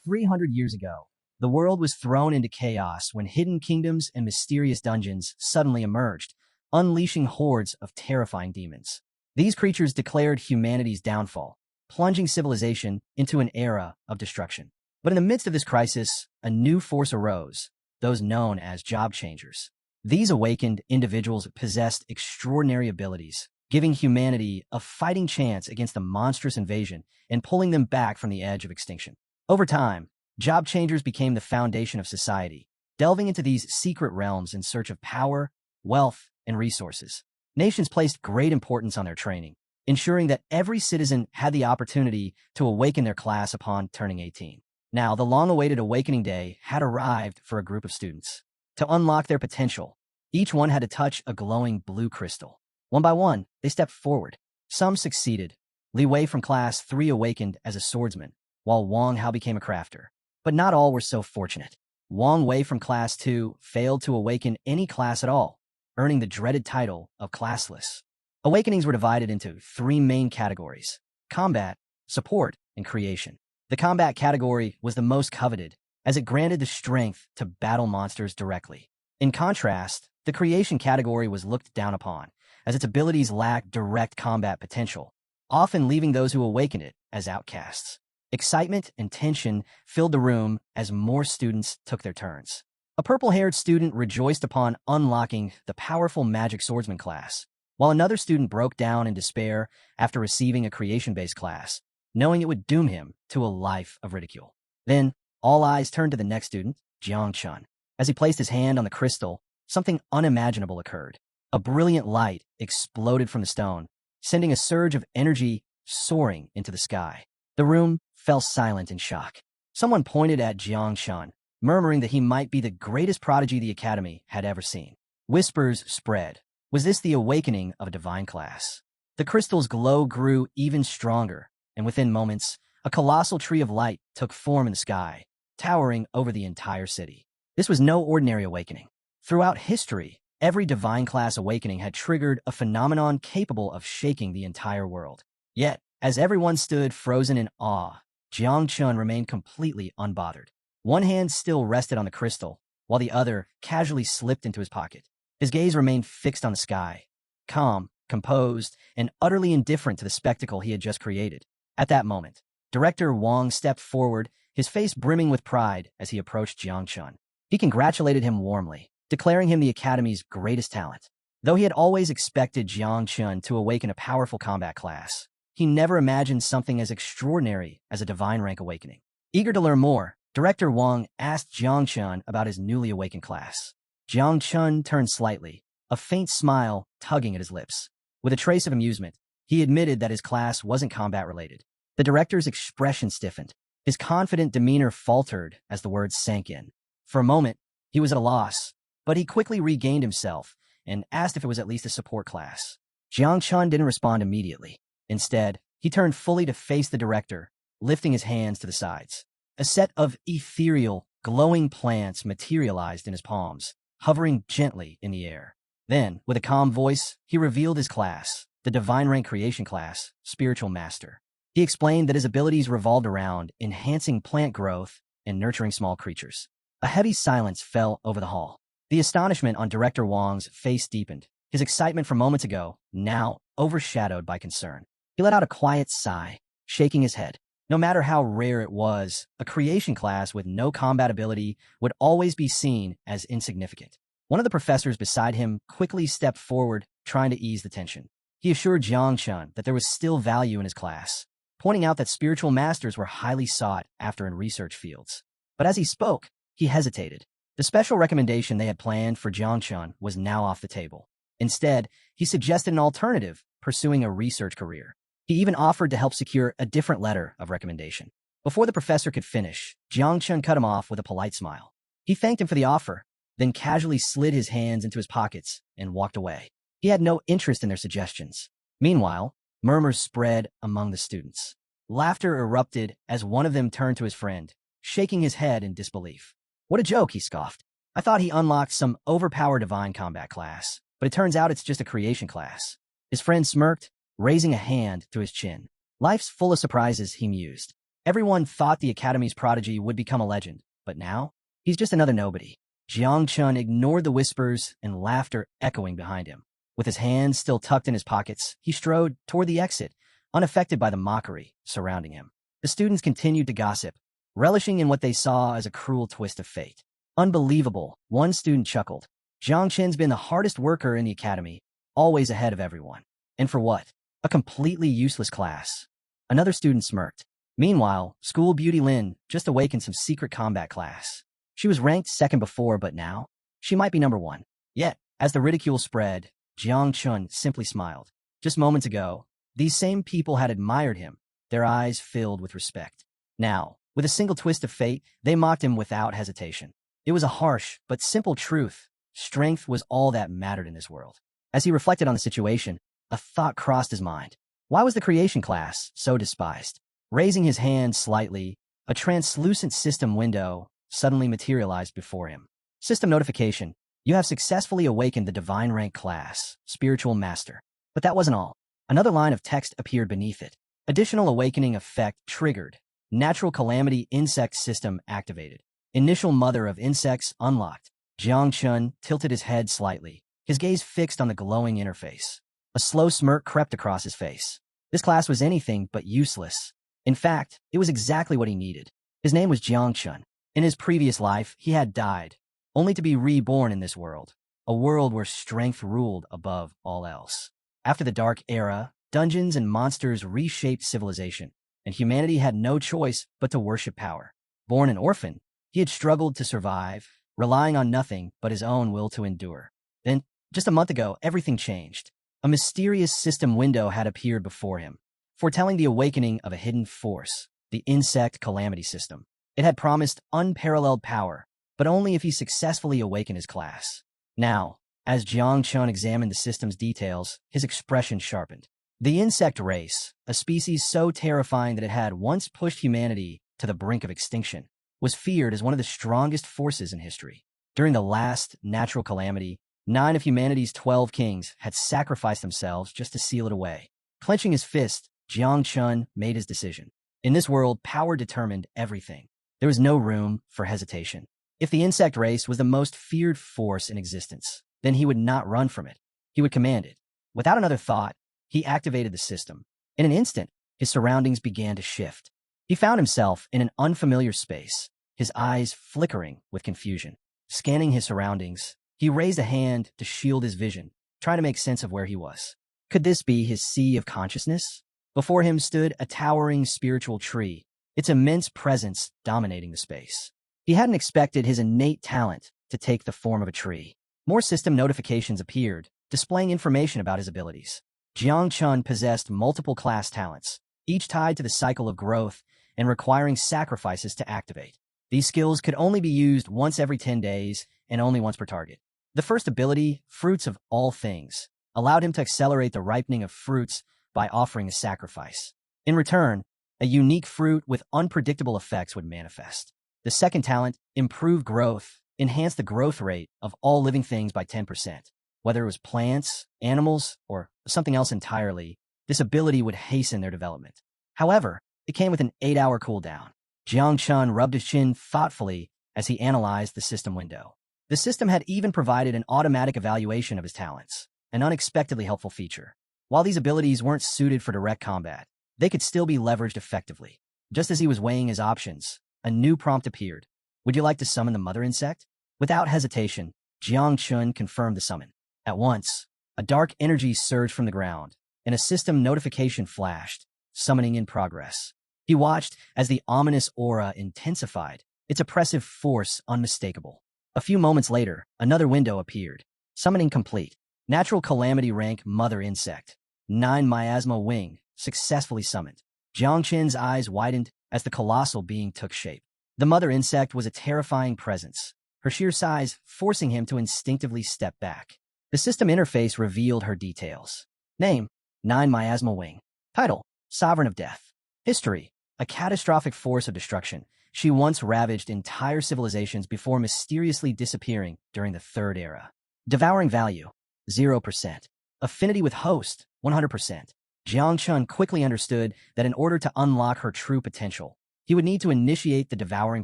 300 years ago, the world was thrown into chaos when hidden kingdoms and mysterious dungeons suddenly emerged, unleashing hordes of terrifying demons. These creatures declared humanity's downfall, plunging civilization into an era of destruction. But in the midst of this crisis, a new force arose, those known as job changers. These awakened individuals possessed extraordinary abilities, giving humanity a fighting chance against a monstrous invasion and pulling them back from the edge of extinction. Over time, job changers became the foundation of society, delving into these secret realms in search of power, wealth, and resources. Nations placed great importance on their training, ensuring that every citizen had the opportunity to awaken their class upon turning 18. Now, the long-awaited awakening day had arrived for a group of students. To unlock their potential, each one had to touch a glowing blue crystal. One by one, they stepped forward. Some succeeded. Li Wei from Class 3 awakened as a swordsman, while Wang Hao became a crafter. But not all were so fortunate. Wang Wei from Class 2 failed to awaken any class at all, earning the dreaded title of classless. Awakenings were divided into three main categories: combat, support, and creation. The combat category was the most coveted, as it granted the strength to battle monsters directly. In contrast, the creation category was looked down upon, as its abilities lacked direct combat potential, often leaving those who awakened it as outcasts. Excitement and tension filled the room as more students took their turns. A purple-haired student rejoiced upon unlocking the powerful magic swordsman class, while another student broke down in despair after receiving a creation-based class, knowing it would doom him to a life of ridicule. Then, all eyes turned to the next student, Jiang Chun. As he placed his hand on the crystal, something unimaginable occurred. A brilliant light exploded from the stone, sending a surge of energy soaring into the sky. The room fell silent in shock. Someone pointed at Jiang Chun, murmuring that he might be the greatest prodigy the Academy had ever seen. Whispers spread. Was this the awakening of a divine class? The crystal's glow grew even stronger, and within moments, a colossal tree of light took form in the sky, towering over the entire city. This was no ordinary awakening. Throughout history, every divine class awakening had triggered a phenomenon capable of shaking the entire world. Yet, as everyone stood frozen in awe, Jiang Chun remained completely unbothered. One hand still rested on the crystal, while the other casually slipped into his pocket. His gaze remained fixed on the sky, calm, composed, and utterly indifferent to the spectacle he had just created. At that moment, Director Wang stepped forward, his face brimming with pride as he approached Jiang Chun. He congratulated him warmly, declaring him the Academy's greatest talent. Though he had always expected Jiang Chun to awaken a powerful combat class, he never imagined something as extraordinary as a divine rank awakening. Eager to learn more, Director Wang asked Jiang Chun about his newly awakened class. Jiang Chun turned slightly, a faint smile tugging at his lips. With a trace of amusement, he admitted that his class wasn't combat-related. The director's expression stiffened. His confident demeanor faltered as the words sank in. For a moment, he was at a loss, but he quickly regained himself and asked if it was at least a support class. Jiang Chun didn't respond immediately. Instead, he turned fully to face the director, lifting his hands to the sides. A set of ethereal, glowing plants materialized in his palms, hovering gently in the air. Then, with a calm voice, he revealed his class, the Divine Rank Creation class, Spiritual Master. He explained that his abilities revolved around enhancing plant growth and nurturing small creatures. A heavy silence fell over the hall. The astonishment on Director Wang's face deepened, his excitement from moments ago now overshadowed by concern. He let out a quiet sigh, shaking his head. No matter how rare it was, a creation class with no combat ability would always be seen as insignificant. One of the professors beside him quickly stepped forward, trying to ease the tension. He assured Jiang Chun that there was still value in his class, pointing out that spiritual masters were highly sought after in research fields. But as he spoke, he hesitated. The special recommendation they had planned for Jiang Chun was now off the table. Instead, he suggested an alternative, pursuing a research career. He even offered to help secure a different letter of recommendation. Before the professor could finish, Jiang Chun cut him off with a polite smile. He thanked him for the offer, then casually slid his hands into his pockets and walked away. He had no interest in their suggestions. Meanwhile, murmurs spread among the students. Laughter erupted as one of them turned to his friend, shaking his head in disbelief. What a joke, he scoffed. I thought he unlocked some overpowered divine combat class, but it turns out it's just a creation class. His friend smirked, raising a hand to his chin. Life's full of surprises, he mused. Everyone thought the Academy's prodigy would become a legend, but now, he's just another nobody. Jiang Chun ignored the whispers and laughter echoing behind him. With his hands still tucked in his pockets, he strode toward the exit, unaffected by the mockery surrounding him. The students continued to gossip, relishing in what they saw as a cruel twist of fate. Unbelievable, one student chuckled. Jiang Chen's been the hardest worker in the academy, always ahead of everyone. And for what? A completely useless class. Another student smirked. Meanwhile, school beauty Lin just awakened some secret combat class. She was ranked second before, but now, she might be number one. Yet, as the ridicule spread, Jiang Chun simply smiled. Just moments ago, these same people had admired him, their eyes filled with respect. Now, with a single twist of fate, they mocked him without hesitation. It was a harsh but simple truth. Strength was all that mattered in this world. As he reflected on the situation, a thought crossed his mind. Why was the creation class so despised? Raising his hand slightly, a translucent system window suddenly materialized before him. System notification. You have successfully awakened the divine rank class, Spiritual Master. But that wasn't all. Another line of text appeared beneath it. Additional awakening effect triggered. Natural calamity insect system activated. Initial mother of insects unlocked. Jiang Chun tilted his head slightly, his gaze fixed on the glowing interface. A slow smirk crept across his face. This class was anything but useless. In fact, it was exactly what he needed. His name was Jiang Chun. In his previous life, he had died, only to be reborn in this world, a world where strength ruled above all else. After the Dark Era, dungeons and monsters reshaped civilization, and humanity had no choice but to worship power. Born an orphan, he had struggled to survive, relying on nothing but his own will to endure. Then, just a month ago, everything changed. A mysterious system window had appeared before him, foretelling the awakening of a hidden force, the insect calamity system. It had promised unparalleled power, but only if he successfully awakened his class. Now, as Jiang Chun examined the system's details, his expression sharpened. The insect race, a species so terrifying that it had once pushed humanity to the brink of extinction, was feared as one of the strongest forces in history. During the last natural calamity, 9 of humanity's 12 kings had sacrificed themselves just to seal it away. Clenching his fist, Jiang Chun made his decision. In this world, power determined everything. There was no room for hesitation. If the insect race was the most feared force in existence, then he would not run from it. He would command it. Without another thought, he activated the system. In an instant, his surroundings began to shift. He found himself in an unfamiliar space, his eyes flickering with confusion. Scanning his surroundings, he raised a hand to shield his vision, trying to make sense of where he was. Could this be his sea of consciousness? Before him stood a towering spiritual tree, its immense presence dominating the space. He hadn't expected his innate talent to take the form of a tree. More system notifications appeared, displaying information about his abilities. Jiang Chun possessed multiple class talents, each tied to the cycle of growth and requiring sacrifices to activate. These skills could only be used once every 10 days and only once per target. The first ability, Fruits of All Things, allowed him to accelerate the ripening of fruits by offering a sacrifice. In return, a unique fruit with unpredictable effects would manifest. The second talent, Improved Growth, enhanced the growth rate of all living things by 10%. Whether it was plants, animals, or something else entirely, this ability would hasten their development. However, it came with an 8-hour cooldown. Jiang Chun rubbed his chin thoughtfully as he analyzed the system window. The system had even provided an automatic evaluation of his talents, an unexpectedly helpful feature. While these abilities weren't suited for direct combat, they could still be leveraged effectively. Just as he was weighing his options, a new prompt appeared. Would you like to summon the mother insect? Without hesitation, Jiang Chun confirmed the summon. At once, a dark energy surged from the ground, and a system notification flashed, summoning in progress. He watched as the ominous aura intensified, its oppressive force unmistakable. A few moments later, another window appeared. Summoning complete. Natural calamity rank mother insect. 9 miasma wing, successfully summoned. Jiang Chen's eyes widened as the colossal being took shape. The mother insect was a terrifying presence, her sheer size forcing him to instinctively step back. The system interface revealed her details. Name, 9 miasma wing. Title, Sovereign of Death. History, a catastrophic force of destruction. She once ravaged entire civilizations before mysteriously disappearing during the Third Era. Devouring value, 0%. Affinity with host, 100%. Jiang Chun quickly understood that in order to unlock her true potential, he would need to initiate the devouring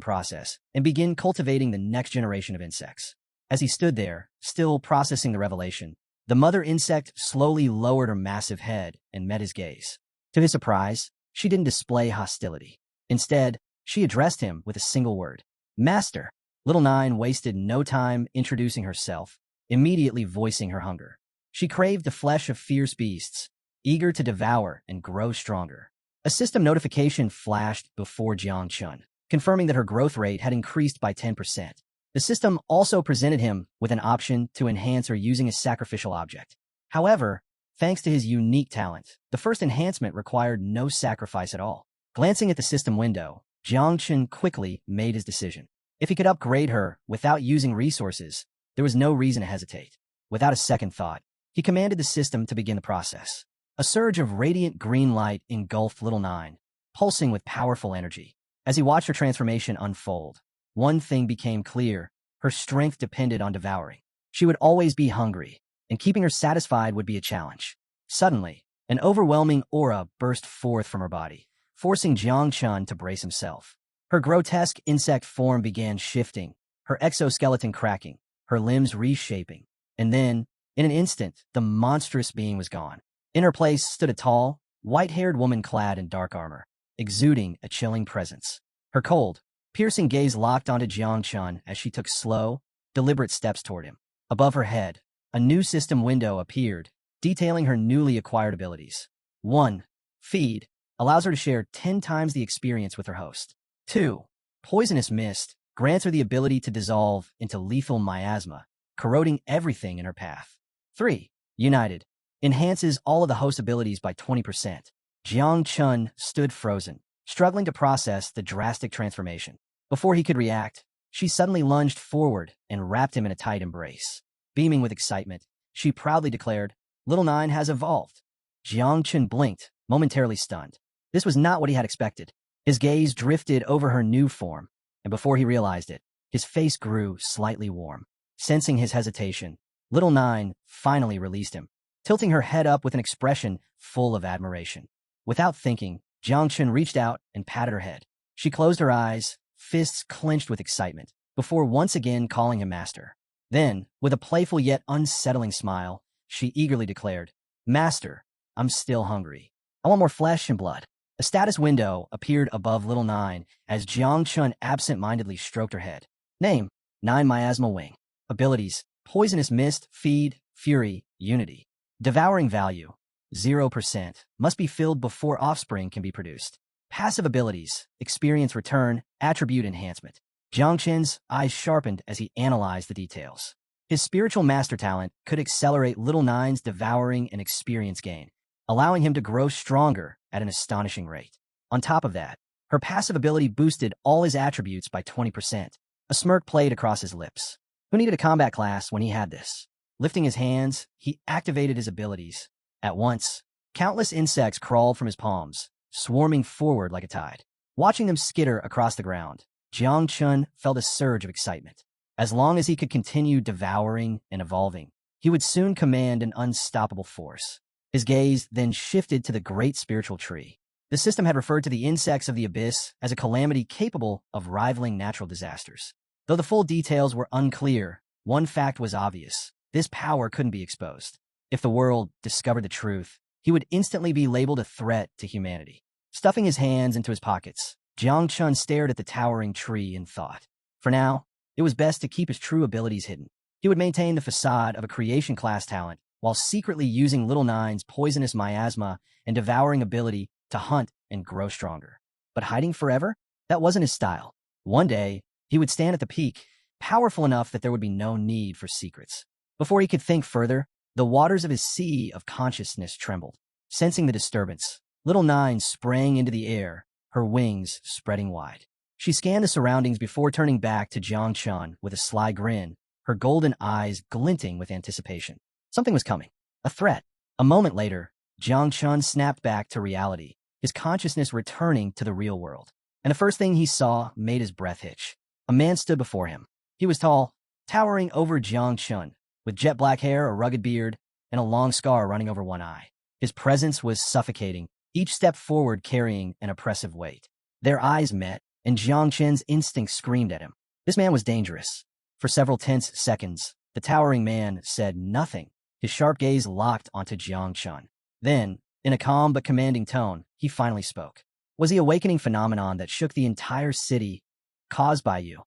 process and begin cultivating the next generation of insects. As he stood there, still processing the revelation, the mother insect slowly lowered her massive head and met his gaze. To his surprise, she didn't display hostility. Instead, she addressed him with a single word. Master. Little Nine wasted no time introducing herself, immediately voicing her hunger. She craved the flesh of fierce beasts, eager to devour and grow stronger. A system notification flashed before Jiang Chun, confirming that her growth rate had increased by 10%. The system also presented him with an option to enhance her using a sacrificial object. However, thanks to his unique talent, the first enhancement required no sacrifice at all. Glancing at the system window, Jiang Chun quickly made his decision. If he could upgrade her without using resources, there was no reason to hesitate. Without a second thought, he commanded the system to begin the process. A surge of radiant green light engulfed Little Nine, pulsing with powerful energy. As he watched her transformation unfold, one thing became clear: her strength depended on devouring. She would always be hungry, and keeping her satisfied would be a challenge. Suddenly, an overwhelming aura burst forth from her body, forcing Jiang Chun to brace himself. Her grotesque insect form began shifting, her exoskeleton cracking, her limbs reshaping. And then, in an instant, the monstrous being was gone. In her place stood a tall, white-haired woman clad in dark armor, exuding a chilling presence. Her cold, piercing gaze locked onto Jiang Chun as she took slow, deliberate steps toward him. Above her head, a new system window appeared, detailing her newly acquired abilities. 1. Feed allows her to share 10 times the experience with her host. 2. Poisonous Mist grants her the ability to dissolve into lethal miasma, corroding everything in her path. 3. United enhances all of the host abilities by 20%. Jiang Chun stood frozen, struggling to process the drastic transformation. Before he could react, she suddenly lunged forward and wrapped him in a tight embrace. Beaming with excitement, she proudly declared, "Little Nine has evolved." Jiang Chun blinked, momentarily stunned. This was not what he had expected. His gaze drifted over her new form, and before he realized it, his face grew slightly warm. Sensing his hesitation, Little Nine finally released him, tilting her head up with an expression full of admiration. Without thinking, Jiang Chun reached out and patted her head. She closed her eyes, fists clenched with excitement, before once again calling him master. Then, with a playful yet unsettling smile, she eagerly declared, "Master, I'm still hungry. I want more flesh and blood." A status window appeared above Little Nine as Jiang Chun absent-mindedly stroked her head. Name: 9 Miasma Wing. Abilities: Poisonous Mist, Feed, Fury, Unity. Devouring value: 0%. Must be filled before offspring can be produced. Passive abilities: Experience Return, Attribute Enhancement. Jiang Chun's eyes sharpened as he analyzed the details. His spiritual master talent could accelerate Little Nine's devouring and experience gain, allowing him to grow stronger at an astonishing rate. On top of that, her passive ability boosted all his attributes by 20%. A smirk played across his lips. Who needed a combat class when he had this? Lifting his hands, he activated his abilities. At once, countless insects crawled from his palms, swarming forward like a tide. Watching them skitter across the ground, Jiang Chun felt a surge of excitement. As long as he could continue devouring and evolving, he would soon command an unstoppable force. His gaze then shifted to the great spiritual tree. The system had referred to the insects of the abyss as a calamity capable of rivaling natural disasters. Though the full details were unclear, one fact was obvious: this power couldn't be exposed. If the world discovered the truth, he would instantly be labeled a threat to humanity. Stuffing his hands into his pockets, Jiang Chun stared at the towering tree in thought. For now, it was best to keep his true abilities hidden. He would maintain the facade of a creation class talent while secretly using Little Nine's poisonous miasma and devouring ability to hunt and grow stronger. But hiding forever? That wasn't his style. One day, he would stand at the peak, powerful enough that there would be no need for secrets. Before he could think further, the waters of his sea of consciousness trembled. Sensing the disturbance, Little Nine sprang into the air, her wings spreading wide. She scanned the surroundings before turning back to Jiang Chun with a sly grin, her golden eyes glinting with anticipation. Something was coming. A threat. A moment later, Jiang Chun snapped back to reality, his consciousness returning to the real world. And the first thing he saw made his breath hitch. A man stood before him. He was tall, towering over Jiang Chun, with jet black hair, a rugged beard, and a long scar running over one eye. His presence was suffocating, each step forward carrying an oppressive weight. Their eyes met, and Jiang Chen's instinct screamed at him. This man was dangerous. For several tense seconds, the towering man said nothing, his sharp gaze locked onto Jiang Chen. Then, in a calm but commanding tone, he finally spoke. Was the awakening phenomenon that shook the entire city caused by you?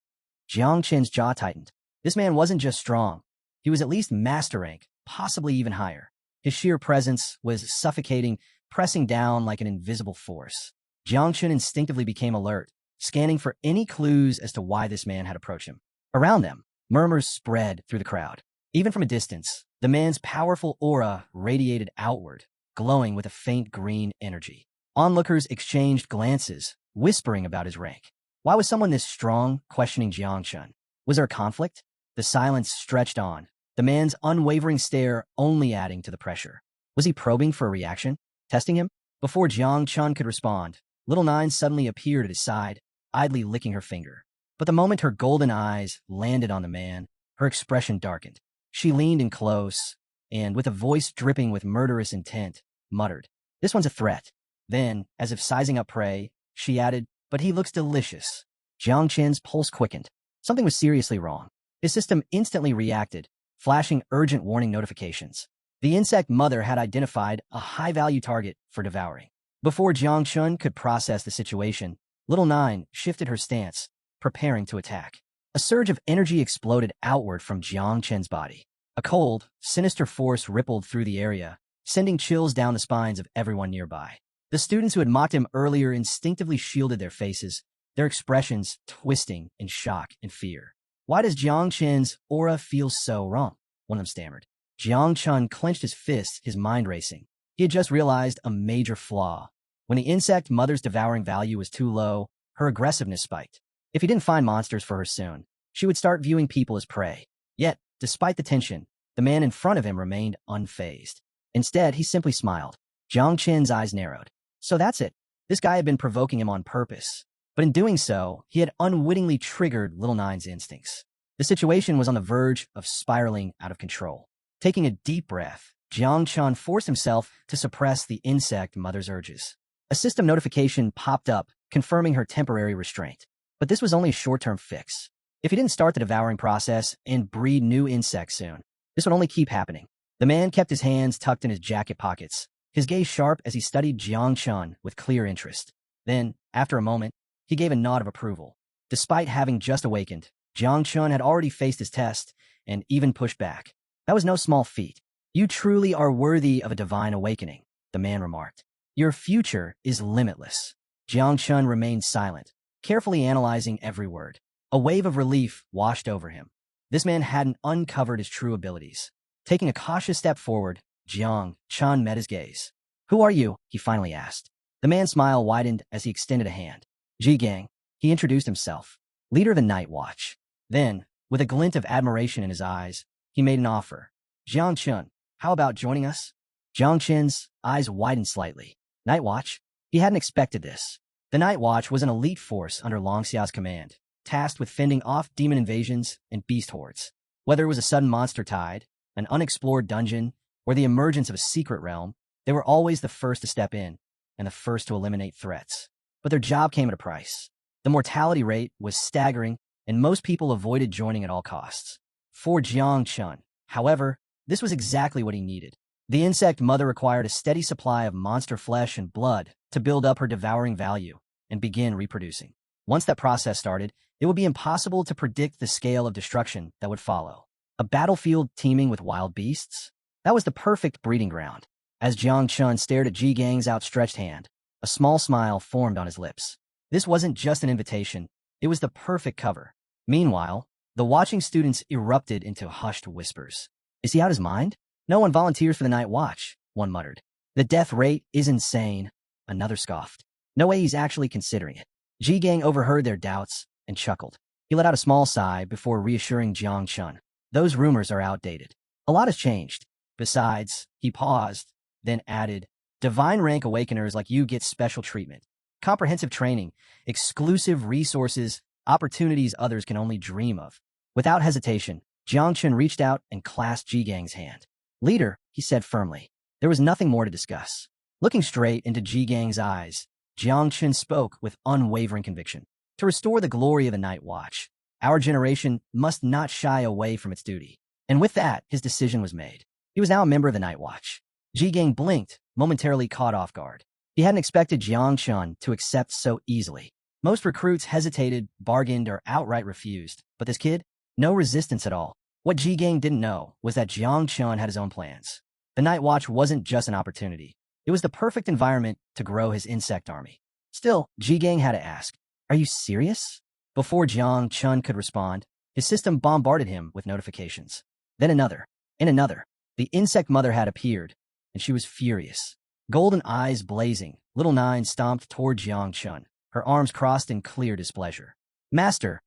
Jiang Chen's jaw tightened. This man wasn't just strong. He was at least master rank, possibly even higher. His sheer presence was suffocating, pressing down like an invisible force. Jiang Chen instinctively became alert, scanning for any clues as to why this man had approached him. Around them, murmurs spread through the crowd. Even from a distance, the man's powerful aura radiated outward, glowing with a faint green energy. Onlookers exchanged glances, whispering about his rank. Why was someone this strong questioning Jiang Chen? Was there a conflict? The silence stretched on, the man's unwavering stare only adding to the pressure. Was he probing for a reaction? Testing him? Before Jiang Chen could respond, Little Nine suddenly appeared at his side, idly licking her finger. But the moment her golden eyes landed on the man, her expression darkened. She leaned in close, and with a voice dripping with murderous intent, muttered, "This one's a threat." Then, as if sizing up prey, she added, "But he looks delicious." Jiang Chen's pulse quickened. Something was seriously wrong. His system instantly reacted, flashing urgent warning notifications. The insect mother had identified a high-value target for devouring. Before Jiang Chen could process the situation, Little Nine shifted her stance, preparing to attack. A surge of energy exploded outward from Jiang Chen's body. A cold, sinister force rippled through the area, sending chills down the spines of everyone nearby. The students who had mocked him earlier instinctively shielded their faces, their expressions twisting in shock and fear. "Why does Jiang Chen's aura feel so wrong?" one of them stammered. Jiang Chen clenched his fist, his mind racing. He had just realized a major flaw. When the insect mother's devouring value was too low, her aggressiveness spiked. If he didn't find monsters for her soon, she would start viewing people as prey. Yet, despite the tension, the man in front of him remained unfazed. Instead, he simply smiled. Jiang Chen's eyes narrowed. So that's it. This guy had been provoking him on purpose. But in doing so, he had unwittingly triggered Little Nine's instincts. The situation was on the verge of spiraling out of control. Taking a deep breath, Jiang Chen forced himself to suppress the insect mother's urges. A system notification popped up, confirming her temporary restraint. But this was only a short-term fix. If he didn't start the devouring process and breed new insects soon, this would only keep happening. The man kept his hands tucked in his jacket pockets, his gaze sharp as he studied Jiang Chen with clear interest. Then, after a moment, he gave a nod of approval. Despite having just awakened, Jiang Chen had already faced his test and even pushed back. That was no small feat. "You truly are worthy of a divine awakening," the man remarked. "Your future is limitless." Jiang Chen remained silent, carefully analyzing every word. A wave of relief washed over him. This man hadn't uncovered his true abilities. Taking a cautious step forward, Jiang Chen met his gaze. "Who are you?" he finally asked. The man's smile widened as he extended a hand. "Ji Gang," he introduced himself, leader of the Night Watch. Then, with a glint of admiration in his eyes, he made an offer. "Jiang Chen, how about joining us?" Jiang Chen's eyes widened slightly. Night Watch? He hadn't expected this. The Night Watch was an elite force under Long Xiao's command, tasked with fending off demon invasions and beast hordes. Whether it was a sudden monster tide, an unexplored dungeon, or the emergence of a secret realm, they were always the first to step in and the first to eliminate threats. But their job came at a price. The mortality rate was staggering, and most people avoided joining at all costs. For Jiang Chen, however, this was exactly what he needed. The insect mother required a steady supply of monster flesh and blood to build up her devouring value and begin reproducing. Once that process started, it would be impossible to predict the scale of destruction that would follow. A battlefield teeming with wild beasts? That was the perfect breeding ground. As Jiang Chen stared at Ji Gang's outstretched hand, a small smile formed on his lips. This wasn't just an invitation, it was the perfect cover. Meanwhile, the watching students erupted into hushed whispers. "Is he out his mind? No one volunteers for the Night Watch," one muttered. "The death rate is insane," another scoffed. "No way he's actually considering it." Ji Gang overheard their doubts and chuckled. He let out a small sigh before reassuring Jiang Chen. "Those rumors are outdated. A lot has changed. Besides," he paused, then added, "divine rank awakeners like you get special treatment. Comprehensive training, exclusive resources, opportunities others can only dream of." Without hesitation, Jiang Chen reached out and clasped Ji Gang's hand. "Leader," he said firmly. There was nothing more to discuss. Looking straight into Ji Gang's eyes, Jiang Chun spoke with unwavering conviction. To restore the glory of the Night Watch, our generation must not shy away from its duty. And with that, his decision was made. He was now a member of the Night Watch. Ji Gang blinked, momentarily caught off guard. He hadn't expected Jiang Chun to accept so easily. Most recruits hesitated, bargained, or outright refused. But this kid? No resistance at all. What Ji Gang didn't know was that Jiang Chun had his own plans. The Night Watch wasn't just an opportunity. It was the perfect environment to grow his insect army. Still, Ji Gang had to ask, "Are you serious?" Before Jiang Chun could respond, his system bombarded him with notifications. Then another, and another. The insect mother had appeared, and she was furious. Golden eyes blazing, Little Nine stomped toward Jiang Chun, her arms crossed in clear displeasure. "Master,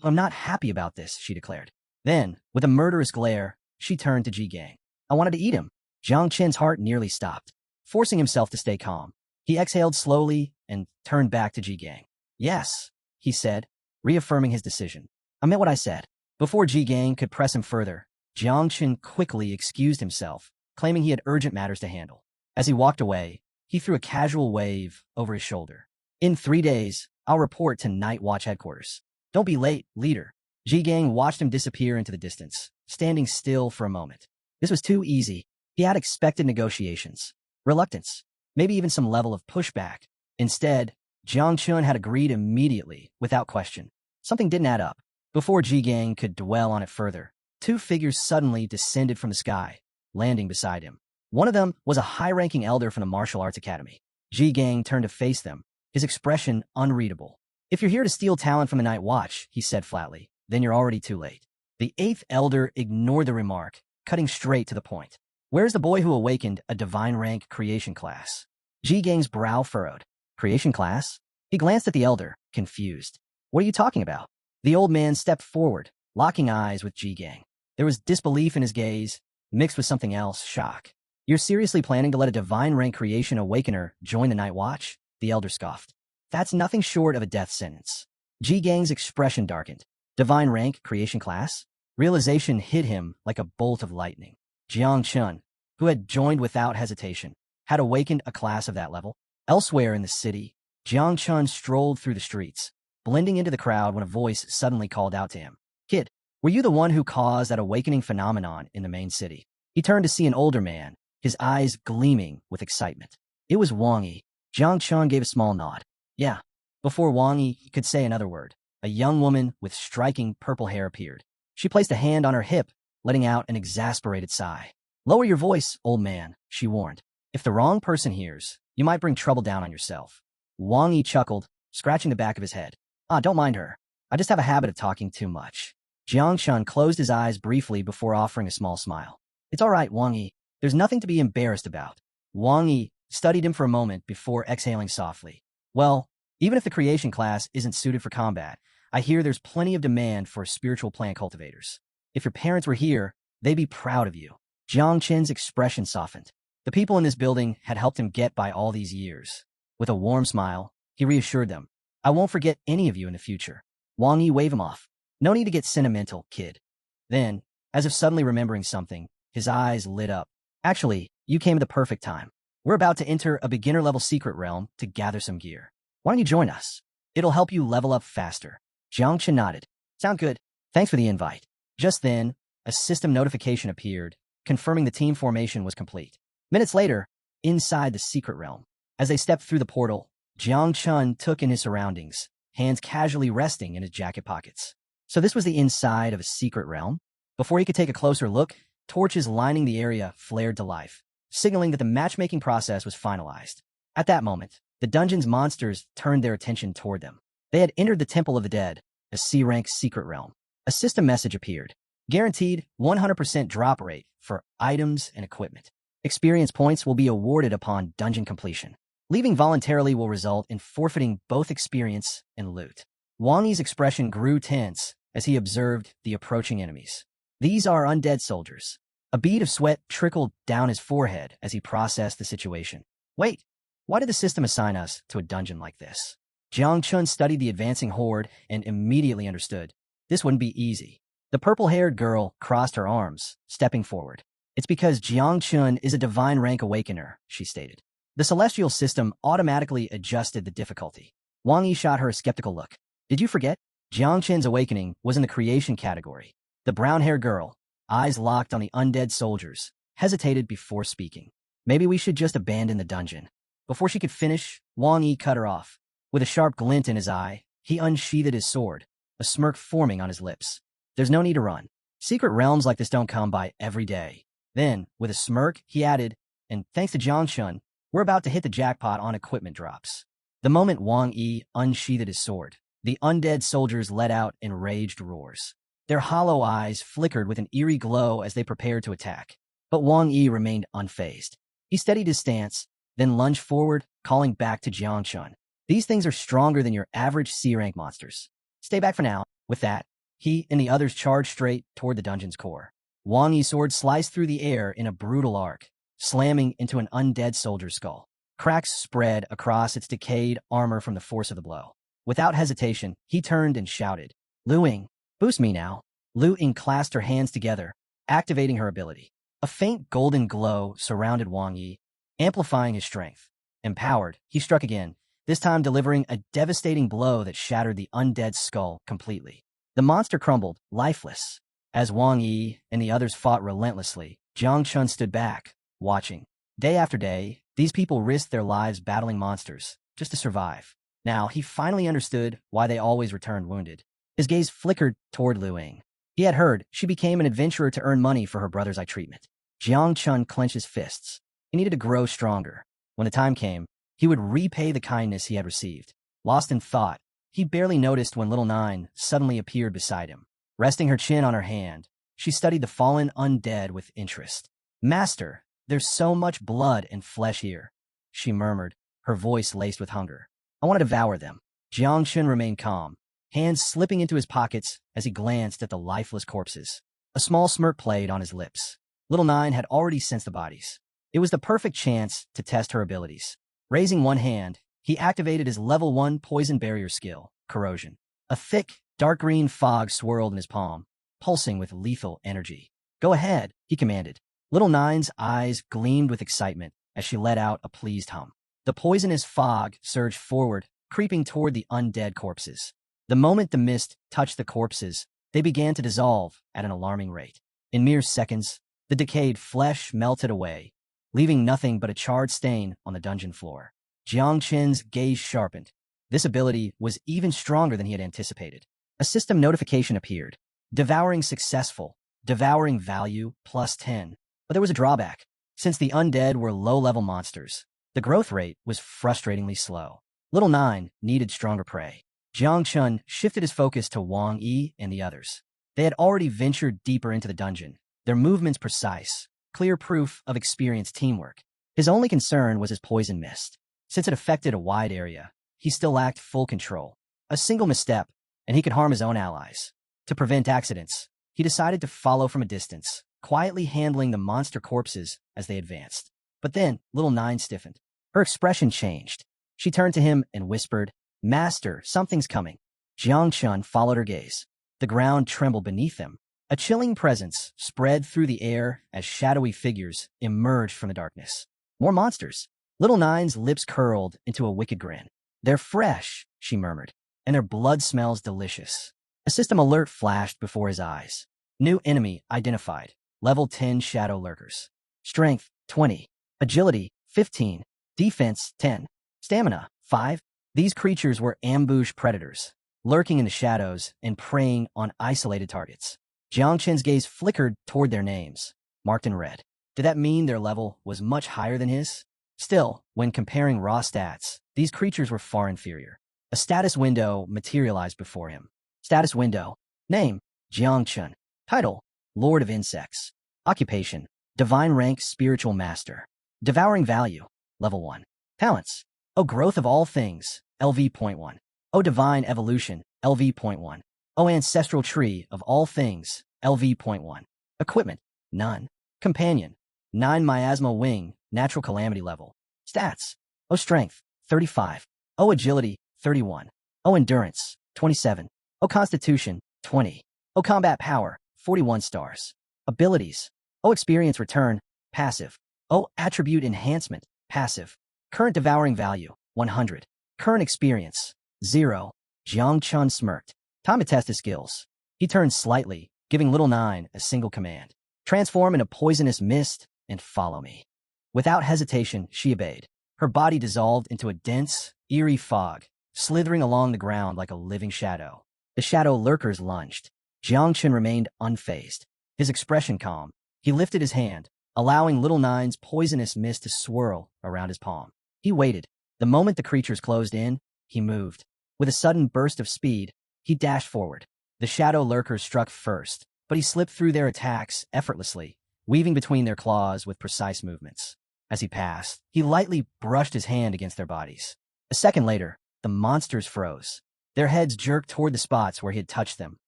I'm not happy about this," she declared. Then, with a murderous glare, she turned to Ji Gang. "I wanted to eat him." Jiang Chen's heart nearly stopped. Forcing himself to stay calm, he exhaled slowly and turned back to Ji Gang. "Yes," he said, reaffirming his decision. "I meant what I said." Before Ji Gang could press him further, Jiang Chen quickly excused himself, claiming he had urgent matters to handle. As he walked away, he threw a casual wave over his shoulder. "In 3 days, I'll report to Night Watch headquarters. Don't be late, leader." Ji Gang watched him disappear into the distance, standing still for a moment. This was too easy. He had expected negotiations, reluctance, maybe even some level of pushback. Instead, Jiang Chun had agreed immediately, without question. Something didn't add up. Before Ji Gang could dwell on it further, 2 figures suddenly descended from the sky, landing beside him. One of them was a high-ranking elder from the martial arts academy. Ji Gang turned to face them, his expression unreadable. "If you're here to steal talent from the Night Watch," he said flatly, "then you're already too late." The 8th elder ignored the remark, cutting straight to the point. "Where's the boy who awakened a divine rank creation class?" Ji Gang's brow furrowed. "Creation class?" He glanced at the elder, confused. "What are you talking about?" The old man stepped forward, locking eyes with Ji Gang. There was disbelief in his gaze, mixed with something else, shock. "You're seriously planning to let a divine rank creation awakener join the Night Watch?" The elder scoffed. "That's nothing short of a death sentence." Ji Gang's expression darkened. Divine rank creation class? Realization hit him like a bolt of lightning. Jiang Chun, who had joined without hesitation, had awakened a class of that level. Elsewhere in the city, Jiang Chun strolled through the streets, blending into the crowd when a voice suddenly called out to him. "Kid, were you the one who caused that awakening phenomenon in the main city?" He turned to see an older man, his eyes gleaming with excitement. It was Wang Yi. Jiang Chun gave a small nod. "Yeah." Before Wang Yi could say another word, a young woman with striking purple hair appeared. She placed a hand on her hip, letting out an exasperated sigh. "Lower your voice, old man," she warned. "If the wrong person hears, you might bring trouble down on yourself." Wang Yi chuckled, scratching the back of his head. "Ah, don't mind her. I just have a habit of talking too much." Jiang Chun closed his eyes briefly before offering a small smile. "It's all right, Wang Yi. There's nothing to be embarrassed about." Wang Yi studied him for a moment before exhaling softly. "Well, even if the creation class isn't suited for combat, I hear there's plenty of demand for spiritual plant cultivators. If your parents were here, they'd be proud of you." Jiang Chen's expression softened. The people in this building had helped him get by all these years. With a warm smile, he reassured them. "I won't forget any of you in the future." Wang Yi waved him off. "No need to get sentimental, kid." Then, as if suddenly remembering something, his eyes lit up. "Actually, you came at the perfect time. We're about to enter a beginner-level secret realm to gather some gear. Why don't you join us? It'll help you level up faster." Jiang Chen nodded. "Sound good. Thanks for the invite." Just then, a system notification appeared, confirming the team formation was complete. Minutes later, inside the secret realm, as they stepped through the portal, Jiang Chun took in his surroundings, hands casually resting in his jacket pockets. So this was the inside of a secret realm? Before he could take a closer look, torches lining the area flared to life, signaling that the matchmaking process was finalized. At that moment, the dungeon's monsters turned their attention toward them. They had entered the Temple of the Dead, a C-rank secret realm. A system message appeared. Guaranteed 100% drop rate for items and equipment. Experience points will be awarded upon dungeon completion. Leaving voluntarily will result in forfeiting both experience and loot. Wang Yi's expression grew tense as he observed the approaching enemies. These are undead soldiers. A bead of sweat trickled down his forehead as he processed the situation. Wait, why did the system assign us to a dungeon like this? Jiang Chun studied the advancing horde and immediately understood. This wouldn't be easy. The purple-haired girl crossed her arms, stepping forward. It's because Jiang Chun is a divine rank awakener, she stated. The celestial system automatically adjusted the difficulty. Wang Yi shot her a skeptical look. Did you forget? Jiang Qin's awakening was in the creation category. The brown-haired girl, eyes locked on the undead soldiers, hesitated before speaking. Maybe we should just abandon the dungeon. Before she could finish, Wang Yi cut her off. With a sharp glint in his eye, he unsheathed his sword, a smirk forming on his lips. There's no need to run. Secret realms like this don't come by every day. Then, with a smirk, he added, and thanks to Jiangshun, we're about to hit the jackpot on equipment drops. The moment Wang Yi unsheathed his sword, the undead soldiers let out enraged roars. Their hollow eyes flickered with an eerie glow as they prepared to attack. But Wang Yi remained unfazed. He steadied his stance, then lunged forward, calling back to Jiangshun. These things are stronger than your average C-rank monsters. Stay back for now. With that, he and the others charged straight toward the dungeon's core. Wang Yi's sword sliced through the air in a brutal arc, slamming into an undead soldier's skull. Cracks spread across its decayed armor from the force of the blow. Without hesitation, he turned and shouted, Lu Ying, boost me now. Lu Ying clasped her hands together, activating her ability. A faint golden glow surrounded Wang Yi, amplifying his strength. Empowered, he struck again, this time delivering a devastating blow that shattered the undead skull completely. The monster crumbled, lifeless. As Wang Yi and the others fought relentlessly, Jiang Chun stood back, watching. Day after day, these people risked their lives battling monsters, just to survive. Now, he finally understood why they always returned wounded. His gaze flickered toward Lu Ying. He had heard she became an adventurer to earn money for her brother's eye treatment. Jiang Chun clenched his fists. He needed to grow stronger. When the time came, he would repay the kindness he had received. Lost in thought, he barely noticed when Little Nine suddenly appeared beside him. Resting her chin on her hand, she studied the fallen undead with interest. Master, there's so much blood and flesh here, she murmured, her voice laced with hunger. I want to devour them. Jiang Chun remained calm, hands slipping into his pockets as he glanced at the lifeless corpses. A small smirk played on his lips. Little Nine had already sensed the bodies. It was the perfect chance to test her abilities. Raising one hand, he activated his level 1 poison barrier skill, Corrosion. A thick, dark green fog swirled in his palm, pulsing with lethal energy. Go ahead, he commanded. Little Nine's eyes gleamed with excitement as she let out a pleased hum. The poisonous fog surged forward, creeping toward the undead corpses. The moment the mist touched the corpses, they began to dissolve at an alarming rate. In mere seconds, the decayed flesh melted away, leaving nothing but a charred stain on the dungeon floor. Jiang Qin's gaze sharpened. This ability was even stronger than he had anticipated. A system notification appeared. Devouring successful. Devouring value +10. But there was a drawback. Since the undead were low-level monsters, the growth rate was frustratingly slow. Little Nine needed stronger prey. Jiang Chun shifted his focus to Wang Yi and the others. They had already ventured deeper into the dungeon, their movements precise, clear proof of experienced teamwork. His only concern was his poison mist. Since it affected a wide area, he still lacked full control. A single misstep, and he could harm his own allies. To prevent accidents, he decided to follow from a distance, quietly handling the monster corpses as they advanced. But then, Little Nine stiffened. Her expression changed. She turned to him and whispered, Master, something's coming. Jiang Chun followed her gaze. The ground trembled beneath them. A chilling presence spread through the air as shadowy figures emerged from the darkness. More monsters. Little Nine's lips curled into a wicked grin. They're fresh, she murmured, and their blood smells delicious. A system alert flashed before his eyes. New enemy identified. Level 10 shadow lurkers. Strength, 20. Agility, 15. Defense, 10. Stamina, 5. These creatures were ambush predators, lurking in the shadows and preying on isolated targets. Jiang Qin's gaze flickered toward their names, marked in red. Did that mean their level was much higher than his? Still, when comparing raw stats, these creatures were far inferior. A status window materialized before him. Status window. Name, Jiang Chun. Title, Lord of Insects. Occupation, Divine Rank Spiritual Master. Devouring Value, Level 1. Talents, O Growth of All Things, LV.1. O Divine Evolution, LV.1. O Ancestral Tree of All Things, LV.1. Equipment, none. Companion, 9 Miasma Wing, Natural Calamity Level. Stats, O Strength, 35. O Agility, 31. O Endurance, 27. O Constitution, 20. O Combat Power, 41 stars. Abilities, O Experience Return, Passive. O Attribute Enhancement, Passive. Current devouring value, 100. Current experience, 0. Jiang Chun smirked. Time to test his skills. He turned slightly, giving Little Nine a single command. Transform into poisonous mist and follow me. Without hesitation, she obeyed. Her body dissolved into a dense, eerie fog, slithering along the ground like a living shadow. The shadow lurkers lunged. Jiang Chun remained unfazed, his expression calm. He lifted his hand, allowing Little Nine's poisonous mist to swirl around his palm. He waited. The moment the creatures closed in, he moved. With a sudden burst of speed, he dashed forward. The shadow lurkers struck first, but he slipped through their attacks effortlessly, weaving between their claws with precise movements. As he passed, he lightly brushed his hand against their bodies. A second later, the monsters froze. Their heads jerked toward the spots where he had touched them,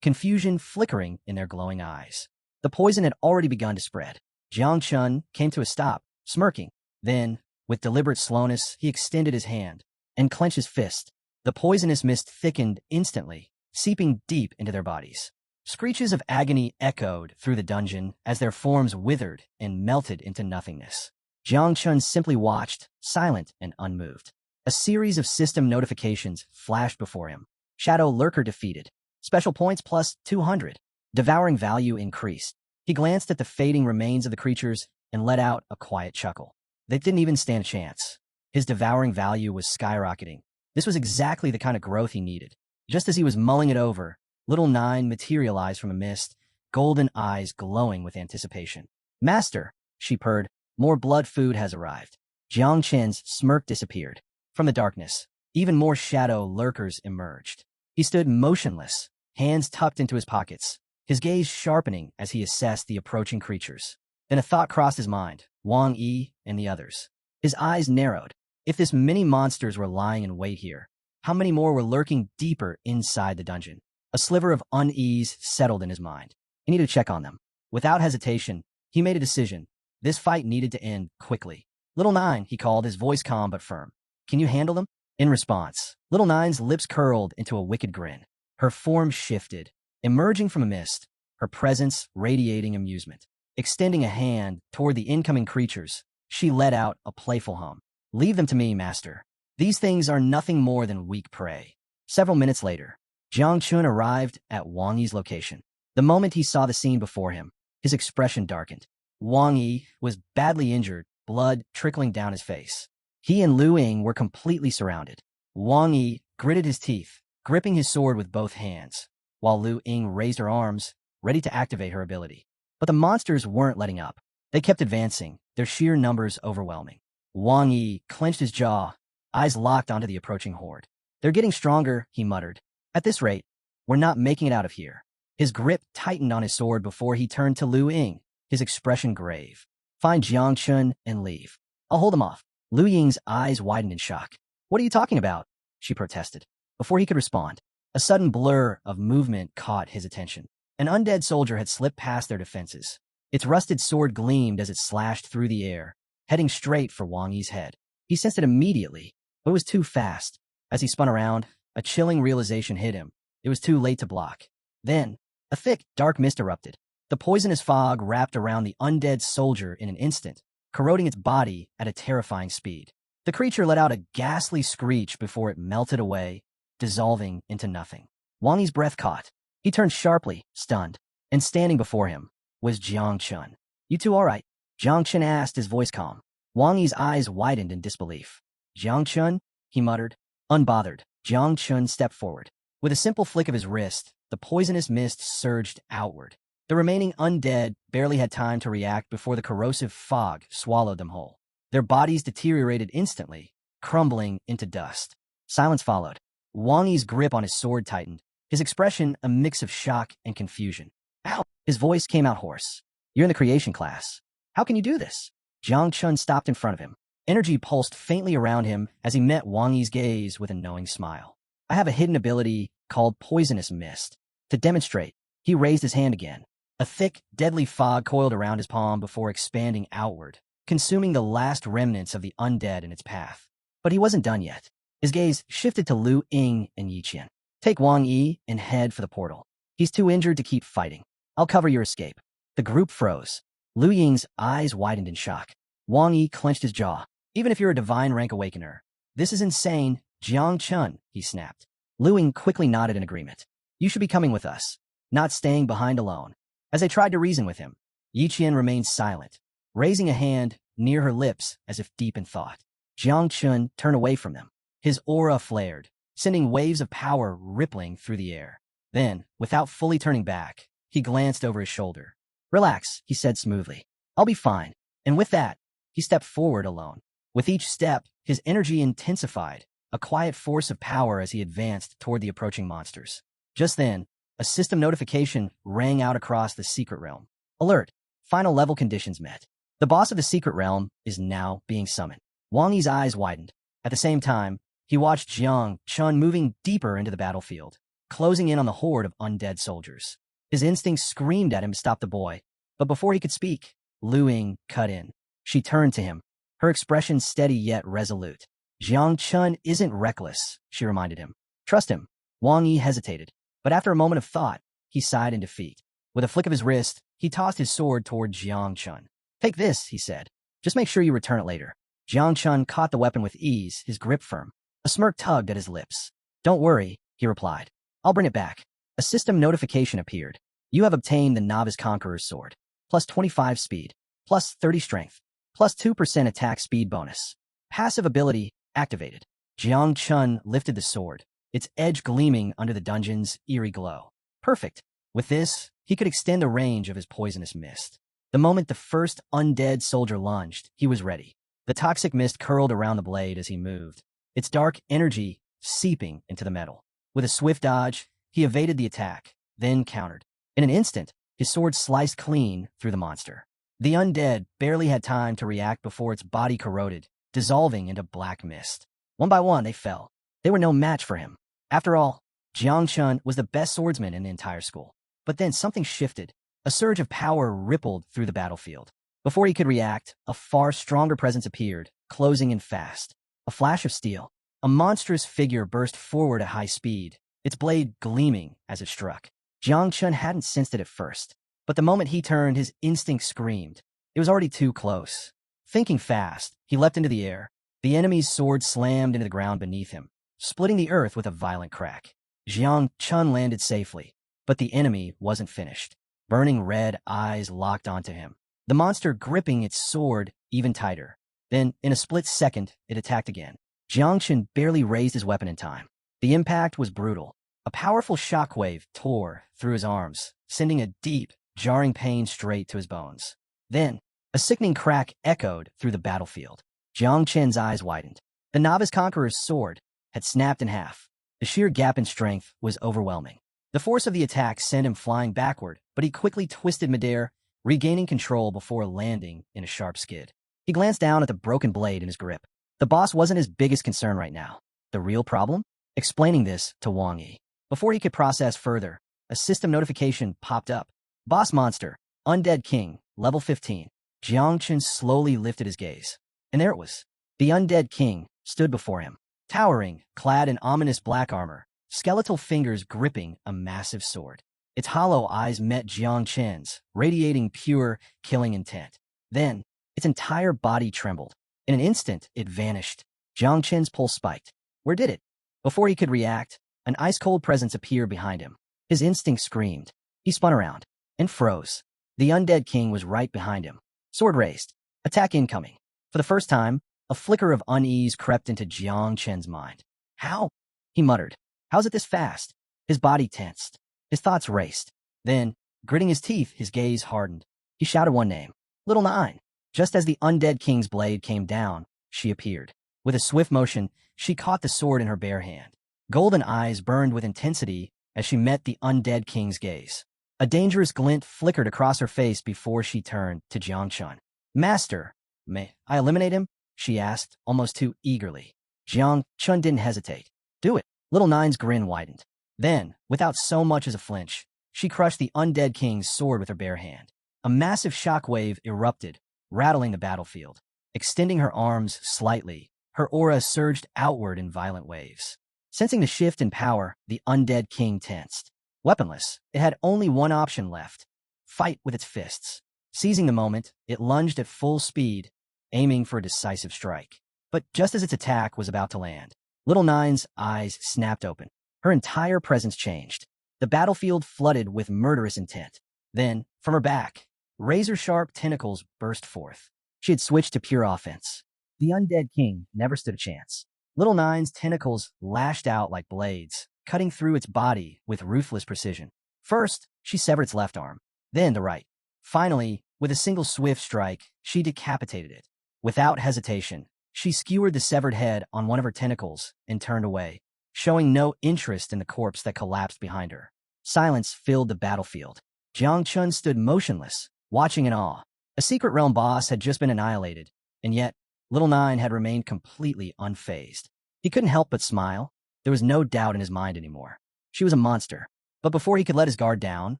confusion flickering in their glowing eyes. The poison had already begun to spread. Jiang Chun came to a stop, smirking. Then, with deliberate slowness, he extended his hand and clenched his fist. The poisonous mist thickened instantly, seeping deep into their bodies. Screeches of agony echoed through the dungeon as their forms withered and melted into nothingness. Jiang Chun simply watched, silent and unmoved. A series of system notifications flashed before him. Shadow Lurker defeated. Special points plus 200. Devouring value increased. He glanced at the fading remains of the creatures and let out a quiet chuckle. They didn't even stand a chance. His devouring value was skyrocketing. This was exactly the kind of growth he needed. Just as he was mulling it over, Little Nine materialized from a mist, golden eyes glowing with anticipation. Master, she purred, more blood food has arrived. Jiang Chen's smirk disappeared. From the darkness, even more shadow lurkers emerged. He stood motionless, hands tucked into his pockets, his gaze sharpening as he assessed the approaching creatures. Then a thought crossed his mind, Wang Yi and the others. His eyes narrowed. If this many monsters were lying in wait here, how many more were lurking deeper inside the dungeon? A sliver of unease settled in his mind. He needed to check on them. Without hesitation, he made a decision. This fight needed to end quickly. Little Nine, he called, his voice calm but firm. Can you handle them? In response, Little Nine's lips curled into a wicked grin. Her form shifted, emerging from a mist, her presence radiating amusement. Extending a hand toward the incoming creatures, she let out a playful hum. Leave them to me, master. These things are nothing more than weak prey. Several minutes later, Jiang Chun arrived at Wang Yi's location. The moment he saw the scene before him, his expression darkened. Wang Yi was badly injured, blood trickling down his face. He and Lu Ying were completely surrounded. Wang Yi gritted his teeth, gripping his sword with both hands, while Lu Ying raised her arms, ready to activate her ability. But the monsters weren't letting up. They kept advancing, their sheer numbers overwhelming. Wang Yi clenched his jaw, eyes locked onto the approaching horde. They're getting stronger, he muttered. At this rate, we're not making it out of here. His grip tightened on his sword before he turned to Lu Ying, his expression grave. Find Jiang Chun and leave. I'll hold them off. Lu Ying's eyes widened in shock. What are you talking about? She protested. Before he could respond, a sudden blur of movement caught his attention. An undead soldier had slipped past their defenses. Its rusted sword gleamed as it slashed through the air, heading straight for Wang Yi's head. He sensed it immediately, but it was too fast. As he spun around, a chilling realization hit him. It was too late to block. Then, a thick, dark mist erupted. The poisonous fog wrapped around the undead soldier in an instant, corroding its body at a terrifying speed. The creature let out a ghastly screech before it melted away, dissolving into nothing. Wang Yi's breath caught. He turned sharply, stunned, and standing before him was Jiang Chun. You two all right? Jiang Chun asked, his voice calm. Wang Yi's eyes widened in disbelief. Jiang Chun? He muttered. Unbothered, Jiang Chun stepped forward. With a simple flick of his wrist, the poisonous mist surged outward. The remaining undead barely had time to react before the corrosive fog swallowed them whole. Their bodies deteriorated instantly, crumbling into dust. Silence followed. Wang Yi's grip on his sword tightened, his expression a mix of shock and confusion. Ow! His voice came out hoarse. You're in the creation class. How can you do this? Jiang Chun stopped in front of him. Energy pulsed faintly around him as he met Wang Yi's gaze with a knowing smile. I have a hidden ability called Poisonous Mist. To demonstrate, he raised his hand again. A thick, deadly fog coiled around his palm before expanding outward, consuming the last remnants of the undead in its path. But he wasn't done yet. His gaze shifted to Lu Ying and Yi Qian. Take Wang Yi and head for the portal. He's too injured to keep fighting. I'll cover your escape. The group froze. Lu Ying's eyes widened in shock. Wang Yi clenched his jaw. Even if you're a divine rank awakener. This is insane, Jiang Chun, he snapped. Luing quickly nodded in agreement. You should be coming with us, not staying behind alone. As they tried to reason with him, Yi Qian remained silent, raising a hand near her lips as if deep in thought. Jiang Chun turned away from them. His aura flared, sending waves of power rippling through the air. Then, without fully turning back, he glanced over his shoulder. Relax, he said smoothly. I'll be fine. And with that, he stepped forward alone. With each step, his energy intensified, a quiet force of power as he advanced toward the approaching monsters. Just then, a system notification rang out across the secret realm. Alert! Final level conditions met. The boss of the secret realm is now being summoned. Wang Yi's eyes widened. At the same time, he watched Jiang Chun moving deeper into the battlefield, closing in on the horde of undead soldiers. His instincts screamed at him to stop the boy, but before he could speak, Luing cut in. She turned to him, her expression steady yet resolute. Jiang Chun isn't reckless, she reminded him. Trust him. Wang Yi hesitated, but after a moment of thought, he sighed in defeat. With a flick of his wrist, he tossed his sword toward Jiang Chun. Take this, he said. Just make sure you return it later. Jiang Chun caught the weapon with ease, his grip firm. A smirk tugged at his lips. Don't worry, he replied. I'll bring it back. A system notification appeared. You have obtained the Novice Conqueror's Sword. Plus 25 speed. Plus 30 strength. Plus 2% attack speed bonus. Passive ability activated. Jiang Chun lifted the sword, its edge gleaming under the dungeon's eerie glow. Perfect. With this, he could extend the range of his poisonous mist. The moment the first undead soldier lunged, he was ready. The toxic mist curled around the blade as he moved, its dark energy seeping into the metal. With a swift dodge, he evaded the attack, then countered. In an instant, his sword sliced clean through the monster. The undead barely had time to react before its body corroded, dissolving into black mist. One by one, they fell. They were no match for him. After all, Jiang Chun was the best swordsman in the entire school. But then something shifted. A surge of power rippled through the battlefield. Before he could react, a far stronger presence appeared, closing in fast. A flash of steel. A monstrous figure burst forward at high speed, its blade gleaming as it struck. Jiang Chun hadn't sensed it at first, but the moment he turned, his instinct screamed. It was already too close. Thinking fast, he leapt into the air. The enemy's sword slammed into the ground beneath him, splitting the earth with a violent crack. Jiang Chun landed safely, but the enemy wasn't finished. Burning red eyes locked onto him, the monster gripping its sword even tighter. Then, in a split second, it attacked again. Jiang Chun barely raised his weapon in time. The impact was brutal. A powerful shockwave tore through his arms, sending a deep, jarring pain straight to his bones. Then, a sickening crack echoed through the battlefield. Jiang Chun's eyes widened. The Novice Conqueror's sword had snapped in half. The sheer gap in strength was overwhelming. The force of the attack sent him flying backward, but he quickly twisted midair, regaining control before landing in a sharp skid. He glanced down at the broken blade in his grip. The boss wasn't his biggest concern right now. The real problem? Explaining this to Wang Yi. Before he could process further, a system notification popped up. Boss monster, Undead King, level 15. Jiang Chun slowly lifted his gaze. And there it was. The Undead King stood before him, towering, clad in ominous black armor, skeletal fingers gripping a massive sword. Its hollow eyes met Jiang Chun's, radiating pure, killing intent. Then, its entire body trembled. In an instant, it vanished. Jiang Chun's pulse spiked. Where did it? Before he could react, an ice-cold presence appeared behind him. His instinct screamed. He spun around and froze. The Undead King was right behind him. Sword raised. Attack incoming. For the first time, a flicker of unease crept into Jiang Chun's mind. How? He muttered. How's it this fast? His body tensed. His thoughts raced. Then, gritting his teeth, his gaze hardened. He shouted one name. Little Nine. Just as the Undead King's blade came down, she appeared. With a swift motion, she caught the sword in her bare hand. Golden eyes burned with intensity as she met the Undead King's gaze. A dangerous glint flickered across her face before she turned to Jiang Chun. Master, may I eliminate him? She asked, almost too eagerly. Jiang Chun didn't hesitate. Do it. Little Nine's grin widened. Then, without so much as a flinch, she crushed the Undead King's sword with her bare hand. A massive shockwave erupted, rattling the battlefield. Extending her arms slightly, her aura surged outward in violent waves. Sensing the shift in power, the Undead King tensed. Weaponless, it had only one option left. Fight with its fists. Seizing the moment, it lunged at full speed, aiming for a decisive strike. But just as its attack was about to land, Little Nine's eyes snapped open. Her entire presence changed. The battlefield flooded with murderous intent. Then, from her back, razor-sharp tentacles burst forth. She had switched to pure offense. The undead king never stood a chance. Little Nine's tentacles lashed out like blades, cutting through its body with ruthless precision. First, she severed its left arm, then the right. Finally, with a single swift strike, she decapitated it. Without hesitation, she skewered the severed head on one of her tentacles and turned away, showing no interest in the corpse that collapsed behind her. Silence filled the battlefield. Jiang Chun stood motionless, watching in awe. A secret realm boss had just been annihilated, and yet Little Nine had remained completely unfazed. He couldn't help but smile. There was no doubt in his mind anymore. She was a monster. But before he could let his guard down,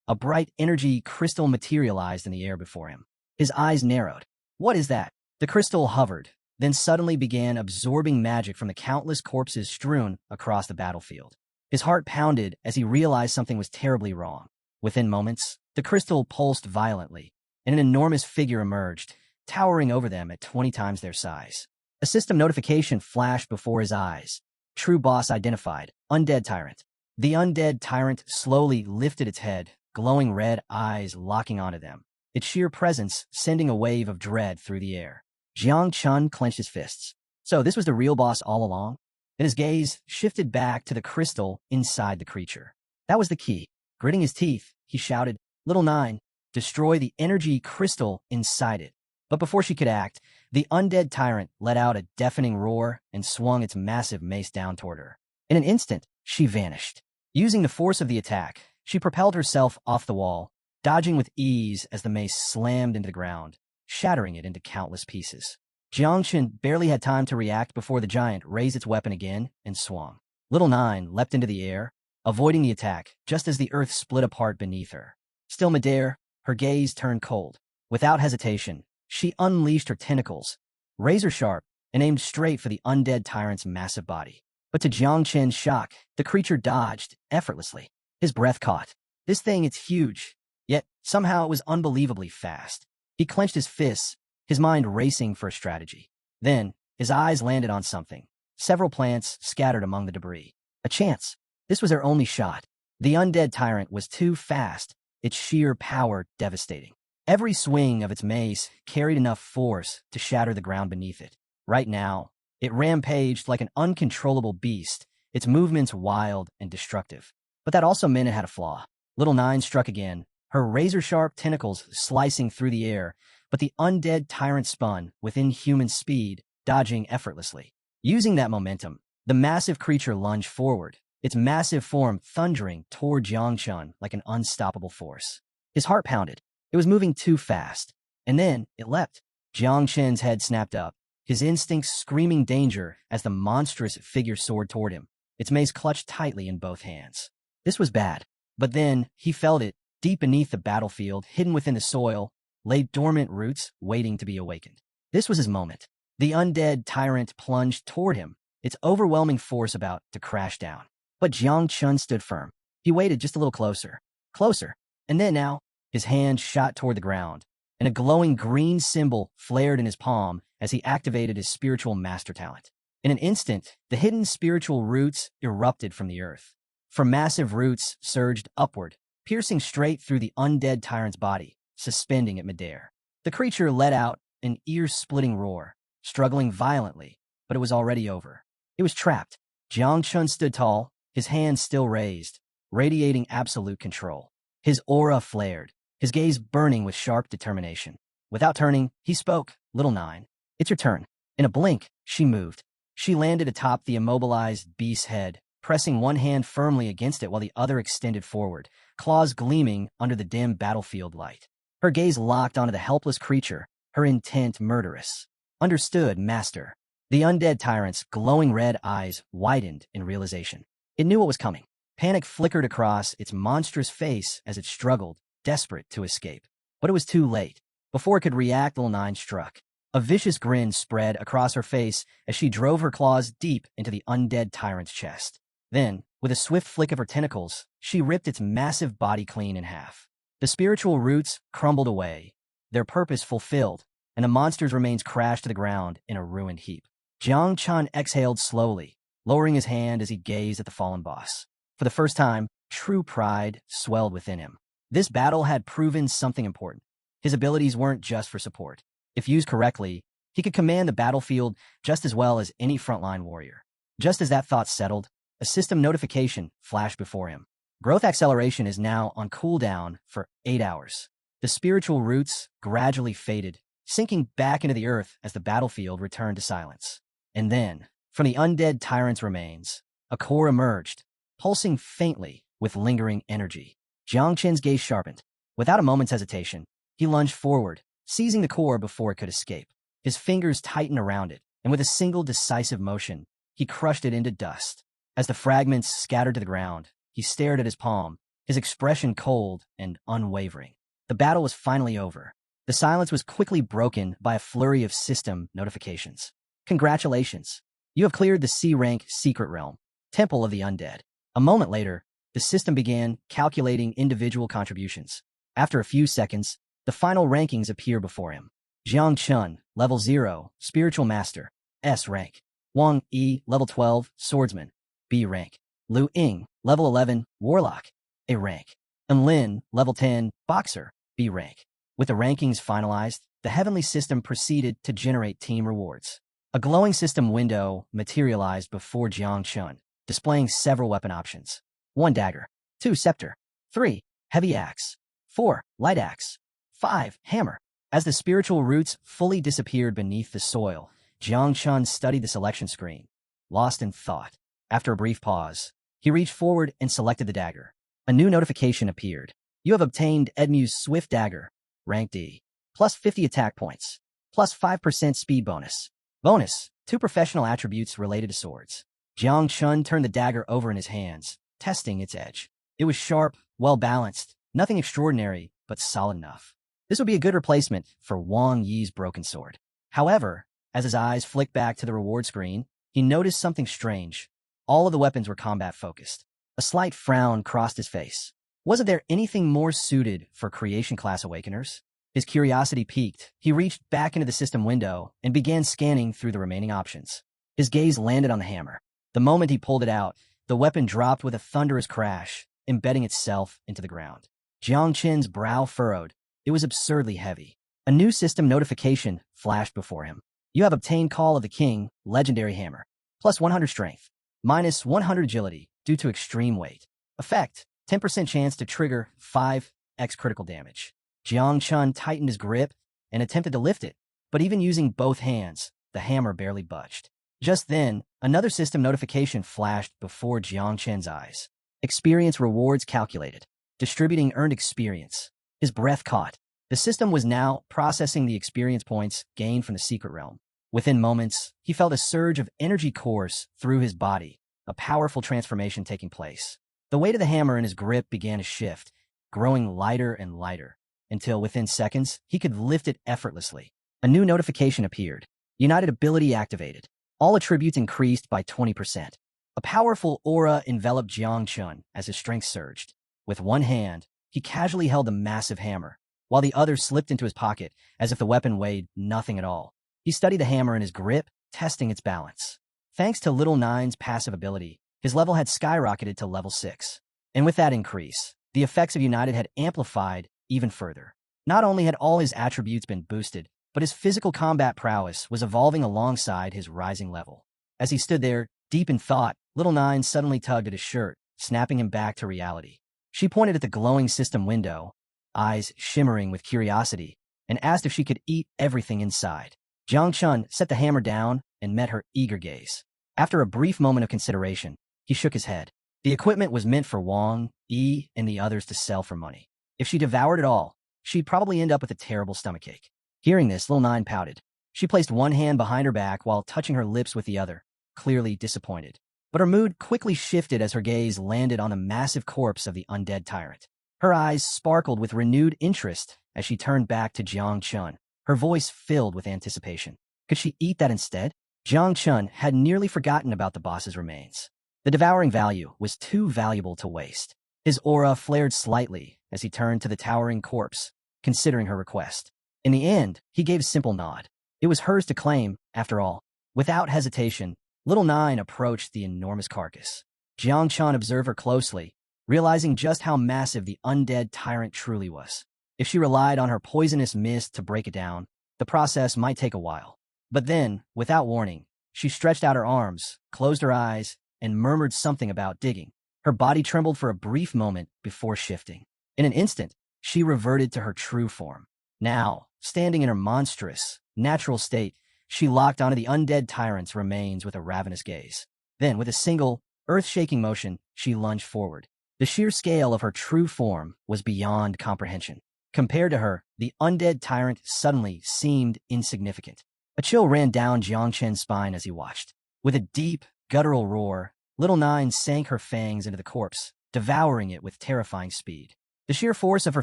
a bright energy crystal materialized in the air before him. His eyes narrowed. What is that? The crystal hovered, then suddenly began absorbing magic from the countless corpses strewn across the battlefield. His heart pounded as he realized something was terribly wrong. Within moments, the crystal pulsed violently, and an enormous figure emerged, towering over them at 20 times their size. A system notification flashed before his eyes. True boss identified. Undead tyrant. The undead tyrant slowly lifted its head, glowing red eyes locking onto them, its sheer presence sending a wave of dread through the air. Jiang Chun clenched his fists. So this was the real boss all along? Then his gaze shifted back to the crystal inside the creature. That was the key. Gritting his teeth, he shouted, Little Nine, destroy the energy crystal inside it. But before she could act, the undead tyrant let out a deafening roar and swung its massive mace down toward her. In an instant, she vanished. Using the force of the attack, she propelled herself off the wall, dodging with ease as the mace slammed into the ground, shattering it into countless pieces. Jiangchen barely had time to react before the giant raised its weapon again and swung. Little Nine leapt into the air, avoiding the attack just as the earth split apart beneath her. Still midair, her gaze turned cold. Without hesitation, she unleashed her tentacles, razor-sharp, and aimed straight for the undead tyrant's massive body. But to Jiang Chen's shock, the creature dodged effortlessly. His breath caught. This thing, it's huge. Yet, somehow it was unbelievably fast. He clenched his fists, his mind racing for a strategy. Then, his eyes landed on something. Several plants scattered among the debris. A chance. This was their only shot. The undead tyrant was too fast, its sheer power devastating. Every swing of its mace carried enough force to shatter the ground beneath it. Right now, it rampaged like an uncontrollable beast, its movements wild and destructive. But that also meant it had a flaw. Little Nine struck again, her razor-sharp tentacles slicing through the air, but the undead tyrant spun with inhuman speed, dodging effortlessly. Using that momentum, the massive creature lunged forward, its massive form thundering toward Jiangchun like an unstoppable force. His heart pounded. It was moving too fast. And then it leapt. Jiang Chen's head snapped up, his instincts screaming danger as the monstrous figure soared toward him, its mace clutched tightly in both hands. This was bad. But then he felt it, deep beneath the battlefield, hidden within the soil, lay dormant roots waiting to be awakened. This was his moment. The undead tyrant plunged toward him, its overwhelming force about to crash down. But Jiang Chun stood firm. He waited just a little closer. Closer. And then now, his hand shot toward the ground, and a glowing green symbol flared in his palm as he activated his spiritual master talent. In an instant, the hidden spiritual roots erupted from the earth. For massive roots surged upward, piercing straight through the undead tyrant's body, suspending it midair. The creature let out an ear-splitting roar, struggling violently, but it was already over. It was trapped. Jiang Chun stood tall, his hands still raised, radiating absolute control. His aura flared, his gaze burning with sharp determination. Without turning, he spoke, Little Nine, it's your turn. In a blink, she moved. She landed atop the immobilized beast's head, pressing one hand firmly against it while the other extended forward, claws gleaming under the dim battlefield light. Her gaze locked onto the helpless creature, her intent murderous. Understood, master. The undead tyrant's glowing red eyes widened in realization. It knew what was coming. Panic flickered across its monstrous face as it struggled, desperate to escape. But it was too late. Before it could react, Little Nine struck. A vicious grin spread across her face as she drove her claws deep into the undead tyrant's chest. Then, with a swift flick of her tentacles, she ripped its massive body clean in half. The spiritual roots crumbled away, their purpose fulfilled, and the monster's remains crashed to the ground in a ruined heap. Jiang Chun exhaled slowly, lowering his hand as he gazed at the fallen boss. For the first time, true pride swelled within him. This battle had proven something important. His abilities weren't just for support. If used correctly, he could command the battlefield just as well as any frontline warrior. Just as that thought settled, a system notification flashed before him. Growth acceleration is now on cooldown for 8 hours. The spiritual roots gradually faded, sinking back into the earth as the battlefield returned to silence. And then, from the undead tyrant's remains, a core emerged, pulsing faintly with lingering energy. Jiang Qin's gaze sharpened. Without a moment's hesitation, he lunged forward, seizing the core before it could escape. His fingers tightened around it, and with a single decisive motion, he crushed it into dust. As the fragments scattered to the ground, he stared at his palm, his expression cold and unwavering. The battle was finally over. The silence was quickly broken by a flurry of system notifications. Congratulations! You have cleared the C-rank Secret Realm, Temple of the Undead. A moment later, the system began calculating individual contributions. After a few seconds, the final rankings appear before him. Jiang Chun, Level 0, Spiritual Master, S rank. Wang Yi, Level 12, Swordsman, B rank. Lu Ying, Level 11, Warlock, A rank. And Lin, Level 10, Boxer, B rank. With the rankings finalized, the heavenly system proceeded to generate team rewards. A glowing system window materialized before Jiang Chun, displaying several weapon options. 1 dagger, 2 scepter, 3 heavy axe, 4 light axe, 5 hammer. As the spiritual roots fully disappeared beneath the soil, Jiang Chun studied the selection screen, lost in thought. After a brief pause, he reached forward and selected the dagger. A new notification appeared. You have obtained Edmu's Swift Dagger, rank D, plus 50 attack points, plus 5% speed bonus. Bonus, 2 professional attributes related to swords. Jiang Chun turned the dagger over in his hands, testing its edge. It was sharp, well-balanced, nothing extraordinary, but solid enough. This would be a good replacement for Wang Yi's broken sword. However, as his eyes flicked back to the reward screen, he noticed something strange. All of the weapons were combat-focused. A slight frown crossed his face. Wasn't there anything more suited for creation-class awakeners? His curiosity piqued. He reached back into the system window and began scanning through the remaining options. His gaze landed on the hammer. The moment he pulled it out, the weapon dropped with a thunderous crash, embedding itself into the ground. Jiang Qin's brow furrowed. It was absurdly heavy. A new system notification flashed before him. You have obtained Call of the King, Legendary Hammer. Plus 100 strength. Minus 100 agility due to extreme weight. Effect, 10% chance to trigger 5x critical damage. Jiang Chun tightened his grip and attempted to lift it, but even using both hands, the hammer barely budged. Just then, another system notification flashed before Jiang Chun's eyes. Experience rewards calculated. Distributing earned experience. His breath caught. The system was now processing the experience points gained from the Secret Realm. Within moments, he felt a surge of energy course through his body, a powerful transformation taking place. The weight of the hammer in his grip began to shift, growing lighter and lighter, until within seconds, he could lift it effortlessly. A new notification appeared. United ability activated. All attributes increased by 20%. A powerful aura enveloped Jiang Chun as his strength surged. With one hand, he casually held the massive hammer, while the other slipped into his pocket as if the weapon weighed nothing at all. He studied the hammer in his grip, testing its balance. Thanks to Little Nine's passive ability, his level had skyrocketed to level 6. And with that increase, the effects of United had amplified even further. Not only had all his attributes been boosted, but his physical combat prowess was evolving alongside his rising level. As he stood there, deep in thought, Little Nine suddenly tugged at his shirt, snapping him back to reality. She pointed at the glowing system window, eyes shimmering with curiosity, and asked if she could eat everything inside. Jiang Chun set the hammer down and met her eager gaze. After a brief moment of consideration, he shook his head. The equipment was meant for Wang, Yi, and the others to sell for money. If she devoured it all, she'd probably end up with a terrible stomachache. Hearing this, Lil Nine pouted. She placed one hand behind her back while touching her lips with the other, clearly disappointed. But her mood quickly shifted as her gaze landed on the massive corpse of the undead tyrant. Her eyes sparkled with renewed interest as she turned back to Jiang Chun, her voice filled with anticipation. Could she eat that instead? Jiang Chun had nearly forgotten about the boss's remains. The devouring value was too valuable to waste. His aura flared slightly as he turned to the towering corpse, considering her request. In the end, he gave a simple nod. It was hers to claim, after all. Without hesitation, Little Nine approached the enormous carcass. Jiang Chun observed her closely, realizing just how massive the undead tyrant truly was. If she relied on her poisonous mist to break it down, the process might take a while. But then, without warning, she stretched out her arms, closed her eyes, and murmured something about digging. Her body trembled for a brief moment before shifting. In an instant, she reverted to her true form. Now, standing in her monstrous, natural state, she locked onto the undead tyrant's remains with a ravenous gaze. Then, with a single, earth-shaking motion, she lunged forward. The sheer scale of her true form was beyond comprehension. Compared to her, the undead tyrant suddenly seemed insignificant. A chill ran down Jiang Chen's spine as he watched. With a deep, guttural roar, Little Nine sank her fangs into the corpse, devouring it with terrifying speed. The sheer force of her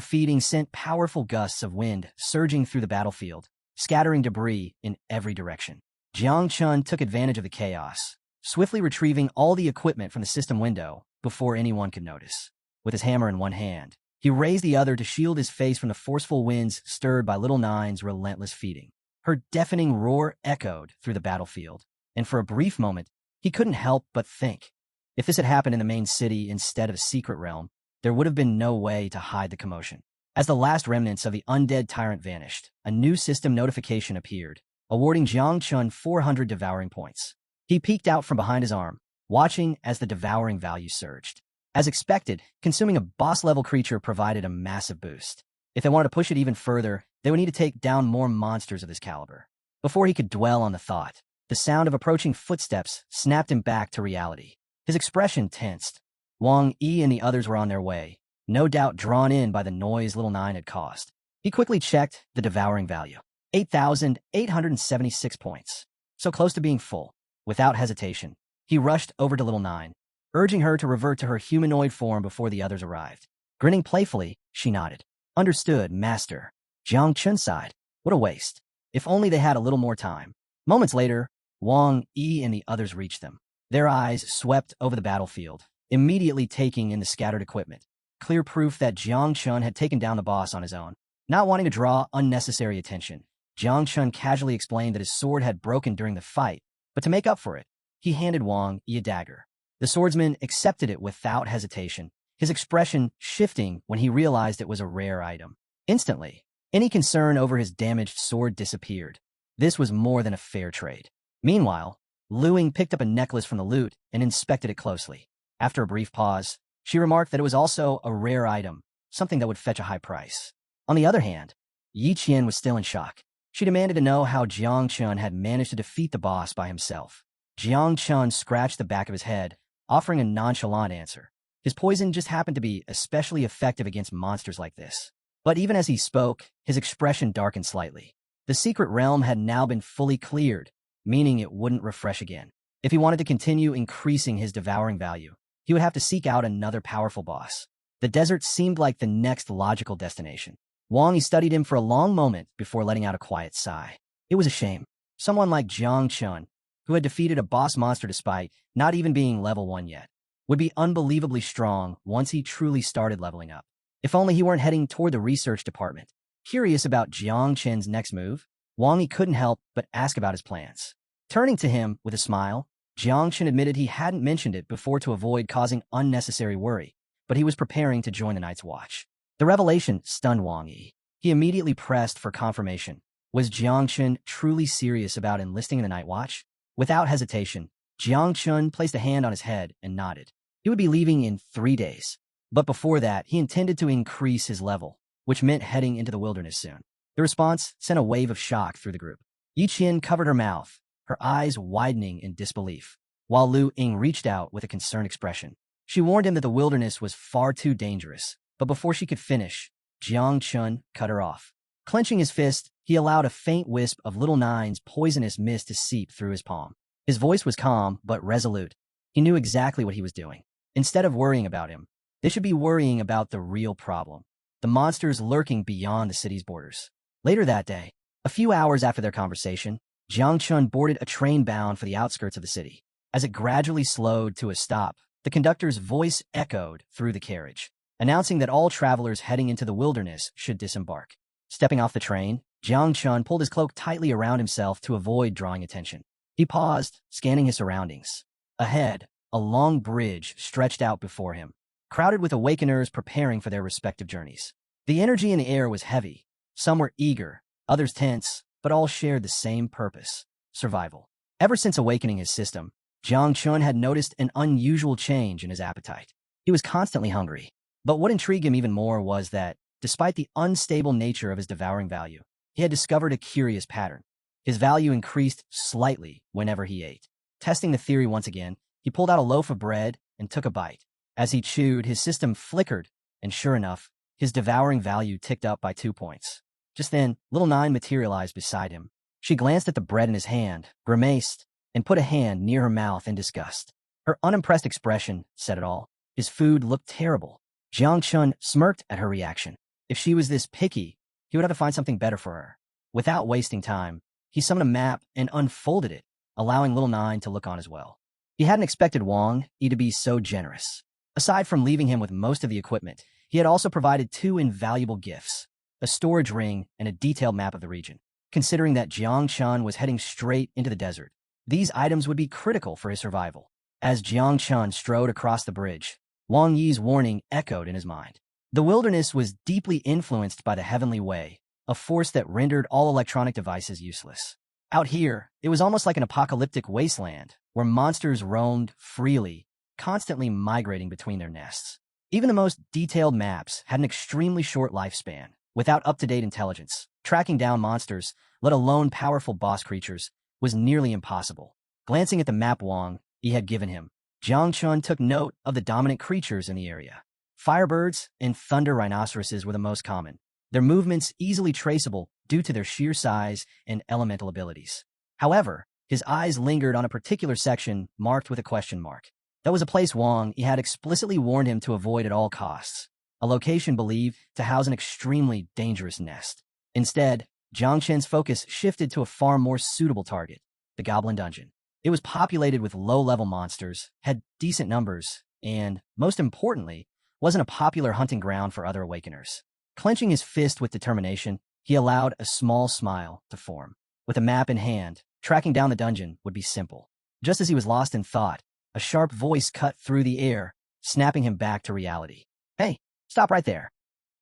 feeding sent powerful gusts of wind surging through the battlefield, scattering debris in every direction. Jiang Chun took advantage of the chaos, swiftly retrieving all the equipment from the system window before anyone could notice. With his hammer in one hand, he raised the other to shield his face from the forceful winds stirred by Little Nine's relentless feeding. Her deafening roar echoed through the battlefield, and for a brief moment, he couldn't help but think. If this had happened in the main city instead of a secret realm, there would have been no way to hide the commotion. As the last remnants of the undead tyrant vanished, a new system notification appeared, awarding Jiang Chun 400 devouring points. He peeked out from behind his arm, watching as the devouring value surged. As expected, consuming a boss-level creature provided a massive boost. If they wanted to push it even further, they would need to take down more monsters of this caliber. Before he could dwell on the thought, the sound of approaching footsteps snapped him back to reality. His expression tensed. Wang Yi and the others were on their way, no doubt drawn in by the noise Little Nine had caused. He quickly checked the devouring value. 8,876 points. So close to being full. Without hesitation, he rushed over to Little Nine, urging her to revert to her humanoid form before the others arrived. Grinning playfully, she nodded. Understood, Master. Jiang Chun sighed. What a waste. If only they had a little more time. Moments later, Wang Yi and the others reached them. Their eyes swept over the battlefield, immediately taking in the scattered equipment. Clear proof that Jiang Chun had taken down the boss on his own. Not wanting to draw unnecessary attention, Jiang Chun casually explained that his sword had broken during the fight, but to make up for it, he handed Wang Yi a dagger. The swordsman accepted it without hesitation, his expression shifting when he realized it was a rare item. Instantly, any concern over his damaged sword disappeared. This was more than a fair trade. Meanwhile, Lu Ying picked up a necklace from the loot and inspected it closely. After a brief pause, she remarked that it was also a rare item, something that would fetch a high price. On the other hand, Yi Qian was still in shock. She demanded to know how Jiang Chun had managed to defeat the boss by himself. Jiang Chun scratched the back of his head, offering a nonchalant answer. His poison just happened to be especially effective against monsters like this. But even as he spoke, his expression darkened slightly. The secret realm had now been fully cleared, meaning it wouldn't refresh again. If he wanted to continue increasing his devouring value, he would have to seek out another powerful boss. The desert seemed like the next logical destination. Wang Yi studied him for a long moment before letting out a quiet sigh. It was a shame. Someone like Jiang Chun, who had defeated a boss monster despite not even being level 1 yet, would be unbelievably strong once he truly started leveling up. If only he weren't heading toward the research department. Curious about Jiang Chen's next move, Wang Yi couldn't help but ask about his plans. Turning to him with a smile, Jiang Chen admitted he hadn't mentioned it before to avoid causing unnecessary worry, but he was preparing to join the Night's Watch. The revelation stunned Wang Yi. He immediately pressed for confirmation. Was Jiang Chen truly serious about enlisting in the Night Watch? Without hesitation, Jiang Chun placed a hand on his head and nodded. He would be leaving in 3 days. But before that, he intended to increase his level, which meant heading into the wilderness soon. The response sent a wave of shock through the group. Yi Qian covered her mouth, her eyes widening in disbelief, while Lu Ying reached out with a concerned expression. She warned him that the wilderness was far too dangerous, but before she could finish, Jiang Chun cut her off. Clenching his fist, he allowed a faint wisp of Little Nine's poisonous mist to seep through his palm. His voice was calm but resolute. He knew exactly what he was doing. Instead of worrying about him, they should be worrying about the real problem, the monsters lurking beyond the city's borders. Later that day, a few hours after their conversation, Jiang Chun boarded a train bound for the outskirts of the city. As it gradually slowed to a stop, the conductor's voice echoed through the carriage, announcing that all travelers heading into the wilderness should disembark. Stepping off the train, Jiang Chun pulled his cloak tightly around himself to avoid drawing attention. He paused, scanning his surroundings. Ahead, a long bridge stretched out before him, crowded with awakeners preparing for their respective journeys. The energy in the air was heavy. Some were eager, others tense, but all shared the same purpose: survival. Ever since awakening his system, Jiang Chun had noticed an unusual change in his appetite. He was constantly hungry. But what intrigued him even more was that, despite the unstable nature of his devouring value, he had discovered a curious pattern. His value increased slightly whenever he ate. Testing the theory once again, he pulled out a loaf of bread and took a bite. As he chewed, his system flickered, and sure enough, his devouring value ticked up by 2 points. Just then, Little Nine materialized beside him. She glanced at the bread in his hand, grimaced, and put a hand near her mouth in disgust. Her unimpressed expression said it all. His food looked terrible. Jiang Chun smirked at her reaction. If she was this picky, he would have to find something better for her. Without wasting time, he summoned a map and unfolded it, allowing Little Nine to look on as well. He hadn't expected Wang Yi to be so generous. Aside from leaving him with most of the equipment, he had also provided 2 invaluable gifts: a storage ring and a detailed map of the region. Considering that Jiang Chun was heading straight into the desert, these items would be critical for his survival. As Jiang Chun strode across the bridge, Wang Yi's warning echoed in his mind. The wilderness was deeply influenced by the Heavenly Way, a force that rendered all electronic devices useless. Out here, it was almost like an apocalyptic wasteland, where monsters roamed freely, constantly migrating between their nests. Even the most detailed maps had an extremely short lifespan. Without up-to-date intelligence, tracking down monsters, let alone powerful boss creatures, was nearly impossible. Glancing at the map Wang Yi had given him, Jiang Chun took note of the dominant creatures in the area. Firebirds and thunder rhinoceroses were the most common, their movements easily traceable due to their sheer size and elemental abilities. However, his eyes lingered on a particular section marked with a question mark. That was a place Wang Yi had explicitly warned him to avoid at all costs, a location believed to house an extremely dangerous nest. Instead, Jiang Chen's focus shifted to a far more suitable target: the Goblin Dungeon. It was populated with low-level monsters, had decent numbers, and, most importantly, wasn't a popular hunting ground for other awakeners. Clenching his fist with determination, he allowed a small smile to form. With a map in hand, tracking down the dungeon would be simple. Just as he was lost in thought, a sharp voice cut through the air, snapping him back to reality. "Hey, stop right there."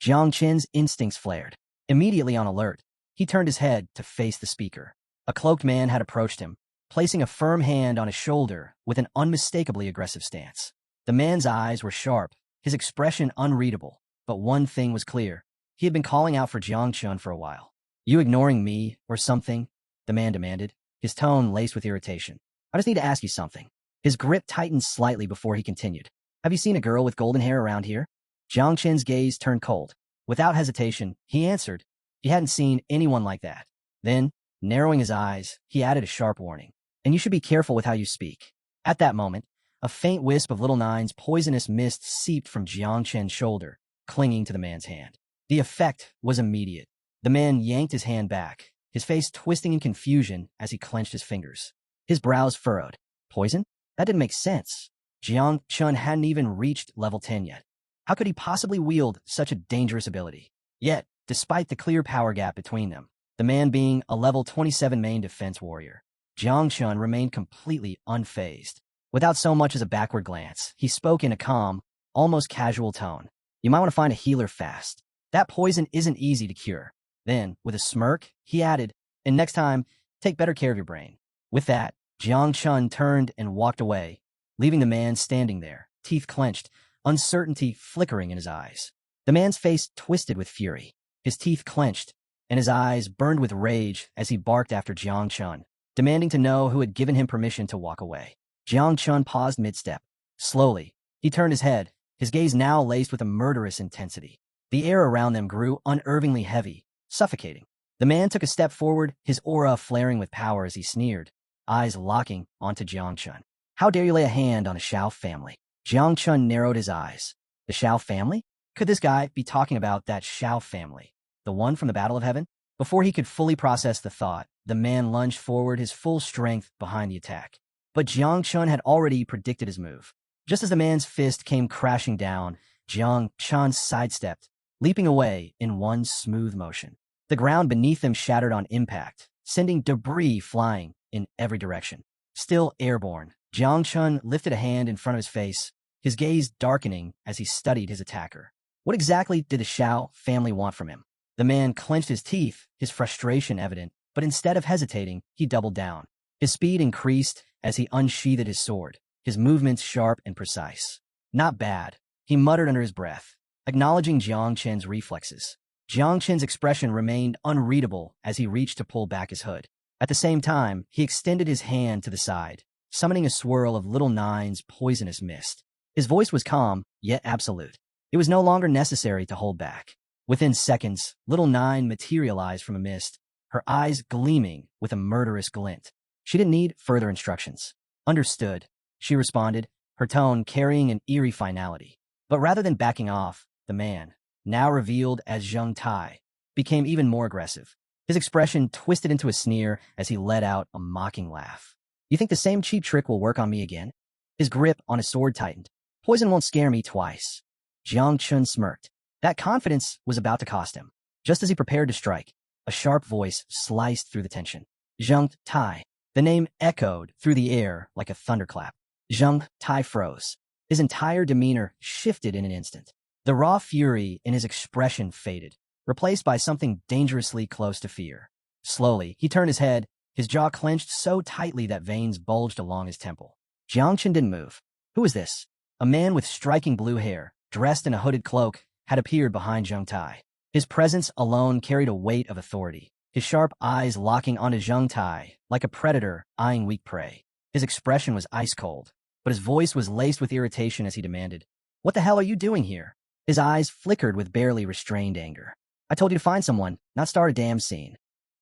Jiang Chen's instincts flared. Immediately on alert, he turned his head to face the speaker. A cloaked man had approached him, placing a firm hand on his shoulder with an unmistakably aggressive stance. The man's eyes were sharp, his expression unreadable, but one thing was clear. He had been calling out for Jiang Chun for a while. "You ignoring me or something?" the man demanded, his tone laced with irritation. "I just need to ask you something." His grip tightened slightly before he continued. "Have you seen a girl with golden hair around here?" Jiang Chen's gaze turned cold. Without hesitation, he answered he hadn't seen anyone like that. Then, narrowing his eyes, he added a sharp warning. "And you should be careful with how you speak." At that moment, a faint wisp of Little Nine's poisonous mist seeped from Jiang Chen's shoulder, clinging to the man's hand. The effect was immediate. The man yanked his hand back, his face twisting in confusion as he clenched his fingers. His brows furrowed. Poison? That didn't make sense. Jiang Chun hadn't even reached level 10 yet. How could he possibly wield such a dangerous ability? Yet, despite the clear power gap between them, the man being a level 27 main defense warrior, Jiang Chun remained completely unfazed. Without so much as a backward glance, he spoke in a calm, almost casual tone. "You might want to find a healer fast. That poison isn't easy to cure." Then, with a smirk, he added, "And next time, take better care of your brain." With that, Jiang Chun turned and walked away, leaving the man standing there, teeth clenched, uncertainty flickering in his eyes. The man's face twisted with fury, his teeth clenched, and his eyes burned with rage as he barked after Jiang Chun, demanding to know who had given him permission to walk away. Jiang Chun paused mid-step. Slowly, he turned his head, his gaze now laced with a murderous intensity. The air around them grew unervingly heavy, suffocating. The man took a step forward, his aura flaring with power as he sneered, eyes locking onto Jiang Chun. "How dare you lay a hand on a Shao family?" Jiang Chun narrowed his eyes. The Shao family? Could this guy be talking about that Shao family, the one from the Battle of Heaven? Before he could fully process the thought, the man lunged forward, his full strength behind the attack. But Jiang Chun had already predicted his move. Just as the man's fist came crashing down, Jiang Chun sidestepped, leaping away in one smooth motion. The ground beneath them shattered on impact, sending debris flying, in every direction. Still airborne, Jiang Chun lifted a hand in front of his face, his gaze darkening as he studied his attacker. What exactly did the Shao family want from him? The man clenched his teeth, his frustration evident, but instead of hesitating, he doubled down. His speed increased as he unsheathed his sword, his movements sharp and precise. Not bad, he muttered under his breath, acknowledging Jiang Chen's reflexes. Jiang Chen's expression remained unreadable as he reached to pull back his hood. At the same time, he extended his hand to the side, summoning a swirl of little nine's poisonous mist. His voice was calm, yet absolute. It was no longer necessary to hold back. Within seconds, little nine materialized from a mist, her eyes gleaming with a murderous glint. She didn't need further instructions. Understood, she responded, her tone carrying an eerie finality. But rather than backing off, the man, now revealed as Zheng Tai, became even more aggressive. His expression twisted into a sneer as he let out a mocking laugh. You think the same cheap trick will work on me again? His grip on his sword tightened. Poison won't scare me twice. Jiang Chun smirked. That confidence was about to cost him. Just as he prepared to strike, a sharp voice sliced through the tension. Zheng Tai. The name echoed through the air like a thunderclap. Zheng Tai froze. His entire demeanor shifted in an instant. The raw fury in his expression faded, replaced by something dangerously close to fear. Slowly, he turned his head, his jaw clenched so tightly that veins bulged along his temple. Jiang Chen didn't move. Who was this? A man with striking blue hair, dressed in a hooded cloak, had appeared behind Zheng Tai. His presence alone carried a weight of authority, his sharp eyes locking onto Zheng Tai like a predator eyeing weak prey. His expression was ice-cold, but his voice was laced with irritation as he demanded, "What the hell are you doing here?" His eyes flickered with barely restrained anger. "I told you to find someone, not start a damn scene."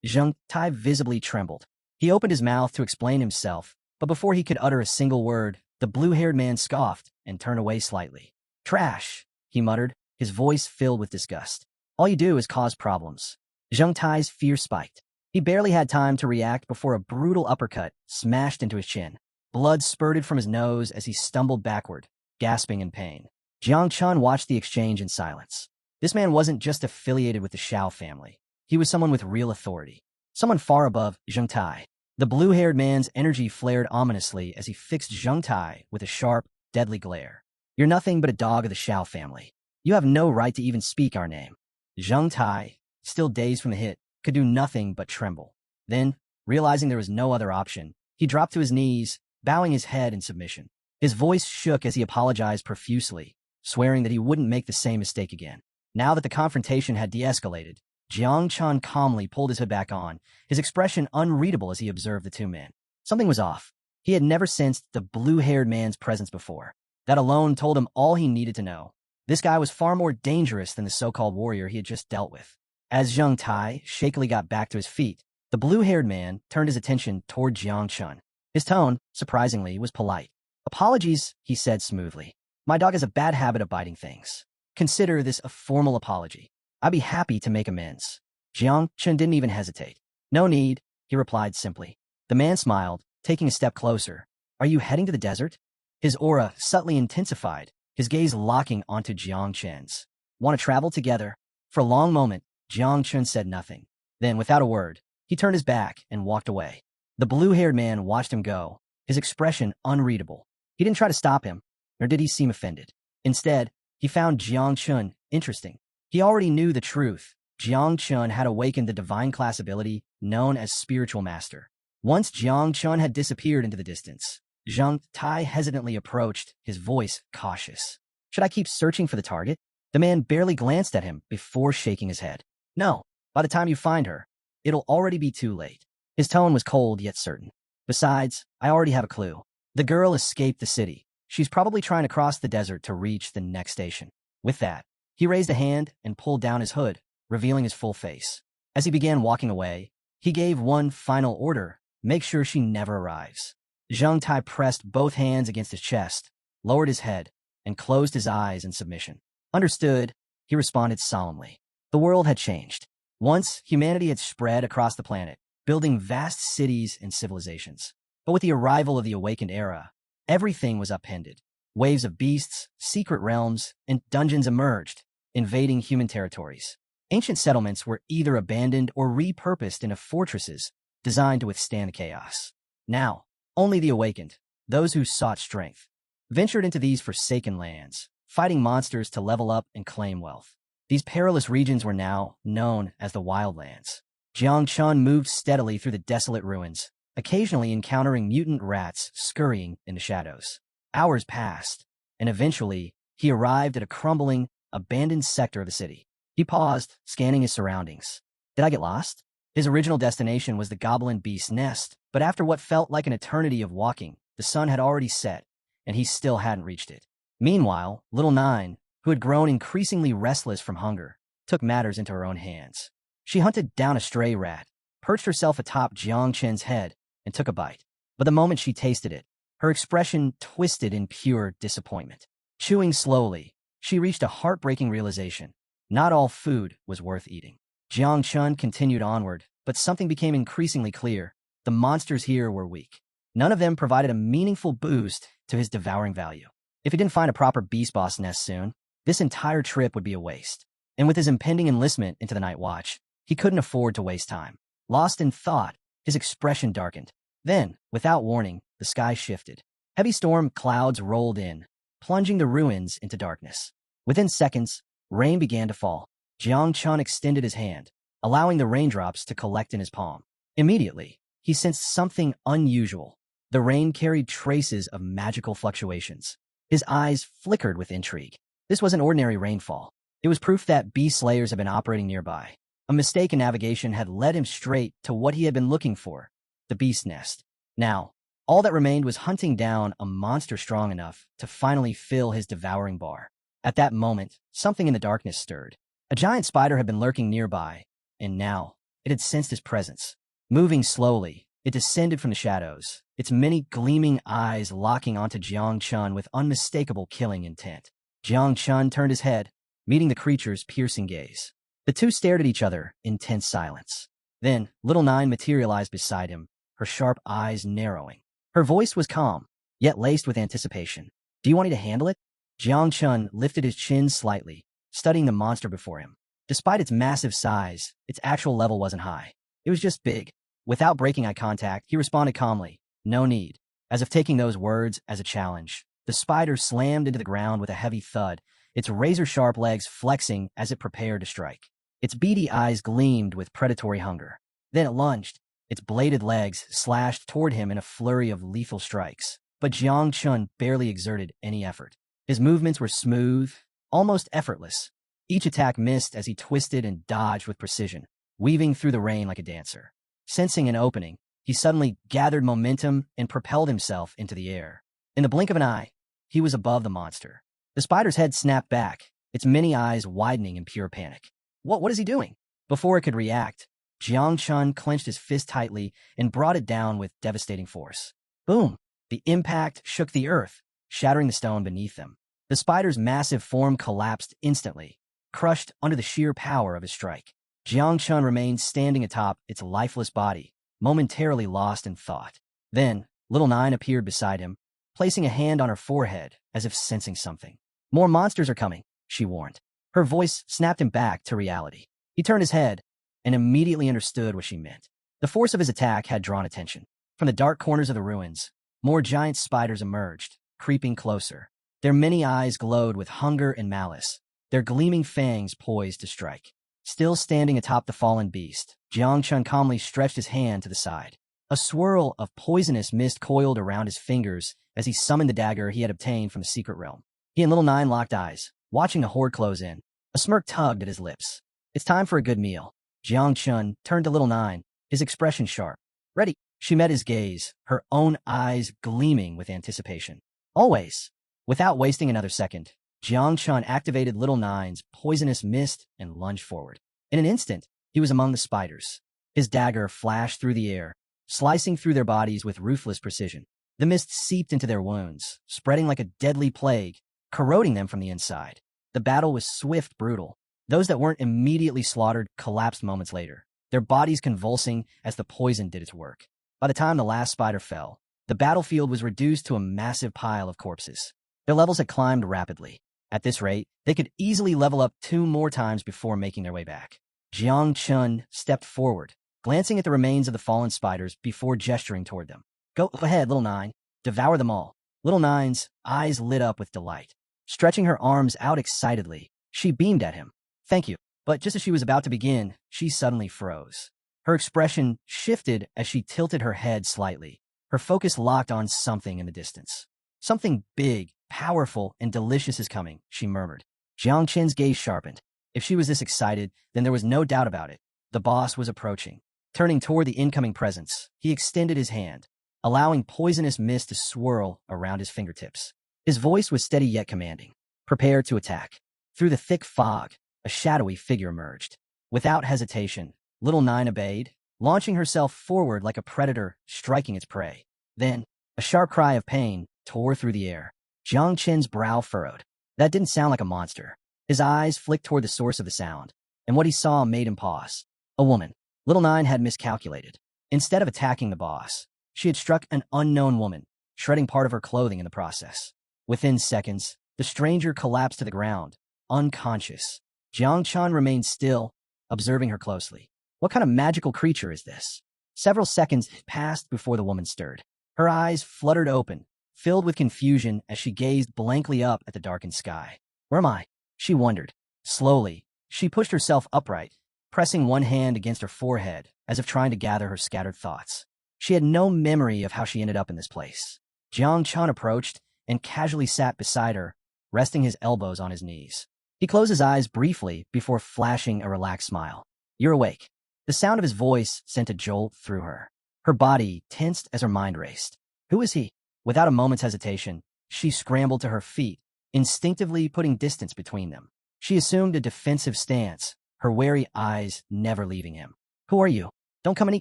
Zheng Tai visibly trembled. He opened his mouth to explain himself, but before he could utter a single word, the blue-haired man scoffed and turned away slightly. "Trash," he muttered, his voice filled with disgust. "All you do is cause problems." Zheng Tai's fear spiked. He barely had time to react before a brutal uppercut smashed into his chin. Blood spurted from his nose as he stumbled backward, gasping in pain. Jiang Chun watched the exchange in silence. This man wasn't just affiliated with the Shao family. He was someone with real authority. Someone far above Zheng Tai. The blue-haired man's energy flared ominously as he fixed Zheng Tai with a sharp, deadly glare. "You're nothing but a dog of the Shao family. You have no right to even speak our name." Zheng Tai, still dazed from the hit, could do nothing but tremble. Then, realizing there was no other option, he dropped to his knees, bowing his head in submission. His voice shook as he apologized profusely, swearing that he wouldn't make the same mistake again. Now that the confrontation had de-escalated, Jiang Chun calmly pulled his hood back on, his expression unreadable as he observed the two men. Something was off. He had never sensed the blue-haired man's presence before. That alone told him all he needed to know. This guy was far more dangerous than the so-called warrior he had just dealt with. As Zheng Tai shakily got back to his feet, the blue-haired man turned his attention toward Jiang Chun. His tone, surprisingly, was polite. "Apologies," he said smoothly. "My dog has a bad habit of biting things. Consider this a formal apology. I'd be happy to make amends." Jiang Chun didn't even hesitate. "No need," he replied simply. The man smiled, taking a step closer. "Are you heading to the desert?" His aura subtly intensified, his gaze locking onto Jiang Chen's. "Want to travel together?" For a long moment, Jiang Chun said nothing. Then, without a word, he turned his back and walked away. The blue-haired man watched him go, his expression unreadable. He didn't try to stop him, nor did he seem offended. Instead, he found Jiang Chun interesting. He already knew the truth. Jiang Chun had awakened the divine class ability known as Spiritual Master. Once Jiang Chun had disappeared into the distance, Zheng Tai hesitantly approached, his voice cautious. "Should I keep searching for the target?" The man barely glanced at him before shaking his head. "No, by the time you find her, it'll already be too late." His tone was cold yet certain. "Besides, I already have a clue. The girl escaped the city. She's probably trying to cross the desert to reach the next station." With that, he raised a hand and pulled down his hood, revealing his full face. As he began walking away, he gave one final order: make sure she never arrives. Zheng Tai pressed both hands against his chest, lowered his head, and closed his eyes in submission. "Understood," he responded solemnly. The world had changed. Once, humanity had spread across the planet, building vast cities and civilizations. But with the arrival of the awakened era, everything was upended. Waves of beasts, secret realms, and dungeons emerged, invading human territories. Ancient settlements were either abandoned or repurposed into fortresses designed to withstand chaos. Now, only the awakened, those who sought strength, ventured into these forsaken lands, fighting monsters to level up and claim wealth. These perilous regions were now known as the Wildlands. Jiang Chun moved steadily through the desolate ruins, occasionally encountering mutant rats scurrying in the shadows. Hours passed, and eventually, he arrived at a crumbling, abandoned sector of the city. He paused, scanning his surroundings. Did I get lost? His original destination was the Goblin Beast's nest, but after what felt like an eternity of walking, the sun had already set, and he still hadn't reached it. Meanwhile, Little Nine, who had grown increasingly restless from hunger, took matters into her own hands. She hunted down a stray rat, perched herself atop Jiang Chen's head, and took a bite. But the moment she tasted it, her expression twisted in pure disappointment. Chewing slowly, she reached a heartbreaking realization. Not all food was worth eating. Jiang Chun continued onward, but something became increasingly clear. The monsters here were weak. None of them provided a meaningful boost to his devouring value. If he didn't find a proper beast boss nest soon, this entire trip would be a waste. And with his impending enlistment into the Night Watch, he couldn't afford to waste time. Lost in thought, his expression darkened. Then, without warning, the sky shifted. Heavy storm clouds rolled in, plunging the ruins into darkness. Within seconds, rain began to fall. Jiang Chun extended his hand, allowing the raindrops to collect in his palm. Immediately, he sensed something unusual. The rain carried traces of magical fluctuations. His eyes flickered with intrigue. This wasn't ordinary rainfall. It was proof that beast slayers had been operating nearby. A mistake in navigation had led him straight to what he had been looking for, the beast nest. Now, all that remained was hunting down a monster strong enough to finally fill his devouring bar. At that moment, something in the darkness stirred. A giant spider had been lurking nearby, and now it had sensed his presence. Moving slowly, it descended from the shadows, its many gleaming eyes locking onto Jiang Chun with unmistakable killing intent. Jiang Chun turned his head, meeting the creature's piercing gaze. The two stared at each other in tense silence. Then, Little Nine materialized beside him, her sharp eyes narrowing. Her voice was calm, yet laced with anticipation. Do you want me to handle it? Jiang Chun lifted his chin slightly, studying the monster before him. Despite its massive size, its actual level wasn't high. It was just big. Without breaking eye contact, he responded calmly, no need. As if taking those words as a challenge, the spider slammed into the ground with a heavy thud, its razor-sharp legs flexing as it prepared to strike. Its beady eyes gleamed with predatory hunger. Then it lunged, its bladed legs slashed toward him in a flurry of lethal strikes. But Jiang Chun barely exerted any effort. His movements were smooth, almost effortless. Each attack missed as he twisted and dodged with precision, weaving through the rain like a dancer. Sensing an opening, he suddenly gathered momentum and propelled himself into the air. In the blink of an eye, he was above the monster. The spider's head snapped back, its many eyes widening in pure panic. What is he doing? Before it could react, Jiang Chun clenched his fist tightly and brought it down with devastating force. Boom! The impact shook the earth, shattering the stone beneath them. The spider's massive form collapsed instantly, crushed under the sheer power of his strike. Jiang Chun remained standing atop its lifeless body, momentarily lost in thought. Then, Little Nine appeared beside him, placing a hand on her forehead as if sensing something. More monsters are coming, she warned. Her voice snapped him back to reality. He turned his head and immediately understood what she meant. The force of his attack had drawn attention. From the dark corners of the ruins, more giant spiders emerged, creeping closer. Their many eyes glowed with hunger and malice, their gleaming fangs poised to strike. Still standing atop the fallen beast, Jiang Chun calmly stretched his hand to the side. A swirl of poisonous mist coiled around his fingers as he summoned the dagger he had obtained from the secret realm. He and Little Nine locked eyes, watching the horde close in. A smirk tugged at his lips. It's time for a good meal. Jiang Chun turned to Little Nine, his expression sharp. Ready? She met his gaze, her own eyes gleaming with anticipation. Always. Without wasting another second, Jiang Chun activated Little Nine's poisonous mist and lunged forward. In an instant, he was among the spiders. His dagger flashed through the air, slicing through their bodies with ruthless precision. The mist seeped into their wounds, spreading like a deadly plague, corroding them from the inside. The battle was swift, brutal. Those that weren't immediately slaughtered collapsed moments later, their bodies convulsing as the poison did its work. By the time the last spider fell, the battlefield was reduced to a massive pile of corpses. Their levels had climbed rapidly. At this rate, they could easily level up 2 more times before making their way back. Jiang Chun stepped forward, glancing at the remains of the fallen spiders before gesturing toward them. Go ahead, little nine. Devour them all. Little nine's eyes lit up with delight. Stretching her arms out excitedly, she beamed at him. Thank you. But just as she was about to begin, she suddenly froze. Her expression shifted as she tilted her head slightly. Her focus locked on something in the distance. Something big, powerful, and delicious is coming, she murmured. Jiang Qin's gaze sharpened. If she was this excited, then there was no doubt about it. The boss was approaching. Turning toward the incoming presence, he extended his hand, allowing poisonous mist to swirl around his fingertips. His voice was steady yet commanding. Prepare to attack. Through the thick fog, a shadowy figure emerged. Without hesitation, little nine obeyed, launching herself forward like a predator striking its prey. Then, a sharp cry of pain tore through the air. Jiang Qin's brow furrowed. That didn't sound like a monster. His eyes flicked toward the source of the sound, and what he saw made him pause. A woman. Little nine had miscalculated. Instead of attacking the boss, she had struck an unknown woman, shredding part of her clothing in the process. Within seconds, the stranger collapsed to the ground, unconscious. Jiang Qin remained still, observing her closely. What kind of magical creature is this? Several seconds passed before the woman stirred. Her eyes fluttered open, filled with confusion as she gazed blankly up at the darkened sky. Where am I? She wondered. Slowly, she pushed herself upright, pressing one hand against her forehead as if trying to gather her scattered thoughts. She had no memory of how she ended up in this place. Jiang Qin approached and casually sat beside her, resting his elbows on his knees. He closed his eyes briefly before flashing a relaxed smile. You're awake. The sound of his voice sent a jolt through her. Her body tensed as her mind raced. Who is he? Without a moment's hesitation, she scrambled to her feet, instinctively putting distance between them. She assumed a defensive stance, her wary eyes never leaving him. Who are you? Don't come any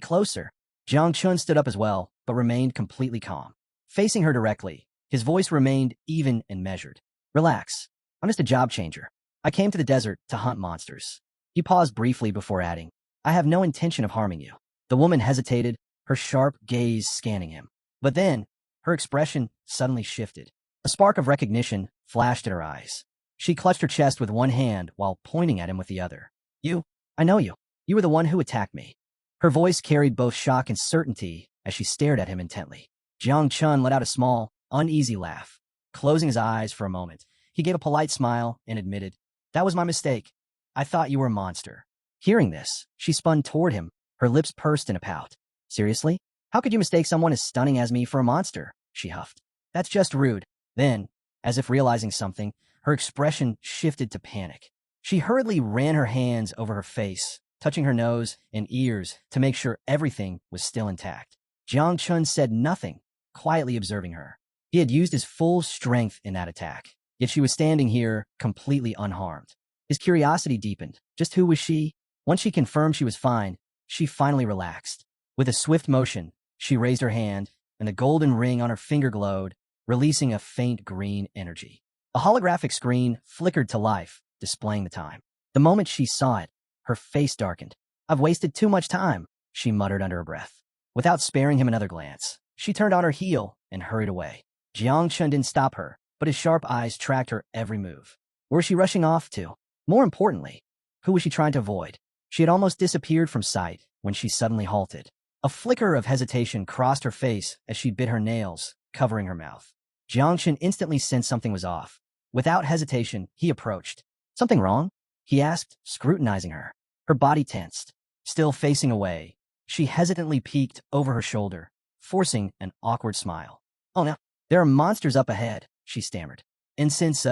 closer. Jiang Qin stood up as well, but remained completely calm. Facing her directly, his voice remained even and measured. Relax. I'm just a job changer. I came to the desert to hunt monsters. He paused briefly before adding, I have no intention of harming you. The woman hesitated, her sharp gaze scanning him. But then, her expression suddenly shifted. A spark of recognition flashed in her eyes. She clutched her chest with one hand while pointing at him with the other. I know you. You were the one who attacked me. Her voice carried both shock and certainty as she stared at him intently. Jiang Qin let out a small, uneasy laugh. Closing his eyes for a moment, he gave a polite smile and admitted, That was my mistake. I thought you were a monster. Hearing this, she spun toward him, her lips pursed in a pout. Seriously? How could you mistake someone as stunning as me for a monster? She huffed. That's just rude. Then, as if realizing something, her expression shifted to panic. She hurriedly ran her hands over her face, touching her nose and ears to make sure everything was still intact. Jiang Qin said nothing, quietly observing her. He had used his full strength in that attack, yet she was standing here completely unharmed. His curiosity deepened. Just who was she? Once she confirmed she was fine, she finally relaxed. With a swift motion, she raised her hand, and the golden ring on her finger glowed, releasing a faint green energy. A holographic screen flickered to life, displaying the time. The moment she saw it, her face darkened. I've wasted too much time, she muttered under her breath. Without sparing him another glance, she turned on her heel and hurried away. Jiang Qin didn't stop her, but his sharp eyes tracked her every move. Where was she rushing off to? More importantly, who was she trying to avoid? She had almost disappeared from sight when she suddenly halted. A flicker of hesitation crossed her face as she bit her nails, covering her mouth. Jiang Qin instantly sensed something was off. Without hesitation, he approached. Something wrong? He asked, scrutinizing her. Her body tensed. Still facing away, she hesitantly peeked over her shoulder, forcing an awkward smile. Oh no, there are monsters up ahead, she stammered. And since,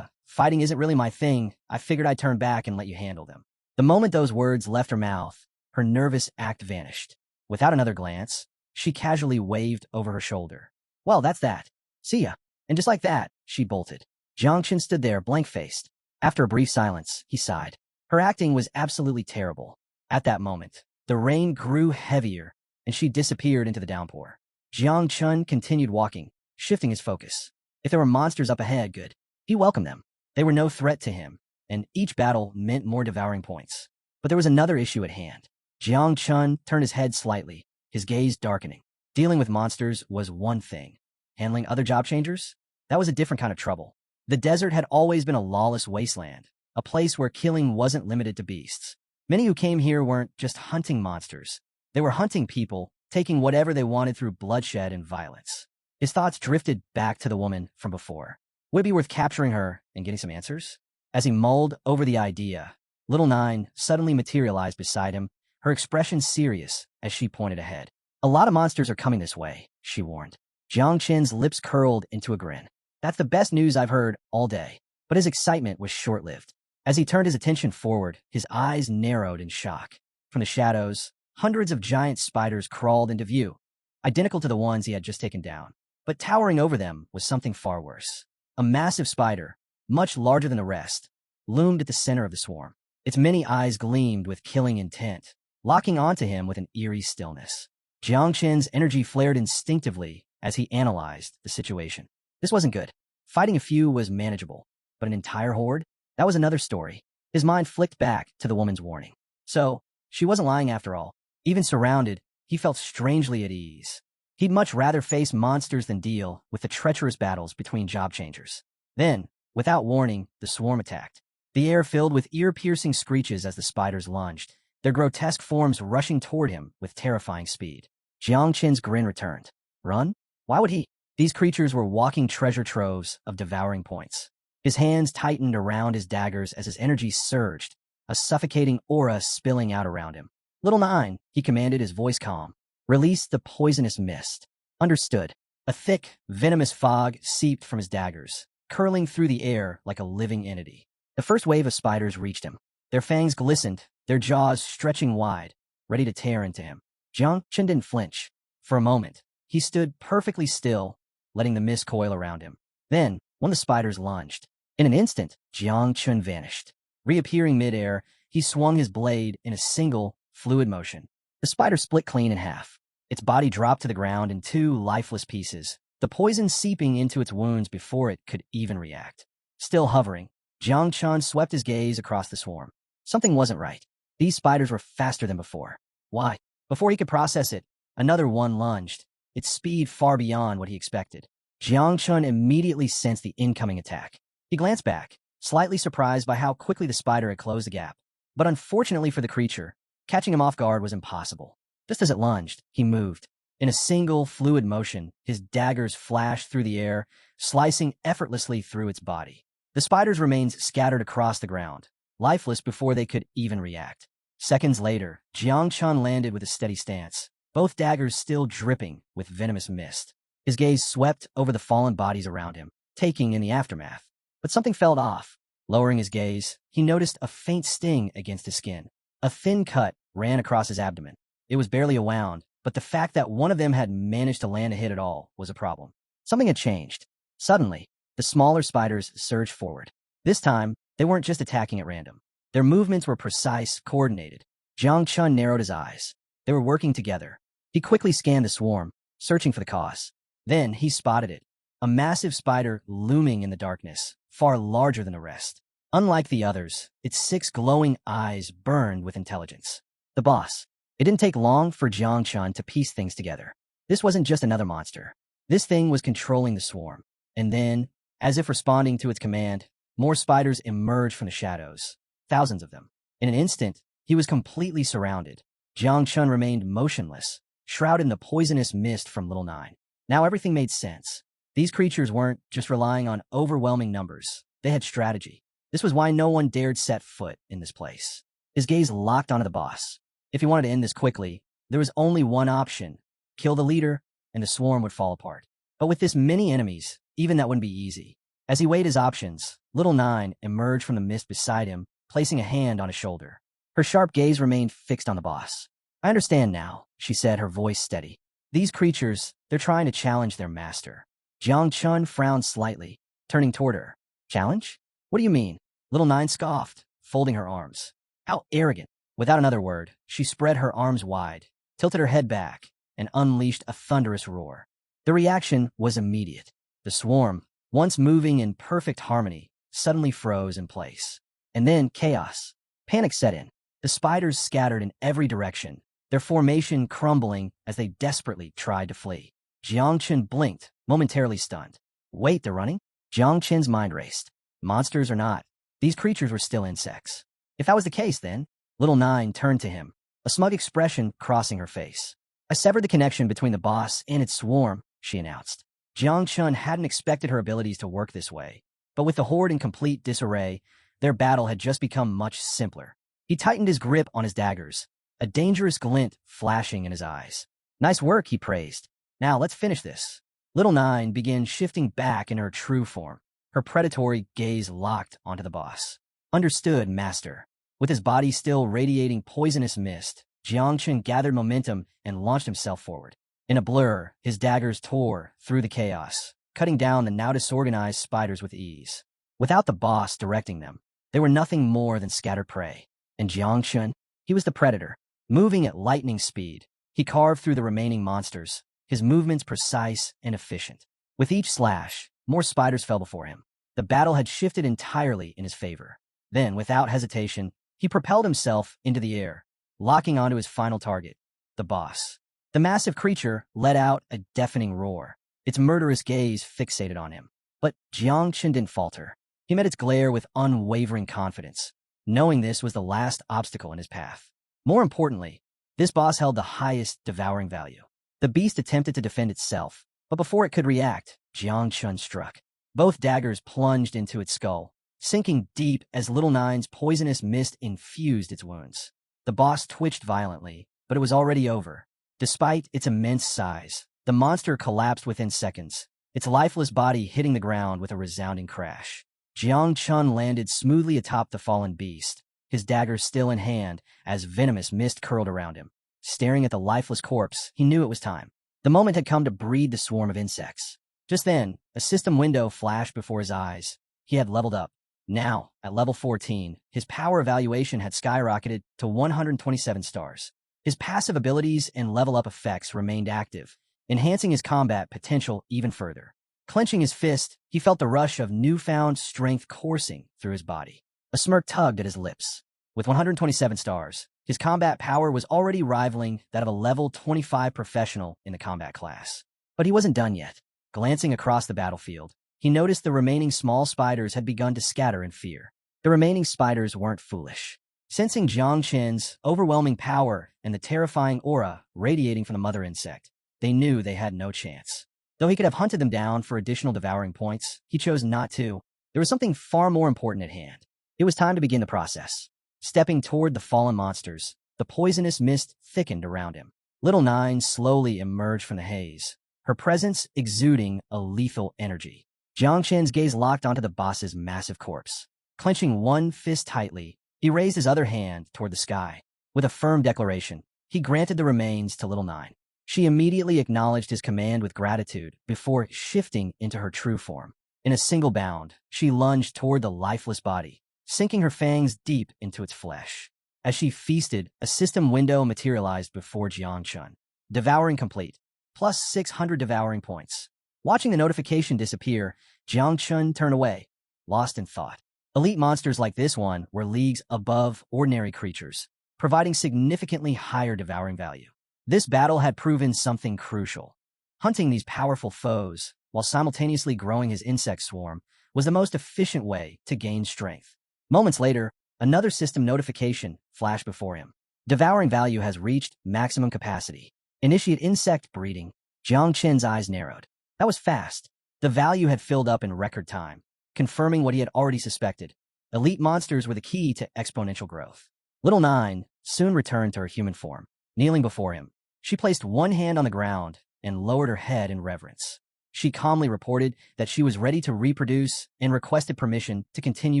fighting isn't really my thing, I figured I'd turn back and let you handle them. The moment those words left her mouth, her nervous act vanished. Without another glance, she casually waved over her shoulder. Well, that's that. See ya. And just like that, she bolted. Jiang Qin stood there, blank-faced. After a brief silence, he sighed. Her acting was absolutely terrible. At that moment, the rain grew heavier, and she disappeared into the downpour. Jiang Qin continued walking, shifting his focus. If there were monsters up ahead, good. He welcomed them. They were no threat to him, and each battle meant more devouring points. But there was another issue at hand. Jiang Qin turned his head slightly, his gaze darkening. Dealing with monsters was one thing. Handling other job changers? That was a different kind of trouble. The desert had always been a lawless wasteland, a place where killing wasn't limited to beasts. Many who came here weren't just hunting monsters. They were hunting people taking whatever they wanted through bloodshed and violence. His thoughts drifted back to the woman from before. Would it be worth capturing her and getting some answers? As he mulled over the idea, Little Nine suddenly materialized beside him, her expression serious as she pointed ahead. A lot of monsters are coming this way, she warned. Jiang Qin's lips curled into a grin. That's the best news I've heard all day. But his excitement was short-lived. As he turned his attention forward, his eyes narrowed in shock. From the shadows, hundreds of giant spiders crawled into view, identical to the ones he had just taken down. But towering over them was something far worse. A massive spider, much larger than the rest, loomed at the center of the swarm. Its many eyes gleamed with killing intent, locking onto him with an eerie stillness. Jiang Qin's energy flared instinctively as he analyzed the situation. This wasn't good. Fighting a few was manageable, but an entire horde? That was another story. His mind flicked back to the woman's warning. So, she wasn't lying after all. Even surrounded, he felt strangely at ease. He'd much rather face monsters than deal with the treacherous battles between job changers. Then, without warning, the swarm attacked. The air filled with ear-piercing screeches as the spiders lunged, their grotesque forms rushing toward him with terrifying speed. Jiang Qin's grin returned. Run? Why would he? These creatures were walking treasure troves of devouring points. His hands tightened around his daggers as his energy surged, a suffocating aura spilling out around him. Little Nine, he commanded, his voice calm. Release the poisonous mist. Understood. A thick, venomous fog seeped from his daggers, curling through the air like a living entity. The first wave of spiders reached him. Their fangs glistened, their jaws stretching wide, ready to tear into him. Jiang Qin didn't flinch. For a moment, he stood perfectly still, letting the mist coil around him. Then, one of the spiders lunged. In an instant, Jiang Qin vanished. Reappearing midair, he swung his blade in a single, fluid motion. The spider split clean in half. Its body dropped to the ground in two lifeless pieces, the poison seeping into its wounds before it could even react. Still hovering, Jiang Qin swept his gaze across the swarm. Something wasn't right. These spiders were faster than before. Why? Before he could process it, another one lunged, its speed far beyond what he expected. Jiang Qin immediately sensed the incoming attack. He glanced back, slightly surprised by how quickly the spider had closed the gap. But unfortunately for the creature, catching him off guard was impossible. Just as it lunged, he moved. In a single, fluid motion, his daggers flashed through the air, slicing effortlessly through its body. The spiders remained scattered across the ground, lifeless before they could even react. Seconds later, Jiang Qin landed with a steady stance, both daggers still dripping with venomous mist. His gaze swept over the fallen bodies around him, taking in the aftermath. But something felt off. Lowering his gaze, he noticed a faint sting against his skin. A thin cut ran across his abdomen. It was barely a wound, but the fact that one of them had managed to land a hit at all was a problem. Something had changed. Suddenly, the smaller spiders surged forward. This time, they weren't just attacking at random. Their movements were precise, coordinated. Jiang Qin narrowed his eyes. They were working together. He quickly scanned the swarm, searching for the cause. Then he spotted it. A massive spider looming in the darkness, far larger than the rest. Unlike the others, its 6 glowing eyes burned with intelligence. The boss. It didn't take long for Jiang Qin to piece things together. This wasn't just another monster. This thing was controlling the swarm. And then, as if responding to its command, more spiders emerged from the shadows. Thousands of them. In an instant, he was completely surrounded. Jiang Qin remained motionless, shrouded in the poisonous mist from Little Nine. Now everything made sense. These creatures weren't just relying on overwhelming numbers. They had strategy. This was why no one dared set foot in this place. His gaze locked onto the boss. If he wanted to end this quickly, there was only one option. Kill the leader, and the swarm would fall apart. But with this many enemies, even that wouldn't be easy. As he weighed his options, Little Nine emerged from the mist beside him, placing a hand on his shoulder. Her sharp gaze remained fixed on the boss. I understand now, she said, her voice steady. These creatures, they're trying to challenge their master. Jiang Qin frowned slightly, turning toward her. Challenge? What do you mean? Little Nine scoffed, folding her arms. How arrogant. Without another word, she spread her arms wide, tilted her head back, and unleashed a thunderous roar. The reaction was immediate. The swarm, once moving in perfect harmony, suddenly froze in place. And then chaos. Panic set in. The spiders scattered in every direction, their formation crumbling as they desperately tried to flee. Jiang Qin blinked, momentarily stunned. Wait, they're running? Jiang Qin's mind raced. Monsters or not, these creatures were still insects. If that was the case, then, Little Nine turned to him, a smug expression crossing her face. I severed the connection between the boss and its swarm, she announced. Jiang Chun hadn't expected her abilities to work this way, but with the horde in complete disarray, their battle had just become much simpler. He tightened his grip on his daggers, a dangerous glint flashing in his eyes. Nice work, he praised. Now let's finish this. Little Nine began shifting back in her true form, her predatory gaze locked onto the boss. Understood, master. With his body still radiating poisonous mist, Jiangchen gathered momentum and launched himself forward. In a blur, his daggers tore through the chaos, cutting down the now disorganized spiders with ease. Without the boss directing them, they were nothing more than scattered prey. And Jiangchen, he was the predator, moving at lightning speed. He carved through the remaining monsters, his movements precise and efficient. With each slash, more spiders fell before him. The battle had shifted entirely in his favor. Then, without hesitation, he propelled himself into the air, locking onto his final target, the boss. The massive creature let out a deafening roar, its murderous gaze fixated on him. But Jiangchen didn't falter. He met its glare with unwavering confidence, knowing this was the last obstacle in his path. More importantly, this boss held the highest devouring value. The beast attempted to defend itself, but before it could react, Jiangchen struck. Both daggers plunged into its skull, sinking deep as Little Nine's poisonous mist infused its wounds. The boss twitched violently, but it was already over. Despite its immense size, the monster collapsed within seconds, its lifeless body hitting the ground with a resounding crash. Jiang Chun landed smoothly atop the fallen beast, his dagger still in hand as venomous mist curled around him. Staring at the lifeless corpse, he knew it was time. The moment had come to breed the swarm of insects. Just then, a system window flashed before his eyes. He had leveled up. Now, at level 14, his power evaluation had skyrocketed to 127 stars. His passive abilities and level-up effects remained active, enhancing his combat potential even further. Clenching his fist, he felt the rush of newfound strength coursing through his body. A smirk tugged at his lips. With 127 stars, his combat power was already rivaling that of a level 25 professional in the combat class. But he wasn't done yet. Glancing across the battlefield, he noticed the remaining small spiders had begun to scatter in fear. The remaining spiders weren't foolish. Sensing Jiang Chen's overwhelming power and the terrifying aura radiating from the mother insect, they knew they had no chance. Though he could have hunted them down for additional devouring points, he chose not to. There was something far more important at hand. It was time to begin the process. Stepping toward the fallen monsters, the poisonous mist thickened around him. Little Nine slowly emerged from the haze, her presence exuding a lethal energy. Jiang Chen's gaze locked onto the boss's massive corpse. Clenching one fist tightly, he raised his other hand toward the sky. With a firm declaration, he granted the remains to Little Nine. She immediately acknowledged his command with gratitude before shifting into her true form. In a single bound, she lunged toward the lifeless body, sinking her fangs deep into its flesh. As she feasted, a system window materialized before Jiang Chun. Devouring complete, plus 600 devouring points. Watching the notification disappear, Jiang Chun turned away, lost in thought. Elite monsters like this one were leagues above ordinary creatures, providing significantly higher devouring value. This battle had proven something crucial. Hunting these powerful foes, while simultaneously growing his insect swarm, was the most efficient way to gain strength. Moments later, another system notification flashed before him. Devouring value has reached maximum capacity. Initiate insect breeding. Jiang Chen's eyes narrowed. That was fast. The value had filled up in record time, confirming what he had already suspected. Elite monsters were the key to exponential growth. Little Nine soon returned to her human form. Kneeling before him, she placed one hand on the ground and lowered her head in reverence. She calmly reported that she was ready to reproduce and requested permission to continue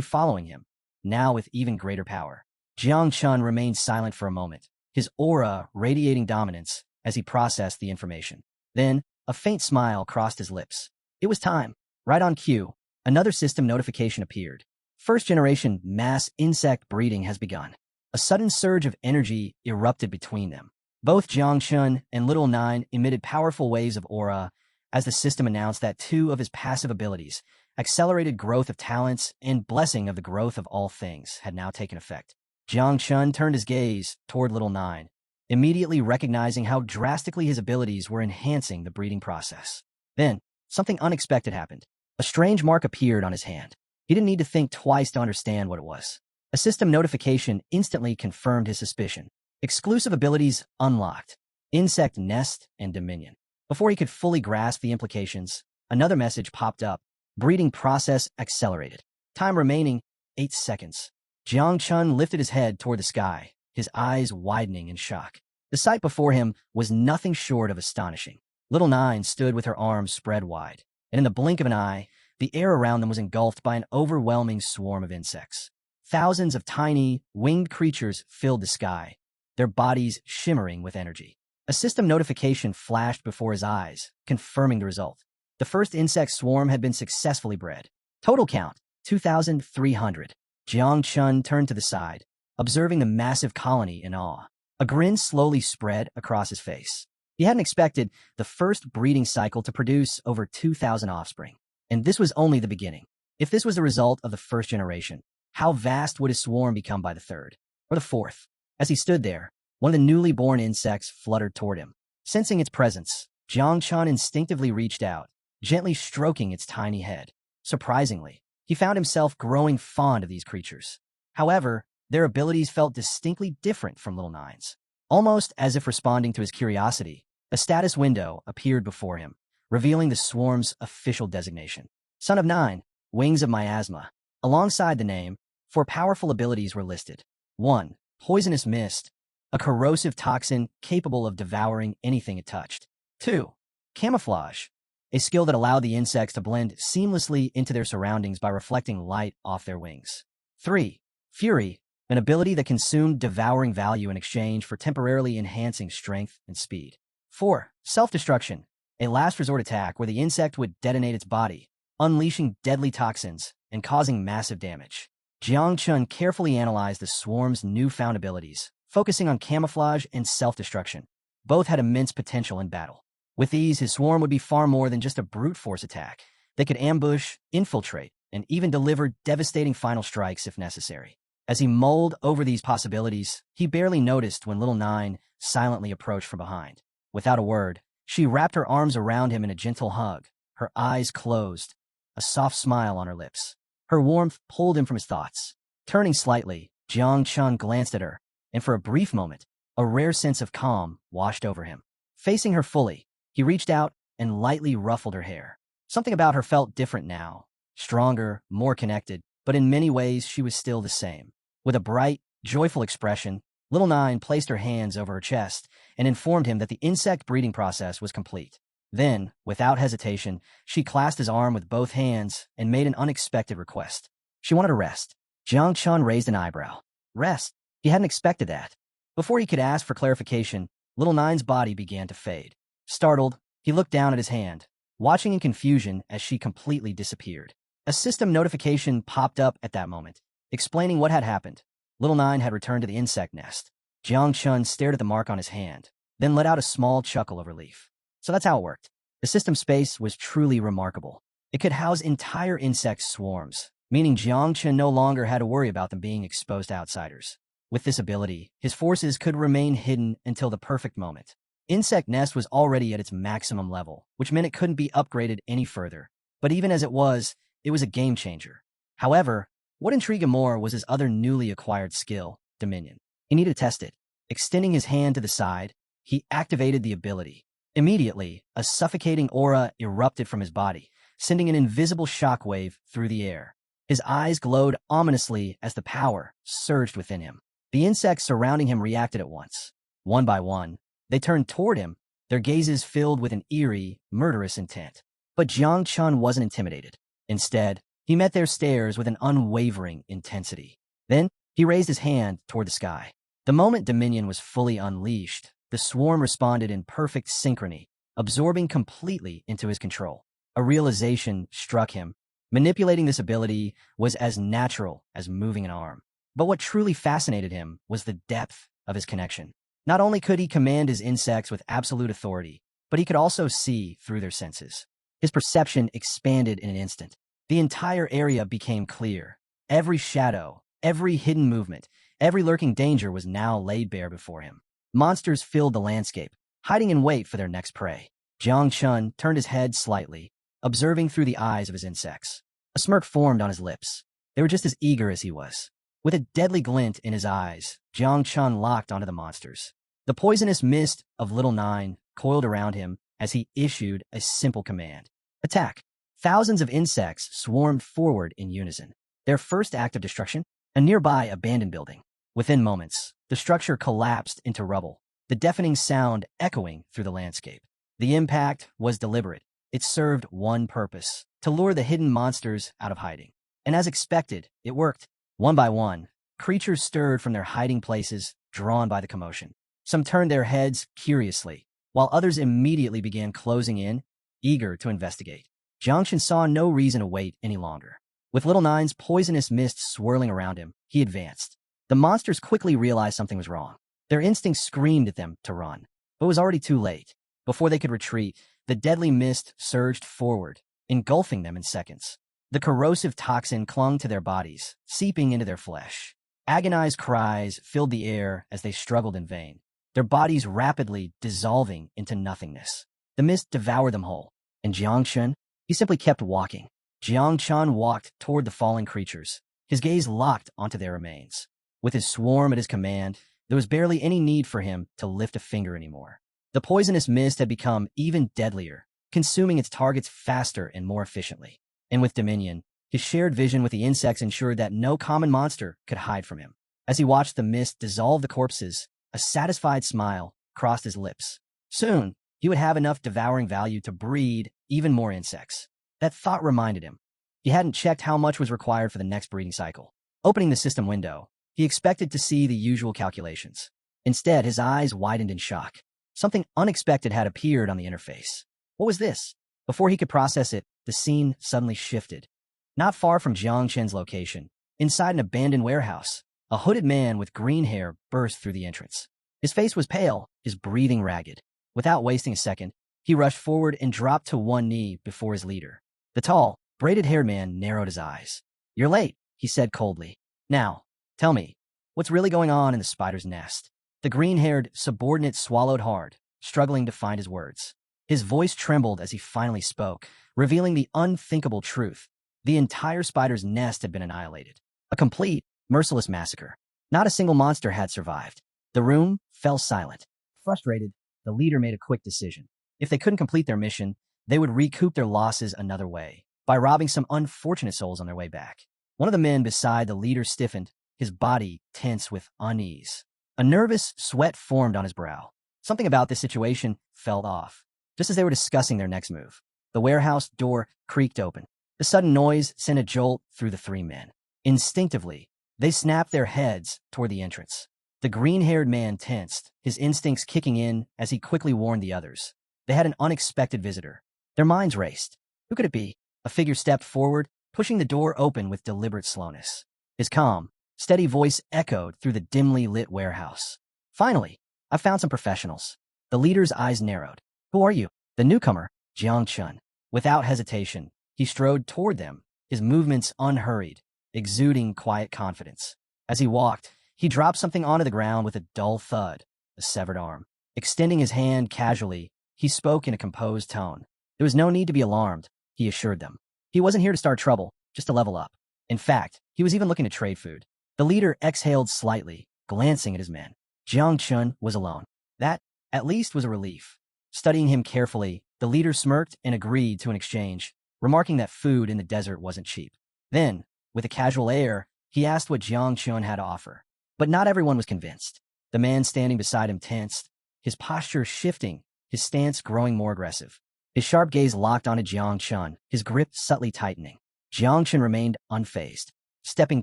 following him, now with even greater power. Jiang Chun remained silent for a moment, his aura radiating dominance as he processed the information. Then, a faint smile crossed his lips. It was time. Right on cue, another system notification appeared. First-generation mass insect breeding has begun. A sudden surge of energy erupted between them. Both Jiang Chun and Little Nine emitted powerful waves of aura as the system announced that two of his passive abilities, accelerated growth of talents and blessing of the growth of all things, had now taken effect. Jiang Chun turned his gaze toward Little Nine, immediately recognizing how drastically his abilities were enhancing the breeding process. Then, something unexpected happened. A strange mark appeared on his hand. He didn't need to think twice to understand what it was. A system notification instantly confirmed his suspicion. Exclusive abilities unlocked. insect nest, and dominion. Before he could fully grasp the implications, another message popped up. Breeding process accelerated. Time remaining 8 seconds. Jiang Chun lifted his head toward the sky, his eyes widening in shock. The sight before him was nothing short of astonishing. Little Nine stood with her arms spread wide, and in the blink of an eye, the air around them was engulfed by an overwhelming swarm of insects. Thousands of tiny, winged creatures filled the sky, their bodies shimmering with energy. A system notification flashed before his eyes, confirming the result. The first insect swarm had been successfully bred. Total count, 2,300. Jiang Chun turned to the side, observing the massive colony in awe. A grin slowly spread across his face. He hadn't expected the first breeding cycle to produce over 2,000 offspring. And this was only the beginning. If this was the result of the first generation, how vast would his swarm become by the third, or the fourth? As he stood there, one of the newly born insects fluttered toward him. Sensing its presence, Jiang Chun instinctively reached out, gently stroking its tiny head. Surprisingly, he found himself growing fond of these creatures. However, their abilities felt distinctly different from Little Nine's. Almost as if responding to his curiosity, a status window appeared before him, revealing the swarm's official designation. Son of Nine, Wings of Miasma. Alongside the name, 4 powerful abilities were listed. 1. Poisonous Mist, a corrosive toxin capable of devouring anything it touched. 2. Camouflage, a skill that allowed the insects to blend seamlessly into their surroundings by reflecting light off their wings. 3. Fury, an ability that consumed devouring value in exchange for temporarily enhancing strength and speed. 4. Self-destruction, a last resort attack where the insect would detonate its body, unleashing deadly toxins and causing massive damage. Jiang Chun carefully analyzed the swarm's newfound abilities, focusing on camouflage and self-destruction. Both had immense potential in battle. With these, his swarm would be far more than just a brute force attack. They could ambush, infiltrate, and even deliver devastating final strikes if necessary. As he mulled over these possibilities, he barely noticed when Little Nine silently approached from behind. Without a word, she wrapped her arms around him in a gentle hug, her eyes closed, a soft smile on her lips. Her warmth pulled him from his thoughts. Turning slightly, Jiang Chun glanced at her, and for a brief moment, a rare sense of calm washed over him. Facing her fully, he reached out and lightly ruffled her hair. Something about her felt different now, stronger, more connected, but in many ways she was still the same. With a bright, joyful expression, Little Nine placed her hands over her chest and informed him that the insect breeding process was complete. Then, without hesitation, she clasped his arm with both hands and made an unexpected request. She wanted to rest. Jiang Chun raised an eyebrow. Rest? He hadn't expected that. Before he could ask for clarification, Little Nine's body began to fade. Startled, he looked down at his hand, watching in confusion as she completely disappeared. A system notification popped up at that moment, explaining what had happened. Little Nine had returned to the insect nest. Jiang Chun stared at the mark on his hand, then let out a small chuckle of relief. So that's how it worked. The system space was truly remarkable. It could house entire insect swarms, meaning Jiang Chun no longer had to worry about them being exposed to outsiders. With this ability, his forces could remain hidden until the perfect moment. Insect Nest was already at its maximum level, which meant it couldn't be upgraded any further. But even as it was a game changer. However, what intrigued him more was his other newly acquired skill, Dominion. He needed to test it. Extending his hand to the side, he activated the ability. Immediately, a suffocating aura erupted from his body, sending an invisible shockwave through the air. His eyes glowed ominously as the power surged within him. The insects surrounding him reacted at once. One by one, they turned toward him, their gazes filled with an eerie, murderous intent. But Jiang Chun wasn't intimidated. Instead, he met their stares with an unwavering intensity. Then, he raised his hand toward the sky. The moment Dominion was fully unleashed, the swarm responded in perfect synchrony, absorbing completely into his control. A realization struck him. Manipulating this ability was as natural as moving an arm. But what truly fascinated him was the depth of his connection. Not only could he command his insects with absolute authority, but he could also see through their senses. His perception expanded in an instant. The entire area became clear. Every shadow, every hidden movement, every lurking danger was now laid bare before him. Monsters filled the landscape, hiding in wait for their next prey. Jiang Chun turned his head slightly, observing through the eyes of his insects. A smirk formed on his lips. They were just as eager as he was. With a deadly glint in his eyes, Jiang Chun locked onto the monsters. The poisonous mist of Little Nine coiled around him as he issued a simple command. Attack! Thousands of insects swarmed forward in unison. Their first act of destruction? A nearby abandoned building. Within moments, the structure collapsed into rubble, the deafening sound echoing through the landscape. The impact was deliberate. It served one purpose: to lure the hidden monsters out of hiding. And as expected, it worked. One by one, creatures stirred from their hiding places, drawn by the commotion. Some turned their heads curiously, while others immediately began closing in, eager to investigate. Jiangchen saw no reason to wait any longer. With Little Nine's poisonous mist swirling around him, he advanced. The monsters quickly realized something was wrong. Their instincts screamed at them to run, but it was already too late. Before they could retreat, the deadly mist surged forward, engulfing them in seconds. The corrosive toxin clung to their bodies, seeping into their flesh. Agonized cries filled the air as they struggled in vain, their bodies rapidly dissolving into nothingness. The mist devoured them whole, and Jiangchen, he simply kept walking. Jiangchen walked toward the fallen creatures, his gaze locked onto their remains. With his swarm at his command, there was barely any need for him to lift a finger anymore. The poisonous mist had become even deadlier, consuming its targets faster and more efficiently. And with dominion, his shared vision with the insects ensured that no common monster could hide from him. As he watched the mist dissolve the corpses, a satisfied smile crossed his lips. Soon, he would have enough devouring value to breed even more insects. That thought reminded him. He hadn't checked how much was required for the next breeding cycle. Opening the system window, he expected to see the usual calculations. Instead, his eyes widened in shock. Something unexpected had appeared on the interface. What was this? Before he could process it, the scene suddenly shifted. Not far from Jiangchen's location, inside an abandoned warehouse, a hooded man with green hair burst through the entrance. His face was pale, his breathing ragged. Without wasting a second, he rushed forward and dropped to one knee before his leader. The tall, braided-haired man narrowed his eyes. "You're late," he said coldly. "Now, tell me, what's really going on in the spider's nest?" The green-haired subordinate swallowed hard, struggling to find his words. His voice trembled as he finally spoke, revealing the unthinkable truth. The entire spider's nest had been annihilated. A complete, merciless massacre. Not a single monster had survived. The room fell silent. Frustrated, the leader made a quick decision. If they couldn't complete their mission, they would recoup their losses another way, by robbing some unfortunate souls on their way back. One of the men beside the leader stiffened, his body tense with unease. A nervous sweat formed on his brow. Something about this situation felt off. Just as they were discussing their next move, the warehouse door creaked open. The sudden noise sent a jolt through the three men. Instinctively, they snapped their heads toward the entrance. The green-haired man tensed, his instincts kicking in as he quickly warned the others. They had an unexpected visitor. Their minds raced. Who could it be? A figure stepped forward, pushing the door open with deliberate slowness. His calm, steady voice echoed through the dimly lit warehouse. "Finally, I found some professionals." The leader's eyes narrowed. "Who are you?" The newcomer, Jiangchen. Without hesitation, he strode toward them, his movements unhurried, exuding quiet confidence. As he walked, he dropped something onto the ground with a dull thud, a severed arm. Extending his hand casually, he spoke in a composed tone. There was no need to be alarmed, he assured them. He wasn't here to start trouble, just to level up. In fact, he was even looking to trade food. The leader exhaled slightly, glancing at his men. Jiangchen was alone. That, at least, was a relief. Studying him carefully, the leader smirked and agreed to an exchange, remarking that food in the desert wasn't cheap. Then, with a casual air, he asked what Jiangchen had to offer. But not everyone was convinced. The man standing beside him tensed, his posture shifting, his stance growing more aggressive. His sharp gaze locked onto Jiangchen, his grip subtly tightening. Jiangchen remained unfazed. Stepping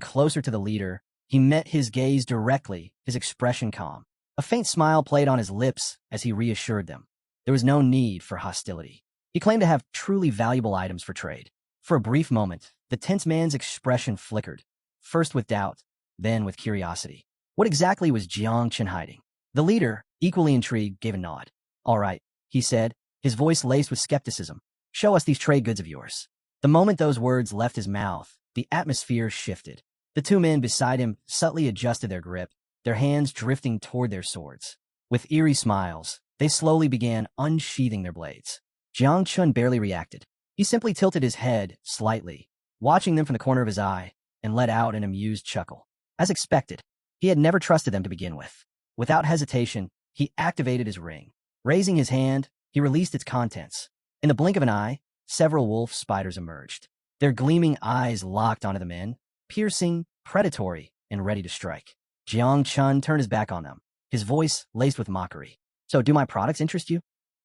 closer to the leader, he met his gaze directly, his expression calm. A faint smile played on his lips as he reassured them. There was no need for hostility. He claimed to have truly valuable items for trade. For a brief moment, the tense man's expression flickered, first with doubt, then with curiosity. What exactly was Jiangchen hiding? The leader, equally intrigued, gave a nod. "All right," he said, his voice laced with skepticism. "Show us these trade goods of yours." The moment those words left his mouth, the atmosphere shifted. The two men beside him subtly adjusted their grip, their hands drifting toward their swords. With eerie smiles, they slowly began unsheathing their blades. Jiangchen barely reacted. He simply tilted his head slightly, watching them from the corner of his eye, and let out an amused chuckle. As expected, he had never trusted them to begin with. Without hesitation, he activated his ring. Raising his hand, he released its contents. In the blink of an eye, several wolf spiders emerged. Their gleaming eyes locked onto the men, piercing, predatory, and ready to strike. Jiang Chun turned his back on them, his voice laced with mockery. "So do my products interest you?"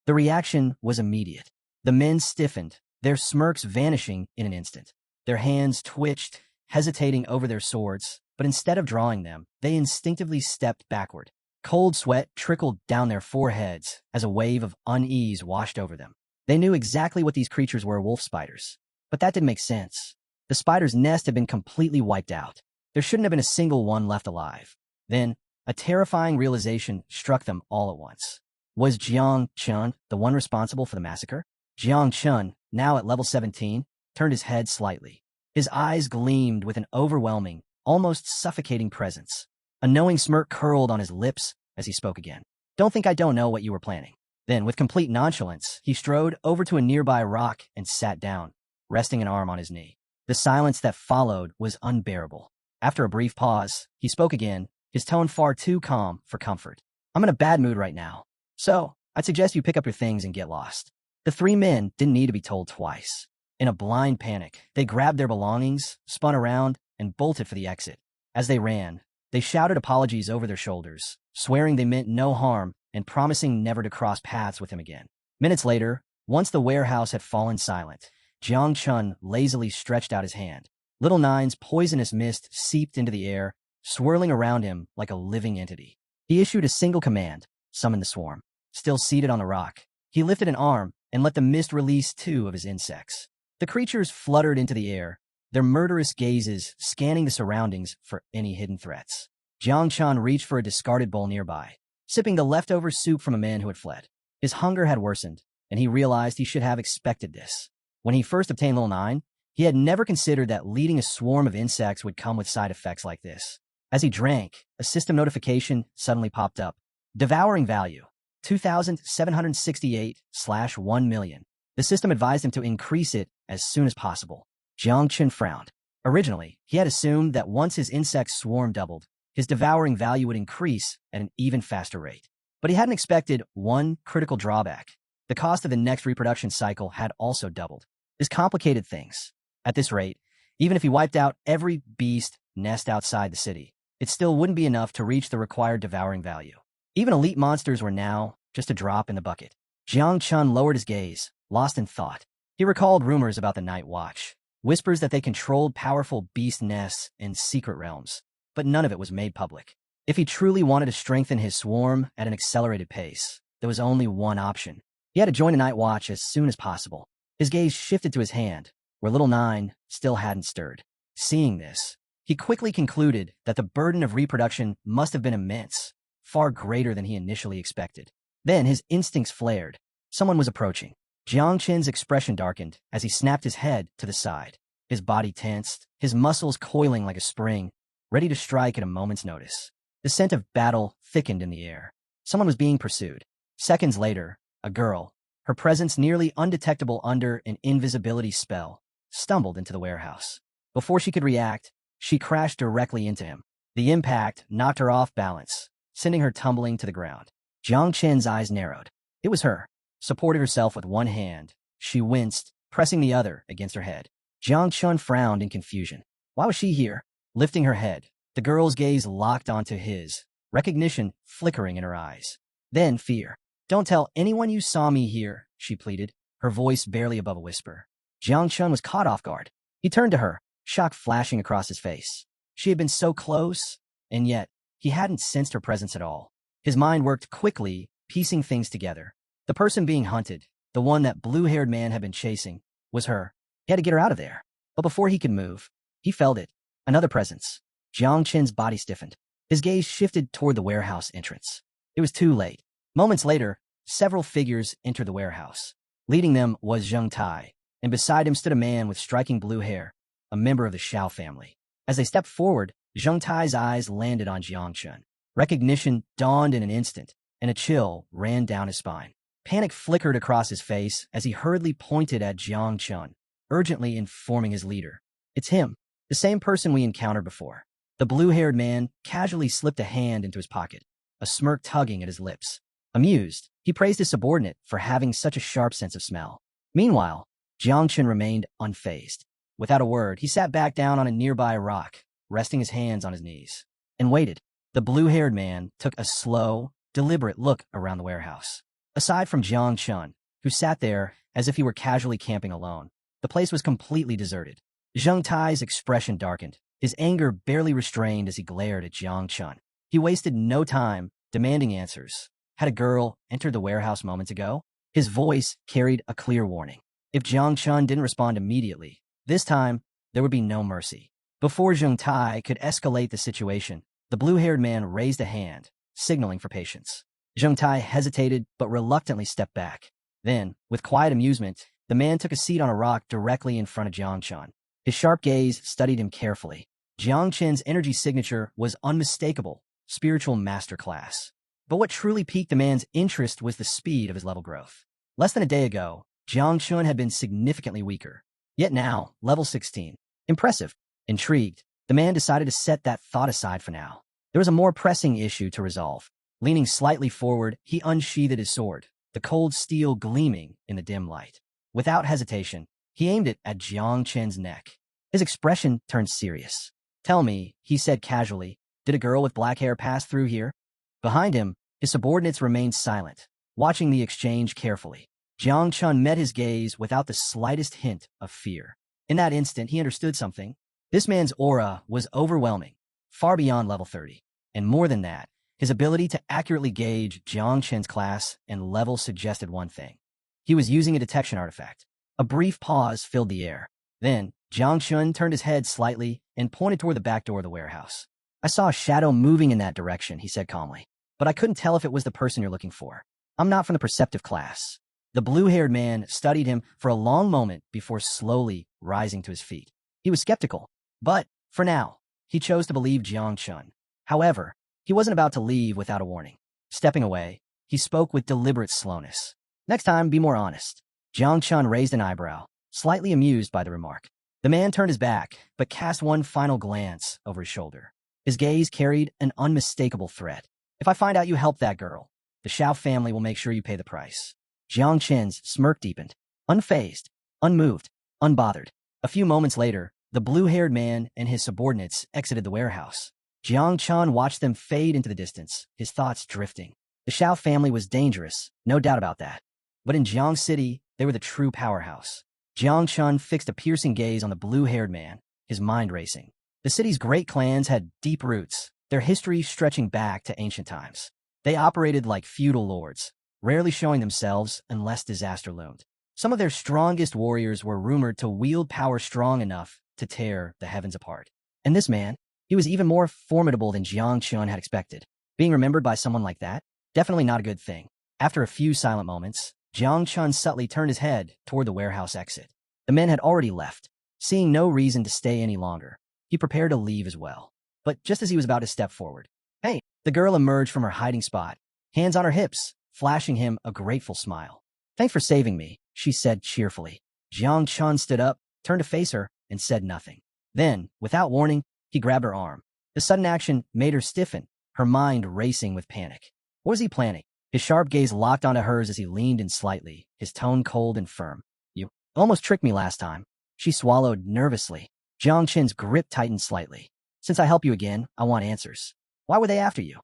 The reaction was immediate. The men stiffened, their smirks vanishing in an instant. Their hands twitched, hesitating over their swords, but instead of drawing them, they instinctively stepped backward. Cold sweat trickled down their foreheads as a wave of unease washed over them. They knew exactly what these creatures were, wolf spiders. But that didn't make sense. The spider's nest had been completely wiped out. There shouldn't have been a single one left alive. Then, a terrifying realization struck them all at once. Was Jiang Chun the one responsible for the massacre? Jiang Chun, now at level 17, turned his head slightly. His eyes gleamed with an overwhelming, almost suffocating presence. A knowing smirk curled on his lips as he spoke again. "Don't think I don't know what you were planning." Then, with complete nonchalance, he strode over to a nearby rock and sat down, resting an arm on his knee. The silence that followed was unbearable. After a brief pause, he spoke again, his tone far too calm for comfort. "I'm in a bad mood right now, so I'd suggest you pick up your things and get lost." The three men didn't need to be told twice. In a blind panic, they grabbed their belongings, spun around, and bolted for the exit. As they ran, they shouted apologies over their shoulders, swearing they meant no harm and promising never to cross paths with him again. Minutes later, once the warehouse had fallen silent, Jiang Chun lazily stretched out his hand. Little Nine's poisonous mist seeped into the air, swirling around him like a living entity. He issued a single command, summon the swarm. Still seated on the rock, he lifted an arm and let the mist release 2 of his insects. The creatures fluttered into the air, their murderous gazes scanning the surroundings for any hidden threats. Jiang Chun reached for a discarded bowl nearby, sipping the leftover soup from a man who had fled. His hunger had worsened, and he realized he should have expected this. When he first obtained Little Nine, he had never considered that leading a swarm of insects would come with side effects like this. As he drank, a system notification suddenly popped up. Devouring value, 2,768/1 million. The system advised him to increase it as soon as possible. Jiang Chun frowned. Originally, he had assumed that once his insect swarm doubled, his devouring value would increase at an even faster rate. But he hadn't expected one critical drawback. The cost of the next reproduction cycle had also doubled. This complicated things. At this rate, even if he wiped out every beast nest outside the city, it still wouldn't be enough to reach the required devouring value. Even elite monsters were now just a drop in the bucket. Jiang Chun lowered his gaze, lost in thought. He recalled rumors about the Night Watch, whispers that they controlled powerful beast nests in secret realms, but none of it was made public. If he truly wanted to strengthen his swarm at an accelerated pace, there was only one option. He had to join the Night Watch as soon as possible. His gaze shifted to his hand, where Little Nine still hadn't stirred. Seeing this, he quickly concluded that the burden of reproduction must have been immense, far greater than he initially expected. Then his instincts flared. Someone was approaching. Jiang Chun's expression darkened as he snapped his head to the side. His body tensed, his muscles coiling like a spring, ready to strike at a moment's notice. The scent of battle thickened in the air. Someone was being pursued. Seconds later, a girl, her presence nearly undetectable under an invisibility spell, stumbled into the warehouse. Before she could react, she crashed directly into him. The impact knocked her off balance, sending her tumbling to the ground. Jiang Chun's eyes narrowed. It was her. Supporting herself with one hand, she winced, pressing the other against her head. Jiang Chun frowned in confusion. Why was she here? Lifting her head, the girl's gaze locked onto his, recognition flickering in her eyes. Then fear. "Don't tell anyone you saw me here," she pleaded, her voice barely above a whisper. Jiang Chun was caught off guard. He turned to her, shock flashing across his face. She had been so close, and yet he hadn't sensed her presence at all. His mind worked quickly, piecing things together. The person being hunted, the one that blue-haired man had been chasing, was her. He had to get her out of there. But before he could move, he felt it. Another presence. Jiang Chun's body stiffened. His gaze shifted toward the warehouse entrance. It was too late. Moments later, several figures entered the warehouse. Leading them was Zheng Tai, and beside him stood a man with striking blue hair, a member of the Shao family. As they stepped forward, Zheng Tai's eyes landed on Jiang Chun. Recognition dawned in an instant, and a chill ran down his spine. Panic flickered across his face as he hurriedly pointed at Jiang Chun, urgently informing his leader. "It's him, the same person we encountered before." The blue-haired man casually slipped a hand into his pocket, a smirk tugging at his lips. Amused, he praised his subordinate for having such a sharp sense of smell. Meanwhile, Jiang Chun remained unfazed. Without a word, he sat back down on a nearby rock, resting his hands on his knees, and waited. The blue-haired man took a slow, deliberate look around the warehouse. Aside from Jiang Chun, who sat there as if he were casually camping alone, the place was completely deserted. Zheng Tai's expression darkened, his anger barely restrained as he glared at Jiang Chun. He wasted no time demanding answers. Had a girl entered the warehouse moments ago? His voice carried a clear warning. If Jiang Chun didn't respond immediately, this time there would be no mercy. Before Zheng Tai could escalate the situation, the blue-haired man raised a hand, signaling for patience. Zheng Tai hesitated but reluctantly stepped back. Then, with quiet amusement, the man took a seat on a rock directly in front of Jiang Chun. His sharp gaze studied him carefully. Jiang Chun's energy signature was unmistakable, spiritual masterclass. But what truly piqued the man's interest was the speed of his level growth. Less than a day ago, Jiang Chun had been significantly weaker. Yet now, level 16. Impressive. Intrigued, the man decided to set that thought aside for now. There was a more pressing issue to resolve. Leaning slightly forward, he unsheathed his sword, the cold steel gleaming in the dim light. Without hesitation, he aimed it at Jiang Chun's neck. His expression turned serious. "Tell me," he said casually, "did a girl with black hair pass through here?" Behind him, his subordinates remained silent, watching the exchange carefully. Jiang Chun met his gaze without the slightest hint of fear. In that instant, he understood something. This man's aura was overwhelming, far beyond level 30. And more than that, his ability to accurately gauge Jiang Chun's class and level suggested one thing. He was using a detection artifact. A brief pause filled the air. Then, Jiang Chun turned his head slightly and pointed toward the back door of the warehouse. "I saw a shadow moving in that direction," he said calmly. "But I couldn't tell if it was the person you're looking for. I'm not from the perceptive class." The blue-haired man studied him for a long moment before slowly rising to his feet. He was skeptical, but, for now, he chose to believe Jiang Chun. However, he wasn't about to leave without a warning. Stepping away, he spoke with deliberate slowness. "Next time, be more honest." Jiang Chun raised an eyebrow, slightly amused by the remark. The man turned his back, but cast one final glance over his shoulder. His gaze carried an unmistakable threat. "If I find out you helped that girl, the Shao family will make sure you pay the price." Jiang Chun's smirk deepened, unfazed, unmoved, unbothered. A few moments later, the blue-haired man and his subordinates exited the warehouse. Jiang Chun watched them fade into the distance, his thoughts drifting. The Shao family was dangerous, no doubt about that. But in Jiang City, they were the true powerhouse. Jiang Chun fixed a piercing gaze on the blue-haired man, his mind racing. The city's great clans had deep roots, their history stretching back to ancient times. They operated like feudal lords, rarely showing themselves unless disaster loomed. Some of their strongest warriors were rumored to wield power strong enough to tear the heavens apart. And this man, he was even more formidable than Jiang Chun had expected. Being remembered by someone like that? Definitely not a good thing. After a few silent moments, Jiang Chun subtly turned his head toward the warehouse exit. The men had already left. Seeing no reason to stay any longer, he prepared to leave as well. But just as he was about to step forward, "Hey!" The girl emerged from her hiding spot, hands on her hips, flashing him a grateful smile. "Thanks for saving me," she said cheerfully. Jiang Chun stood up, turned to face her, and said nothing. Then, without warning, he grabbed her arm. The sudden action made her stiffen, her mind racing with panic. What was he planning? His sharp gaze locked onto hers as he leaned in slightly, his tone cold and firm. "You almost tricked me last time." She swallowed nervously. Jiang Chun's grip tightened slightly. "Since I help you again, I want answers. Why were they after you?"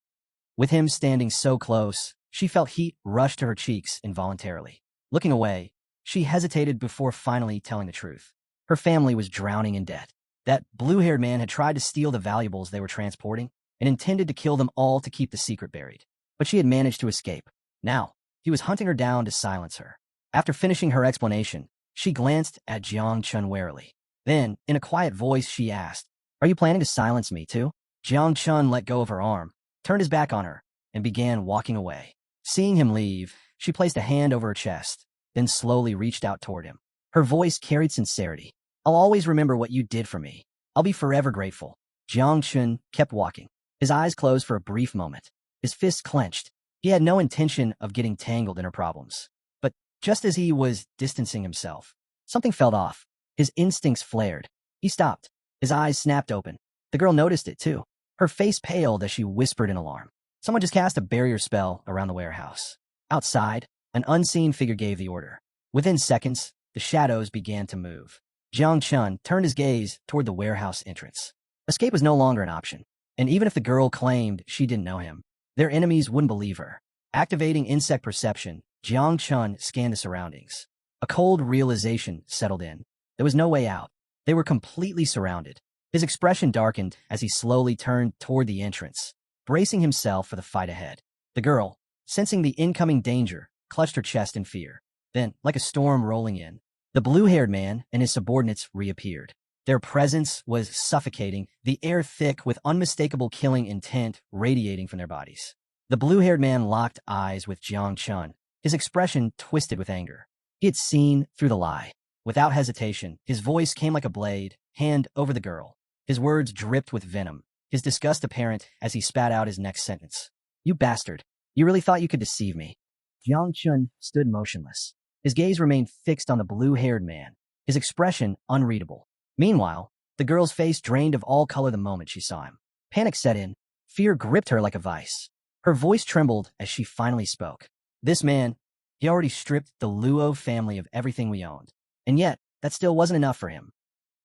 With him standing so close, she felt heat rush to her cheeks involuntarily. Looking away, she hesitated before finally telling the truth. Her family was drowning in debt. That blue-haired man had tried to steal the valuables they were transporting and intended to kill them all to keep the secret buried. But she had managed to escape. Now, he was hunting her down to silence her. After finishing her explanation, she glanced at Jiang Chun warily. Then, in a quiet voice, she asked, "Are you planning to silence me, too?" Jiang Chun let go of her arm, turned his back on her, and began walking away. Seeing him leave, she placed a hand over her chest, then slowly reached out toward him. Her voice carried sincerity. "I'll always remember what you did for me. I'll be forever grateful." Jiang Chun kept walking, his eyes closed for a brief moment, his fists clenched. He had no intention of getting tangled in her problems. But just as he was distancing himself, something felt off. His instincts flared. He stopped. His eyes snapped open. The girl noticed it, too. Her face paled as she whispered in alarm, Someone just cast a barrier spell around the warehouse. Outside, an unseen figure gave the order. Within seconds, the shadows began to move. Jiang Chun turned his gaze toward the warehouse entrance. Escape was no longer an option, and even if the girl claimed she didn't know him, their enemies wouldn't believe her. Activating insect perception, Jiang Chun scanned the surroundings. A cold realization settled in. There was no way out. They were completely surrounded. His expression darkened as he slowly turned toward the entrance, bracing himself for the fight ahead. The girl, sensing the incoming danger, clutched her chest in fear. Then, like a storm rolling in, the blue-haired man and his subordinates reappeared. Their presence was suffocating, the air thick with unmistakable killing intent radiating from their bodies. The blue-haired man locked eyes with Jiang Chun, his expression twisted with anger. He had seen through the lie. Without hesitation, his voice came like a blade, hand over the girl. His words dripped with venom, his disgust apparent as he spat out his next sentence. "You bastard. You really thought you could deceive me." Jiang Chun stood motionless. His gaze remained fixed on the blue-haired man, his expression unreadable. Meanwhile, the girl's face drained of all color the moment she saw him. Panic set in. Fear gripped her like a vice. Her voice trembled as she finally spoke. "This man, he already stripped the Luo family of everything we owned. And yet, that still wasn't enough for him."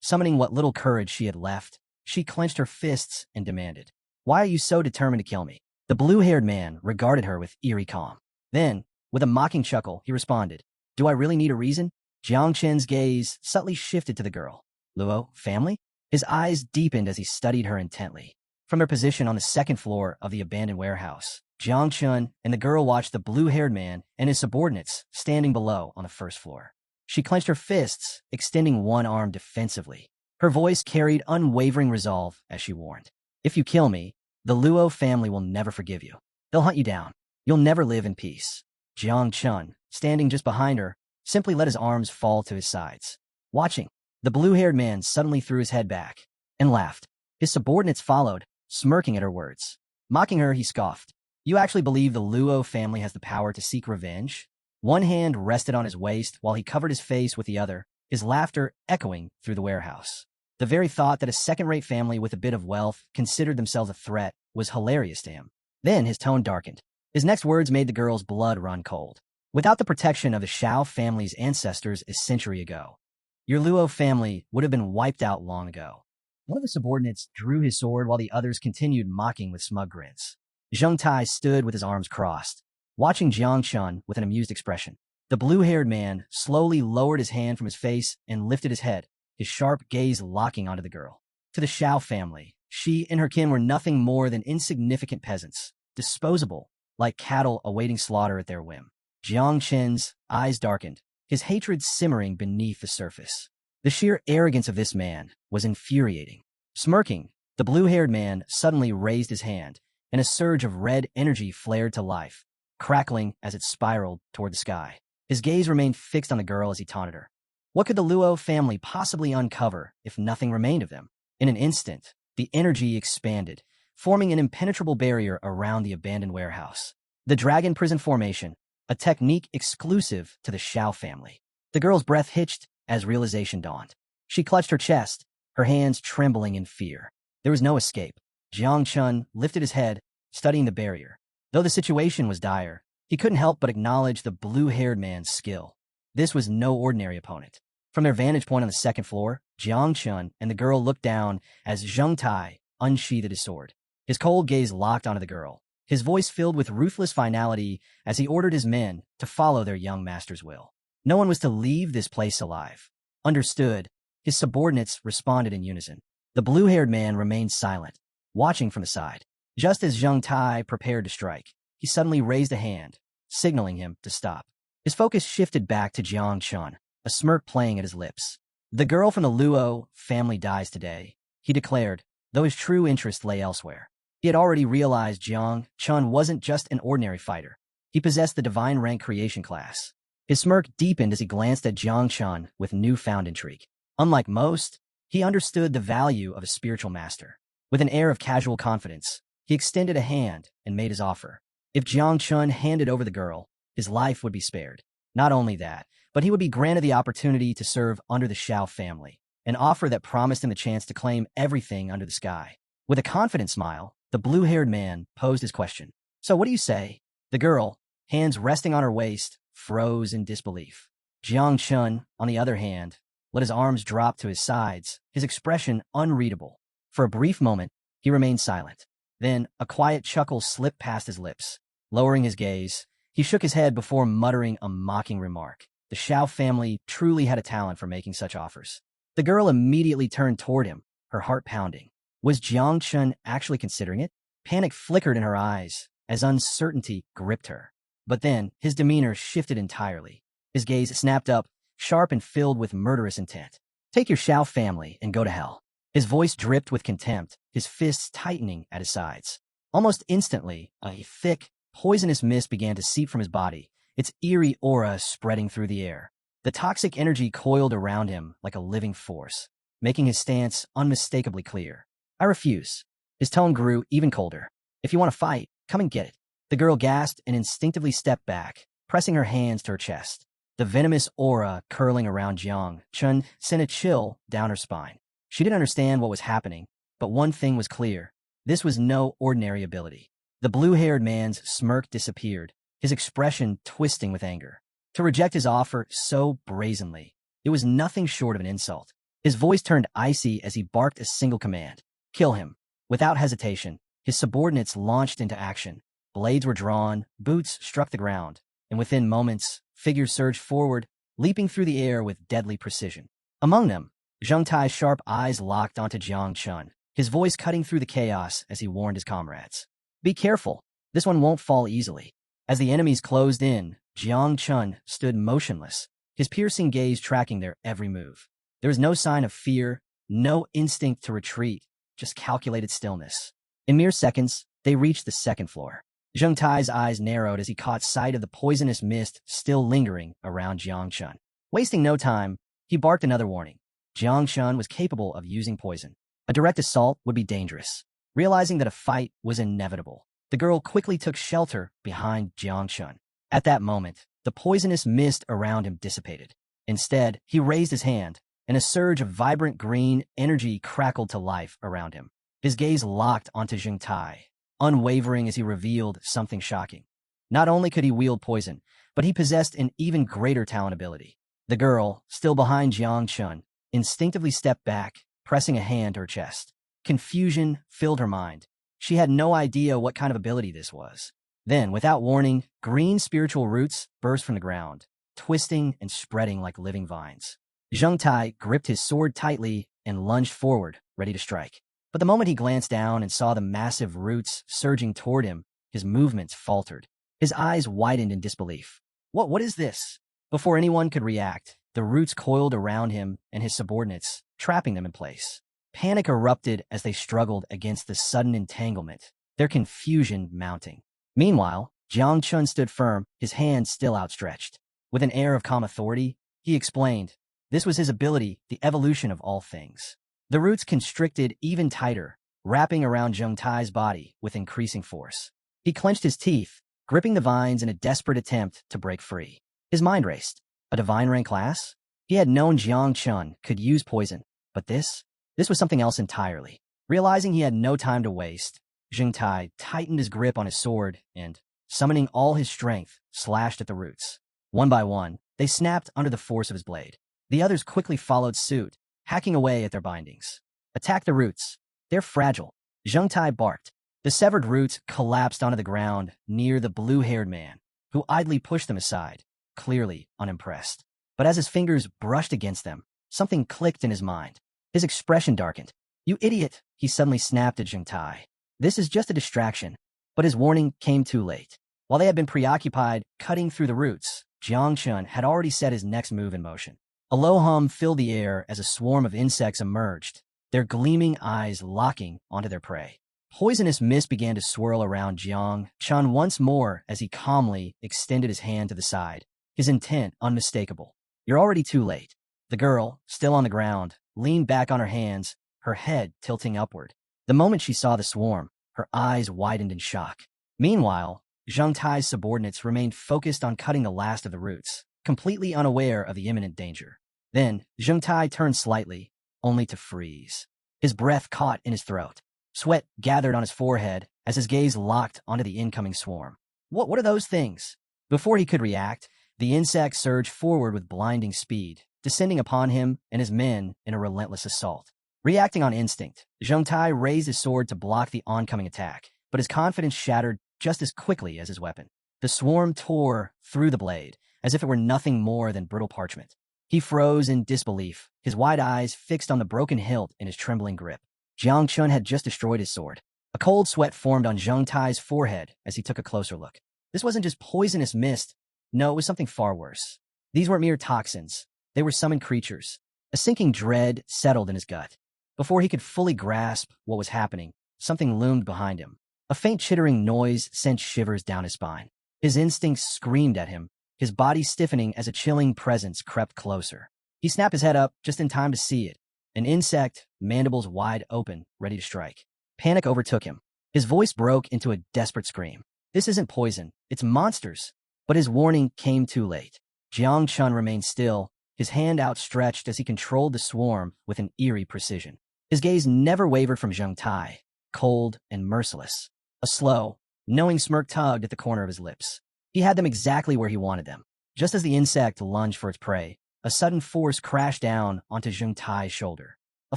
Summoning what little courage she had left, she clenched her fists and demanded, "Why are you so determined to kill me?" The blue-haired man regarded her with eerie calm. Then, with a mocking chuckle, he responded, "Do I really need a reason?" Jiang Chen's gaze subtly shifted to the girl. "Luo family?" His eyes deepened as he studied her intently. From their position on the second floor of the abandoned warehouse, Jiang Chun and the girl watched the blue-haired man and his subordinates standing below on the first floor. She clenched her fists, extending one arm defensively. Her voice carried unwavering resolve as she warned, "If you kill me, the Luo family will never forgive you. They'll hunt you down. You'll never live in peace." Jiang Chun, standing just behind her, simply let his arms fall to his sides. Watching, the blue-haired man suddenly threw his head back and laughed. His subordinates followed, smirking at her words. Mocking her, he scoffed. "You actually believe the Luo family has the power to seek revenge?" One hand rested on his waist while he covered his face with the other, his laughter echoing through the warehouse. The very thought that a second-rate family with a bit of wealth considered themselves a threat was hilarious to him. Then his tone darkened. His next words made the girl's blood run cold. "Without the protection of the Shao family's ancestors a century ago, your Luo family would have been wiped out long ago." One of the subordinates drew his sword while the others continued mocking with smug grins. Zheng Tai stood with his arms crossed, watching Jiang Chun with an amused expression. The blue-haired man slowly lowered his hand from his face and lifted his head, his sharp gaze locking onto the girl. To the Shao family, she and her kin were nothing more than insignificant peasants, disposable, like cattle awaiting slaughter at their whim. Jiang Chen's eyes darkened, his hatred simmering beneath the surface. The sheer arrogance of this man was infuriating. Smirking, the blue-haired man suddenly raised his hand, and a surge of red energy flared to life, crackling as it spiraled toward the sky. His gaze remained fixed on the girl as he taunted her. What could the Luo family possibly uncover if nothing remained of them? In an instant, the energy expanded, forming an impenetrable barrier around the abandoned warehouse. The dragon prison formation, a technique exclusive to the Shao family. The girl's breath hitched as realization dawned. She clutched her chest, her hands trembling in fear. There was no escape. Jiang Chun lifted his head, studying the barrier. Though the situation was dire, he couldn't help but acknowledge the blue-haired man's skill. This was no ordinary opponent. From their vantage point on the second floor, Jiang Chun and the girl looked down as Zheng Tai unsheathed his sword. His cold gaze locked onto the girl, his voice filled with ruthless finality as he ordered his men to follow their young master's will. No one was to leave this place alive. Understood, his subordinates responded in unison. The blue-haired man remained silent, watching from the side. Just as Zheng Tai prepared to strike, he suddenly raised a hand, signaling him to stop. His focus shifted back to Jiang Chun, a smirk playing at his lips. "The girl from the Luo family dies today," he declared, though his true interest lay elsewhere. He had already realized Jiang Chun wasn't just an ordinary fighter. He possessed the divine rank creation class. His smirk deepened as he glanced at Jiang Chun with newfound intrigue. Unlike most, he understood the value of a spiritual master. With an air of casual confidence, he extended a hand and made his offer. If Jiang Chun handed over the girl, his life would be spared. Not only that, but he would be granted the opportunity to serve under the Shao family, an offer that promised him the chance to claim everything under the sky. With a confident smile, the blue-haired man posed his question. So what do you say? The girl, hands resting on her waist, froze in disbelief. Jiang Chun, on the other hand, let his arms drop to his sides, his expression unreadable. For a brief moment, he remained silent. Then, a quiet chuckle slipped past his lips. Lowering his gaze, he shook his head before muttering a mocking remark. The Shao family truly had a talent for making such offers. The girl immediately turned toward him, her heart pounding. Was Jiang Chun actually considering it? Panic flickered in her eyes as uncertainty gripped her. But then, his demeanor shifted entirely. His gaze snapped up, sharp and filled with murderous intent. Take your Shao family and go to hell. His voice dripped with contempt, his fists tightening at his sides. Almost instantly, a thick, poisonous mist began to seep from his body, its eerie aura spreading through the air. The toxic energy coiled around him like a living force, making his stance unmistakably clear. I refuse. His tone grew even colder. If you want to fight, come and get it. The girl gasped and instinctively stepped back, pressing her hands to her chest. The venomous aura curling around Jiang Chun sent a chill down her spine. She didn't understand what was happening, but one thing was clear. This was no ordinary ability. The blue-haired man's smirk disappeared, his expression twisting with anger. To reject his offer so brazenly, it was nothing short of an insult. His voice turned icy as he barked a single command. Kill him. Without hesitation, his subordinates launched into action. Blades were drawn, boots struck the ground, and within moments, figures surged forward, leaping through the air with deadly precision. Among them, Zheng Tai's sharp eyes locked onto Jiang Chun, his voice cutting through the chaos as he warned his comrades. Be careful, this one won't fall easily. As the enemies closed in, Jiang Chun stood motionless, his piercing gaze tracking their every move. There was no sign of fear, no instinct to retreat, just calculated stillness. In mere seconds, they reached the second floor. Zheng Tai's eyes narrowed as he caught sight of the poisonous mist still lingering around Jiang Chun. Wasting no time, he barked another warning. Jiang Chun was capable of using poison. A direct assault would be dangerous. Realizing that a fight was inevitable, the girl quickly took shelter behind Jiang Chun. At that moment, the poisonous mist around him dissipated. Instead, he raised his hand, and a surge of vibrant green energy crackled to life around him. His gaze locked onto Zheng Tai, unwavering as he revealed something shocking. Not only could he wield poison, but he possessed an even greater talent ability. The girl, still behind Jiang Chun, instinctively stepped back, pressing a hand to her chest. Confusion filled her mind. She had no idea what kind of ability this was. Then, without warning, green spiritual roots burst from the ground, twisting and spreading like living vines. Zheng Tai gripped his sword tightly and lunged forward, ready to strike. But the moment he glanced down and saw the massive roots surging toward him, his movements faltered. His eyes widened in disbelief. What is this? Before anyone could react, the roots coiled around him and his subordinates, trapping them in place. Panic erupted as they struggled against the sudden entanglement, their confusion mounting. Meanwhile, Jiang Chun stood firm, his hands still outstretched. With an air of calm authority, he explained, this was his ability, the evolution of all things. The roots constricted even tighter, wrapping around Zheng Tai's body with increasing force. He clenched his teeth, gripping the vines in a desperate attempt to break free. His mind raced. A divine rank class? He had known Jiang Chun could use poison, but this was something else entirely. Realizing he had no time to waste, Zheng Tai tightened his grip on his sword and, summoning all his strength, slashed at the roots. One by one, they snapped under the force of his blade. The others quickly followed suit, hacking away at their bindings. Attack the roots. They're fragile. Zheng Tai barked. The severed roots collapsed onto the ground near the blue-haired man, who idly pushed them aside, clearly unimpressed. But as his fingers brushed against them, something clicked in his mind. His expression darkened. You idiot, he suddenly snapped at Zheng Tai. This is just a distraction. But his warning came too late. While they had been preoccupied cutting through the roots, Jiang Chun had already set his next move in motion. A low hum filled the air as a swarm of insects emerged, their gleaming eyes locking onto their prey. Poisonous mist began to swirl around Jiang Chun once more as he calmly extended his hand to the side, his intent unmistakable. You're already too late. The girl, still on the ground, leaned back on her hands, her head tilting upward. The moment she saw the swarm, her eyes widened in shock. Meanwhile, Zheng Tai's subordinates remained focused on cutting the last of the roots, completely unaware of the imminent danger. Then, Zheng Tai turned slightly, only to freeze. His breath caught in his throat. Sweat gathered on his forehead, as his gaze locked onto the incoming swarm. What are those things? Before he could react, the insect surged forward with blinding speed, descending upon him and his men in a relentless assault. Reacting on instinct, Zheng Tai raised his sword to block the oncoming attack, but his confidence shattered just as quickly as his weapon. The swarm tore through the blade, as if it were nothing more than brittle parchment. He froze in disbelief, his wide eyes fixed on the broken hilt in his trembling grip. Jiang Chun had just destroyed his sword. A cold sweat formed on Zheng Tai's forehead as he took a closer look. This wasn't just poisonous mist. No, it was something far worse. These weren't mere toxins. They were summoned creatures. A sinking dread settled in his gut. Before he could fully grasp what was happening, something loomed behind him. A faint chittering noise sent shivers down his spine. His instincts screamed at him, his body stiffening as a chilling presence crept closer. He snapped his head up just in time to see it. An insect, mandibles wide open, ready to strike. Panic overtook him. His voice broke into a desperate scream. This isn't poison, it's monsters. But his warning came too late. Jiang Chun remained still, his hand outstretched as he controlled the swarm with an eerie precision. His gaze never wavered from Zheng Tai, cold and merciless. A slow, knowing smirk tugged at the corner of his lips. He had them exactly where he wanted them. Just as the insect lunged for its prey, a sudden force crashed down onto Zheng Tai's shoulder. A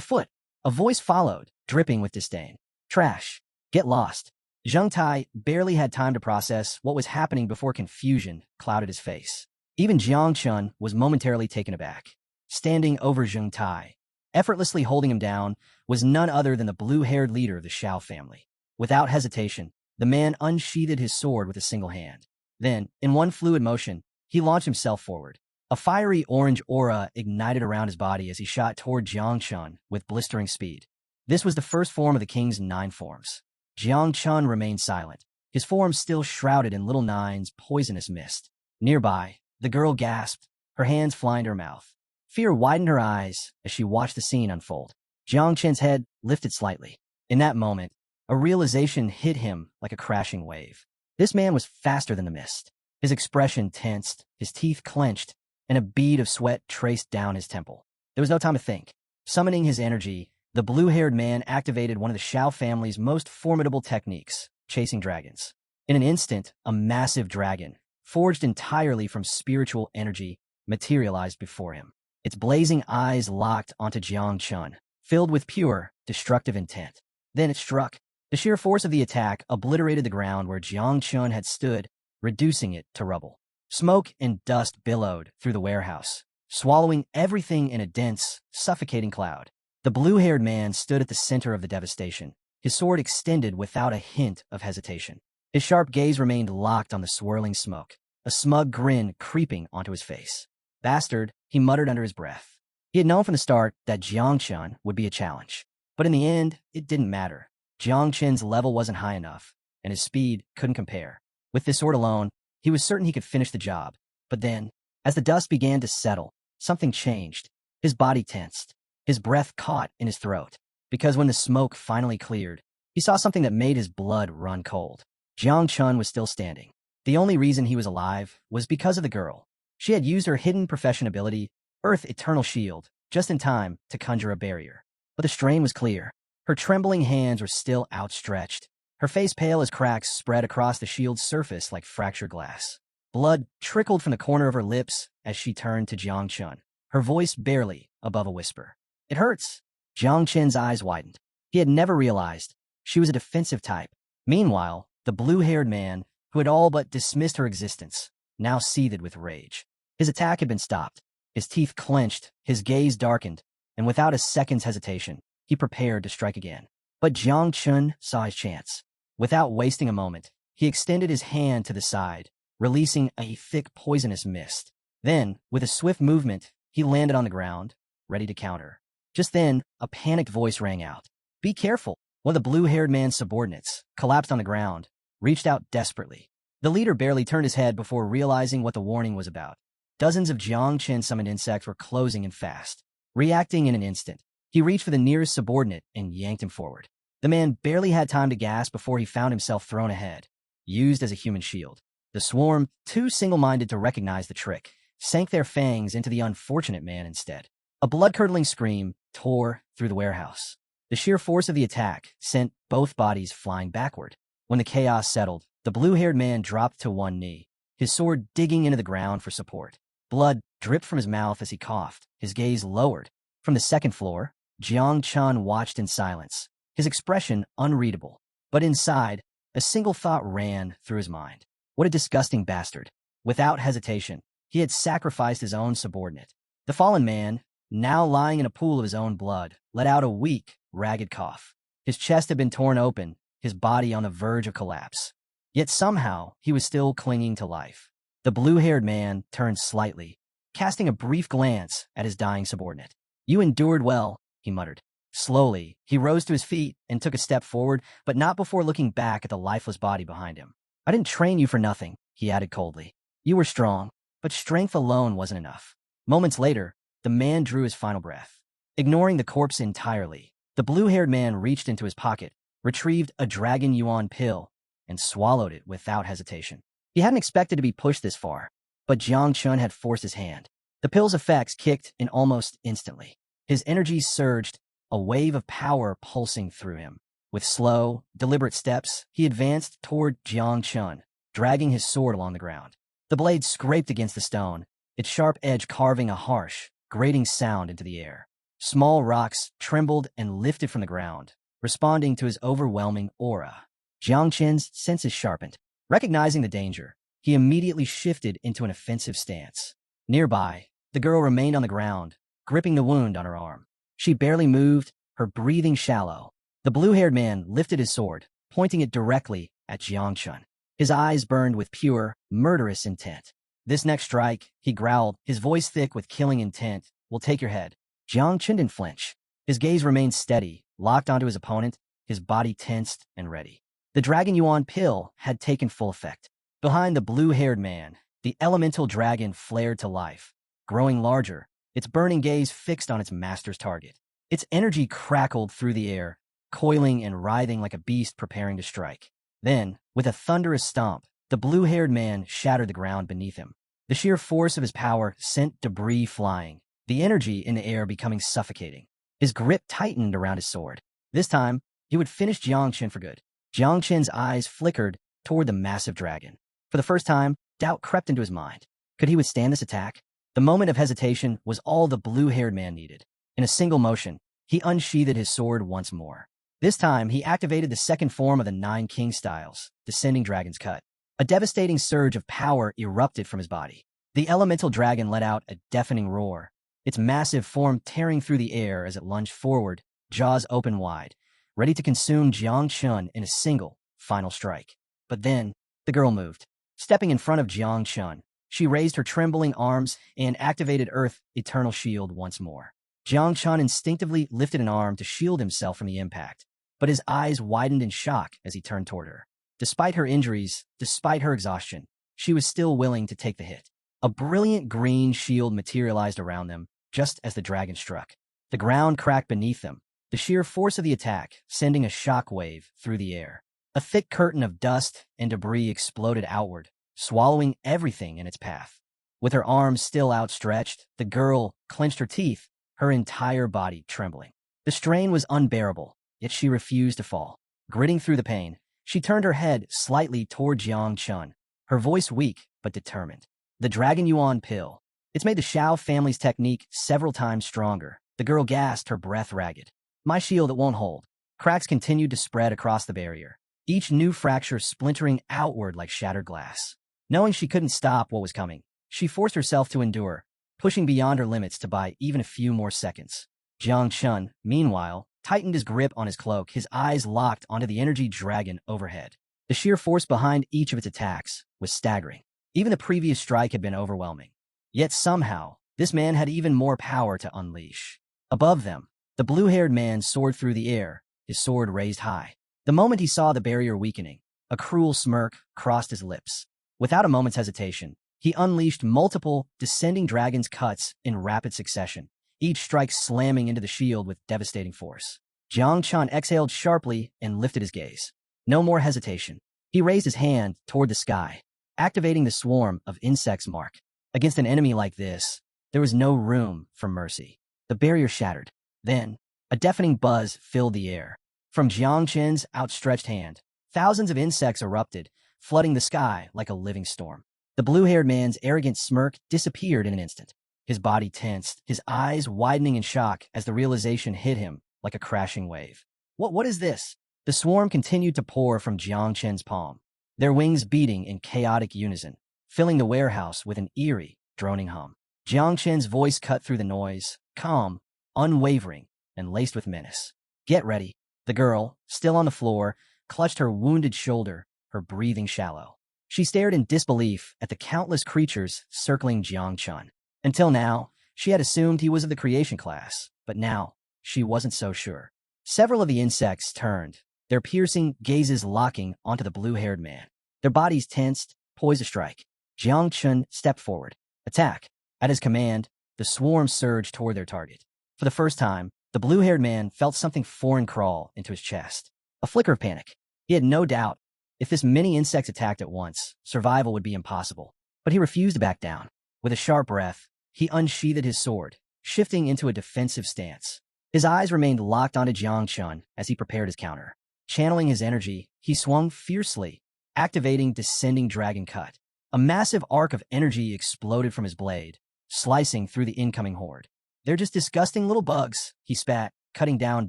foot. A voice followed, dripping with disdain. Trash. Get lost. Zheng Tai barely had time to process what was happening before confusion clouded his face. Even Jiang Chun was momentarily taken aback. Standing over Zheng Tai, effortlessly holding him down, was none other than the blue-haired leader of the Shao family. Without hesitation, the man unsheathed his sword with a single hand. Then, in one fluid motion, he launched himself forward. A fiery orange aura ignited around his body as he shot toward Jiang Chun with blistering speed. This was the first form of the king's 9 forms. Jiang Chun remained silent, his form still shrouded in Little Nine's poisonous mist. Nearby, the girl gasped, her hands flying to her mouth. Fear widened her eyes as she watched the scene unfold. Jiang Chen's head lifted slightly. In that moment, a realization hit him like a crashing wave. This man was faster than the mist. His expression tensed, his teeth clenched, and a bead of sweat traced down his temple. There was no time to think. Summoning his energy, the blue-haired man activated one of the Shao family's most formidable techniques, chasing dragons. In an instant, a massive dragon, forged entirely from spiritual energy, materialized before him. Its blazing eyes locked onto Jiang Chun, filled with pure, destructive intent. Then it struck. The sheer force of the attack obliterated the ground where Jiang Chun had stood, reducing it to rubble. Smoke and dust billowed through the warehouse, swallowing everything in a dense, suffocating cloud. The blue-haired man stood at the center of the devastation, his sword extended without a hint of hesitation. His sharp gaze remained locked on the swirling smoke, a smug grin creeping onto his face. Bastard, he muttered under his breath. He had known from the start that Jiang Chun would be a challenge. But in the end, it didn't matter. Jiang Chen's level wasn't high enough, and his speed couldn't compare. With this sword alone, he was certain he could finish the job. But then, as the dust began to settle, something changed. His body tensed. His breath caught in his throat. Because when the smoke finally cleared, he saw something that made his blood run cold. Jiang Chun was still standing. The only reason he was alive was because of the girl. She had used her hidden profession ability, Earth Eternal Shield, just in time to conjure a barrier. But the strain was clear. Her trembling hands were still outstretched, her face pale as cracks spread across the shield's surface like fractured glass. Blood trickled from the corner of her lips as she turned to Jiang Chun, her voice barely above a whisper. It hurts. Jiang Chen's eyes widened. He had never realized she was a defensive type. Meanwhile, the blue-haired man, who had all but dismissed her existence, now seethed with rage. His attack had been stopped. His teeth clenched, his gaze darkened, and without a second's hesitation, he prepared to strike again. But Jiang Chun saw his chance. Without wasting a moment, he extended his hand to the side, releasing a thick poisonous mist. Then, with a swift movement, he landed on the ground, ready to counter. Just then, a panicked voice rang out. Be careful! One of the blue-haired man's subordinates collapsed on the ground, reached out desperately. The leader barely turned his head before realizing what the warning was about. Dozens of Jiang Chen summoned insects were closing in fast. Reacting in an instant, he reached for the nearest subordinate and yanked him forward. The man barely had time to gasp before he found himself thrown ahead, used as a human shield. The swarm, too single-minded to recognize the trick, sank their fangs into the unfortunate man instead. A blood-curdling scream tore through the warehouse. The sheer force of the attack sent both bodies flying backward. When the chaos settled, the blue-haired man dropped to one knee, his sword digging into the ground for support. Blood dripped from his mouth as he coughed, his gaze lowered. From the second floor, Jiang Chun watched in silence, his expression unreadable. But inside, a single thought ran through his mind. What a disgusting bastard. Without hesitation, he had sacrificed his own subordinate. The fallen man, now lying in a pool of his own blood, let out a weak, ragged cough. His chest had been torn open, his body on the verge of collapse. Yet somehow, he was still clinging to life. The blue-haired man turned slightly, casting a brief glance at his dying subordinate. "You endured well," he muttered. Slowly, he rose to his feet and took a step forward, but not before looking back at the lifeless body behind him. "I didn't train you for nothing," he added coldly. "You were strong, but strength alone wasn't enough." Moments later, the man drew his final breath. Ignoring the corpse entirely, the blue-haired man reached into his pocket, retrieved a dragon yuan pill, and swallowed it without hesitation. He hadn't expected to be pushed this far, but Jiang Chun had forced his hand. The pill's effects kicked in almost instantly. His energy surged, a wave of power pulsing through him. With slow, deliberate steps, he advanced toward Jiang Chun, dragging his sword along the ground. The blade scraped against the stone, its sharp edge carving a harsh, grating sound into the air. Small rocks trembled and lifted from the ground, responding to his overwhelming aura. Jiang Chun's senses sharpened. Recognizing the danger, he immediately shifted into an offensive stance. Nearby, the girl remained on the ground, gripping the wound on her arm. She barely moved, her breathing shallow. The blue-haired man lifted his sword, pointing it directly at Jiang Chun. His eyes burned with pure, murderous intent. "This next strike," he growled, his voice thick with killing intent, "will take your head." Jiang Chun didn't flinch. His gaze remained steady, locked onto his opponent, his body tensed and ready. The dragon yuan pill had taken full effect. Behind the blue-haired man, the elemental dragon flared to life, growing larger, its burning gaze fixed on its master's target. Its energy crackled through the air, coiling and writhing like a beast preparing to strike. Then, with a thunderous stomp, the blue-haired man shattered the ground beneath him. The sheer force of his power sent debris flying, the energy in the air becoming suffocating. His grip tightened around his sword. This time, he would finish Jiang Chun for good. Jiang Chun's eyes flickered toward the massive dragon. For the first time, doubt crept into his mind. Could he withstand this attack? The moment of hesitation was all the blue-haired man needed. In a single motion, he unsheathed his sword once more. This time, he activated the second form of the Nine King Styles, Descending Dragon's Cut. A devastating surge of power erupted from his body. The elemental dragon let out a deafening roar, its massive form tearing through the air as it lunged forward, jaws open wide, ready to consume Jiang Chun in a single, final strike. But then, the girl moved. Stepping in front of Jiang Chun, she raised her trembling arms and activated Earth Eternal Shield once more. Jiang Chun instinctively lifted an arm to shield himself from the impact, but his eyes widened in shock as he turned toward her. Despite her injuries, despite her exhaustion, she was still willing to take the hit. A brilliant green shield materialized around them just as the dragon struck. The ground cracked beneath them, the sheer force of the attack sending a shock wave through the air. A thick curtain of dust and debris exploded outward, swallowing everything in its path. With her arms still outstretched, the girl clenched her teeth, her entire body trembling. The strain was unbearable, yet she refused to fall. Gritting through the pain, she turned her head slightly toward Jiang Chun, her voice weak but determined. "The Dragon Yuan Pill. It's made the Shao family's technique several times stronger." The girl gasped, her breath ragged. "My shield, it won't hold." Cracks continued to spread across the barrier, each new fracture splintering outward like shattered glass. Knowing she couldn't stop what was coming, she forced herself to endure, pushing beyond her limits to buy even a few more seconds. Jiang Chun, meanwhile, tightened his grip on his cloak, his eyes locked onto the energy dragon overhead. The sheer force behind each of its attacks was staggering. Even the previous strike had been overwhelming. Yet somehow, this man had even more power to unleash. Above them, the blue-haired man soared through the air, his sword raised high. The moment he saw the barrier weakening, a cruel smirk crossed his lips. Without a moment's hesitation, he unleashed multiple descending dragon's cuts in rapid succession, each strike slamming into the shield with devastating force. Jiang Chun exhaled sharply and lifted his gaze. No more hesitation. He raised his hand toward the sky, activating the swarm of insects mark. Against an enemy like this, there was no room for mercy. The barrier shattered. Then, a deafening buzz filled the air. From Jiang Chun's outstretched hand, Thousands of insects erupted, flooding the sky like a living storm. The blue-haired man's arrogant smirk disappeared in an instant. His body tensed, his eyes widening in shock as the realization hit him like a crashing wave. What is this? The swarm continued to pour from Jiang Chen's palm, their wings beating in chaotic unison, filling the warehouse with an eerie, droning hum. Jiang Chen's voice cut through the noise, calm, unwavering, and laced with menace. Get ready. The girl, still on the floor, clutched her wounded shoulder, her breathing shallow. She stared in disbelief at the countless creatures circling Jiang Chen. Until now, she had assumed he was of the creation class, but now, she wasn't so sure. Several of the insects turned, their piercing gazes locking onto the blue-haired man. Their bodies tensed, poised to strike. Jiang Chen stepped forward. Attack. At his command, the swarm surged toward their target. For the first time, the blue-haired man felt something foreign crawl into his chest. A flicker of panic. He had no doubt, if this many insects attacked at once, survival would be impossible. But he refused to back down. With a sharp breath, he unsheathed his sword, shifting into a defensive stance. His eyes remained locked onto Jiang Chen as he prepared his counter. Channeling his energy, he swung fiercely, activating Descending Dragon Cut. A massive arc of energy exploded from his blade, slicing through the incoming horde. They're just disgusting little bugs, he spat, cutting down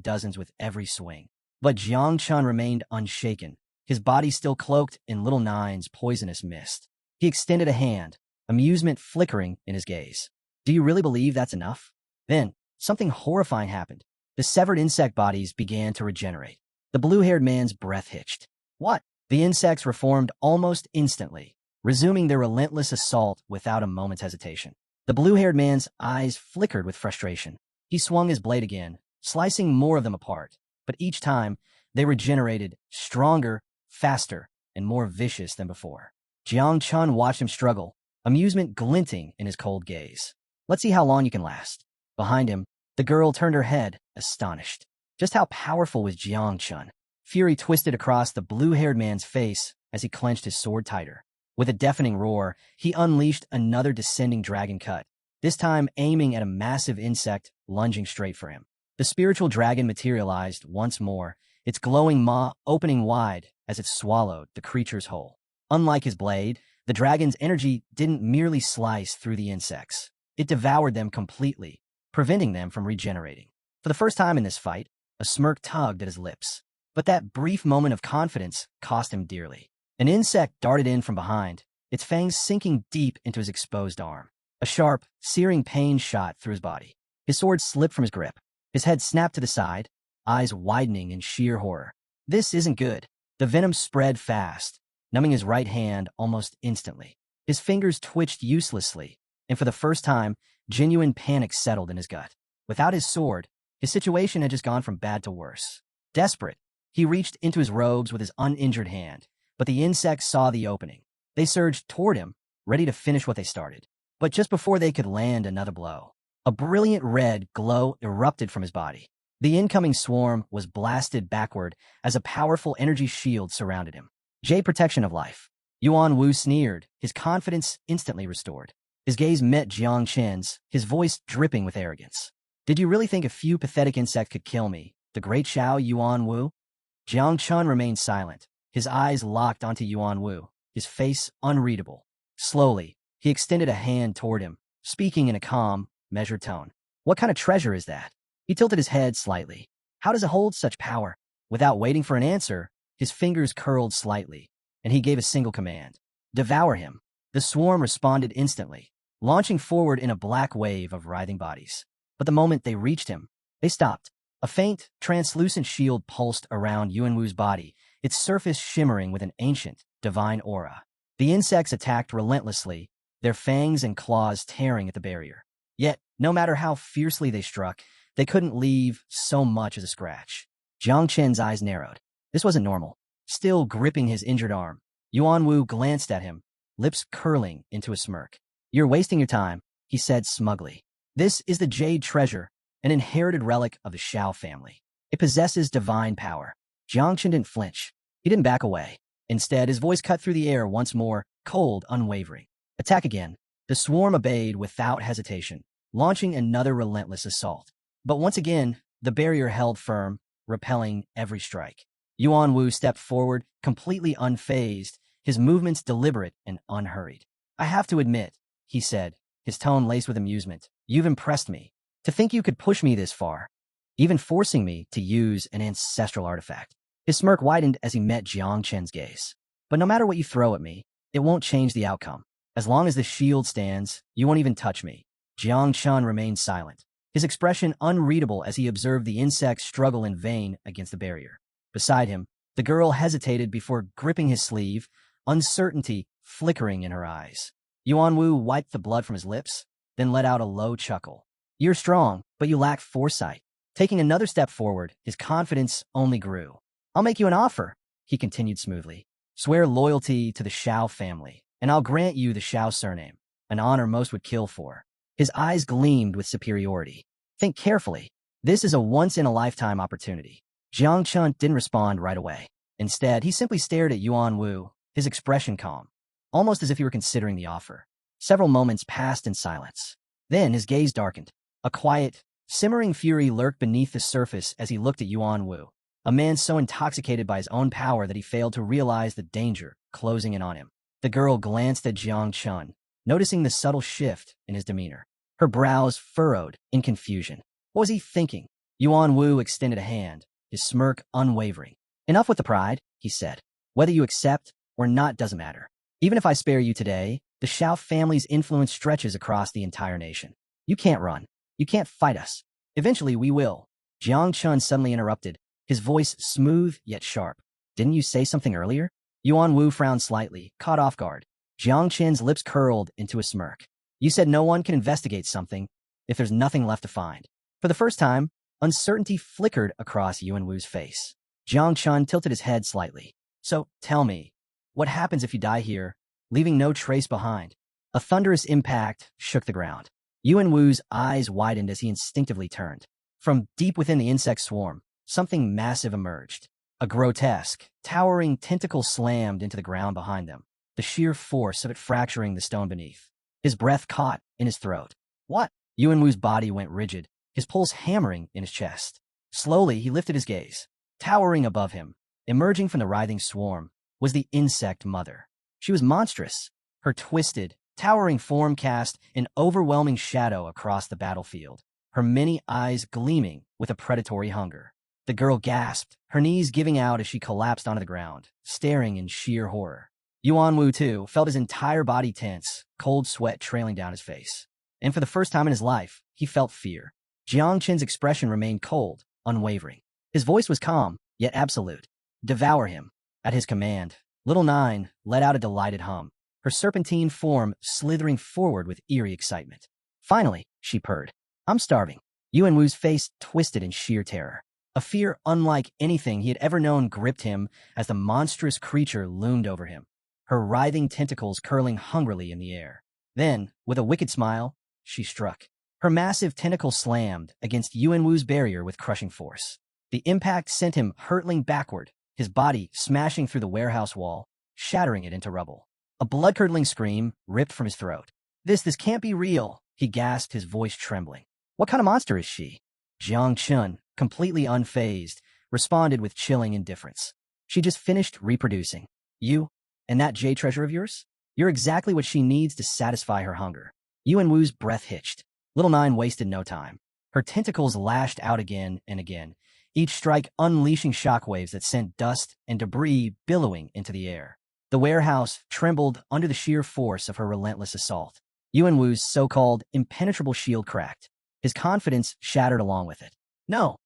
dozens with every swing. But Jiang Chen remained unshaken, his body still cloaked in Little Nine's poisonous mist. He extended a hand, amusement flickering in his gaze. Do you really believe that's enough? Then, something horrifying happened. The severed insect bodies began to regenerate. The blue-haired man's breath hitched. What? The insects reformed almost instantly, resuming their relentless assault without a moment's hesitation. The blue-haired man's eyes flickered with frustration. He swung his blade again, slicing more of them apart, but each time, they regenerated, stronger, faster, and more vicious than before. Jiang Chen watched him struggle, amusement glinting in his cold gaze. Let's see how long you can last. Behind him, the girl turned her head, astonished. Just how powerful was Jiang Chen? Fury twisted across the blue-haired man's face as he clenched his sword tighter. With a deafening roar, he unleashed another Descending Dragon Cut, this time aiming at a massive insect lunging straight for him. The spiritual dragon materialized once more, its glowing maw opening wide as it swallowed the creature's whole. Unlike his blade, the dragon's energy didn't merely slice through the insects. It devoured them completely, preventing them from regenerating. For the first time in this fight, a smirk tugged at his lips. But that brief moment of confidence cost him dearly. An insect darted in from behind, its fangs sinking deep into his exposed arm. A sharp, searing pain shot through his body. His sword slipped from his grip. His head snapped to the side, eyes widening in sheer horror. This isn't good. The venom spread fast, numbing his right hand almost instantly. His fingers twitched uselessly, and for the first time, genuine panic settled in his gut. Without his sword, his situation had just gone from bad to worse. Desperate, he reached into his robes with his uninjured hand, but the insects saw the opening. They surged toward him, ready to finish what they started. But just before they could land another blow, a brilliant red glow erupted from his body. The incoming swarm was blasted backward as a powerful energy shield surrounded him. Jade protection of life. Yuan Wu sneered, his confidence instantly restored. His gaze met Jiang Chen's, his voice dripping with arrogance. Did you really think a few pathetic insects could kill me, the great Xiao Yuan Wu? Jiang Chen remained silent, his eyes locked onto Yuan Wu, his face unreadable. Slowly, he extended a hand toward him, speaking in a calm, measured tone. What kind of treasure is that? He tilted his head slightly. How does it hold such power? Without waiting for an answer, his fingers curled slightly, and he gave a single command. Devour him. The swarm responded instantly, launching forward in a black wave of writhing bodies. But the moment they reached him, they stopped. A faint, translucent shield pulsed around Yuan Wu's body, its surface shimmering with an ancient, divine aura. The insects attacked relentlessly, their fangs and claws tearing at the barrier. Yet, no matter how fiercely they struck, they couldn't leave so much as a scratch. Jiang Chen's eyes narrowed. This wasn't normal. Still gripping his injured arm, Yuan Wu glanced at him, lips curling into a smirk. You're wasting your time, he said smugly. This is the Jade Treasure, an inherited relic of the Xiao family. It possesses divine power. Jiang Chen didn't flinch. He didn't back away. Instead, his voice cut through the air once more, cold, unwavering. Attack again. The swarm obeyed without hesitation, launching another relentless assault. But once again, the barrier held firm, repelling every strike. Yuan Wu stepped forward, completely unfazed, his movements deliberate and unhurried. I have to admit, he said, his tone laced with amusement, you've impressed me. To think you could push me this far, even forcing me to use an ancestral artifact. His smirk widened as he met Jiang Chen's gaze. But no matter what you throw at me, it won't change the outcome. As long as the shield stands, you won't even touch me. Jiang Chen remained silent, his expression unreadable as he observed the insect struggle in vain against the barrier. Beside him, the girl hesitated before gripping his sleeve, uncertainty flickering in her eyes. Yuan Wu wiped the blood from his lips, then let out a low chuckle. You're strong, but you lack foresight. Taking another step forward, his confidence only grew. I'll make you an offer, he continued smoothly. Swear loyalty to the Shao family, and I'll grant you the Shao surname, an honor most would kill for. His eyes gleamed with superiority. Think carefully. This is a once-in-a-lifetime opportunity. Jiang Chen didn't respond right away. Instead, he simply stared at Yuan Wu, his expression calm, almost as if he were considering the offer. Several moments passed in silence. Then his gaze darkened. A quiet, simmering fury lurked beneath the surface as he looked at Yuan Wu, a man so intoxicated by his own power that he failed to realize the danger closing in on him. The girl glanced at Jiang Chen, noticing the subtle shift in his demeanor. Her brows furrowed in confusion. What was he thinking? Yuan Wu extended a hand, his smirk unwavering. Enough with the pride, he said. Whether you accept or not doesn't matter. Even if I spare you today, the Shao family's influence stretches across the entire nation. You can't run. You can't fight us. Eventually we will. Jiang Chen suddenly interrupted, his voice smooth yet sharp. Didn't you say something earlier? Yuan Wu frowned slightly, caught off guard. Jiang Chen's lips curled into a smirk. You said no one can investigate something if there's nothing left to find. For the first time, uncertainty flickered across Yuan Wu's face. Jiang Chen tilted his head slightly. So, tell me, what happens if you die here, leaving no trace behind? A thunderous impact shook the ground. Yuan Wu's eyes widened as he instinctively turned. From deep within the insect swarm, something massive emerged. A grotesque, towering tentacle slammed into the ground behind them, the sheer force of it fracturing the stone beneath. His breath caught in his throat. What? Yuan Wu's body went rigid, his pulse hammering in his chest. Slowly, he lifted his gaze. Towering above him, emerging from the writhing swarm, was the insect mother. She was monstrous. Her twisted, towering form cast an overwhelming shadow across the battlefield, her many eyes gleaming with a predatory hunger. The girl gasped, her knees giving out as she collapsed onto the ground, staring in sheer horror. Yuan Wu, too, felt his entire body tense, cold sweat trailing down his face. And for the first time in his life, he felt fear. Jiang Chen's expression remained cold, unwavering. His voice was calm, yet absolute. Devour him. At his command, Little Nine let out a delighted hum, her serpentine form slithering forward with eerie excitement. Finally, she purred. I'm starving. Yuan Wu's face twisted in sheer terror. A fear unlike anything he had ever known gripped him as the monstrous creature loomed over him, her writhing tentacles curling hungrily in the air. Then, with a wicked smile, she struck. Her massive tentacle slammed against Yuan Wu's barrier with crushing force. The impact sent him hurtling backward, his body smashing through the warehouse wall, shattering it into rubble. A blood-curdling scream ripped from his throat. This can't be real, he gasped, his voice trembling. What kind of monster is she? Jiang Chen, completely unfazed, responded with chilling indifference. She just finished reproducing. You? And that jade treasure of yours? You're exactly what she needs to satisfy her hunger. Yuan Wu's breath hitched. Little Nine wasted no time. Her tentacles lashed out again and again, each strike unleashing shockwaves that sent dust and debris billowing into the air. The warehouse trembled under the sheer force of her relentless assault. Yuan Wu's so-called impenetrable shield cracked. His confidence shattered along with it. No,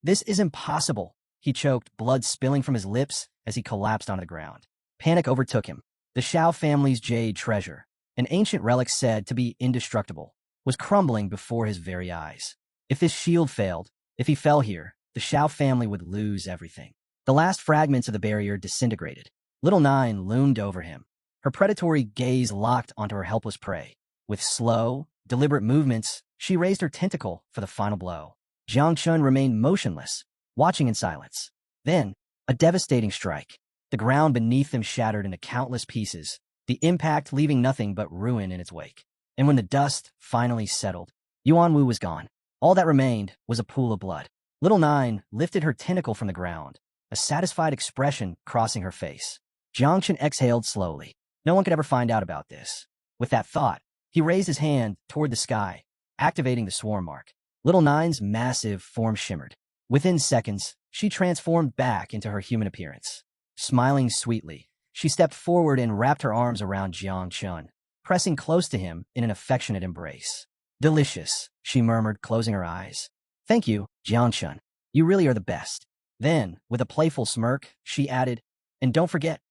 this is impossible, he choked, blood spilling from his lips as he collapsed onto the ground. Panic overtook him. The Shao family's jade treasure, an ancient relic said to be indestructible, was crumbling before his very eyes. If this shield failed, if he fell here, the Shao family would lose everything. The last fragments of the barrier disintegrated. Little Nine loomed over him, her predatory gaze locked onto her helpless prey. With slow, deliberate movements, she raised her tentacle for the final blow. Jiang Chen remained motionless, watching in silence. Then, a devastating strike. The ground beneath them shattered into countless pieces, the impact leaving nothing but ruin in its wake. And when the dust finally settled, Yuan Wu was gone. All that remained was a pool of blood. Little Nine lifted her tentacle from the ground, a satisfied expression crossing her face. Jiang Chen exhaled slowly. No one could ever find out about this. With that thought, he raised his hand toward the sky, activating the swarm mark. Little Nine's massive form shimmered. Within seconds, she transformed back into her human appearance. Smiling sweetly, she stepped forward and wrapped her arms around Jiang Chen, pressing close to him in an affectionate embrace. Delicious, she murmured, closing her eyes. Thank you, Jiang Chen. You really are the best. Then, with a playful smirk, she added, and don't forget,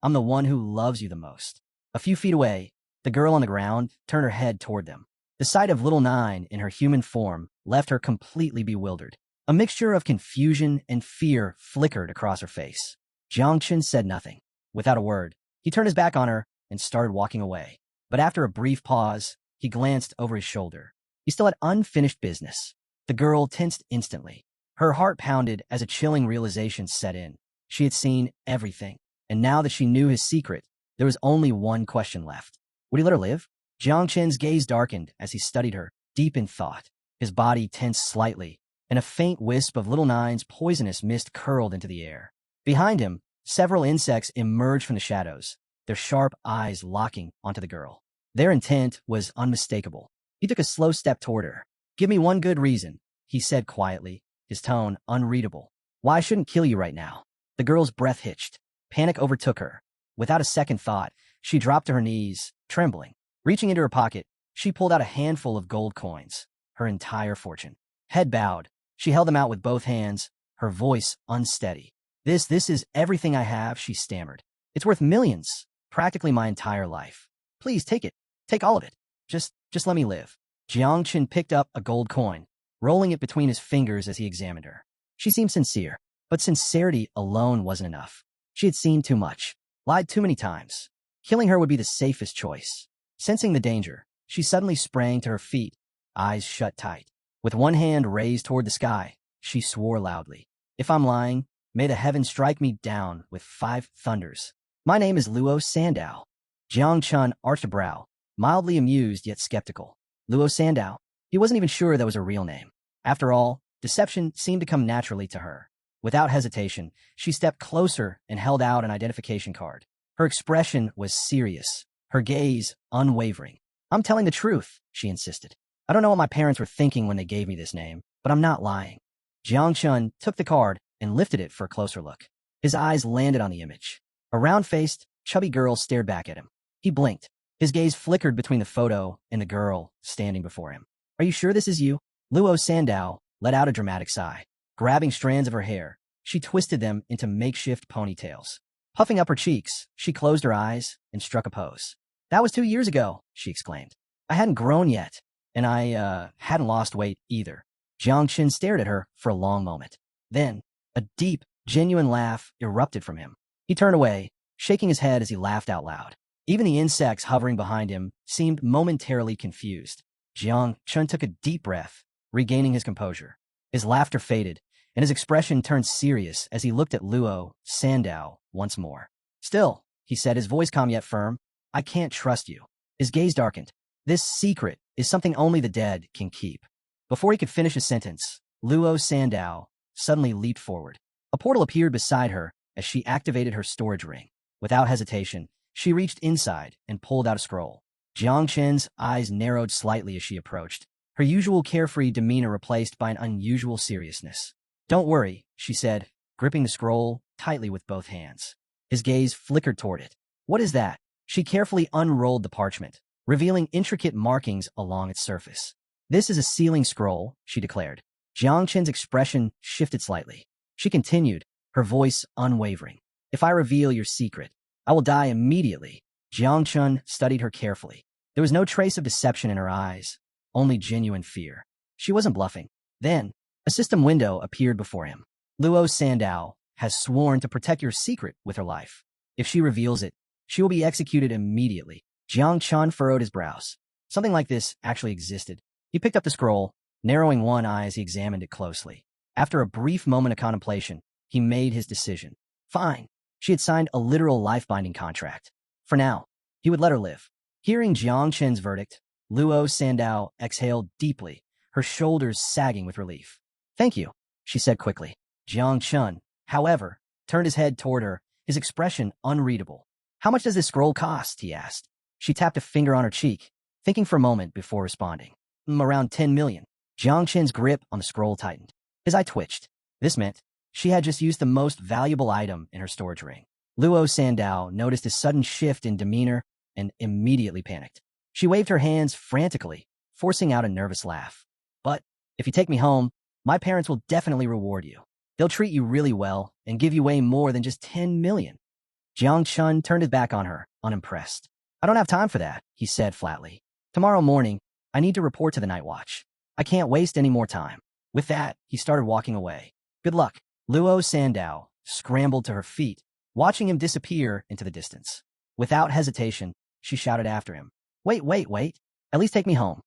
I'm the one who loves you the most. A few feet away, the girl on the ground turned her head toward them. The sight of Little Nine in her human form left her completely bewildered. A mixture of confusion and fear flickered across her face. Jiang Chen said nothing. Without a word, he turned his back on her and started walking away. But after a brief pause, he glanced over his shoulder. He still had unfinished business. The girl tensed instantly. Her heart pounded as a chilling realization set in. She had seen everything, and now that she knew his secret, there was only one question left. Would he let her live? Jiang Chen's gaze darkened as he studied her, deep in thought. His body tensed slightly, and a faint wisp of Little Nine's poisonous mist curled into the air. Behind him, several insects emerged from the shadows, their sharp eyes locking onto the girl. Their intent was unmistakable. He took a slow step toward her. Give me one good reason, he said quietly, his tone unreadable. Why I shouldn't kill you right now? The girl's breath hitched. Panic overtook her. Without a second thought, she dropped to her knees, trembling. Reaching into her pocket, she pulled out a handful of gold coins, her entire fortune. Head bowed, she held them out with both hands, her voice unsteady. This is everything I have, she stammered. It's worth millions, practically my entire life. Please take it. Take all of it. Just let me live. Jiang Chen picked up a gold coin, rolling it between his fingers as he examined her. She seemed sincere, but sincerity alone wasn't enough. She had seen too much, lied too many times. Killing her would be the safest choice. Sensing the danger, she suddenly sprang to her feet, eyes shut tight. With one hand raised toward the sky, she swore loudly. If I'm lying, may the heavens strike me down with 5 thunders. My name is Luo Sandow. Jiang Chen arched a brow, mildly amused yet skeptical. Luo Sandow? He wasn't even sure that was a real name. After all, deception seemed to come naturally to her. Without hesitation, she stepped closer and held out an identification card. Her expression was serious, her gaze unwavering. I'm telling the truth, she insisted. I don't know what my parents were thinking when they gave me this name, but I'm not lying. Jiang Chen took the card and lifted it for a closer look. His eyes landed on the image. A round-faced, chubby girl stared back at him. He blinked. His gaze flickered between the photo and the girl standing before him. Are you sure this is you? Luo Sandow let out a dramatic sigh. Grabbing strands of her hair, she twisted them into makeshift ponytails. Puffing up her cheeks, she closed her eyes and struck a pose. That was 2 years ago, she exclaimed. I hadn't grown yet, and I hadn't lost weight either. Jiang Chen stared at her for a long moment. Then, a deep, genuine laugh erupted from him. He turned away, shaking his head as he laughed out loud. Even the insects hovering behind him seemed momentarily confused. Jiang Chen took a deep breath, regaining his composure. His laughter faded, and his expression turned serious as he looked at Luo Sandow once more. Still, he said, his voice calm yet firm, I can't trust you. His gaze darkened. This secret is something only the dead can keep. Before he could finish his sentence, Luo Sandow suddenly leaped forward. A portal appeared beside her as she activated her storage ring. Without hesitation, she reached inside and pulled out a scroll. Jiang Chen's eyes narrowed slightly as she approached, her usual carefree demeanor replaced by an unusual seriousness. Don't worry, she said, gripping the scroll tightly with both hands. His gaze flickered toward it. What is that? She carefully unrolled the parchment, revealing intricate markings along its surface. This is a sealing scroll, she declared. Jiang Chen's expression shifted slightly. She continued, her voice unwavering. If I reveal your secret, I will die immediately. Jiang Chen studied her carefully. There was no trace of deception in her eyes, only genuine fear. She wasn't bluffing. Then, a system window appeared before him. Luo Sandow has sworn to protect your secret with her life. If she reveals it, she will be executed immediately. Jiang Chen furrowed his brows. Something like this actually existed. He picked up the scroll, narrowing one eye as he examined it closely. After a brief moment of contemplation, he made his decision. Fine. She had signed a literal life-binding contract. For now, he would let her live. Hearing Jiang Chen's verdict, Luo Sandow exhaled deeply, her shoulders sagging with relief. Thank you, she said quickly. Jiang Chen, however, turned his head toward her, his expression unreadable. "How much does this scroll cost?" he asked. She tapped a finger on her cheek, thinking for a moment before responding. Around 10 million. Jiang Chen's grip on the scroll tightened. His eye twitched. This meant she had just used the most valuable item in her storage ring. Luo Sandow noticed a sudden shift in demeanor and immediately panicked. She waved her hands frantically, forcing out a nervous laugh. "But if you take me home, my parents will definitely reward you. They'll treat you really well and give you way more than just 10 million. Jiang Chun turned his back on her, unimpressed. "I don't have time for that," he said flatly. "Tomorrow morning, I need to report to the Night Watch. I can't waste any more time." With that, he started walking away. "Good luck." Luo Sandow scrambled to her feet, watching him disappear into the distance. Without hesitation, she shouted after him. Wait. At least take me home."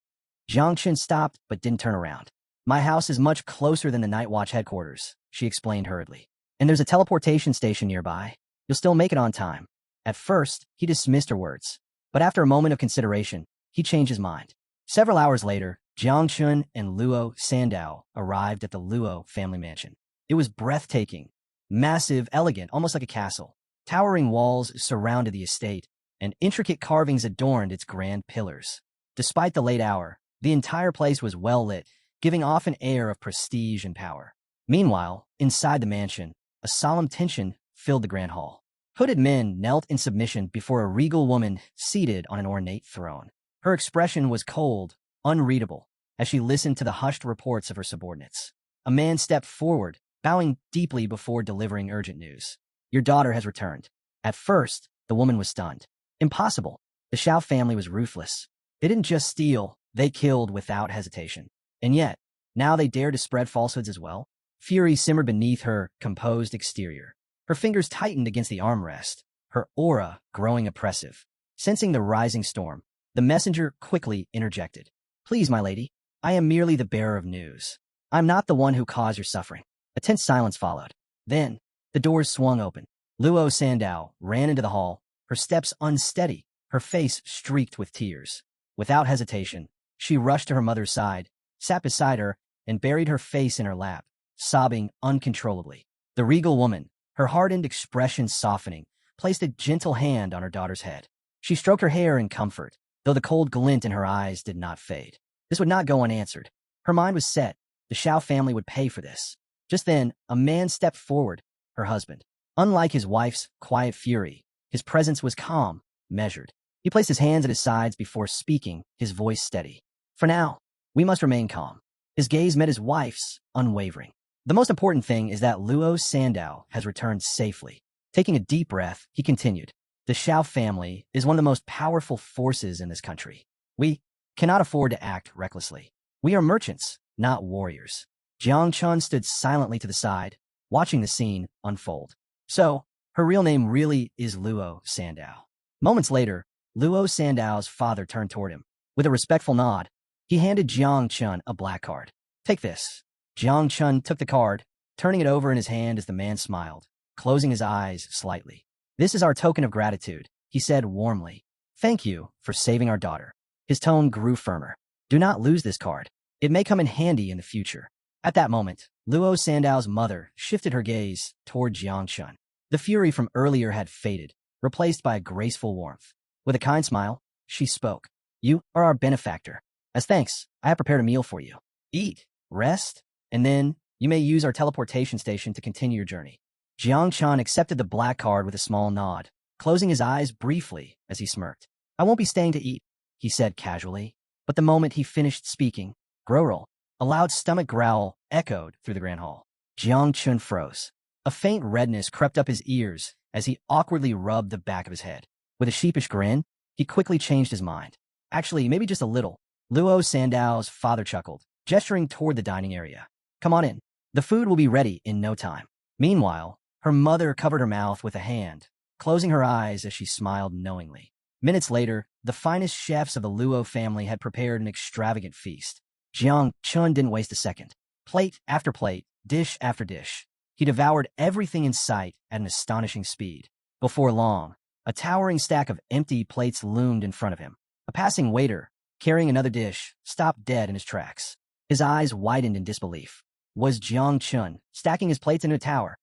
Jiang Chun stopped but didn't turn around. "My house is much closer than the Night Watch headquarters," she explained hurriedly. "And there's a teleportation station nearby. You'll still make it on time." At first, he dismissed her words, but after a moment of consideration, he changed his mind. Several hours later, Jiang Chun and Luo Sandow arrived at the Luo family mansion. It was breathtaking, massive, elegant, almost like a castle. Towering walls surrounded the estate, and intricate carvings adorned its grand pillars. Despite the late hour, the entire place was well lit, giving off an air of prestige and power. Meanwhile, inside the mansion, a solemn tension filled the grand hall. Hooded men knelt in submission before a regal woman seated on an ornate throne. Her expression was cold, unreadable, as she listened to the hushed reports of her subordinates. A man stepped forward, bowing deeply before delivering urgent news. "Your daughter has returned." At first, the woman was stunned. Impossible. The Shao family was ruthless. They didn't just steal, they killed without hesitation. And yet, now they dared to spread falsehoods as well? Fury simmered beneath her composed exterior. Her fingers tightened against the armrest, her aura growing oppressive. Sensing the rising storm, the messenger quickly interjected. "Please, my lady, I am merely the bearer of news. I'm not the one who caused your suffering." A tense silence followed. Then, the doors swung open. Luo Sandow ran into the hall, her steps unsteady, her face streaked with tears. Without hesitation, she rushed to her mother's side, sat beside her, and buried her face in her lap, sobbing uncontrollably. The regal woman, her hardened expression softening, placed a gentle hand on her daughter's head. She stroked her hair in comfort, though the cold glint in her eyes did not fade. This would not go unanswered. Her mind was set. The Shao family would pay for this. Just then, a man stepped forward, her husband. Unlike his wife's quiet fury, his presence was calm, measured. He placed his hands at his sides before speaking, his voice steady. "For now, we must remain calm." His gaze met his wife's, unwavering. "The most important thing is that Luo Sandow has returned safely." Taking a deep breath, he continued. "The Shao family is one of the most powerful forces in this country. We cannot afford to act recklessly. We are merchants, not warriors." Jiang Chun stood silently to the side, watching the scene unfold. So, her real name really is Luo Sandow. Moments later, Luo Sandow's father turned toward him. With a respectful nod, he handed Jiang Chun a black card. "Take this." Jiang Chun took the card, turning it over in his hand as the man smiled, closing his eyes slightly. "This is our token of gratitude," he said warmly. "Thank you for saving our daughter." His tone grew firmer. "Do not lose this card. It may come in handy in the future." At that moment, Luo Sandow's mother shifted her gaze toward Jiang Chun. The fury from earlier had faded, replaced by a graceful warmth. With a kind smile, she spoke. "You are our benefactor. As thanks, I have prepared a meal for you. Eat, rest, and then you may use our teleportation station to continue your journey." Jiang Chun accepted the black card with a small nod, closing his eyes briefly as he smirked. "I won't be staying to eat," he said casually. But the moment he finished speaking, Growrel, a loud stomach growl echoed through the grand hall. Jiang Chun froze. A faint redness crept up his ears as he awkwardly rubbed the back of his head. With a sheepish grin, he quickly changed his mind. "Actually, maybe just a little." Luo Sandow's father chuckled, gesturing toward the dining area. "Come on in. The food will be ready in no time." Meanwhile, her mother covered her mouth with a hand, closing her eyes as she smiled knowingly. Minutes later, the finest chefs of the Luo family had prepared an extravagant feast. Jiang Chun didn't waste a second. Plate after plate, dish after dish. He devoured everything in sight at an astonishing speed. Before long, a towering stack of empty plates loomed in front of him. A passing waiter, carrying another dish, stopped dead in his tracks. His eyes widened in disbelief. Was Jiang Chun stacking his plates into a tower?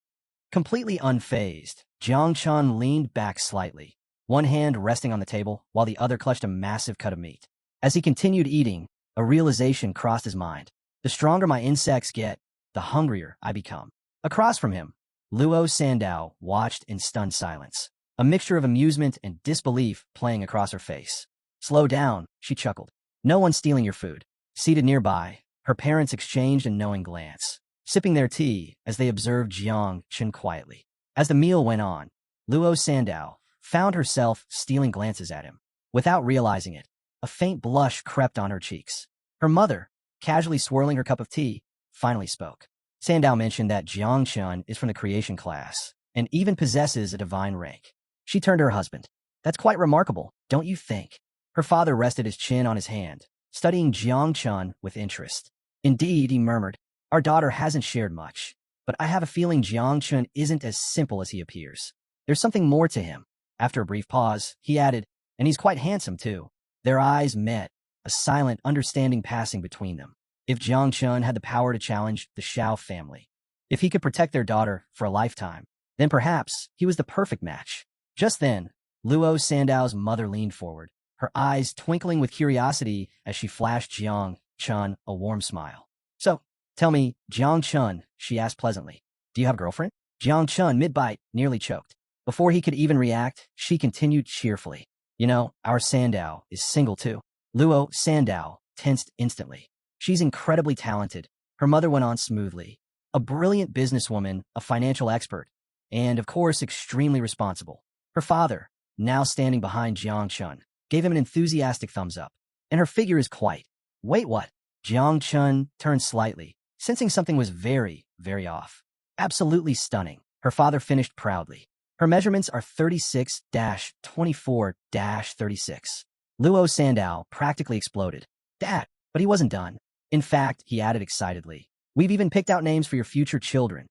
Completely unfazed, Jiang Chun leaned back slightly, one hand resting on the table while the other clutched a massive cut of meat. As he continued eating, a realization crossed his mind. The stronger my insects get, the hungrier I become. Across from him, Luo Sandow watched in stunned silence, a mixture of amusement and disbelief playing across her face. Slow down, she chuckled. No one's stealing your food. Seated nearby, her parents exchanged a knowing glance, sipping their tea as they observed Jiang Chun quietly. As the meal went on, Luo Sandow found herself stealing glances at him. Without realizing it, a faint blush crept on her cheeks. Her mother, casually swirling her cup of tea, finally spoke. Sandow mentioned that Jiang Chun is from the creation class and even possesses a divine rank. She turned to her husband. That's quite remarkable, don't you think? Her father rested his chin on his hand, studying Jiang Chun with interest. Indeed, he murmured, our daughter hasn't shared much, but I have a feeling Jiang Chun isn't as simple as he appears. There's something more to him. After a brief pause, he added, and he's quite handsome too. Their eyes met, a silent understanding passing between them. If Jiang Chun had the power to challenge the Shao family, if he could protect their daughter for a lifetime, then perhaps he was the perfect match. Just then, Luo Sandow's mother leaned forward, her eyes twinkling with curiosity as she flashed Jiang Chun a warm smile. So, tell me, Jiang Chun, she asked pleasantly, do you have a girlfriend? Jiang Chun, mid-bite, nearly choked. Before he could even react, she continued cheerfully. You know, our Sandow is single too. Luo Sandow tensed instantly. She's incredibly talented, her mother went on smoothly. A brilliant businesswoman, a financial expert, and, of course, extremely responsible. Her father, now standing behind Jiang Chun, gave him an enthusiastic thumbs up. And her figure is quite. Wait, what? Jiang Chun turned slightly, sensing something was very, very off. Absolutely stunning, her father finished proudly. Her measurements are 36-24-36. Luo Sandow practically exploded. Dad, but he wasn't done. In fact, he added excitedly, we've even picked out names for your future children.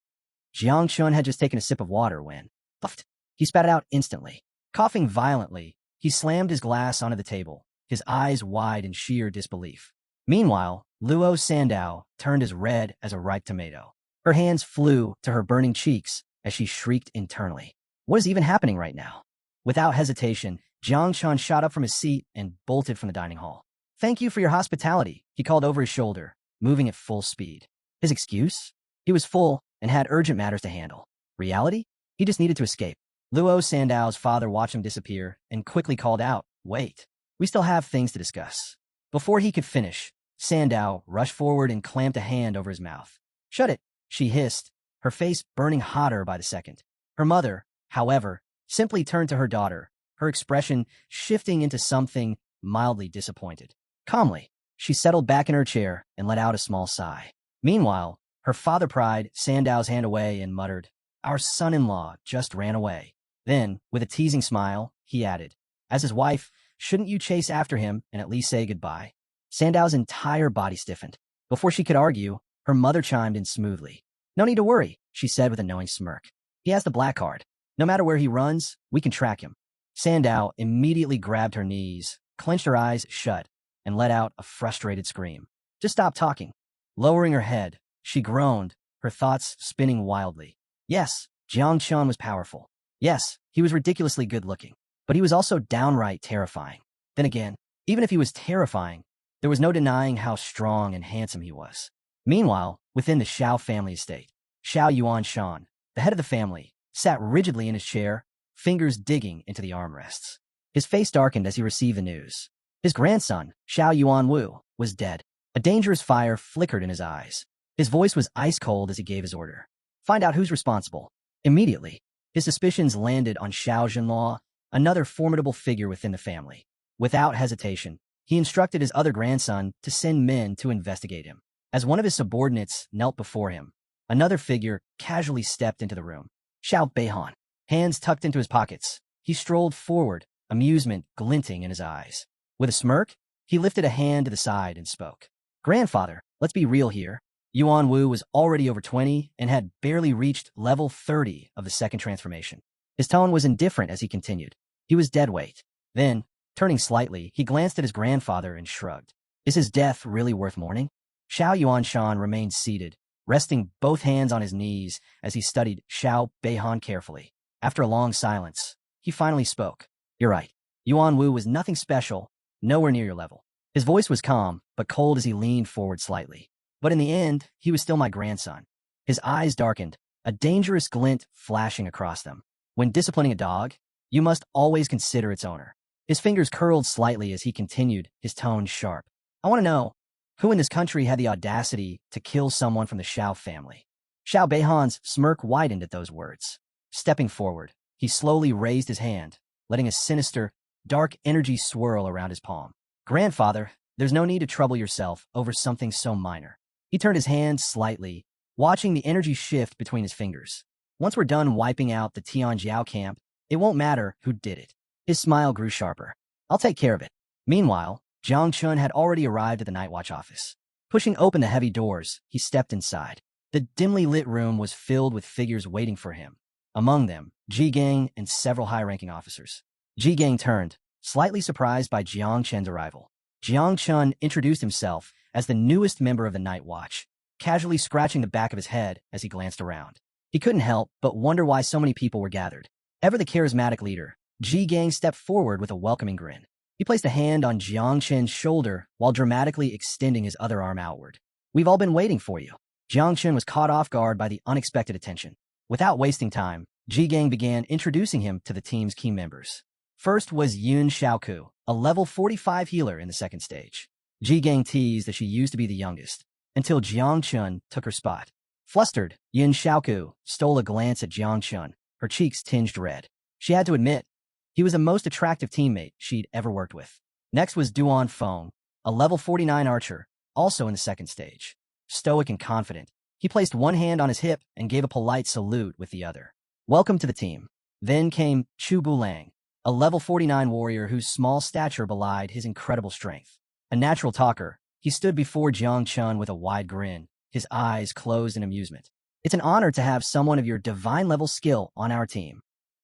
Jiang Chun had just taken a sip of water when, puffed, he spat it out instantly. Coughing violently, he slammed his glass onto the table, his eyes wide in sheer disbelief. Meanwhile, Luo Sandow turned as red as a ripe tomato. Her hands flew to her burning cheeks as she shrieked internally. What is even happening right now? Without hesitation, Jiang Chun shot up from his seat and bolted from the dining hall. Thank you for your hospitality, he called over his shoulder, moving at full speed. His excuse? He was full and had urgent matters to handle. Reality? He just needed to escape. Luo Sandow's father watched him disappear and quickly called out, wait, we still have things to discuss. Before he could finish, Sandow rushed forward and clamped a hand over his mouth. Shut it, she hissed, her face burning hotter by the second. Her mother, however, simply turned to her daughter, her expression shifting into something mildly disappointed. Calmly, she settled back in her chair and let out a small sigh. Meanwhile, her father pried Sandow's hand away and muttered, our son-in-law just ran away. Then, with a teasing smile, he added, as his wife, shouldn't you chase after him and at least say goodbye? Sandow's entire body stiffened. Before she could argue, her mother chimed in smoothly. No need to worry, she said with a knowing smirk. He has the black card. No matter where he runs, we can track him. Sandow immediately grabbed her knees, clenched her eyes shut, and let out a frustrated scream. Just stop talking. Lowering her head, she groaned, her thoughts spinning wildly. Yes, Jiang Chun was powerful. Yes, he was ridiculously good-looking. But he was also downright terrifying. Then again, even if he was terrifying, there was no denying how strong and handsome he was. Meanwhile, within the Shao family estate, Xiao Yuan Shan, the head of the family, sat rigidly in his chair, fingers digging into the armrests. His face darkened as he received the news. His grandson, Xiao Yuan Wu, was dead. A dangerous fire flickered in his eyes. His voice was ice-cold as he gave his order. Find out who's responsible. Immediately, his suspicions landed on Xiao Zhenluo, another formidable figure within the family. Without hesitation, he instructed his other grandson to send men to investigate him. As one of his subordinates knelt before him, another figure casually stepped into the room. Xiao Beihan, hands tucked into his pockets, he strolled forward, amusement glinting in his eyes. With a smirk, he lifted a hand to the side and spoke. Grandfather, let's be real here. Yuan Wu was already over 20 and had barely reached level 30 of the second transformation. His tone was indifferent as he continued. He was dead weight. Then, turning slightly, he glanced at his grandfather and shrugged. Is his death really worth mourning? Xiao Yuan Shan remained seated, resting both hands on his knees as he studied Shia Bon carefully. After a long silence, he finally spoke. "You're right. Yuan Wu was nothing special, nowhere near your level." His voice was calm, but cold as he leaned forward slightly. "But in the end, he was still my grandson." His eyes darkened, a dangerous glint flashing across them. "When disciplining a dog, you must always consider its owner." His fingers curled slightly as he continued, his tone sharp. "I want to know, who in this country had the audacity to kill someone from the Shao family?" Shia Bon's smirk widened at those words. Stepping forward, he slowly raised his hand, letting a sinister, dark energy swirl around his palm. "Grandfather, there's no need to trouble yourself over something so minor." He turned his hand slightly, watching the energy shift between his fingers. "Once we're done wiping out the Tianjiao camp, it won't matter who did it." His smile grew sharper. "I'll take care of it." Meanwhile, Jiang Chun had already arrived at the Night Watch office. Pushing open the heavy doors, he stepped inside. The dimly lit room was filled with figures waiting for him. Among them, Ji Gang and several high-ranking officers. Ji Gang turned, slightly surprised by Jiang Chen's arrival. Jiang Chun introduced himself as the newest member of the Night Watch, casually scratching the back of his head as he glanced around. He couldn't help but wonder why so many people were gathered. Ever the charismatic leader, Ji Gang stepped forward with a welcoming grin. He placed a hand on Jiang Chen's shoulder while dramatically extending his other arm outward. "We've all been waiting for you." Jiang Chen was caught off guard by the unexpected attention. Without wasting time, Ji Gang began introducing him to the team's key members. First was Yun Xiaoku, a level 45 healer in the second stage. Ji Gang teased that she used to be the youngest, until Jiang Chun took her spot. Flustered, Yun Xiaoku stole a glance at Jiang Chun, her cheeks tinged red. She had to admit, he was the most attractive teammate she'd ever worked with. Next was Duan Fang, a level 49 archer, also in the second stage. Stoic and confident, he placed one hand on his hip and gave a polite salute with the other. "Welcome to the team." Then came Chu Bulang, a level 49 warrior whose small stature belied his incredible strength. A natural talker, he stood before Jiang Chun with a wide grin, his eyes closed in amusement. "It's an honor to have someone of your divine-level skill on our team."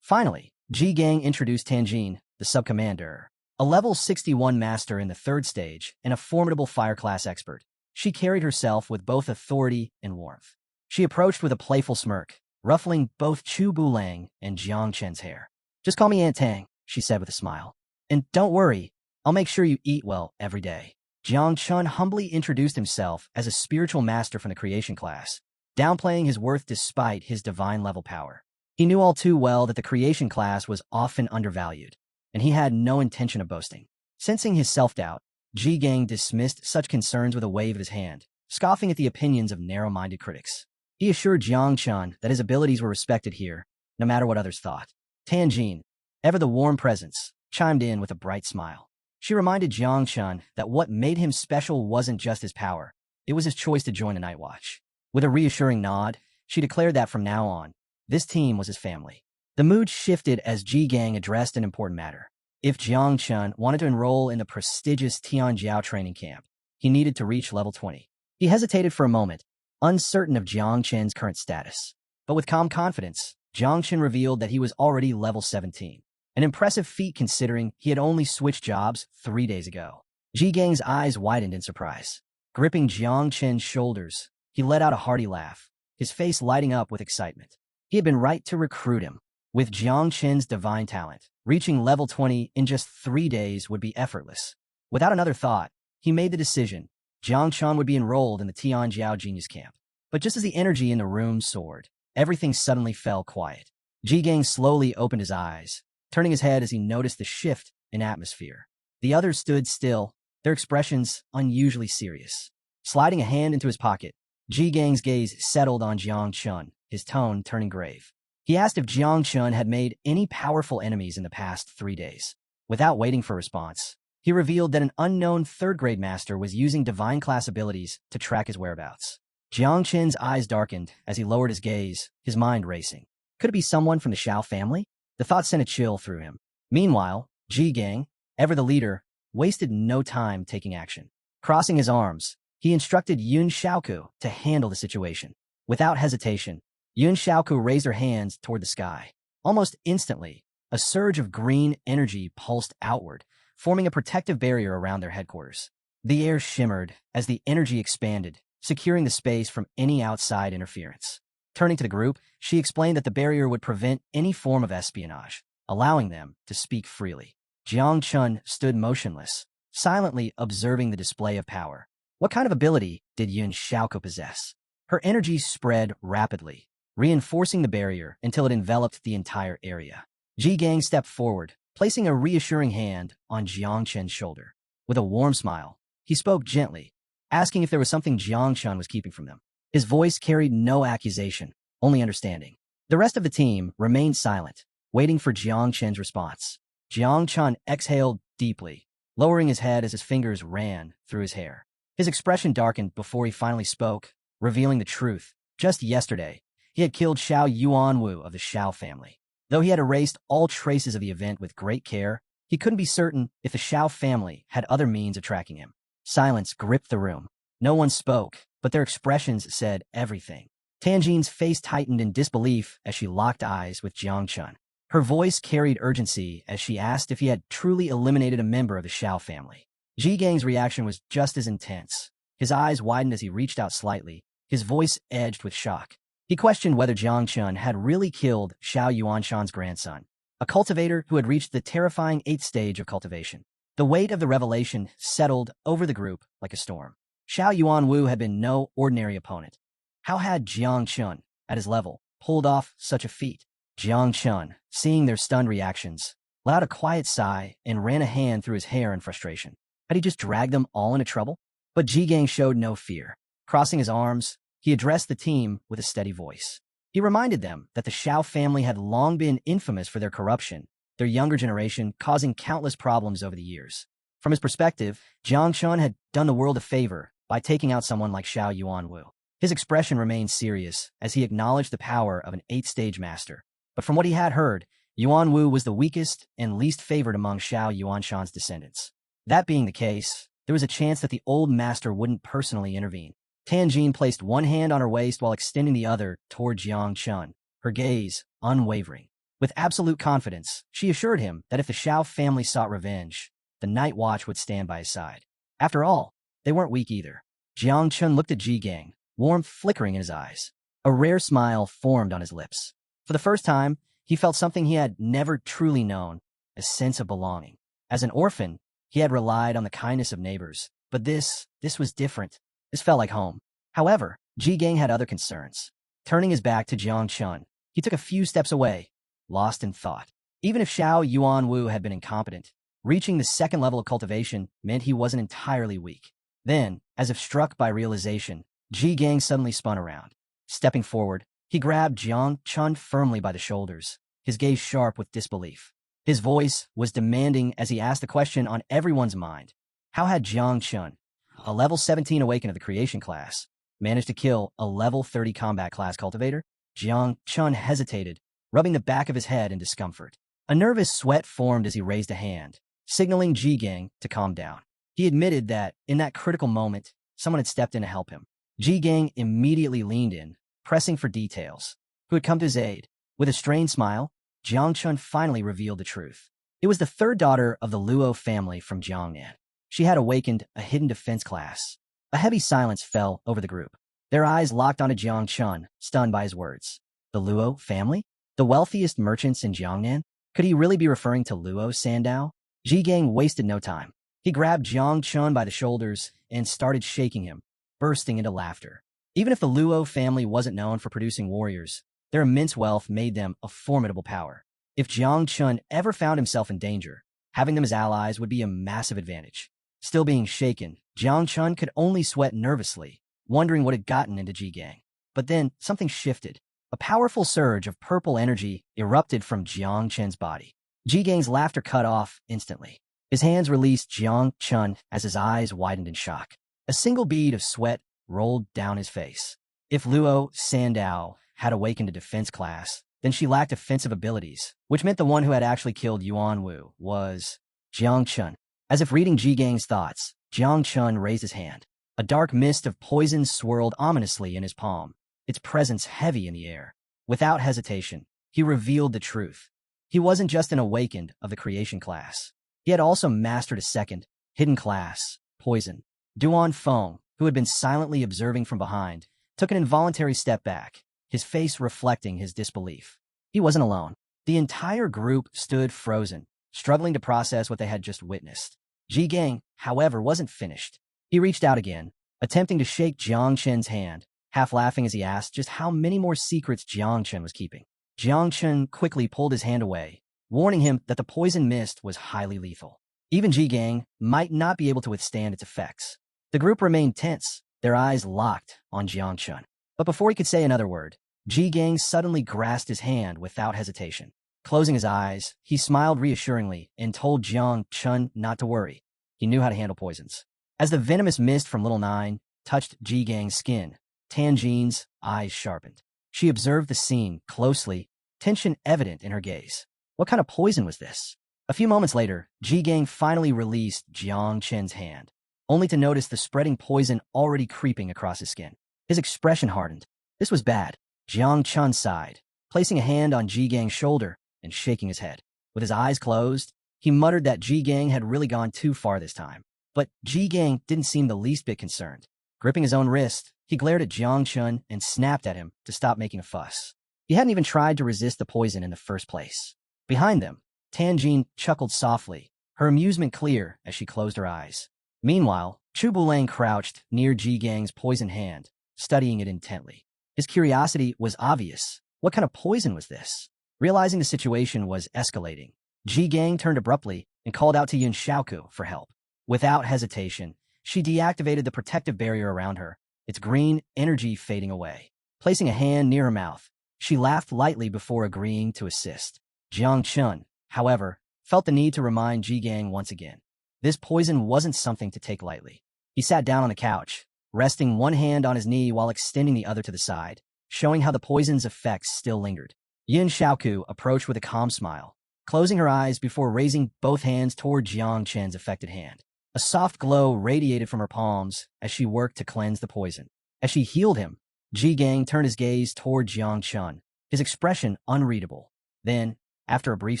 Finally, Ji Gang introduced Tanjin, the sub-commander, a level 61 master in the third stage and a formidable fire class expert. She carried herself with both authority and warmth. She approached with a playful smirk, ruffling both Chu Bulang and Jiang Chen's hair. "Just call me Aunt Tang," she said with a smile. "And don't worry, I'll make sure you eat well every day." Jiang Chun humbly introduced himself as a spiritual master from the creation class, downplaying his worth despite his divine-level power. He knew all too well that the creation class was often undervalued, and he had no intention of boasting. Sensing his self-doubt, Ji Gang dismissed such concerns with a wave of his hand, scoffing at the opinions of narrow-minded critics. He assured Jiang Chun that his abilities were respected here, no matter what others thought. Tanjin, ever the warm presence, chimed in with a bright smile. She reminded Jiang Chun that what made him special wasn't just his power, it was his choice to join the Night Watch. With a reassuring nod, she declared that from now on, this team was his family. The mood shifted as Ji Gang addressed an important matter. If Jiang Chun wanted to enroll in the prestigious Tianjiao training camp, he needed to reach level 20. He hesitated for a moment, uncertain of Jiang Chen's current status. But with calm confidence, Jiang Chen revealed that he was already level 17. An impressive feat considering he had only switched jobs 3 days ago. Ji Gang's eyes widened in surprise. Gripping Jiang Chen's shoulders, he let out a hearty laugh, his face lighting up with excitement. He had been right to recruit him. With Jiang Chen's divine talent, reaching level 20 in just 3 days would be effortless. Without another thought, he made the decision. Jiang Chun would be enrolled in the Tianjiao Genius Camp. But just as the energy in the room soared, everything suddenly fell quiet. Ji Gang slowly opened his eyes, turning his head as he noticed the shift in atmosphere. The others stood still, their expressions unusually serious. Sliding a hand into his pocket, Ji Gang's gaze settled on Jiang Chun, his tone turning grave. He asked if Jiang Chun had made any powerful enemies in the past 3 days. Without waiting for a response, he revealed that an unknown third-grade master was using divine class abilities to track his whereabouts. Jiang Chen's eyes darkened as he lowered his gaze, his mind racing. Could it be someone from the Shao family? The thought sent a chill through him. Meanwhile, Ji Gang, ever the leader, wasted no time taking action. Crossing his arms, he instructed Yun Xiaoku to handle the situation. Without hesitation, Yun Xiaoku raised her hands toward the sky. Almost instantly, a surge of green energy pulsed outward, forming a protective barrier around their headquarters. The air shimmered as the energy expanded, securing the space from any outside interference. Turning to the group, she explained that the barrier would prevent any form of espionage, allowing them to speak freely. Jiang Chun stood motionless, silently observing the display of power. What kind of ability did Yun Xiaoko possess? Her energy spread rapidly, reinforcing the barrier until it enveloped the entire area. Ji Gang stepped forward, placing a reassuring hand on Jiang Chun's shoulder. With a warm smile, he spoke gently, asking if there was something Jiang Chun was keeping from them. His voice carried no accusation, only understanding. The rest of the team remained silent, waiting for Jiang Chun's response. Jiang Chun exhaled deeply, lowering his head as his fingers ran through his hair. His expression darkened before he finally spoke, revealing the truth. Just yesterday, he had killed Xiao Yuanwu of the Xiao family. Though he had erased all traces of the event with great care, he couldn't be certain if the Xiao family had other means of tracking him. Silence gripped the room. No one spoke, but their expressions said everything. Tanjin's face tightened in disbelief as she locked eyes with Jiang Chun. Her voice carried urgency as she asked if he had truly eliminated a member of the Xiao family. Ji Gang's reaction was just as intense. His eyes widened as he reached out slightly, his voice edged with shock. He questioned whether Jiang Chun had really killed Xiao Yuanshan's grandson, a cultivator who had reached the terrifying 8th stage of cultivation. The weight of the revelation settled over the group like a storm. Xiao Yuanwu had been no ordinary opponent. How had Jiang Chun, at his level, pulled off such a feat? Jiang Chun, seeing their stunned reactions, let out a quiet sigh and ran a hand through his hair in frustration. Had he just dragged them all into trouble? But Ji Gang showed no fear. Crossing his arms, he addressed the team with a steady voice. He reminded them that the Xiao family had long been infamous for their corruption, their younger generation causing countless problems over the years. From his perspective, Jiang Chun had done the world a favor by taking out someone like Xiao Yuanwu. His expression remained serious as he acknowledged the power of an 8th-stage master. But from what he had heard, Yuanwu was the weakest and least favored among Xiao Yuanshan's descendants. That being the case, there was a chance that the old master wouldn't personally intervene. Tanjin placed one hand on her waist while extending the other toward Jiang Chun, her gaze unwavering. With absolute confidence, she assured him that if the Xiao family sought revenge, the Night Watch would stand by his side. After all, they weren't weak either. Jiang Chun looked at Ji Gang, warmth flickering in his eyes. A rare smile formed on his lips. For the first time, he felt something he had never truly known, a sense of belonging. As an orphan, he had relied on the kindness of neighbors, but this was different. This felt like home. However, Ji Gang had other concerns. Turning his back to Jiang Chun, he took a few steps away, lost in thought. Even if Xiao Yuanwu had been incompetent, reaching the 2nd level of cultivation meant he wasn't entirely weak. Then, as if struck by realization, Ji Gang suddenly spun around. Stepping forward, he grabbed Jiang Chun firmly by the shoulders, his gaze sharp with disbelief. His voice was demanding as he asked the question on everyone's mind. How had Jiang Chun, a level 17 Awaken of the Creation class, managed to kill a level 30 combat class cultivator? Jiang Chun hesitated, rubbing the back of his head in discomfort. A nervous sweat formed as he raised a hand, signaling Ji Gang to calm down. He admitted that, in that critical moment, someone had stepped in to help him. Ji Gang immediately leaned in, pressing for details. Who had come to his aid? With a strained smile, Jiang Chun finally revealed the truth. It was the 3rd daughter of the Luo family from Jiangnan. She had awakened a hidden defense class. A heavy silence fell over the group. Their eyes locked onto Jiang Chun, stunned by his words. The Luo family? The wealthiest merchants in Jiangnan? Could he really be referring to Luo Sandow? Ji Gang wasted no time. He grabbed Jiang Chun by the shoulders and started shaking him, bursting into laughter. Even if the Luo family wasn't known for producing warriors, their immense wealth made them a formidable power. If Jiang Chun ever found himself in danger, having them as allies would be a massive advantage. Still being shaken, Jiang Chun could only sweat nervously, wondering what had gotten into Ji Gang. But then, something shifted. A powerful surge of purple energy erupted from Jiang Chun's body. Ji Gang's laughter cut off instantly. His hands released Jiang Chun as his eyes widened in shock. A single bead of sweat rolled down his face. If Luo Sandow had awakened a defense class, then she lacked offensive abilities, which meant the one who had actually killed Yuanwu was Jiang Chun. As if reading Ji Gang's thoughts, Jiang Chun raised his hand. A dark mist of poison swirled ominously in his palm, its presence heavy in the air. Without hesitation, he revealed the truth. He wasn't just an awakened of the creation class. He had also mastered a 2nd, hidden class, poison. Duan Fang, who had been silently observing from behind, took an involuntary step back, his face reflecting his disbelief. He wasn't alone. The entire group stood frozen, struggling to process what they had just witnessed. Ji Gang, however, wasn't finished. He reached out again, attempting to shake Jiang Chen's hand, half laughing as he asked just how many more secrets Jiang Chen was keeping. Jiang Chen quickly pulled his hand away, warning him that the poison mist was highly lethal. Even Ji Gang might not be able to withstand its effects. The group remained tense, their eyes locked on Jiang Chen. But before he could say another word, Ji Gang suddenly grasped his hand without hesitation. Closing his eyes, he smiled reassuringly and told Jiang Chen not to worry. He knew how to handle poisons. As the venomous mist from Little Nine touched Ji Gang's skin, Tanjin's eyes sharpened. She observed the scene closely, tension evident in her gaze. What kind of poison was this? A few moments later, Ji Gang finally released Jiang Chen's hand, only to notice the spreading poison already creeping across his skin. His expression hardened. This was bad. Jiang Chen sighed, placing a hand on Ji Gang's shoulder and shaking his head. With his eyes closed, he muttered that Ji Gang had really gone too far this time. But Ji Gang didn't seem the least bit concerned. Gripping his own wrist, he glared at Jiang Chen and snapped at him to stop making a fuss. He hadn't even tried to resist the poison in the first place. Behind them, Tanjin chuckled softly, her amusement clear as she closed her eyes. Meanwhile, Chu Bulang crouched near Ji Gang's poisoned hand, studying it intently. His curiosity was obvious. What kind of poison was this? Realizing the situation was escalating, Ji Gang turned abruptly and called out to Yun Xiaoku for help. Without hesitation, she deactivated the protective barrier around her, its green energy fading away. Placing a hand near her mouth, she laughed lightly before agreeing to assist. Jiang Chen, however, felt the need to remind Ji Gang once again. This poison wasn't something to take lightly. He sat down on the couch, resting one hand on his knee while extending the other to the side, showing how the poison's effects still lingered. Yin Xiaoku approached with a calm smile, closing her eyes before raising both hands toward Jiang Chen's affected hand. A soft glow radiated from her palms as she worked to cleanse the poison. As she healed him, Ji Gang turned his gaze toward Jiang Chen, his expression unreadable. Then, after a brief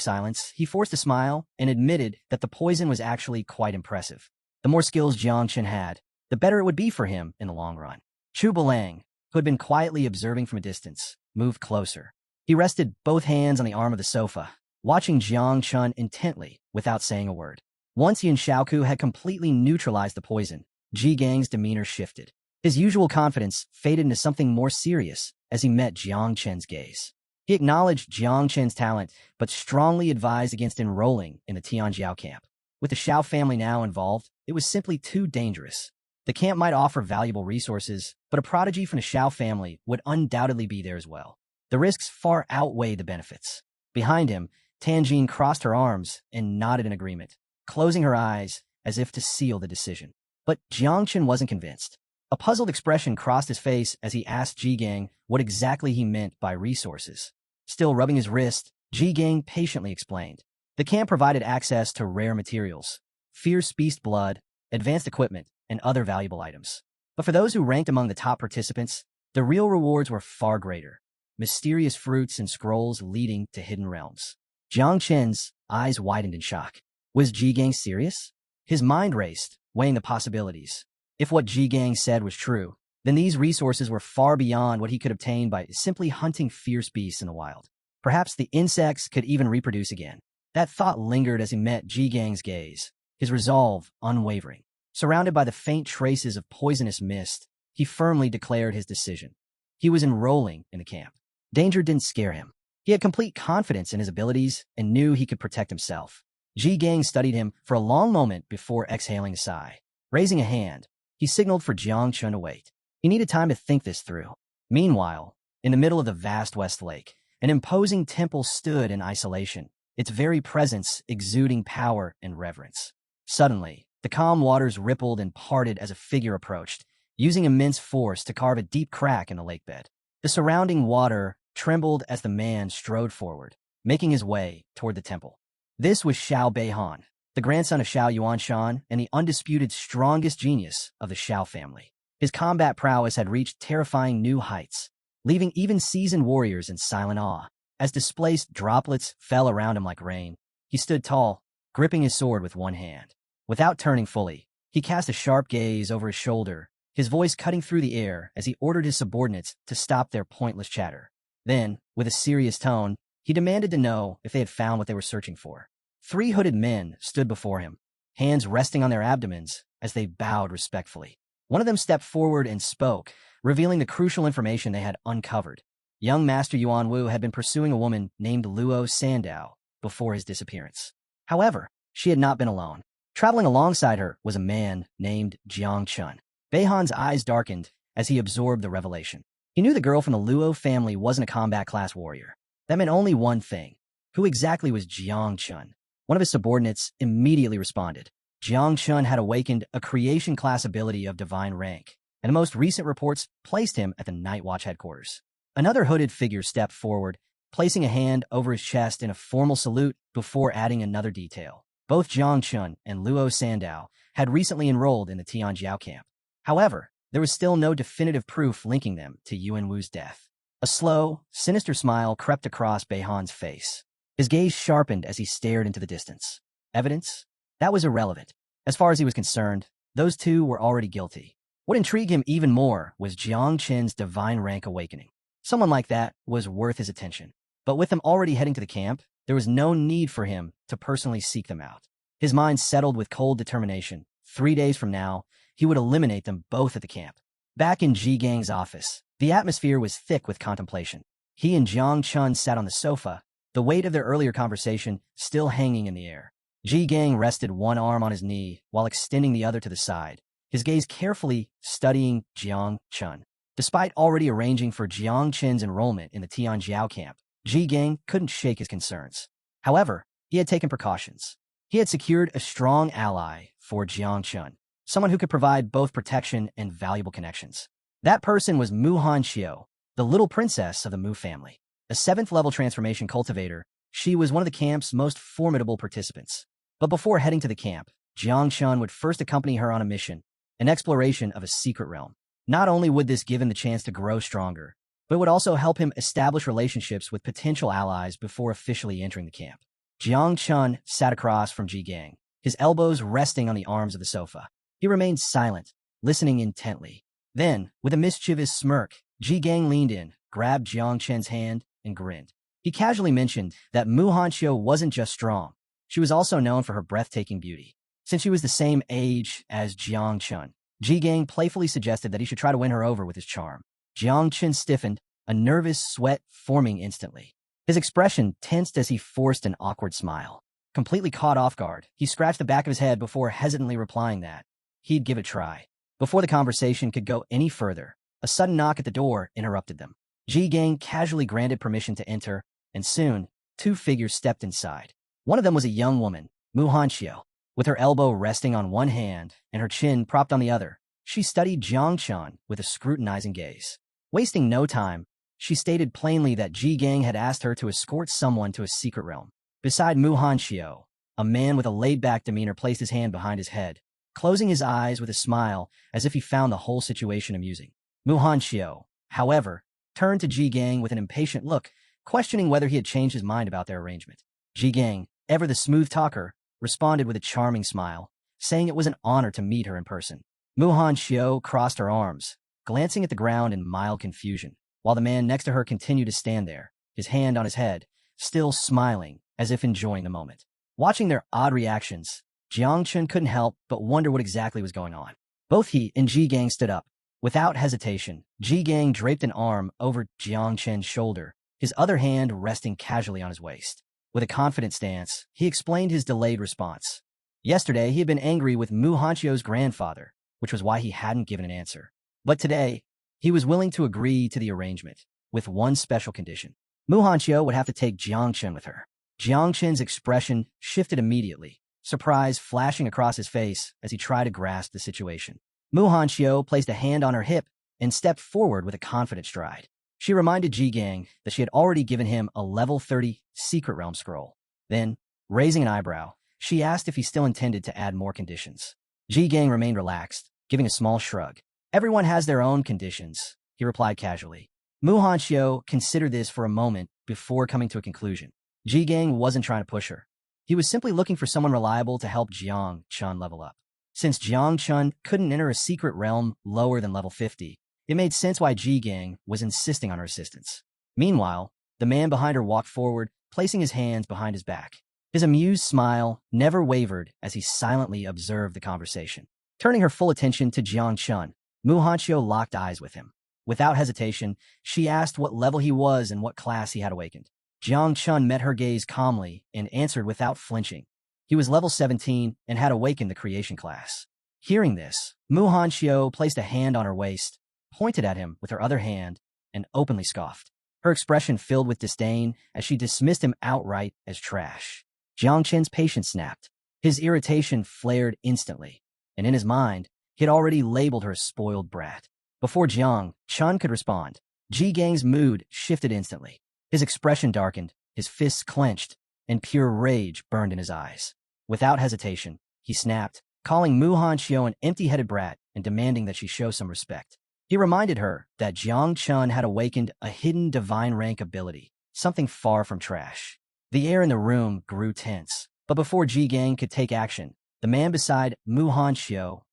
silence, he forced a smile and admitted that the poison was actually quite impressive. The more skills Jiang Chen had, the better it would be for him in the long run. Chu Bulang, who had been quietly observing from a distance, moved closer. He rested both hands on the arm of the sofa, watching Jiang Chen intently without saying a word. Once Yin Xiaoku had completely neutralized the poison, Ji Gang's demeanor shifted. His usual confidence faded into something more serious as he met Jiang Chen's gaze. He acknowledged Jiang Chen's talent, but strongly advised against enrolling in the Tianjiao camp. With the Xiao family now involved, it was simply too dangerous. The camp might offer valuable resources, but a prodigy from the Xiao family would undoubtedly be there as well. The risks far outweighed the benefits. Behind him, Tanjin crossed her arms and nodded in agreement, closing her eyes as if to seal the decision. But Jiang Chen wasn't convinced. A puzzled expression crossed his face as he asked Ji Gang what exactly he meant by resources. Still rubbing his wrist, Ji Gang patiently explained. The camp provided access to rare materials, fierce beast blood, advanced equipment, and other valuable items. But for those who ranked among the top participants, the real rewards were far greater. Mysterious fruits and scrolls leading to hidden realms. Jiang Chen's eyes widened in shock. Was Ji Gang serious? His mind raced, weighing the possibilities. If what Ji Gang said was true, then these resources were far beyond what he could obtain by simply hunting fierce beasts in the wild. Perhaps the insects could even reproduce again. That thought lingered as he met Ji Gang's gaze, his resolve unwavering. Surrounded by the faint traces of poisonous mist, he firmly declared his decision. He was enrolling in the camp. Danger didn't scare him. He had complete confidence in his abilities and knew he could protect himself. Ji Gang studied him for a long moment before exhaling a sigh. Raising a hand, he signaled for Jiang Chen to wait. He needed time to think this through. Meanwhile, in the middle of the vast West Lake, an imposing temple stood in isolation, its very presence exuding power and reverence. Suddenly, the calm waters rippled and parted as a figure approached, using immense force to carve a deep crack in the lake bed. The surrounding water trembled as the man strode forward, making his way toward the temple. This was Xiao Beihan, the grandson of Xiao Yuanshan and the undisputed strongest genius of the Xiao family. His combat prowess had reached terrifying new heights, leaving even seasoned warriors in silent awe. As displaced droplets fell around him like rain, he stood tall, gripping his sword with one hand. Without turning fully, he cast a sharp gaze over his shoulder his voice cutting through the air as he ordered his subordinates to stop their pointless chatter. Then, with a serious tone, he demanded to know if they had found what they were searching for. 3 hooded men stood before him, hands resting on their abdomens as they bowed respectfully. One of them stepped forward and spoke, revealing the crucial information they had uncovered. Young Master Yuan Wu had been pursuing a woman named Luo Sandow before his disappearance. However, she had not been alone. Traveling alongside her was a man named Jiang Chun. Beihan's eyes darkened as he absorbed the revelation. He knew the girl from the Luo family wasn't a combat class warrior. That meant only one thing. Who exactly was Jiang Chun? One of his subordinates immediately responded. Jiang Chun had awakened a creation class ability of divine rank, and the most recent reports placed him at the Night Watch headquarters. Another hooded figure stepped forward, placing a hand over his chest in a formal salute before adding another detail. Both Jiang Chun and Luo Sandow had recently enrolled in the Tianjiao camp. However, there was still no definitive proof linking them to Yuan Wu's death. A slow, sinister smile crept across Beihan's face. His gaze sharpened as he stared into the distance. Evidence? That was irrelevant. As far as he was concerned, those two were already guilty. What intrigued him even more was Jiang Chen's divine rank awakening. Someone like that was worth his attention. But with them already heading to the camp, there was no need for him to personally seek them out. His mind settled with cold determination. 3 days from now, he would eliminate them both at the camp. Back in Ji Gang's office, the atmosphere was thick with contemplation. He and Jiang Chun sat on the sofa, the weight of their earlier conversation still hanging in the air. Ji Gang rested one arm on his knee while extending the other to the side, his gaze carefully studying Jiang Chun. Despite already arranging for Jiang Chen's enrollment in the Tianjiao camp, Ji Gang couldn't shake his concerns. However, he had taken precautions. He had secured a strong ally for Jiang Chun, someone who could provide both protection and valuable connections. That person was Muhan Chio, the little princess of the Mu family. A 7th-level transformation cultivator, she was one of the camp's most formidable participants. But before heading to the camp, Jiang Chun would first accompany her on a mission, an exploration of a secret realm. Not only would this give him the chance to grow stronger, but it would also help him establish relationships with potential allies before officially entering the camp. Jiang Chun sat across from Ji Gang, his elbows resting on the arms of the sofa. He remained silent, listening intently. Then, with a mischievous smirk, Ji Gang leaned in, grabbed Jiang Chen's hand, and grinned. He casually mentioned that Muhan Chio wasn't just strong. She was also known for her breathtaking beauty. Since she was the same age as Jiang Chun, Ji Gang playfully suggested that he should try to win her over with his charm. Jiang Chun stiffened, a nervous sweat forming instantly. His expression tensed as he forced an awkward smile. Completely caught off guard, he scratched the back of his head before hesitantly replying that he'd give it a try. Before the conversation could go any further, a sudden knock at the door interrupted them. Ji Gang casually granted permission to enter, and soon, 2 figures stepped inside. One of them was a young woman, Muhan Chio. With her elbow resting on one hand and her chin propped on the other, she studied Jiang Chun with a scrutinizing gaze. Wasting no time, she stated plainly that Ji Gang had asked her to escort someone to a secret realm. Beside Muhan Chio, a man with a laid-back demeanor placed his hand behind his head, closing his eyes with a smile as if he found the whole situation amusing. Muhan Chio, however, turned to Ji Gang with an impatient look, questioning whether he had changed his mind about their arrangement. Ji Gang, ever the smooth talker, responded with a charming smile, saying it was an honor to meet her in person. Muhan Chio crossed her arms, glancing at the ground in mild confusion, while the man next to her continued to stand there, his hand on his head, still smiling as if enjoying the moment. Watching their odd reactions, Jiang Chun couldn't help but wonder what exactly was going on. Both he and Ji Gang stood up. Without hesitation, Ji Gang draped an arm over Jiang Chen's shoulder, his other hand resting casually on his waist. With a confident stance, he explained his delayed response. Yesterday, he had been angry with Muhan Chio's grandfather, which was why he hadn't given an answer. But today, he was willing to agree to the arrangement, with one special condition. Muhan Chio would have to take Jiang Chun with her. Jiang Chun's expression shifted immediately, surprise flashing across his face as he tried to grasp the situation. Muhan Chio placed a hand on her hip and stepped forward with a confident stride. She reminded Ji Gang that she had already given him a level 30 secret realm scroll. Then, raising an eyebrow, she asked if he still intended to add more conditions. Ji Gang remained relaxed, giving a small shrug. Everyone has their own conditions, he replied casually. Muhan Chio considered this for a moment before coming to a conclusion. Ji Gang wasn't trying to push her. He was simply looking for someone reliable to help Jiang Chun level up. Since Jiang Chun couldn't enter a secret realm lower than level 50, it made sense why Ji Gang was insisting on her assistance. Meanwhile, the man behind her walked forward, placing his hands behind his back. His amused smile never wavered as he silently observed the conversation. Turning her full attention to Jiang Chun, Muhan locked eyes with him. Without hesitation, she asked what level he was and what class he had awakened. Jiang Chun met her gaze calmly and answered without flinching. He was level 17 and had awakened the creation class. Hearing this, Muhan placed a hand on her waist, pointed at him with her other hand, and openly scoffed. Her expression filled with disdain as she dismissed him outright as trash. Jiang Chen's patience snapped. His irritation flared instantly, and in his mind, he had already labeled her a spoiled brat. Before Jiang Chun could respond, Ji Gang's mood shifted instantly. His expression darkened, his fists clenched, and pure rage burned in his eyes. Without hesitation, he snapped, calling Muhan an empty-headed brat and demanding that she show some respect. He reminded her that Jiang Chun had awakened a hidden divine rank ability, something far from trash. The air in the room grew tense, but before Ji Gang could take action, the man beside Muhan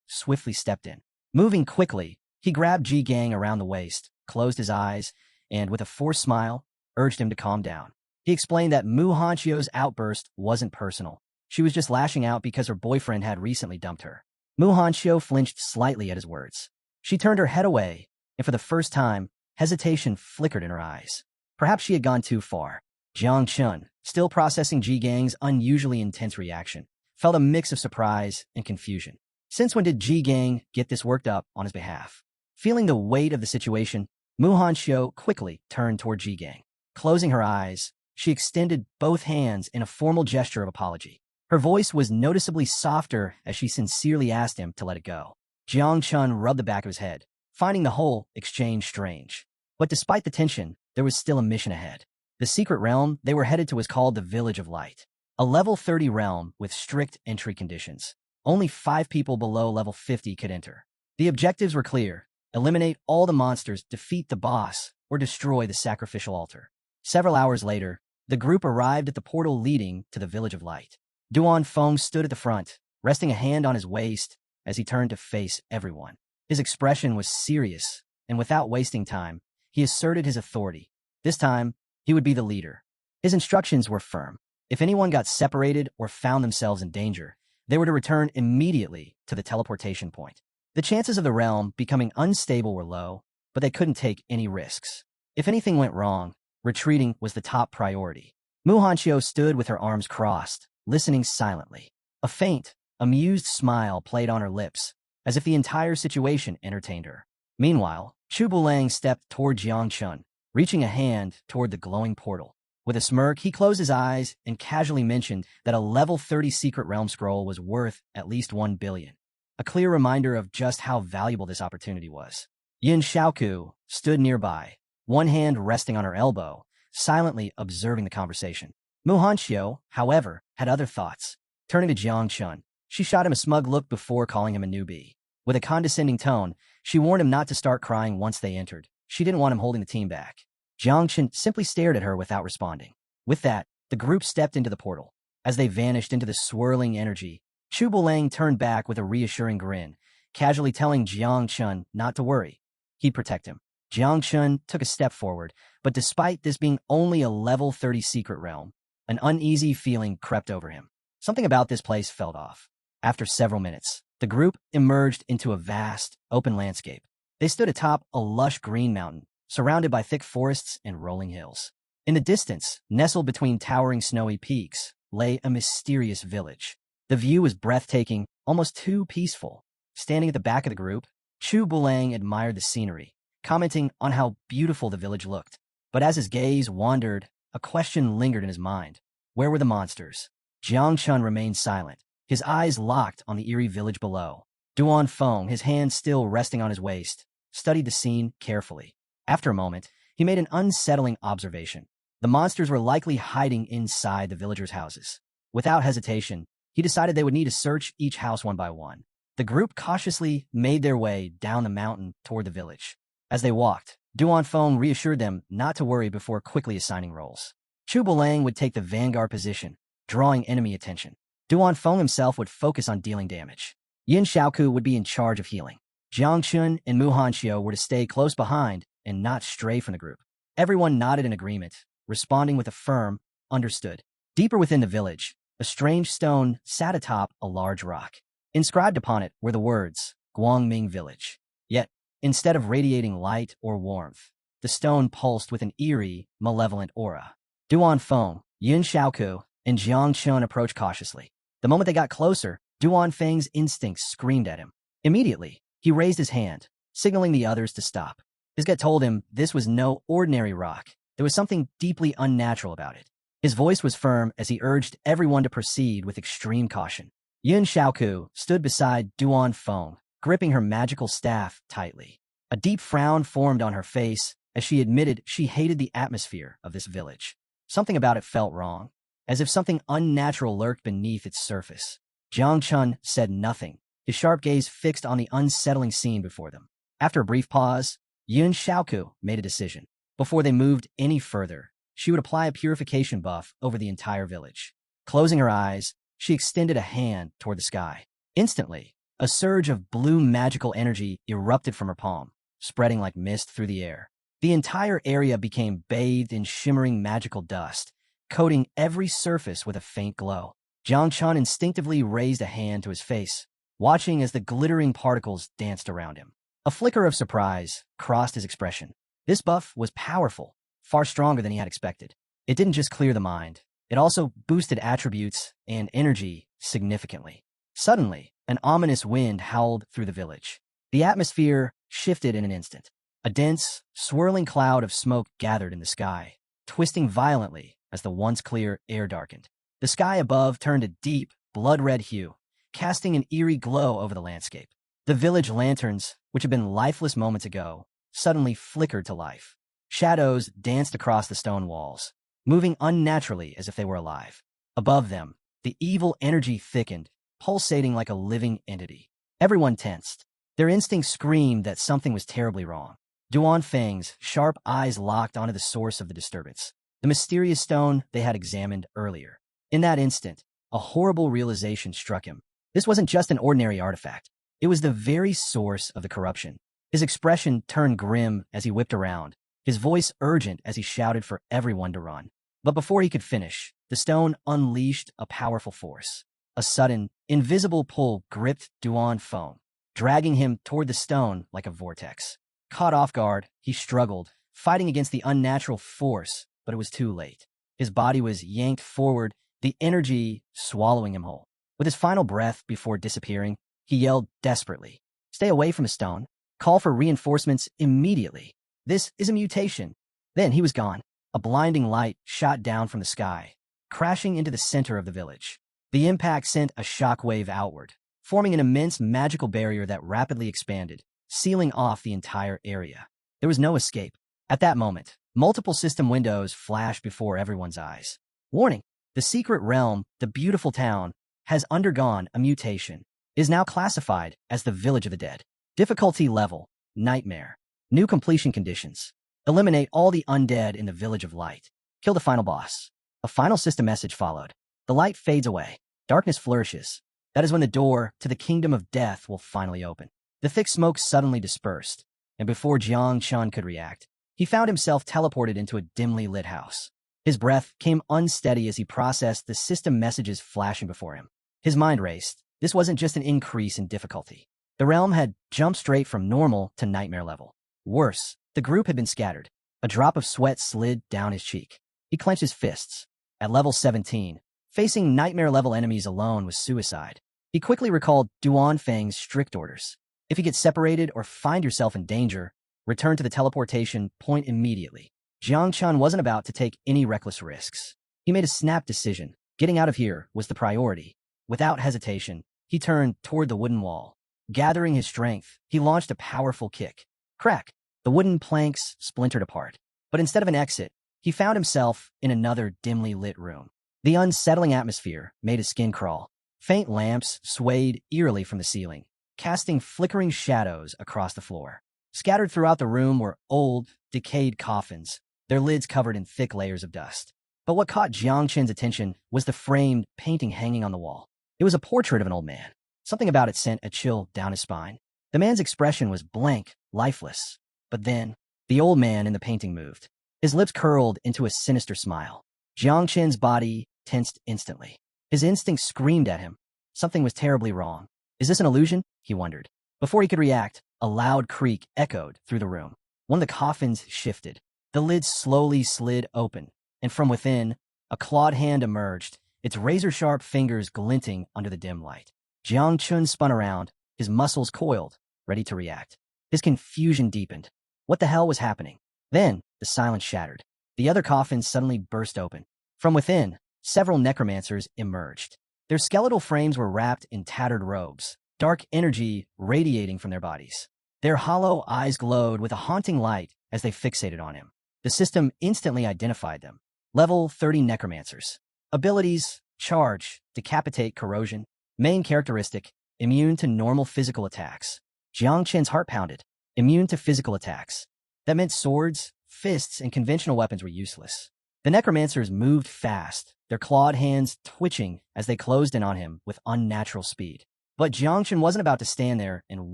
swiftly stepped in. Moving quickly, he grabbed Ji Gang around the waist, closed his eyes, and with a forced smile, urged him to calm down. He explained that Muhan outburst wasn't personal. She was just lashing out because her boyfriend had recently dumped her. Muhan flinched slightly at his words. She turned her head away, and for the first time, hesitation flickered in her eyes. Perhaps she had gone too far. Jiang Chun, still processing Ji Gang's unusually intense reaction, felt a mix of surprise and confusion. Since when did Ji Gang get this worked up on his behalf? Feeling the weight of the situation, Muhan quickly turned toward Ji Gang. Closing her eyes, she extended both hands in a formal gesture of apology. Her voice was noticeably softer as she sincerely asked him to let it go. Jiang Chun rubbed the back of his head, finding the whole exchange strange. But despite the tension, there was still a mission ahead. The secret realm they were headed to was called the Village of Light, a level 30 realm with strict entry conditions. Only 5 people below level 50 could enter. The objectives were clear: eliminate all the monsters, defeat the boss, or destroy the sacrificial altar. Several hours later, the group arrived at the portal leading to the Village of Light. Duan Fang stood at the front, resting a hand on his waist as he turned to face everyone. His expression was serious, and without wasting time, he asserted his authority. This time, he would be the leader. His instructions were firm. If anyone got separated or found themselves in danger, they were to return immediately to the teleportation point. The chances of the realm becoming unstable were low, but they couldn't take any risks. If anything went wrong, retreating was the top priority. Muhan stood with her arms crossed, listening silently. A faint, amused smile played on her lips, as if the entire situation entertained her. Meanwhile, Chu Bulang stepped toward Jiang Chun, reaching a hand toward the glowing portal. With a smirk, he closed his eyes and casually mentioned that a level 30 secret realm scroll was worth at least 1 billion. A clear reminder of just how valuable this opportunity was. Yin Xiaoku stood nearby, one hand resting on her elbow, silently observing the conversation. Muhan, however, had other thoughts. Turning to Jiang Chun, she shot him a smug look before calling him a newbie. With a condescending tone, she warned him not to start crying once they entered. She didn't want him holding the team back. Jiang Chun simply stared at her without responding. With that, the group stepped into the portal. As they vanished into the swirling energy, Chu Bulang turned back with a reassuring grin, casually telling Jiang Chun not to worry. He'd protect him. Jiang Chun took a step forward, but despite this being only a level 30 secret realm, an uneasy feeling crept over him. Something about this place felt off. After several minutes, the group emerged into a vast, open landscape. They stood atop a lush green mountain, surrounded by thick forests and rolling hills. In the distance, nestled between towering snowy peaks, lay a mysterious village. The view was breathtaking, almost too peaceful. Standing at the back of the group, Chu Bulang admired the scenery, commenting on how beautiful the village looked. But as his gaze wandered, a question lingered in his mind. Where were the monsters? Jiang Chun remained silent, his eyes locked on the eerie village below. Duan Fang, his hand still resting on his waist, studied the scene carefully. After a moment, he made an unsettling observation. The monsters were likely hiding inside the villagers' houses. Without hesitation, he decided they would need to search each house one by one. The group cautiously made their way down the mountain toward the village. As they walked, Duan Fang reassured them not to worry before quickly assigning roles. Chu Bulang would take the vanguard position, drawing enemy attention. Duan Fang himself would focus on dealing damage. Yin Xiaoku would be in charge of healing. Jiang Chun and Muhan Chio were to stay close behind and not stray from the group. Everyone nodded in agreement, responding with a firm, understood. Deeper within the village, a strange stone sat atop a large rock. Inscribed upon it were the words, Guangming Village. Yet, instead of radiating light or warmth, the stone pulsed with an eerie, malevolent aura. Duan Fang, Yin Xiaoku, and Jiang Chun approached cautiously. The moment they got closer, Duan Fang's instincts screamed at him. Immediately, he raised his hand, signaling the others to stop. His gut told him this was no ordinary rock. There was something deeply unnatural about it. His voice was firm as he urged everyone to proceed with extreme caution. Yin Xiaoku stood beside Duan Fang, gripping her magical staff tightly. A deep frown formed on her face as she admitted she hated the atmosphere of this village. Something about it felt wrong, as if something unnatural lurked beneath its surface. Jiang Chun said nothing, his sharp gaze fixed on the unsettling scene before them. After a brief pause, Yin Xiaoku made a decision. Before they moved any further, she would apply a purification buff over the entire village. Closing her eyes, she extended a hand toward the sky. Instantly, a surge of blue magical energy erupted from her palm, spreading like mist through the air. The entire area became bathed in shimmering magical dust, coating every surface with a faint glow. Jiang Chun instinctively raised a hand to his face, watching as the glittering particles danced around him. A flicker of surprise crossed his expression. This buff was powerful, far stronger than he had expected. It didn't just clear the mind, it also boosted attributes and energy significantly. Suddenly, an ominous wind howled through the village. The atmosphere shifted in an instant. A dense, swirling cloud of smoke gathered in the sky, twisting violently as the once clear air darkened. The sky above turned a deep, blood-red hue, casting an eerie glow over the landscape. The village lanterns, which had been lifeless moments ago, suddenly flickered to life. Shadows danced across the stone walls, moving unnaturally as if they were alive. Above them, the evil energy thickened, pulsating like a living entity. Everyone tensed. Their instincts screamed that something was terribly wrong. Duan Fang's sharp eyes locked onto the source of the disturbance, the mysterious stone they had examined earlier. In that instant, a horrible realization struck him. This wasn't just an ordinary artifact. It was the very source of the corruption. His expression turned grim as he whipped around, his voice urgent as he shouted for everyone to run. But before he could finish, the stone unleashed a powerful force. A sudden, invisible pull gripped Duan Fang, dragging him toward the stone like a vortex. Caught off guard, he struggled, fighting against the unnatural force, but it was too late. His body was yanked forward, the energy swallowing him whole. With his final breath before disappearing, he yelled desperately, "Stay away from the stone. Call for reinforcements immediately. This is a mutation." Then he was gone. A blinding light shot down from the sky, crashing into the center of the village. The impact sent a shockwave outward, forming an immense magical barrier that rapidly expanded, sealing off the entire area. There was no escape. At that moment, multiple system windows flashed before everyone's eyes. Warning! The secret realm, the beautiful town, has undergone a mutation. It is now classified as the Village of the Dead. Difficulty level, Nightmare. New completion conditions. Eliminate all the undead in the Village of Light. Kill the final boss. A final system message followed. The light fades away. Darkness flourishes. That is when the door to the kingdom of death will finally open. The thick smoke suddenly dispersed, and before Jiang Chun could react, he found himself teleported into a dimly lit house. His breath came unsteady as he processed the system messages flashing before him. His mind raced. This wasn't just an increase in difficulty. The realm had jumped straight from normal to nightmare level. Worse, the group had been scattered. A drop of sweat slid down his cheek. He clenched his fists. At level 17, facing nightmare-level enemies alone was suicide. He quickly recalled Duan Fang's strict orders. If you get separated or find yourself in danger, return to the teleportation point immediately. Jiang Chun wasn't about to take any reckless risks. He made a snap decision. Getting out of here was the priority. Without hesitation, he turned toward the wooden wall. Gathering his strength, he launched a powerful kick. Crack! The wooden planks splintered apart. But instead of an exit, he found himself in another dimly lit room. The unsettling atmosphere made his skin crawl. Faint lamps swayed eerily from the ceiling, casting flickering shadows across the floor. Scattered throughout the room were old, decayed coffins, their lids covered in thick layers of dust. But what caught Jiang Chen's attention was the framed painting hanging on the wall. It was a portrait of an old man, Something about it sent a chill down his spine. The man's expression was blank, lifeless. But then, the old man in the painting moved. His lips curled into a sinister smile. Jiang Chen's body tensed instantly. His instinct screamed at him. Something was terribly wrong. Is this an illusion? He wondered. Before he could react, a loud creak echoed through the room. One of the coffins shifted. The lid slowly slid open, and from within, a clawed hand emerged, its razor-sharp fingers glinting under the dim light. Jiang Chun spun around, his muscles coiled, ready to react. His confusion deepened. What the hell was happening? Then, the silence shattered. The other coffin suddenly burst open. From within, several necromancers emerged. Their skeletal frames were wrapped in tattered robes, dark energy radiating from their bodies. Their hollow eyes glowed with a haunting light as they fixated on him. The system instantly identified them. Level 30 necromancers. Abilities: charge, decapitate, corrosion. Main characteristic: immune to normal physical attacks. Jiang Chen's heart pounded. Immune to physical attacks. That meant swords, fists, and conventional weapons were useless. The necromancers moved fast, their clawed hands twitching as they closed in on him with unnatural speed. But Jiang Chen wasn't about to stand there and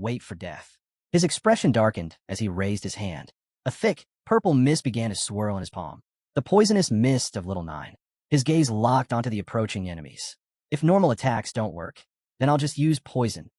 wait for death. His expression darkened as he raised his hand. A thick, purple mist began to swirl in his palm. The poisonous mist of Little Nine. His gaze locked onto the approaching enemies. If normal attacks don't work, then I'll just use poison.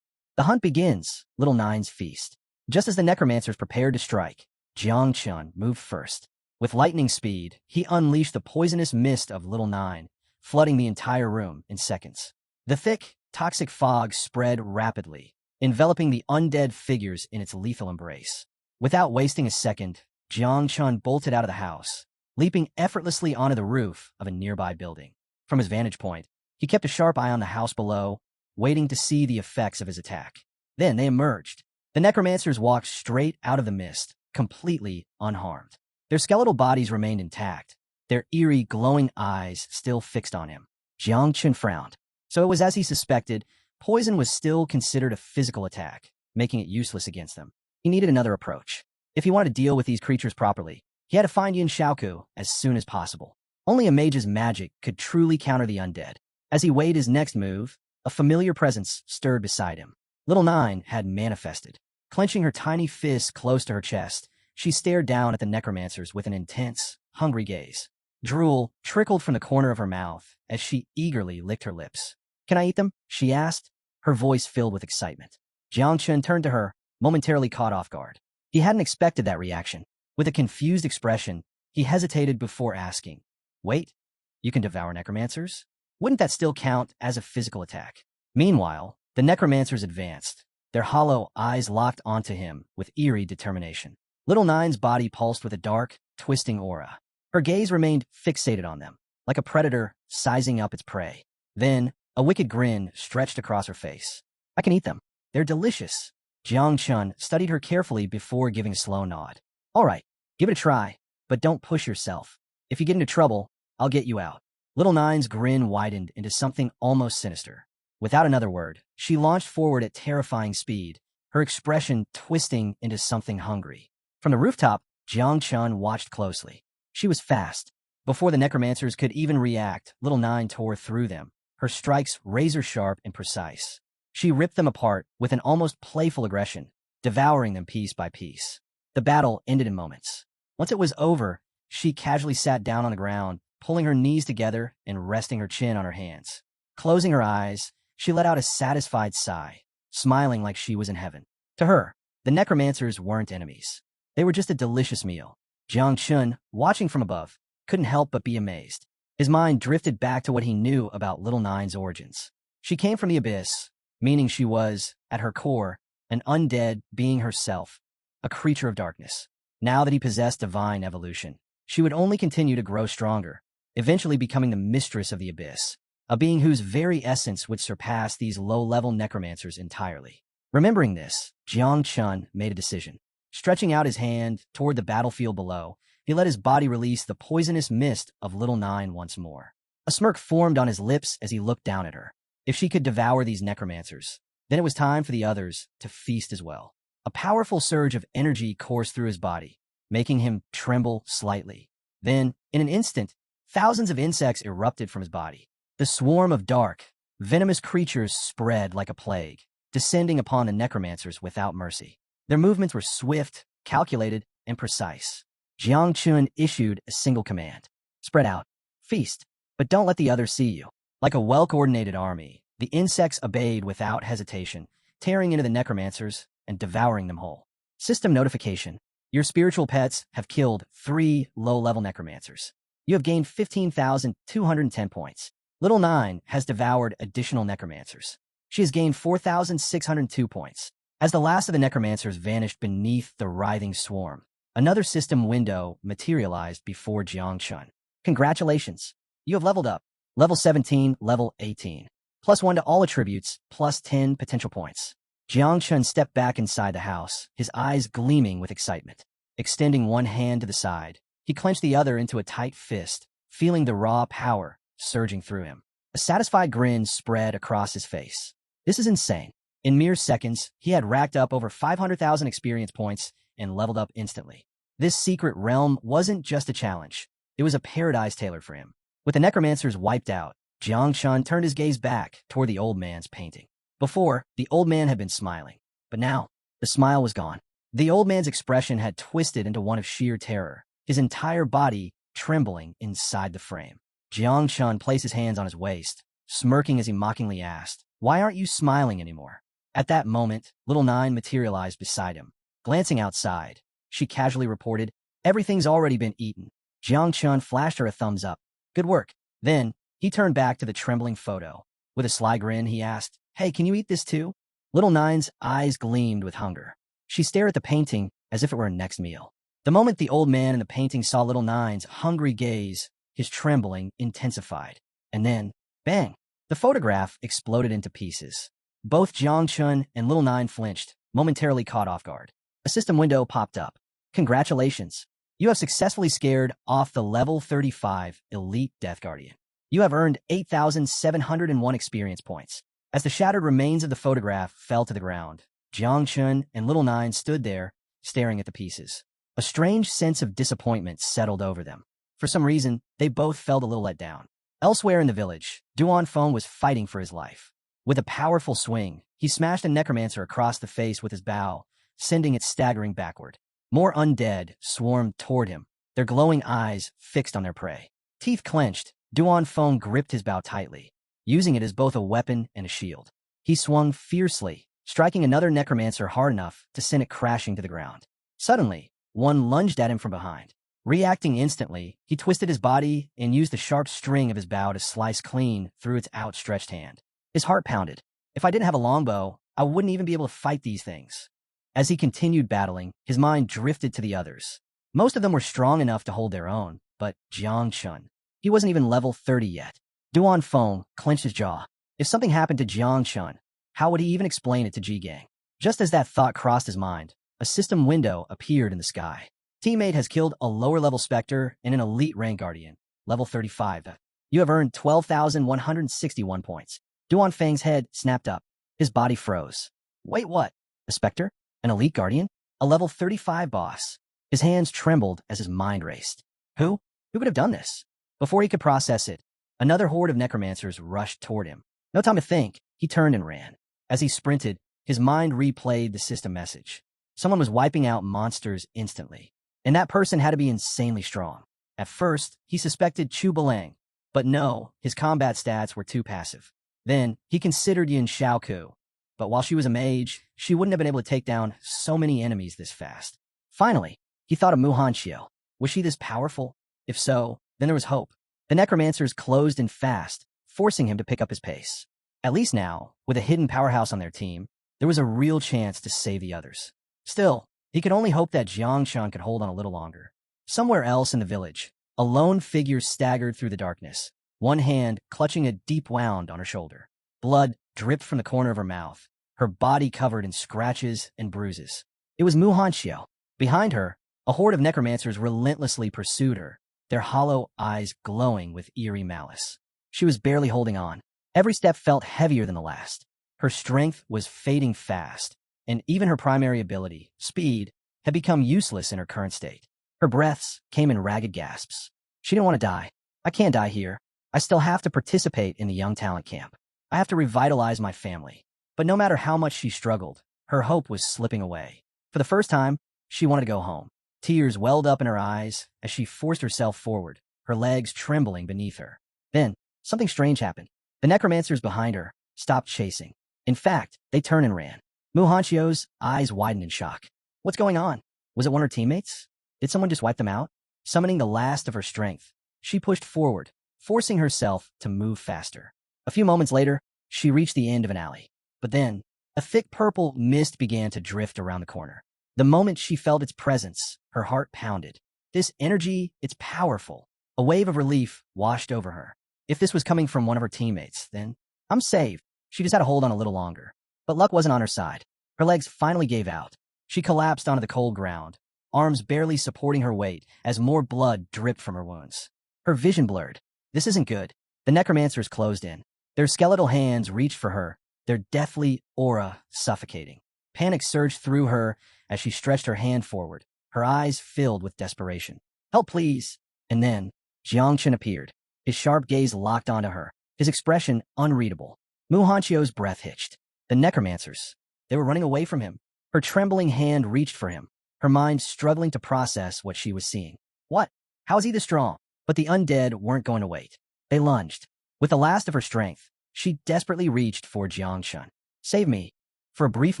The hunt begins, Little Nine's feast. Just as the necromancers prepared to strike, Jiang Chun moved first. With lightning speed, he unleashed the poisonous mist of Little Nine, flooding the entire room in seconds. The thick, toxic fog spread rapidly, enveloping the undead figures in its lethal embrace. Without wasting a second, Jiang Chun bolted out of the house, leaping effortlessly onto the roof of a nearby building. From his vantage point, he kept a sharp eye on the house below, waiting to see the effects of his attack. Then they emerged. The necromancers walked straight out of the mist, completely unharmed. Their skeletal bodies remained intact, their eerie, glowing eyes still fixed on him. Jiang Chun frowned. So it was as he suspected, poison was still considered a physical attack, making it useless against them. He needed another approach. If he wanted to deal with these creatures properly, he had to find Yin Shaoku as soon as possible. Only a mage's magic could truly counter the undead. As he weighed his next move, a familiar presence stirred beside him. Little Nine had manifested. Clenching her tiny fist close to her chest, she stared down at the necromancers with an intense, hungry gaze. Drool trickled from the corner of her mouth as she eagerly licked her lips. "Can I eat them?" she asked, her voice filled with excitement. Jiang Chun turned to her, momentarily caught off guard. He hadn't expected that reaction. With a confused expression, he hesitated before asking, "Wait, you can devour necromancers? Wouldn't that still count as a physical attack?" Meanwhile, the necromancers advanced, their hollow eyes locked onto him with eerie determination. Little Nine's body pulsed with a dark, twisting aura. Her gaze remained fixated on them, like a predator sizing up its prey. Then, a wicked grin stretched across her face. "I can eat them. They're delicious." Jiang Chun studied her carefully before giving a slow nod. "All right, give it a try, but don't push yourself. If you get into trouble, I'll get you out." Little Nine's grin widened into something almost sinister. Without another word, she launched forward at terrifying speed, her expression twisting into something hungry. From the rooftop, Jiang Chun watched closely. She was fast. Before the necromancers could even react, Little Nine tore through them, her strikes razor-sharp and precise. She ripped them apart with an almost playful aggression, devouring them piece by piece. The battle ended in moments. Once it was over, she casually sat down on the ground, pulling her knees together and resting her chin on her hands. Closing her eyes, she let out a satisfied sigh, smiling like she was in heaven. To her, the necromancers weren't enemies. They were just a delicious meal. Jiang Chun, watching from above, couldn't help but be amazed. His mind drifted back to what he knew about Little Nine's origins. She came from the abyss, meaning she was, at her core, an undead being herself, a creature of darkness. Now that he possessed divine evolution, she would only continue to grow stronger, eventually becoming the mistress of the abyss, a being whose very essence would surpass these low-level necromancers entirely. Remembering this, Jiang Chun made a decision. Stretching out his hand toward the battlefield below, he let his body release the poisonous mist of Little Nine once more. A smirk formed on his lips as he looked down at her. If she could devour these necromancers, then it was time for the others to feast as well. A powerful surge of energy coursed through his body, making him tremble slightly. Then, in an instant, thousands of insects erupted from his body. The swarm of dark, Venomous creatures spread like a plague, descending upon the necromancers without mercy. Their movements were swift, calculated, and precise. Jiang Chun issued a single command. Spread out. Feast. But don't let the others see you. Like a well-coordinated army, the insects obeyed without hesitation, tearing into the necromancers and devouring them whole. System notification. Your spiritual pets have killed 3 low-level necromancers. You have gained 15,210 points. Little Nine has devoured additional necromancers. She has gained 4,602 points. As the last of the necromancers vanished beneath the writhing swarm, another system window materialized before Jiang Chun. Congratulations. You have leveled up. Level 17, level 18. +1 to all attributes, +10 potential points. Jiang Chun stepped back inside the house, his eyes gleaming with excitement. Extending one hand to the side, he clenched the other into a tight fist, feeling the raw power surging through him. A satisfied grin spread across his face. This is insane. In mere seconds, he had racked up over 500,000 experience points and leveled up instantly. This secret realm wasn't just a challenge. It was a paradise tailored for him. With the necromancers wiped out, Jiang Chun turned his gaze back toward the old man's painting. Before, the old man had been smiling, but now, the smile was gone. The old man's expression had twisted into one of sheer terror, his entire body trembling inside the frame. Jiang Chun placed his hands on his waist, smirking as he mockingly asked, "Why aren't you smiling anymore?" At that moment, Little Nine materialized beside him. Glancing outside, she casually reported, "Everything's already been eaten." Jiang Chun flashed her a thumbs up. "Good work." Then, he turned back to the trembling photo. With a sly grin, he asked, "Hey, can you eat this too?" Little Nine's eyes gleamed with hunger. She stared at the painting as if it were her next meal. The moment the old man in the painting saw Little Nine's hungry gaze, his trembling intensified. And then, bang! The photograph exploded into pieces. Both Jiang Chun and Little Nine flinched, momentarily caught off guard. A system window popped up. "Congratulations. You have successfully scared off the level 35 Elite Death Guardian. You have earned 8,701 experience points." As the shattered remains of the photograph fell to the ground, Jiang Chun and Little Nine stood there, staring at the pieces. A strange sense of disappointment settled over them. For some reason, they both felt a little let down. Elsewhere in the village, Duan Fang was fighting for his life. With a powerful swing, he smashed a necromancer across the face with his bow, sending it staggering backward. More undead swarmed toward him, their glowing eyes fixed on their prey. Teeth clenched, Duan Fang gripped his bow tightly, using it as both a weapon and a shield. He swung fiercely, striking another necromancer hard enough to send it crashing to the ground. Suddenly, one lunged at him from behind. Reacting instantly, he twisted his body and used the sharp string of his bow to slice clean through its outstretched hand. His heart pounded. If I didn't have a longbow, I wouldn't even be able to fight these things. As he continued battling, his mind drifted to the others. Most of them were strong enough to hold their own, but Jiang Chun, he wasn't even level 30 yet. Duan Fang clenched his jaw. If something happened to Jiang Chun, how would he even explain it to Ji-Gang? Just as that thought crossed his mind, a system window appeared in the sky. Teammate has killed a lower-level Spectre and an elite rank Guardian, level 35. You have earned 12,161 points. Duan Fang's head snapped up. His body froze. Wait, what? A Spectre? An elite Guardian? A level 35 boss? His hands trembled as his mind raced. Who? Who could have done this? Before he could process it, another horde of necromancers rushed toward him. No time to think, he turned and ran. As he sprinted, his mind replayed the system message. Someone was wiping out monsters instantly. And that person had to be insanely strong. At first, he suspected Chu Balang, but no, his combat stats were too passive. Then, he considered Yin Xiaoku, but while she was a mage, she wouldn't have been able to take down so many enemies this fast. Finally, he thought of Muhan Chio. Was she this powerful? If so, then there was hope. The necromancers closed in fast, forcing him to pick up his pace. At least now, with a hidden powerhouse on their team, there was a real chance to save the others. Still, he could only hope that Jiang Chun could hold on a little longer. Somewhere else in the village, a lone figure staggered through the darkness, one hand clutching a deep wound on her shoulder. Blood dripped from the corner of her mouth, her body covered in scratches and bruises. It was Muhan Chio. Behind her, a horde of necromancers relentlessly pursued her, their hollow eyes glowing with eerie malice. She was barely holding on. Every step felt heavier than the last. Her strength was fading fast, and even her primary ability, speed, had become useless in her current state. Her breaths came in ragged gasps. She didn't want to die. I can't die here. I still have to participate in the young talent camp. I have to revitalize my family. But no matter how much she struggled, her hope was slipping away. For the first time, she wanted to go home. Tears welled up in her eyes as she forced herself forward, her legs trembling beneath her. Then, something strange happened. The necromancers behind her stopped chasing. In fact, they turned and ran. Muhan's eyes widened in shock. What's going on? Was it one of her teammates? Did someone just wipe them out? Summoning the last of her strength, she pushed forward, forcing herself to move faster. A few moments later, she reached the end of an alley. But then, a thick purple mist began to drift around the corner. The moment she felt its presence, her heart pounded. This energy, it's powerful. A wave of relief washed over her. If this was coming from one of her teammates, then I'm saved. She just had to hold on a little longer. But luck wasn't on her side. Her legs finally gave out. She collapsed onto the cold ground, arms barely supporting her weight as more blood dripped from her wounds. Her vision blurred. This isn't good. The necromancers closed in. Their skeletal hands reached for her, their deathly aura suffocating. Panic surged through her as she stretched her hand forward, her eyes filled with desperation. Help, please. And then, Jiangchen appeared, his sharp gaze locked onto her, his expression unreadable. Muhan's breath hitched. The necromancers. They were running away from him. Her trembling hand reached for him, her mind struggling to process what she was seeing. What? How is he this strong? But the undead weren't going to wait. They lunged. With the last of her strength, she desperately reached for Jiangchen. Save me. For a brief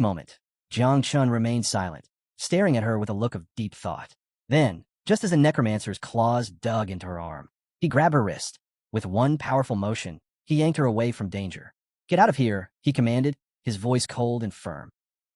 moment, Jiangchen remained silent, staring at her with a look of deep thought. Then, just as the necromancer's claws dug into her arm, he grabbed her wrist. With one powerful motion, he yanked her away from danger. Get out of here, he commanded, his voice cold and firm.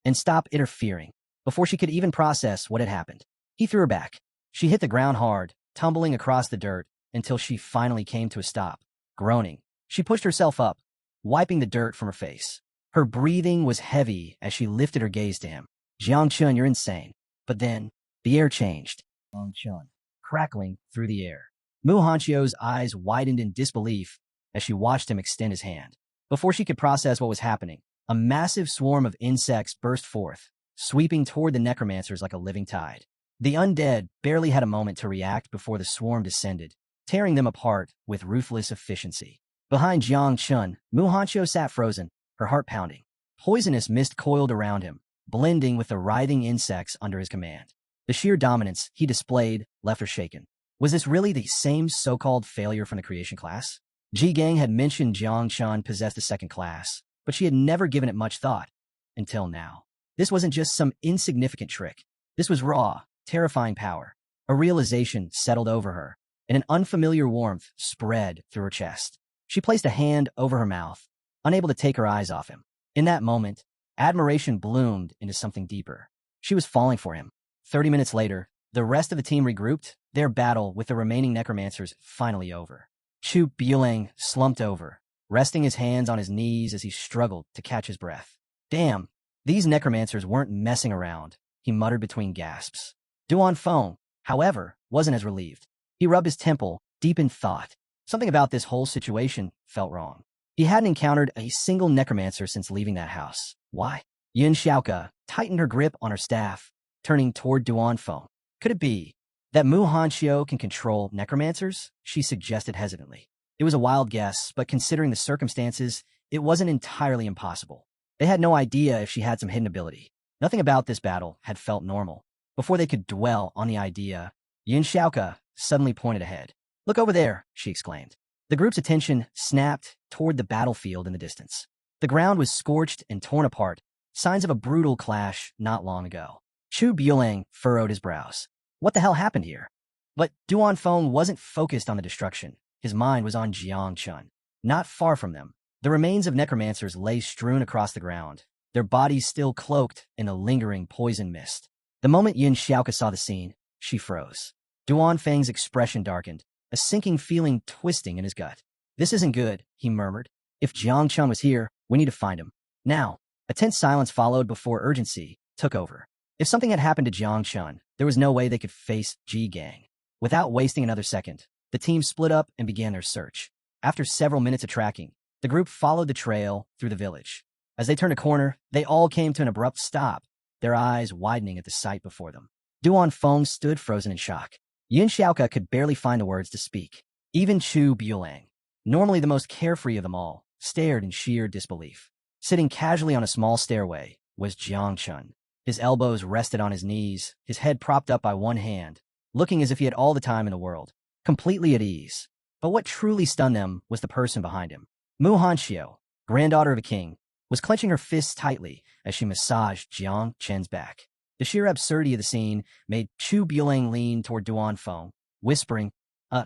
And stop interfering. Before she could even process what had happened, he threw her back. She hit the ground hard, tumbling across the dirt until she finally came to a stop. Groaning, she pushed herself up, wiping the dirt from her face. Her breathing was heavy as she lifted her gaze to him. Jiangchen, you're insane. But then, the air changed. Jiangchen, crackling through the air. Muhan's eyes widened in disbelief as she watched him extend his hand. Before she could process what was happening, a massive swarm of insects burst forth, sweeping toward the necromancers like a living tide. The undead barely had a moment to react before the swarm descended, tearing them apart with ruthless efficiency. Behind Jiangchen, Muhan sat frozen, her heart pounding. Poisonous mist coiled around him, blending with the writhing insects under his command. The sheer dominance he displayed left her shaken. Was this really the same so-called failure from the creation class? Ji Gang had mentioned Jiangchen possessed the second class, but she had never given it much thought. Until now. This wasn't just some insignificant trick. This was raw, terrifying power. A realization settled over her, and an unfamiliar warmth spread through her chest. She placed a hand over her mouth, unable to take her eyes off him. In that moment, admiration bloomed into something deeper. She was falling for him. 30 minutes later, the rest of the team regrouped, their battle with the remaining necromancers finally over. Chu Buelang slumped over, resting his hands on his knees as he struggled to catch his breath. Damn, these necromancers weren't messing around, he muttered between gasps. Duan Fang, however, wasn't as relieved. He rubbed his temple, deep in thought. Something about this whole situation felt wrong. He hadn't encountered a single necromancer since leaving that house. Why? Yin Xiaoke tightened her grip on her staff, turning toward Duan Fang. Could it be that Muhan can control necromancers? She suggested hesitantly. It was a wild guess, but considering the circumstances, it wasn't entirely impossible. They had no idea if she had some hidden ability. Nothing about this battle had felt normal. Before they could dwell on the idea, Yin Xiaoke suddenly pointed ahead. Look over there, she exclaimed. The group's attention snapped toward the battlefield in the distance. The ground was scorched and torn apart, signs of a brutal clash not long ago. Chu Buelang furrowed his brows. What the hell happened here? But Duan Fang wasn't focused on the destruction. His mind was on Jiangchen. Not far from them, the remains of necromancers lay strewn across the ground, their bodies still cloaked in a lingering poison mist. The moment Yin Xiaoke saw the scene, she froze. Duan Fang's expression darkened, a sinking feeling twisting in his gut. This isn't good, he murmured. If Jiangchen was here, we need to find him. Now, a tense silence followed before urgency took over. If something had happened to Jiangchen, there was no way they could face Ji Gang. Without wasting another second, the team split up and began their search. After several minutes of tracking, the group followed the trail through the village. As they turned a corner, they all came to an abrupt stop, their eyes widening at the sight before them. Duan Fang stood frozen in shock. Yin Xiaoke could barely find the words to speak. Even Chu Buelang, normally the most carefree of them all, stared in sheer disbelief. Sitting casually on a small stairway was Jiang Chun. His elbows rested on his knees, his head propped up by one hand, looking as if he had all the time in the world, completely at ease. But what truly stunned them was the person behind him. Muhan Chio, granddaughter of a king, was clenching her fists tightly as she massaged Jiang Chen's back. The sheer absurdity of the scene made Chu Buelang lean toward Duan Fang, whispering,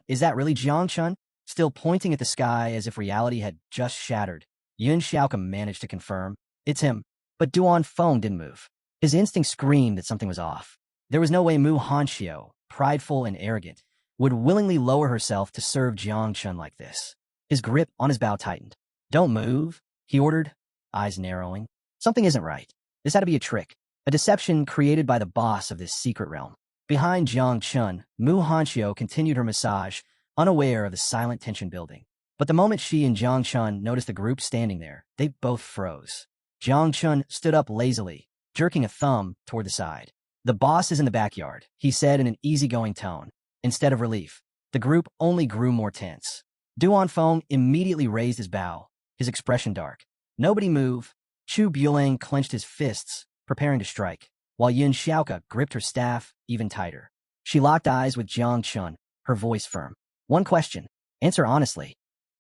is that really Jiang Chun? Still pointing at the sky as if reality had just shattered. Yun Xiaoka managed to confirm, it's him. But Duan Fang didn't move. His instinct screamed that something was off. There was no way Mu Hanxiu, prideful and arrogant, would willingly lower herself to serve Jiang Chun like this. His grip on his bow tightened. Don't move, he ordered, eyes narrowing. Something isn't right. This had to be a trick, a deception created by the boss of this secret realm. Behind Jiang Chun, Mu Hanxiu continued her massage, unaware of the silent tension building. But the moment she and Jiang Chun noticed the group standing there, they both froze. Jiang Chun stood up lazily, jerking a thumb toward the side. The boss is in the backyard, he said in an easygoing tone. Instead of relief, the group only grew more tense. Duan Fang immediately raised his bow, his expression dark. Nobody move. Chu Buelang clenched his fists, preparing to strike, while Yun Xiaoka gripped her staff even tighter. She locked eyes with Jiang Chun, her voice firm. One question. Answer honestly.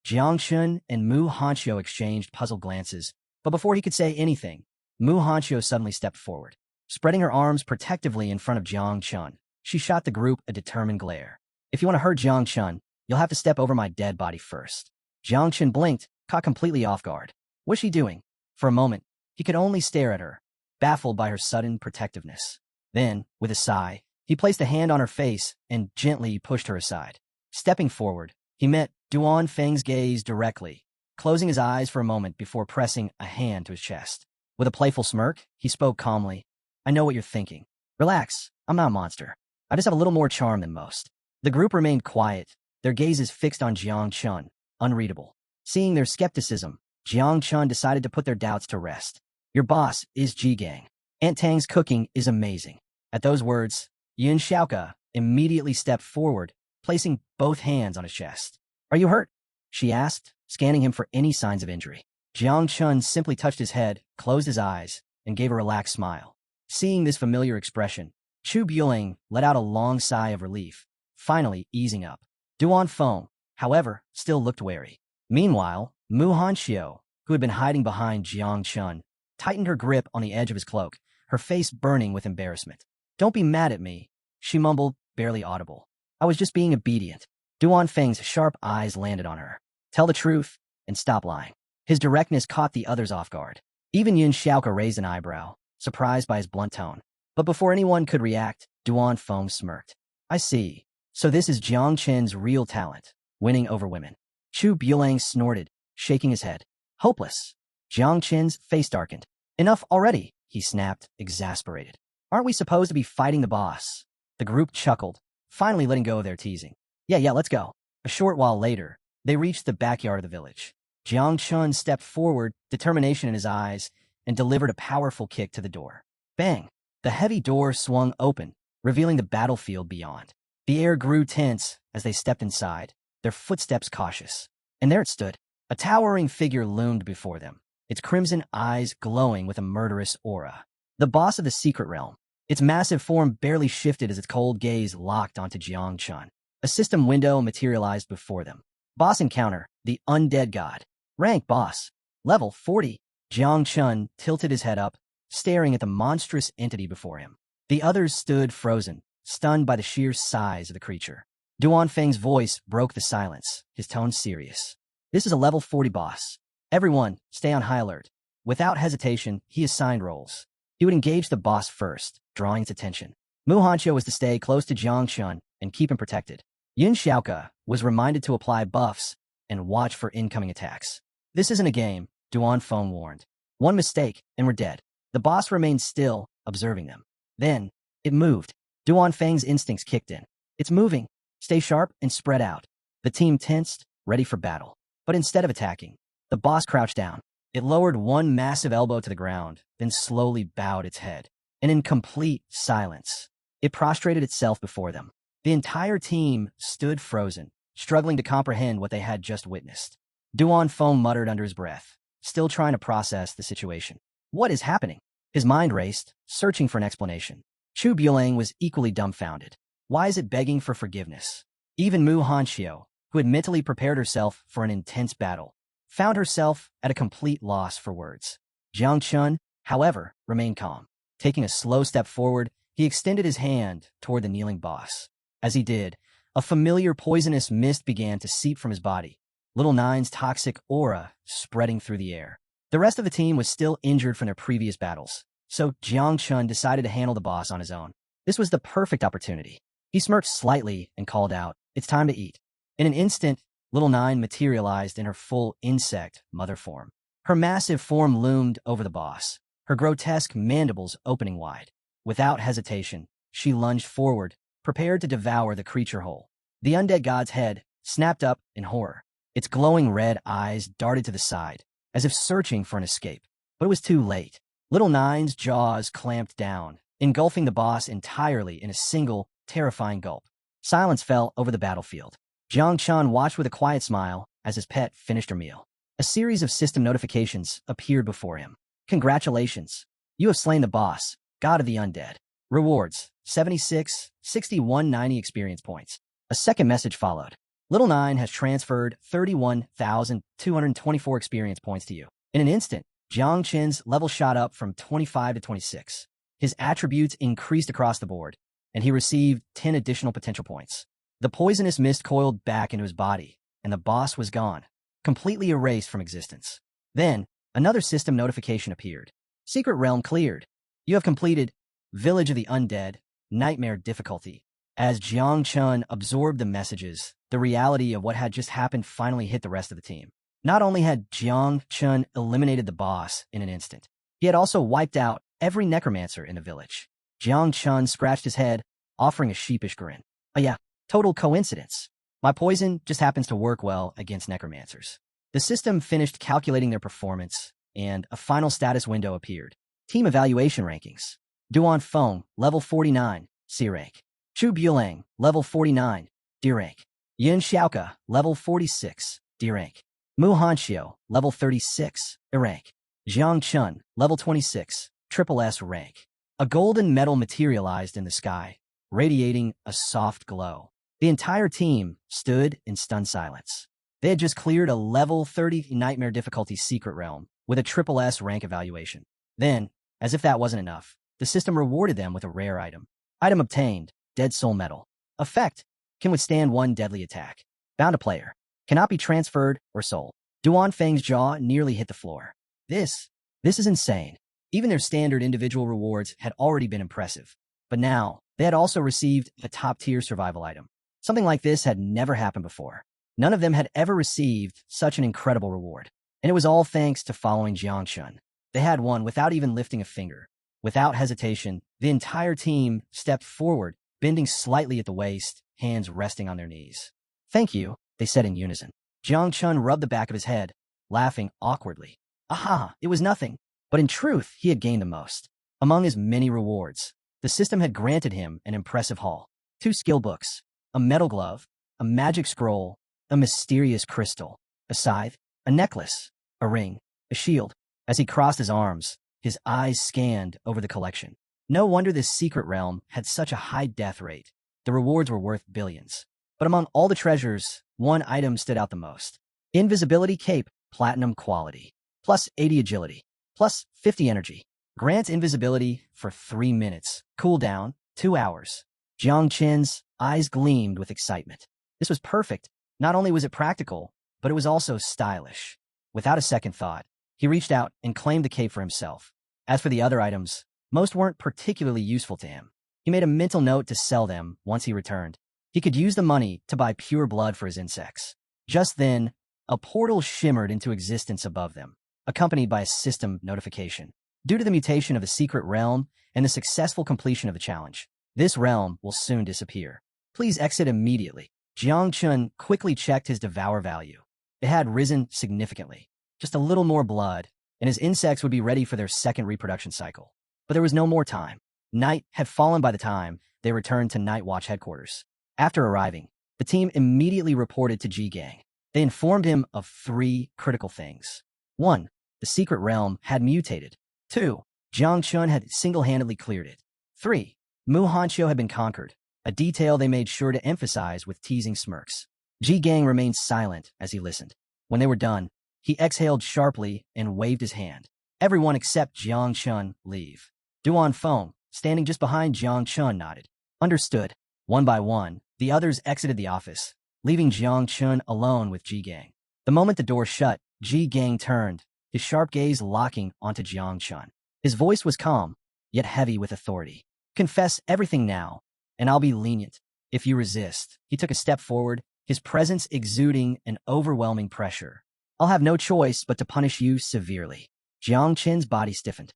Jiang Chun and Mu Hanxiu exchanged puzzled glances, but before he could say anything, Mu Hanxiu suddenly stepped forward. Spreading her arms protectively in front of Jiang Chun, she shot the group a determined glare. If you want to hurt Jiang Chun, you'll have to step over my dead body first. Jiang Chun blinked, caught completely off guard. What's she doing? For a moment, he could only stare at her, baffled by her sudden protectiveness. Then, with a sigh, he placed a hand on her face and gently pushed her aside. Stepping forward, he met Duan Fang's gaze directly, closing his eyes for a moment before pressing a hand to his chest. With a playful smirk, he spoke calmly. I know what you're thinking. Relax, I'm not a monster. I just have a little more charm than most. The group remained quiet, their gazes fixed on Jiang Chun, unreadable. Seeing their skepticism, Jiang Chun decided to put their doubts to rest. Your boss is Ji-Gang. Aunt Tang's cooking is amazing. At those words, Yun Xiaoka immediately stepped forward, placing both hands on his chest. Are you hurt? She asked, scanning him for any signs of injury. Jiang Chun simply touched his head, closed his eyes, and gave a relaxed smile. Seeing this familiar expression, Chu Buelang let out a long sigh of relief, finally easing up. Duan Fang, however, still looked wary. Meanwhile, Mu Hanxiu, who had been hiding behind Jiang Chun, tightened her grip on the edge of his cloak, her face burning with embarrassment. Don't be mad at me, she mumbled, barely audible. I was just being obedient. Duan Fang's sharp eyes landed on her. Tell the truth and stop lying. His directness caught the others off guard. Even Yun Xiaoka raised an eyebrow, surprised by his blunt tone. But before anyone could react, Duan Fang smirked. I see. So this is Jiang Chen's real talent, winning over women. Chu Buelang snorted, shaking his head. Hopeless. Jiang Chen's face darkened. Enough already, he snapped, exasperated. Aren't we supposed to be fighting the boss? The group chuckled, finally letting go of their teasing. Yeah, let's go. A short while later, they reached the backyard of the village. Jiang Chun stepped forward, determination in his eyes, and delivered a powerful kick to the door. Bang! The heavy door swung open, revealing the battlefield beyond. The air grew tense as they stepped inside, their footsteps cautious. And there it stood. A towering figure loomed before them, its crimson eyes glowing with a murderous aura. The boss of the secret realm. Its massive form barely shifted as its cold gaze locked onto Jiang Chun. A system window materialized before them. Boss encounter, the undead god. Rank boss. Level 40. Jiang Chun tilted his head up, staring at the monstrous entity before him. The others stood frozen, stunned by the sheer size of the creature. Duan Fang's voice broke the silence, his tone serious. This is a level 40 boss. Everyone, stay on high alert. Without hesitation, he assigned roles. He would engage the boss first, drawing its attention. Mu Hanxiu was to stay close to Jiang Chun and keep him protected. Yun Xiaoka was reminded to apply buffs and watch for incoming attacks. This isn't a game, Duan Fang warned. One mistake, and we're dead. The boss remained still, observing them. Then, it moved. Duan Fang's instincts kicked in. It's moving. Stay sharp and spread out. The team tensed, ready for battle. But instead of attacking, the boss crouched down. It lowered one massive elbow to the ground, then slowly bowed its head. And in complete silence, it prostrated itself before them. The entire team stood frozen, struggling to comprehend what they had just witnessed. Duan Fang muttered under his breath, still trying to process the situation. What is happening? His mind raced, searching for an explanation. Chu Buelang was equally dumbfounded. Why is it begging for forgiveness? Even Muhan Chio, who had mentally prepared herself for an intense battle, found herself at a complete loss for words. Jiang Chun, however, remained calm. Taking a slow step forward, he extended his hand toward the kneeling boss. As he did, a familiar poisonous mist began to seep from his body, Little Nine's toxic aura spreading through the air. The rest of the team was still injured from their previous battles, so Jiang Chun decided to handle the boss on his own. This was the perfect opportunity. He smirked slightly and called out, "It's time to eat." In an instant, Little Nine materialized in her full insect mother form. Her massive form loomed over the boss, her grotesque mandibles opening wide. Without hesitation, she lunged forward, prepared to devour the creature whole. The undead god's head snapped up in horror. Its glowing red eyes darted to the side, as if searching for an escape. But it was too late. Little Nine's jaws clamped down, engulfing the boss entirely in a single, terrifying gulp. Silence fell over the battlefield. Jiang Chun watched with a quiet smile as his pet finished her meal. A series of system notifications appeared before him. Congratulations. You have slain the boss, god of the undead. Rewards, 76, 61, 90 experience points. A second message followed. Little Nine has transferred 31,224 experience points to you. In an instant, Jiang Chen's level shot up from 25 to 26. His attributes increased across the board, and he received 10 additional potential points. The poisonous mist coiled back into his body, and the boss was gone, completely erased from existence. Then, another system notification appeared. Secret Realm cleared. You have completed Village of the Undead, Nightmare difficulty. As Jiang Chun absorbed the messages, the reality of what had just happened finally hit the rest of the team. Not only had Jiang Chun eliminated the boss in an instant, he had also wiped out every necromancer in the village. Jiang Chun scratched his head, offering a sheepish grin. Oh yeah, total coincidence. My poison just happens to work well against necromancers. The system finished calculating their performance, and a final status window appeared. Team evaluation rankings. Duan Fang, level 49, C rank. Chu Buelang, level 49, D rank. Yin Xiaoka, level 46, D rank. Muhan Chio, level 36, E rank. Jiang Chun, level 26, triple S rank. A golden metal materialized in the sky, radiating a soft glow. The entire team stood in stunned silence. They had just cleared a level 30 Nightmare difficulty secret realm with a triple S rank evaluation. Then, as if that wasn't enough, the system rewarded them with a rare item. Item obtained, Dead Soul Metal. Effect, can withstand one deadly attack. Bound to player. Cannot be transferred or sold. Duan Fang's jaw nearly hit the floor. This is insane. Even their standard individual rewards had already been impressive. But now, they had also received a top-tier survival item. Something like this had never happened before. None of them had ever received such an incredible reward. And it was all thanks to following Jiang Chun. They had won without even lifting a finger. Without hesitation, the entire team stepped forward, bending slightly at the waist, hands resting on their knees. Thank you, they said in unison. Jiang Chun rubbed the back of his head, laughing awkwardly. Aha, it was nothing. But in truth, he had gained the most. Among his many rewards, the system had granted him an impressive haul. 2 skill books, a metal glove, a magic scroll, a mysterious crystal, a scythe, a necklace, a ring, a shield. As he crossed his arms, his eyes scanned over the collection. No wonder this secret realm had such a high death rate. The rewards were worth billions. But among all the treasures, one item stood out the most. Invisibility Cape, Platinum Quality. Plus 80 Agility. Plus 50 Energy. Grants invisibility for 3 minutes. Cooldown, 2 hours. Jiang Chen's eyes gleamed with excitement. This was perfect. Not only was it practical, but it was also stylish. Without a second thought, he reached out and claimed the cape for himself. As for the other items, most weren't particularly useful to him. He made a mental note to sell them once he returned. He could use the money to buy pure blood for his insects. Just then, a portal shimmered into existence above them, accompanied by a system notification. Due to the mutation of the secret realm and the successful completion of the challenge, this realm will soon disappear. Please exit immediately. Jiang Chun quickly checked his devour value. It had risen significantly. Just a little more blood, and his insects would be ready for their second reproduction cycle. But there was no more time. Night had fallen by the time they returned to Night Watch headquarters. After arriving, the team immediately reported to G Gang. They informed him of 3 critical things. 1. The secret realm had mutated. 2. Jiang Chun had single-handedly cleared it. 3. Muhan Chio had been conquered, a detail they made sure to emphasize with teasing smirks. Ji Gang remained silent as he listened. When they were done, he exhaled sharply and waved his hand. Everyone except Jiang Chun leave. Duan Fang, standing just behind Jiang Chun, nodded. Understood. One by one, the others exited the office, leaving Jiang Chun alone with Ji Gang. The moment the door shut, Ji Gang turned, his sharp gaze locking onto Jiang Chun. His voice was calm, yet heavy with authority. Confess everything now, and I'll be lenient. If you resist, he took a step forward, his presence exuding an overwhelming pressure. I'll have no choice but to punish you severely. Jiang Chen's body stiffened.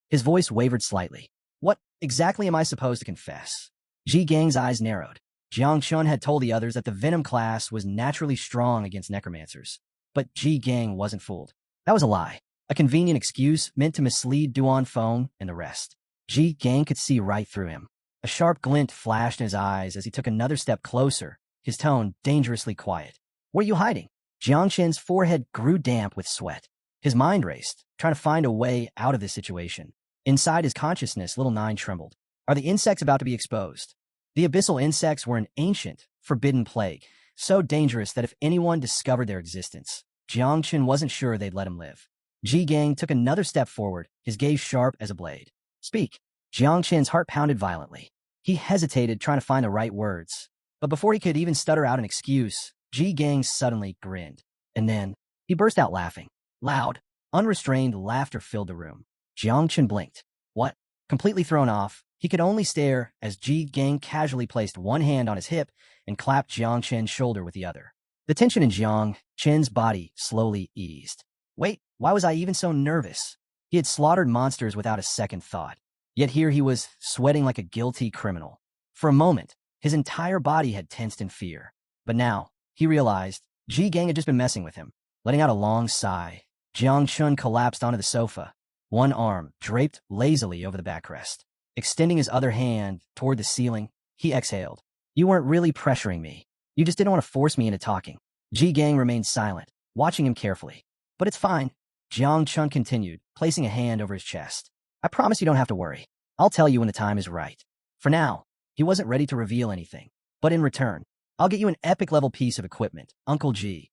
His voice wavered slightly. What exactly am I supposed to confess? Ji Gang's eyes narrowed. Jiang Chun had told the others that the Venom class was naturally strong against Necromancers. But Ji Gang wasn't fooled. That was a lie. A convenient excuse meant to mislead Duan Fang and the rest. Ji Gang could see right through him. A sharp glint flashed in his eyes as he took another step closer, his tone dangerously quiet. What are you hiding? Jiang Chen's forehead grew damp with sweat. His mind raced, trying to find a way out of this situation. Inside his consciousness, Little Nine trembled. Are the insects about to be exposed? The abyssal insects were an ancient, forbidden plague, so dangerous that if anyone discovered their existence, Jiang Chen wasn't sure they'd let him live. Ji Gang took another step forward, his gaze sharp as a blade. Speak. Jiang Chen's heart pounded violently. He hesitated, trying to find the right words. But before he could even stutter out an excuse, Ji Gang suddenly grinned. And then, he burst out laughing. Loud, unrestrained laughter filled the room. Jiang Chen blinked. What? Completely thrown off, he could only stare as Ji Gang casually placed one hand on his hip and clapped Jiang Chen's shoulder with the other. The tension in Jiang Chen's body slowly eased. Wait, why was I even so nervous? He had slaughtered monsters without a second thought. Yet here he was, sweating like a guilty criminal. For a moment, his entire body had tensed in fear. But now, he realized, Ji Gang had just been messing with him. Letting out a long sigh, Jiang Chun collapsed onto the sofa, one arm draped lazily over the backrest. Extending his other hand toward the ceiling, he exhaled. You weren't really pressuring me. You just didn't want to force me into talking. Ji Gang remained silent, watching him carefully. But it's fine, Jiang Chun continued, placing a hand over his chest. I promise you don't have to worry. I'll tell you when the time is right. For now, he wasn't ready to reveal anything. But in return, I'll get you an epic-level piece of equipment, Uncle Ji.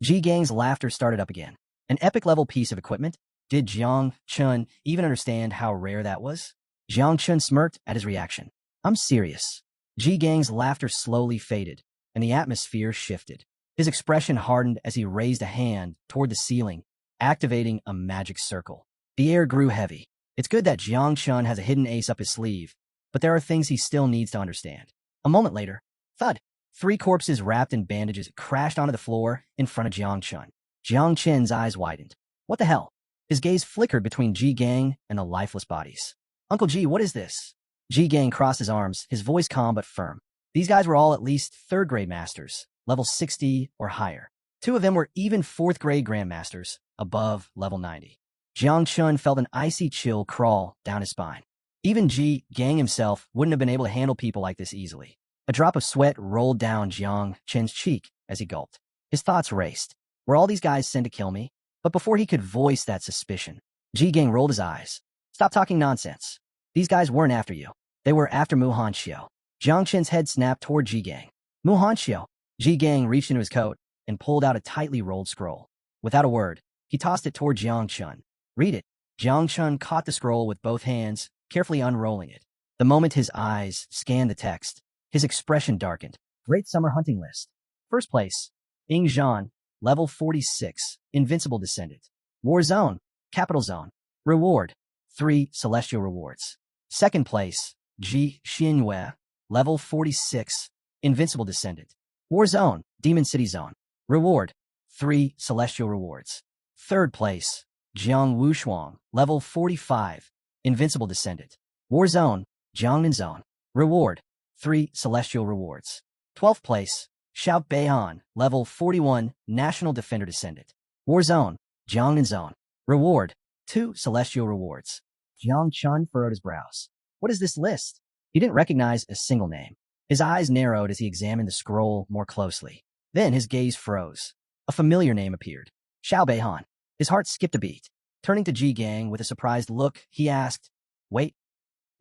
Ji Gang's laughter started up again. An epic-level piece of equipment? Did Jiang Chun even understand how rare that was? Jiang Chun smirked at his reaction. I'm serious. Ji Gang's laughter slowly faded, and the atmosphere shifted. His expression hardened as he raised a hand toward the ceiling, activating a magic circle. The air grew heavy. It's good that Jiang Chun has a hidden ace up his sleeve, but there are things he still needs to understand. A moment later, thud. 3 corpses wrapped in bandages crashed onto the floor in front of Jiang Chun. Jiang Chen's eyes widened. What the hell? His gaze flickered between Ji Gang and the lifeless bodies. Uncle Ji, what is this? Ji Gang crossed his arms, his voice calm but firm. These guys were all at least 3rd-grade masters, level 60 or higher. 2 of them were even 4th-grade grandmasters, above level 90. Jiang Chun felt an icy chill crawl down his spine. Even Ji Gang himself wouldn't have been able to handle people like this easily. A drop of sweat rolled down Jiang Chen's cheek as he gulped. His thoughts raced. Were all these guys sent to kill me? But before he could voice that suspicion, Ji Gang rolled his eyes. Stop talking nonsense. These guys weren't after you. They were after Muhan Chio. Jiang Chen's head snapped toward Ji Gang. Muhan Chio. Ji Gang reached into his coat and pulled out a tightly rolled scroll. Without a word, he tossed it toward Jiang Chun. Read it. Jiang Chun caught the scroll with both hands, carefully unrolling it. The moment his eyes scanned the text, his expression darkened. Great Summer Hunting List. First place, Ing Zhan, level 46, Invincible Descendant. War Zone, Capital Zone. Reward, 3 Celestial Rewards. Second place, Ji Xinyue, level 46, Invincible Descendant. War Zone, Demon City Zone. Reward, 3 Celestial Rewards. Third place, Jiang Wushuang, level 45, Invincible Descendant. War Zone, Jiangnan Zone. Reward, 3 Celestial Rewards. 12th place, Xiao Beihan, level 41, National Defender Descendant. War Zone, Jiangnan Zone. Reward, 2 Celestial Rewards. Jiang Chun furrowed his brows. What is this list? He didn't recognize a single name. His eyes narrowed as he examined the scroll more closely. Then his gaze froze. A familiar name appeared. Xiao Beihan. His heart skipped a beat. Turning to Ji Gang with a surprised look, he asked, "Wait,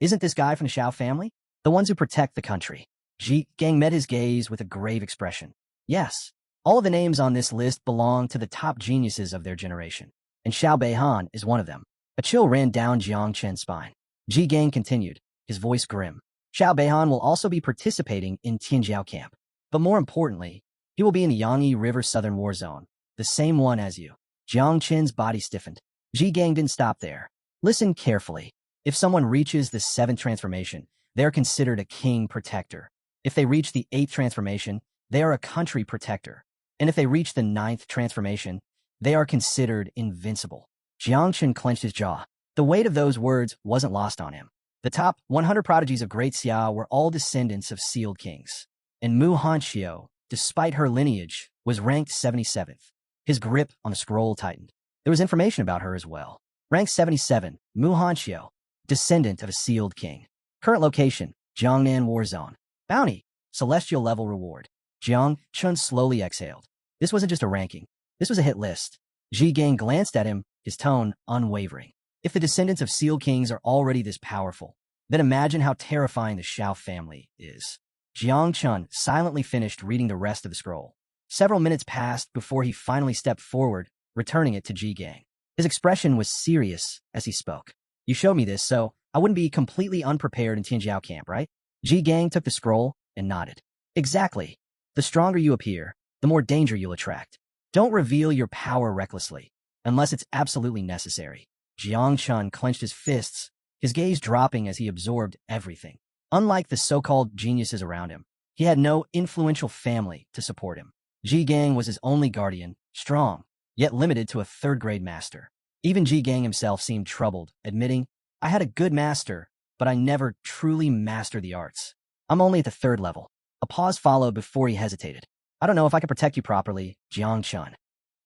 isn't this guy from the Xiao family? The ones who protect the country?" Ji Gang met his gaze with a grave expression. "Yes, all of the names on this list belong to the top geniuses of their generation, and Xiao Beihan is one of them." A chill ran down Jiang Chen's spine. Ji Gang continued, his voice grim. "Xiao Beihan will also be participating in Tianjiao camp, but more importantly, he will be in the Yangtze River Southern War Zone, the same one as you." Jiang Chen's body stiffened. Ji Gang didn't stop there. "Listen carefully. If someone reaches the 7th transformation, they are considered a king protector. If they reach the 8th transformation, they are a country protector. And if they reach the 9th transformation, they are considered invincible." Jiang Chen clenched his jaw. The weight of those words wasn't lost on him. The top 100 prodigies of Great Xia were all descendants of sealed kings. And Muhan Chio, despite her lineage, was ranked 77th. His grip on the scroll tightened. There was information about her as well. Rank 77, Muhan Chio, descendant of a sealed king. Current location, Jiangnan War Zone. Bounty, celestial level reward. Jiang Chun slowly exhaled. This wasn't just a ranking. This was a hit list. Ji Gang glanced at him, his tone unwavering. If the descendants of sealed kings are already this powerful, then imagine how terrifying the Xiao family is. Jiang Chun silently finished reading the rest of the scroll. Several minutes passed before he finally stepped forward, returning it to Ji Gang. His expression was serious as he spoke. "You showed me this, so I wouldn't be completely unprepared in Tianjiao camp, right?" Ji Gang took the scroll and nodded. "Exactly. The stronger you appear, the more danger you'll attract. Don't reveal your power recklessly, unless it's absolutely necessary." Jiang Chun clenched his fists, his gaze dropping as he absorbed everything. Unlike the so-called geniuses around him, he had no influential family to support him. Ji Gang was his only guardian, strong, yet limited to a 3rd-grade master. Even Ji Gang himself seemed troubled, admitting, "I had a good master, but I never truly mastered the arts. I'm only at the 3rd level." A pause followed before he hesitated. "I don't know if I can protect you properly, Jiang Chun."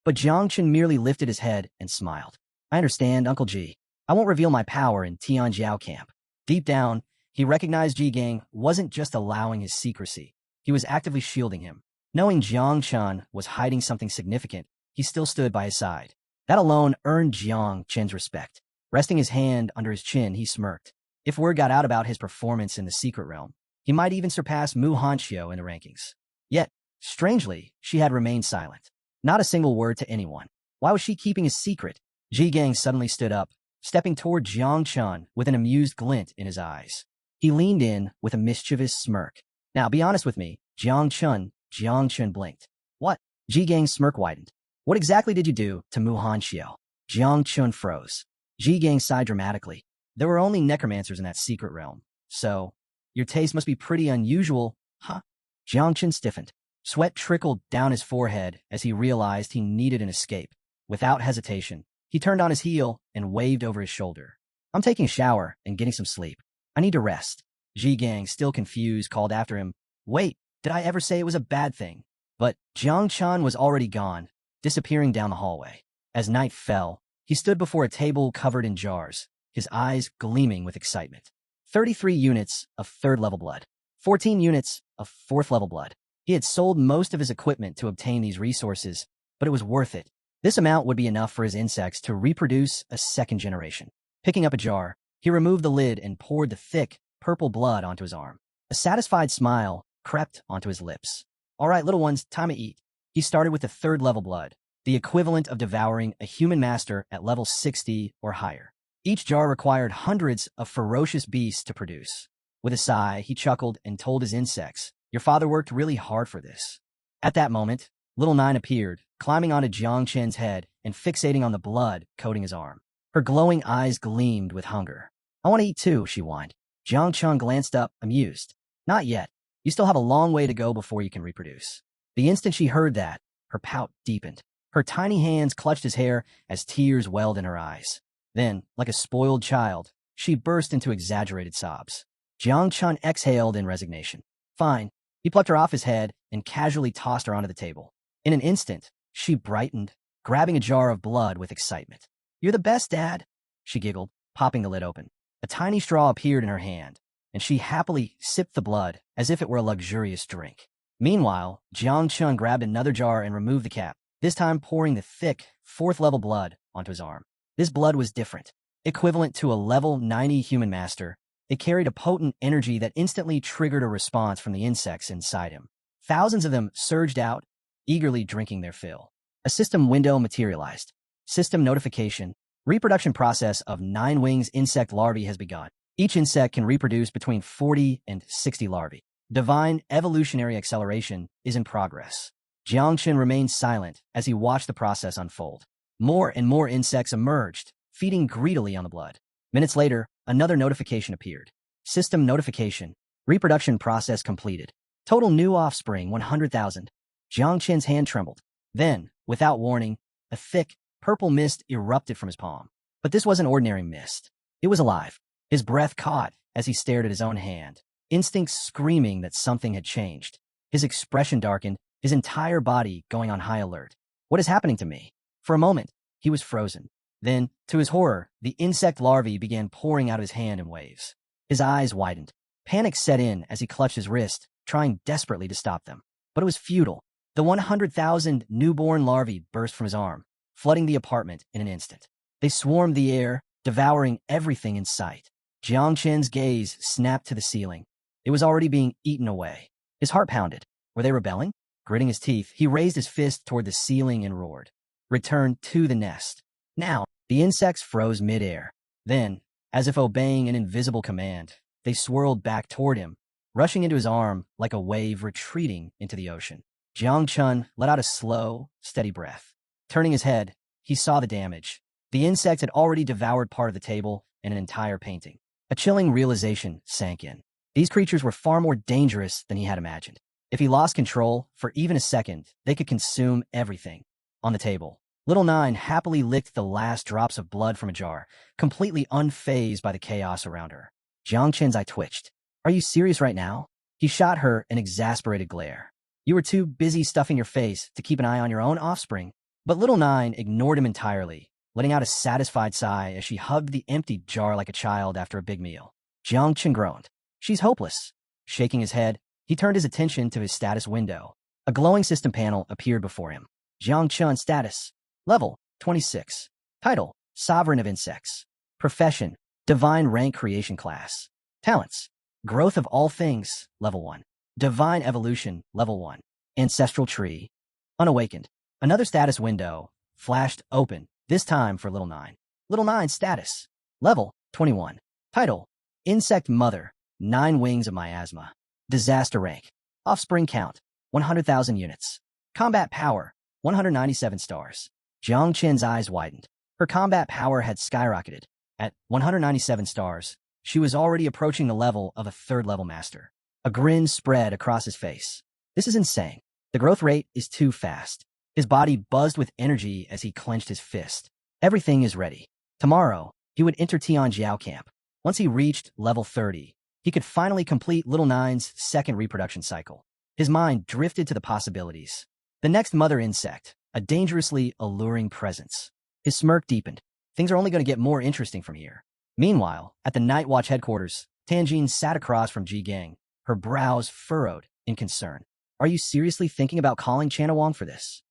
But Jiang Chun merely lifted his head and smiled. "I understand, Uncle Ji. I won't reveal my power in Tianjiao camp." Deep down, he recognized Ji Gang wasn't just allowing his secrecy. He was actively shielding him. Knowing Jiang Chun was hiding something significant, he still stood by his side. That alone earned Jiang Chen's respect. Resting his hand under his chin, he smirked. If word got out about his performance in the secret realm, he might even surpass Mu Hanxio in the rankings. Yet, strangely, she had remained silent. Not a single word to anyone. Why was she keeping a secret? Ji Gang suddenly stood up, stepping toward Jiang Chun with an amused glint in his eyes. He leaned in with a mischievous smirk. "Now, be honest with me, Jiang Chun." Jiang Chun blinked. "What?" Ji Gang's smirk widened. "What exactly did you do to Mu Hanxio?" Jiang Chun froze. Ji Gang sighed dramatically. "There were only necromancers in that secret realm, so your taste must be pretty unusual, huh?" Jiang Chun stiffened. Sweat trickled down his forehead as he realized he needed an escape. Without hesitation, he turned on his heel and waved over his shoulder. "I'm taking a shower and getting some sleep. I need to rest." Ji Gang, still confused, called after him. "Wait, did I ever say it was a bad thing?" But Jiang Chun was already gone, disappearing down the hallway. As night fell, he stood before a table covered in jars, his eyes gleaming with excitement. 33 units of 3rd-level blood. 14 units of 4th-level blood. He had sold most of his equipment to obtain these resources, but it was worth it. This amount would be enough for his insects to reproduce a 2nd generation. Picking up a jar, he removed the lid and poured the thick, purple blood onto his arm. A satisfied smile crept onto his lips. "All right, little ones, time to eat." He started with the 3rd-level blood, the equivalent of devouring a human master at level 60 or higher. Each jar required hundreds of ferocious beasts to produce. With a sigh, he chuckled and told his insects, "Your father worked really hard for this." At that moment, Little Nine appeared, climbing onto Jiang Chen's head and fixating on the blood coating his arm. Her glowing eyes gleamed with hunger. "I want to eat too," she whined. Jiang Chen glanced up, amused. "Not yet. You still have a long way to go before you can reproduce." The instant she heard that, her pout deepened. Her tiny hands clutched his hair as tears welled in her eyes. Then, like a spoiled child, she burst into exaggerated sobs. Jiang Chen exhaled in resignation. "Fine." He plucked her off his head and casually tossed her onto the table. In an instant, she brightened, grabbing a jar of blood with excitement. "You're the best, Dad," she giggled, popping the lid open. A tiny straw appeared in her hand, and she happily sipped the blood as if it were a luxurious drink. Meanwhile, Jiang Chun grabbed another jar and removed the cap, this time pouring the thick, 4th-level blood onto his arm. This blood was different. Equivalent to a level 90 human master, it carried a potent energy that instantly triggered a response from the insects inside him. Thousands of them surged out, eagerly drinking their fill. A system window materialized. System notification. Reproduction process of 9 wings insect larvae has begun. Each insect can reproduce between 40 and 60 larvae. Divine evolutionary acceleration is in progress. Jiangchen remained silent as he watched the process unfold. More and more insects emerged, feeding greedily on the blood. Minutes later, another notification appeared. System notification. Reproduction process completed. Total new offspring 100,000. Jiangchen's hand trembled. Then, without warning, a thick, purple mist erupted from his palm. But this wasn't ordinary mist. It was alive. His breath caught as he stared at his own hand, instincts screaming that something had changed. His expression darkened, his entire body going on high alert. What is happening to me? For a moment, he was frozen. Then, to his horror, the insect larvae began pouring out of his hand in waves. His eyes widened. Panic set in as he clutched his wrist, trying desperately to stop them. But it was futile. The 100,000 newborn larvae burst from his arm, flooding the apartment in an instant. They swarmed the air, devouring everything in sight. Jiangchen's gaze snapped to the ceiling. It was already being eaten away. His heart pounded. Were they rebelling? Gritting his teeth, he raised his fist toward the ceiling and roared. Return to the nest. Now, the insects froze midair. Then, as if obeying an invisible command, they swirled back toward him, rushing into his arm like a wave retreating into the ocean. Jiang Chun let out a slow, steady breath. Turning his head, he saw the damage. The insects had already devoured part of the table and an entire painting. A chilling realization sank in. These creatures were far more dangerous than he had imagined. If he lost control for even a second, they could consume everything. On the table, Little Nine happily licked the last drops of blood from a jar, completely unfazed by the chaos around her. Jiang Chen's eye twitched. Are you serious right now? He shot her an exasperated glare. You were too busy stuffing your face to keep an eye on your own offspring. But Little Nine ignored him entirely, letting out a satisfied sigh as she hugged the empty jar like a child after a big meal. Jiang Chen groaned. She's hopeless. Shaking his head, he turned his attention to his status window. A glowing system panel appeared before him. Jiang Chen status. Level 26. Title, Sovereign of Insects. Profession, Divine Rank Creation Class. Talents, Growth of All Things, Level 1. Divine Evolution, Level 1. Ancestral Tree. Unawakened. Another status window flashed open, this time for Little Nine. Little Nine's status. Level 21. Title, Insect Mother, 9 Wings of Miasma. Disaster Rank. Offspring Count, 100,000 units. Combat Power, 197 stars. Jiang Chen's eyes widened. Her combat power had skyrocketed. At 197 stars, she was already approaching the level of a 3rd-level master. A grin spread across his face. This is insane. The growth rate is too fast. His body buzzed with energy as he clenched his fist. Everything is ready. Tomorrow, he would enter Tianjiao camp. Once he reached level 30, he could finally complete Little Nine's 2nd reproduction cycle. His mind drifted to the possibilities. The next mother insect, a dangerously alluring presence. His smirk deepened. Things are only going to get more interesting from here. Meanwhile, at the Night Watch headquarters, Tanjin sat across from Ji Gang, her brows furrowed in concern. Are you seriously thinking about calling Chana Wang for this?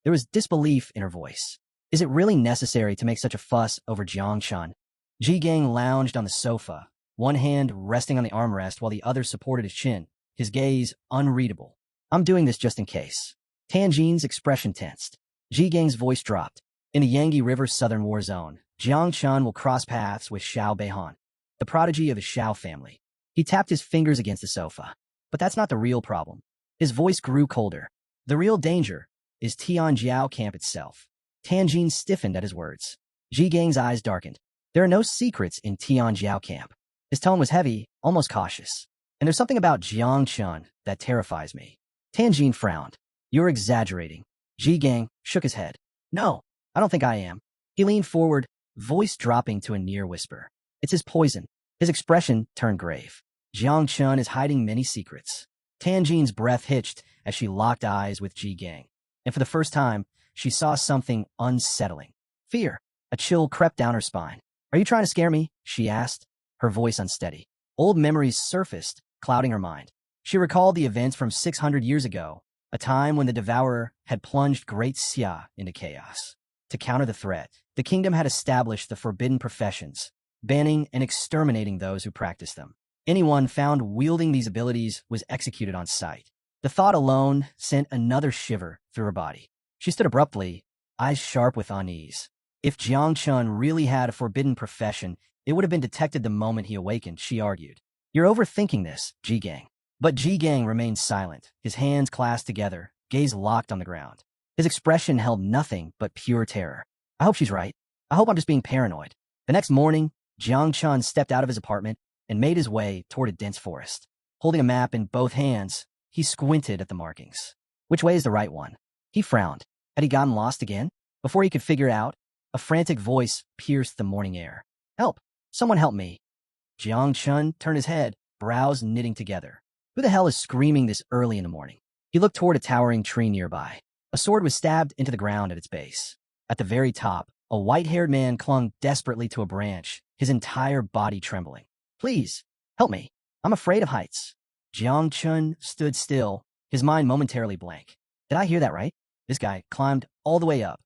There was disbelief in her voice. Is it really necessary to make such a fuss over Jiang Chun? Ji Gang lounged on the sofa, one hand resting on the armrest while the other supported his chin, his gaze unreadable. I'm doing this just in case. Tanjin's expression tensed. Ji Gang's voice dropped. In the Yangtze River Southern War Zone, Jiang Chun will cross paths with Xiao Beihan, the prodigy of the Xiao family. He tapped his fingers against the sofa. But that's not the real problem. His voice grew colder. The real danger is Tianjiao camp itself. Tanjin stiffened at his words. Ji Gang's eyes darkened. There are no secrets in Tianjiao camp. His tone was heavy, almost cautious. And there's something about Jiang Chun that terrifies me. Tanjin frowned. You're exaggerating. Ji Gang shook his head. No, I don't think I am. He leaned forward, voice dropping to a near whisper. It's his poison. His expression turned grave. Jiang Chun is hiding many secrets. Tanjin's breath hitched as she locked eyes with Ji Gang. And for the first time, she saw something unsettling. Fear. A chill crept down her spine. Are you trying to scare me? She asked, her voice unsteady. Old memories surfaced, clouding her mind. She recalled the events from 600 years ago, a time when the Devourer had plunged Great Xia into chaos. To counter the threat, the kingdom had established the forbidden professions, banning and exterminating those who practiced them. Anyone found wielding these abilities was executed on sight. The thought alone sent another shiver through her body. She stood abruptly, eyes sharp with unease. If Jiang Chun really had a forbidden profession, it would have been detected the moment he awakened, she argued. You're overthinking this, Ji Gang. But Ji Gang remained silent, his hands clasped together, gaze locked on the ground. His expression held nothing but pure terror. I hope she's right. I hope I'm just being paranoid. The next morning, Jiang Chun stepped out of his apartment and made his way toward a dense forest. Holding a map in both hands, he squinted at the markings. Which way is the right one? He frowned. Had he gotten lost again? Before he could figure it out, a frantic voice pierced the morning air. Help! Someone help me! Jiang Chun turned his head, brows knitting together. Who the hell is screaming this early in the morning? He looked toward a towering tree nearby. A sword was stabbed into the ground at its base. At the very top, a white-haired man clung desperately to a branch, his entire body trembling. Please, help me. I'm afraid of heights. Jiang Chun stood still, his mind momentarily blank. Did I hear that right? This guy climbed all the way up,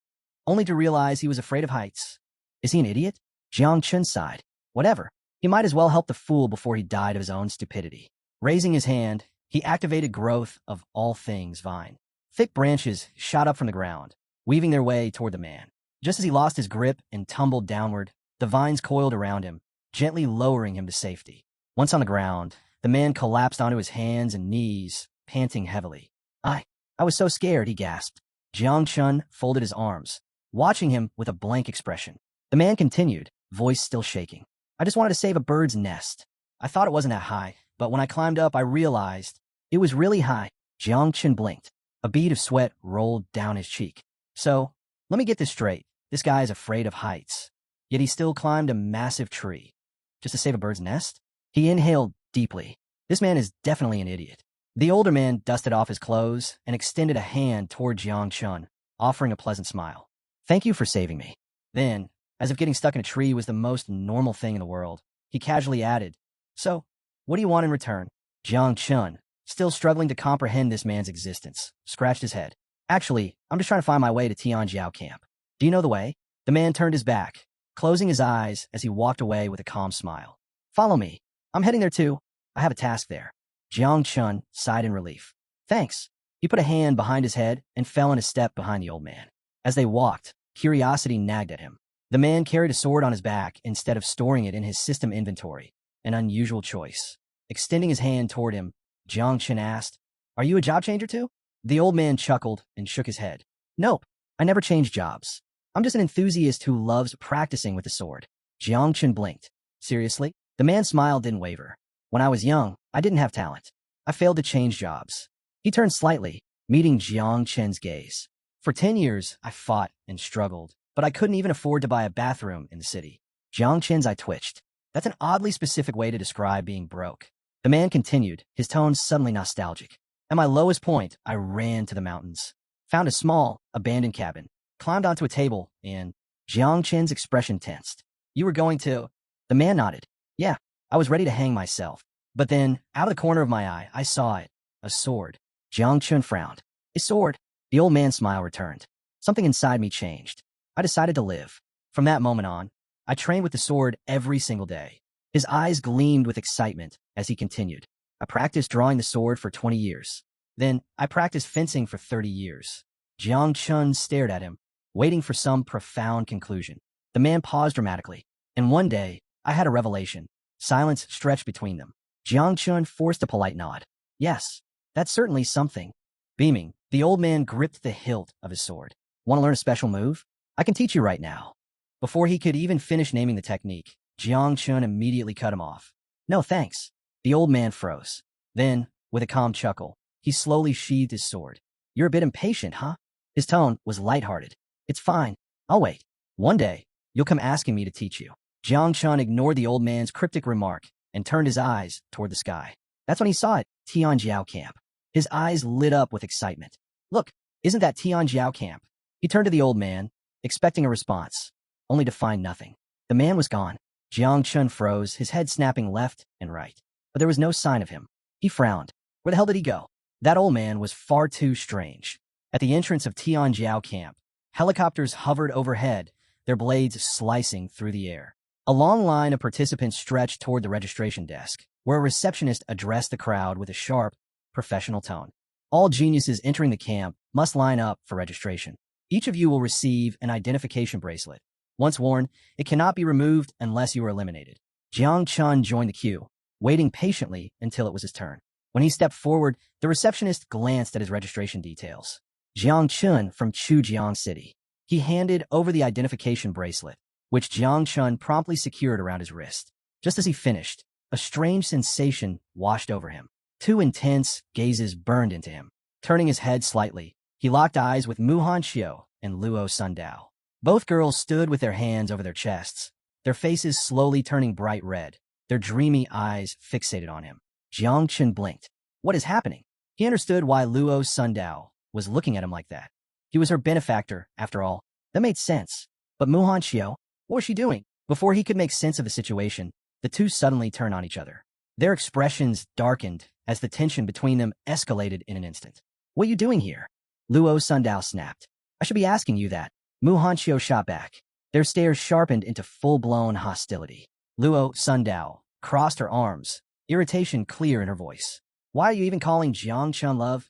only to realize he was afraid of heights. Is he an idiot? Jiang Chun sighed. Whatever. He might as well help the fool before he died of his own stupidity. Raising his hand, he activated Growth of All Things Vine. Thick branches shot up from the ground, weaving their way toward the man. Just as he lost his grip and tumbled downward, the vines coiled around him, gently lowering him to safety. Once on the ground, the man collapsed onto his hands and knees, panting heavily. I was so scared, he gasped. Jiang Chun folded his arms, watching him with a blank expression. The man continued, voice still shaking. I just wanted to save a bird's nest. I thought it wasn't that high, but when I climbed up, I realized it was really high. Jiang Chun blinked. A bead of sweat rolled down his cheek. So, let me get this straight. This guy is afraid of heights. Yet he still climbed a massive tree. Just to save a bird's nest? He inhaled deeply. This man is definitely an idiot. The older man dusted off his clothes and extended a hand toward Jiang Chun, offering a pleasant smile. Thank you for saving me. Then, as if getting stuck in a tree was the most normal thing in the world, he casually added, So, what do you want in return? Jiang Chun, still struggling to comprehend this man's existence, scratched his head. Actually, I'm just trying to find my way to Tianjiao camp. Do you know the way? The man turned his back, closing his eyes as he walked away with a calm smile. Follow me. I'm heading there too. I have a task there. Jiang Chun sighed in relief. Thanks. He put a hand behind his head and fell in a step behind the old man. As they walked, curiosity nagged at him. The man carried a sword on his back instead of storing it in his system inventory, an unusual choice. Extending his hand toward him, Jiang Chun asked, Are you a job changer too? The old man chuckled and shook his head. Nope, I never change jobs. I'm just an enthusiast who loves practicing with the sword. Jiang Chun blinked. Seriously? The man's smile didn't waver. When I was young, I didn't have talent. I failed to change jobs. He turned slightly, meeting Jiang Chun's gaze. For 10 years, I fought and struggled, but I couldn't even afford to buy a bathroom in the city. Jiang Chun's eye twitched. That's an oddly specific way to describe being broke. The man continued, his tone suddenly nostalgic. At my lowest point, I ran to the mountains, found a small, abandoned cabin, climbed onto a table, and Jiang Chun's expression tensed. You were going to... The man nodded. Yeah, I was ready to hang myself. But then, out of the corner of my eye, I saw it. A sword. Jiang Chun frowned. A sword? The old man's smile returned. Something inside me changed. I decided to live. From that moment on, I trained with the sword every single day. His eyes gleamed with excitement as he continued. I practiced drawing the sword for 20 years. Then, I practiced fencing for 30 years. Jiang Chun stared at him, waiting for some profound conclusion. The man paused dramatically. And one day, I had a revelation. Silence stretched between them. Jiang Chun forced a polite nod. Yes, that's certainly something. Beaming, the old man gripped the hilt of his sword. Want to learn a special move? I can teach you right now. Before he could even finish naming the technique, Jiang Chun immediately cut him off. No thanks. The old man froze. Then, with a calm chuckle, he slowly sheathed his sword. You're a bit impatient, huh? His tone was lighthearted. It's fine. I'll wait. One day, you'll come asking me to teach you. Jiang Chun ignored the old man's cryptic remark and turned his eyes toward the sky. That's when he saw it, Tianjiao camp. His eyes lit up with excitement. Look, isn't that Tianjiao camp? He turned to the old man, expecting a response, only to find nothing. The man was gone. Jiang Chun froze, his head snapping left and right. But there was no sign of him. He frowned. Where the hell did he go? That old man was far too strange. At the entrance of Tianjiao camp, helicopters hovered overhead, their blades slicing through the air. A long line of participants stretched toward the registration desk, where a receptionist addressed the crowd with a sharp, professional tone. All geniuses entering the camp must line up for registration. Each of you will receive an identification bracelet. Once worn, it cannot be removed unless you are eliminated. Jiang Chun joined the queue, waiting patiently until it was his turn. When he stepped forward, the receptionist glanced at his registration details. Jiang Chun from Chujiang City. He handed over the identification bracelet, which Jiang Chun promptly secured around his wrist. Just as he finished, a strange sensation washed over him. Two intense gazes burned into him. Turning his head slightly, he locked eyes with Muhan Chio and Luo Sandow. Both girls stood with their hands over their chests, their faces slowly turning bright red, their dreamy eyes fixated on him. Jiang Chun blinked. What is happening? He understood why Luo Sandow was looking at him like that. He was her benefactor, after all. That made sense. But Muhan Chio, what was she doing? Before he could make sense of the situation, the two suddenly turned on each other. Their expressions darkened as the tension between them escalated in an instant. What are you doing here? Luo Sandow snapped. I should be asking you that. Muhan Chio shot back. Their stares sharpened into full-blown hostility. Luo Sandow crossed her arms, irritation clear in her voice. Why are you even calling Jiang Chun love?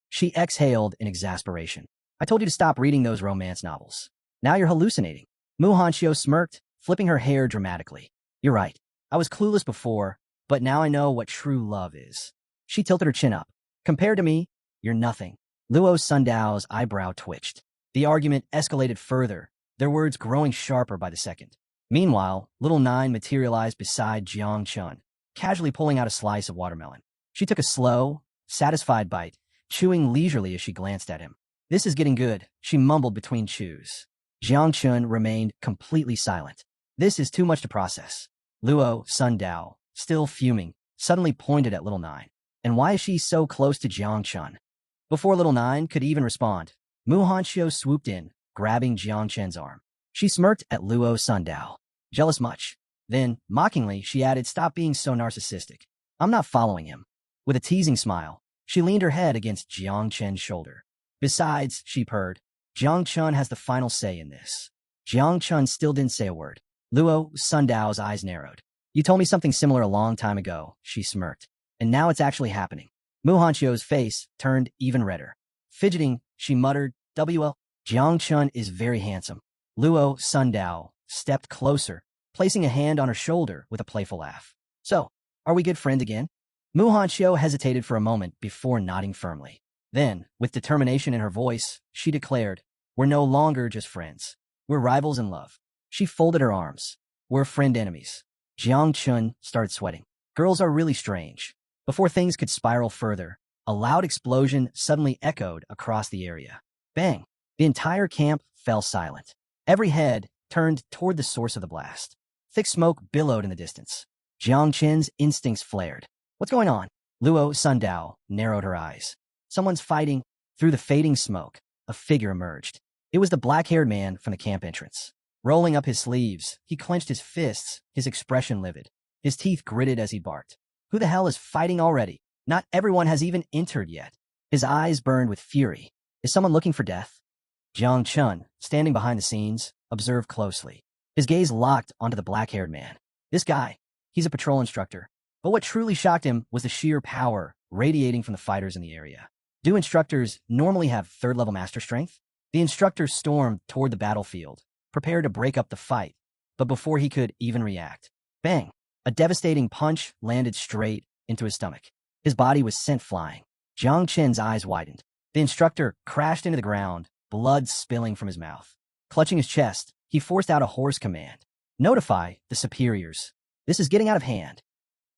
She exhaled in exasperation. I told you to stop reading those romance novels. Now you're hallucinating. Muhan Chio smirked, flipping her hair dramatically. You're right. I was clueless before, but now I know what true love is. She tilted her chin up. Compared to me, you're nothing. Luo Sundow's eyebrow twitched. The argument escalated further, their words growing sharper by the second. Meanwhile, Little Nine materialized beside Jiang Chun, casually pulling out a slice of watermelon. She took a slow, satisfied bite, chewing leisurely as she glanced at him. This is getting good, she mumbled between chews. Jiang Chun remained completely silent. This is too much to process. Luo Sandow, still fuming, suddenly pointed at Little Nine. And why is she so close to Jiang Chun? Before Little Nine could even respond, Muhan Chio swooped in, grabbing Jiang Chun's arm. She smirked at Luo Sandow. Jealous much? Then, mockingly, she added, stop being so narcissistic. I'm not following him. With a teasing smile, she leaned her head against Jiang Chun's shoulder. Besides, she purred, Jiang Chun has the final say in this. Jiang Chun still didn't say a word. Luo Sundow's eyes narrowed. You told me something similar a long time ago, she smirked. And now it's actually happening. Muhan Chio's face turned even redder. Fidgeting, she muttered, WL, Jiang Chun is very handsome. Luo Sandow stepped closer, placing a hand on her shoulder with a playful laugh. So, are we good friends again? Muhan Chio hesitated for a moment before nodding firmly. Then, with determination in her voice, she declared, we're no longer just friends. We're rivals in love. She folded her arms. We're friend-enemies. Jiang Chun started sweating. Girls are really strange. Before things could spiral further, a loud explosion suddenly echoed across the area. Bang! The entire camp fell silent. Every head turned toward the source of the blast. Thick smoke billowed in the distance. Jiang Chun's instincts flared. What's going on? Luo Sandow narrowed her eyes. Someone's fighting. Through the fading smoke, a figure emerged. It was the black-haired man from the camp entrance. Rolling up his sleeves, he clenched his fists, his expression livid. His teeth gritted as he barked. Who the hell is fighting already? Not everyone has even entered yet. His eyes burned with fury. Is someone looking for death? Jiang Chun, standing behind the scenes, observed closely. His gaze locked onto the black-haired man. This guy, he's a patrol instructor. But what truly shocked him was the sheer power radiating from the fighters in the area. Do instructors normally have third-level master strength? The instructor stormed toward the battlefield, prepared to break up the fight. But before he could even react, bang! A devastating punch landed straight into his stomach. His body was sent flying. Jiang Chen's eyes widened. The instructor crashed into the ground, blood spilling from his mouth. Clutching his chest, he forced out a hoarse command. Notify the superiors. This is getting out of hand.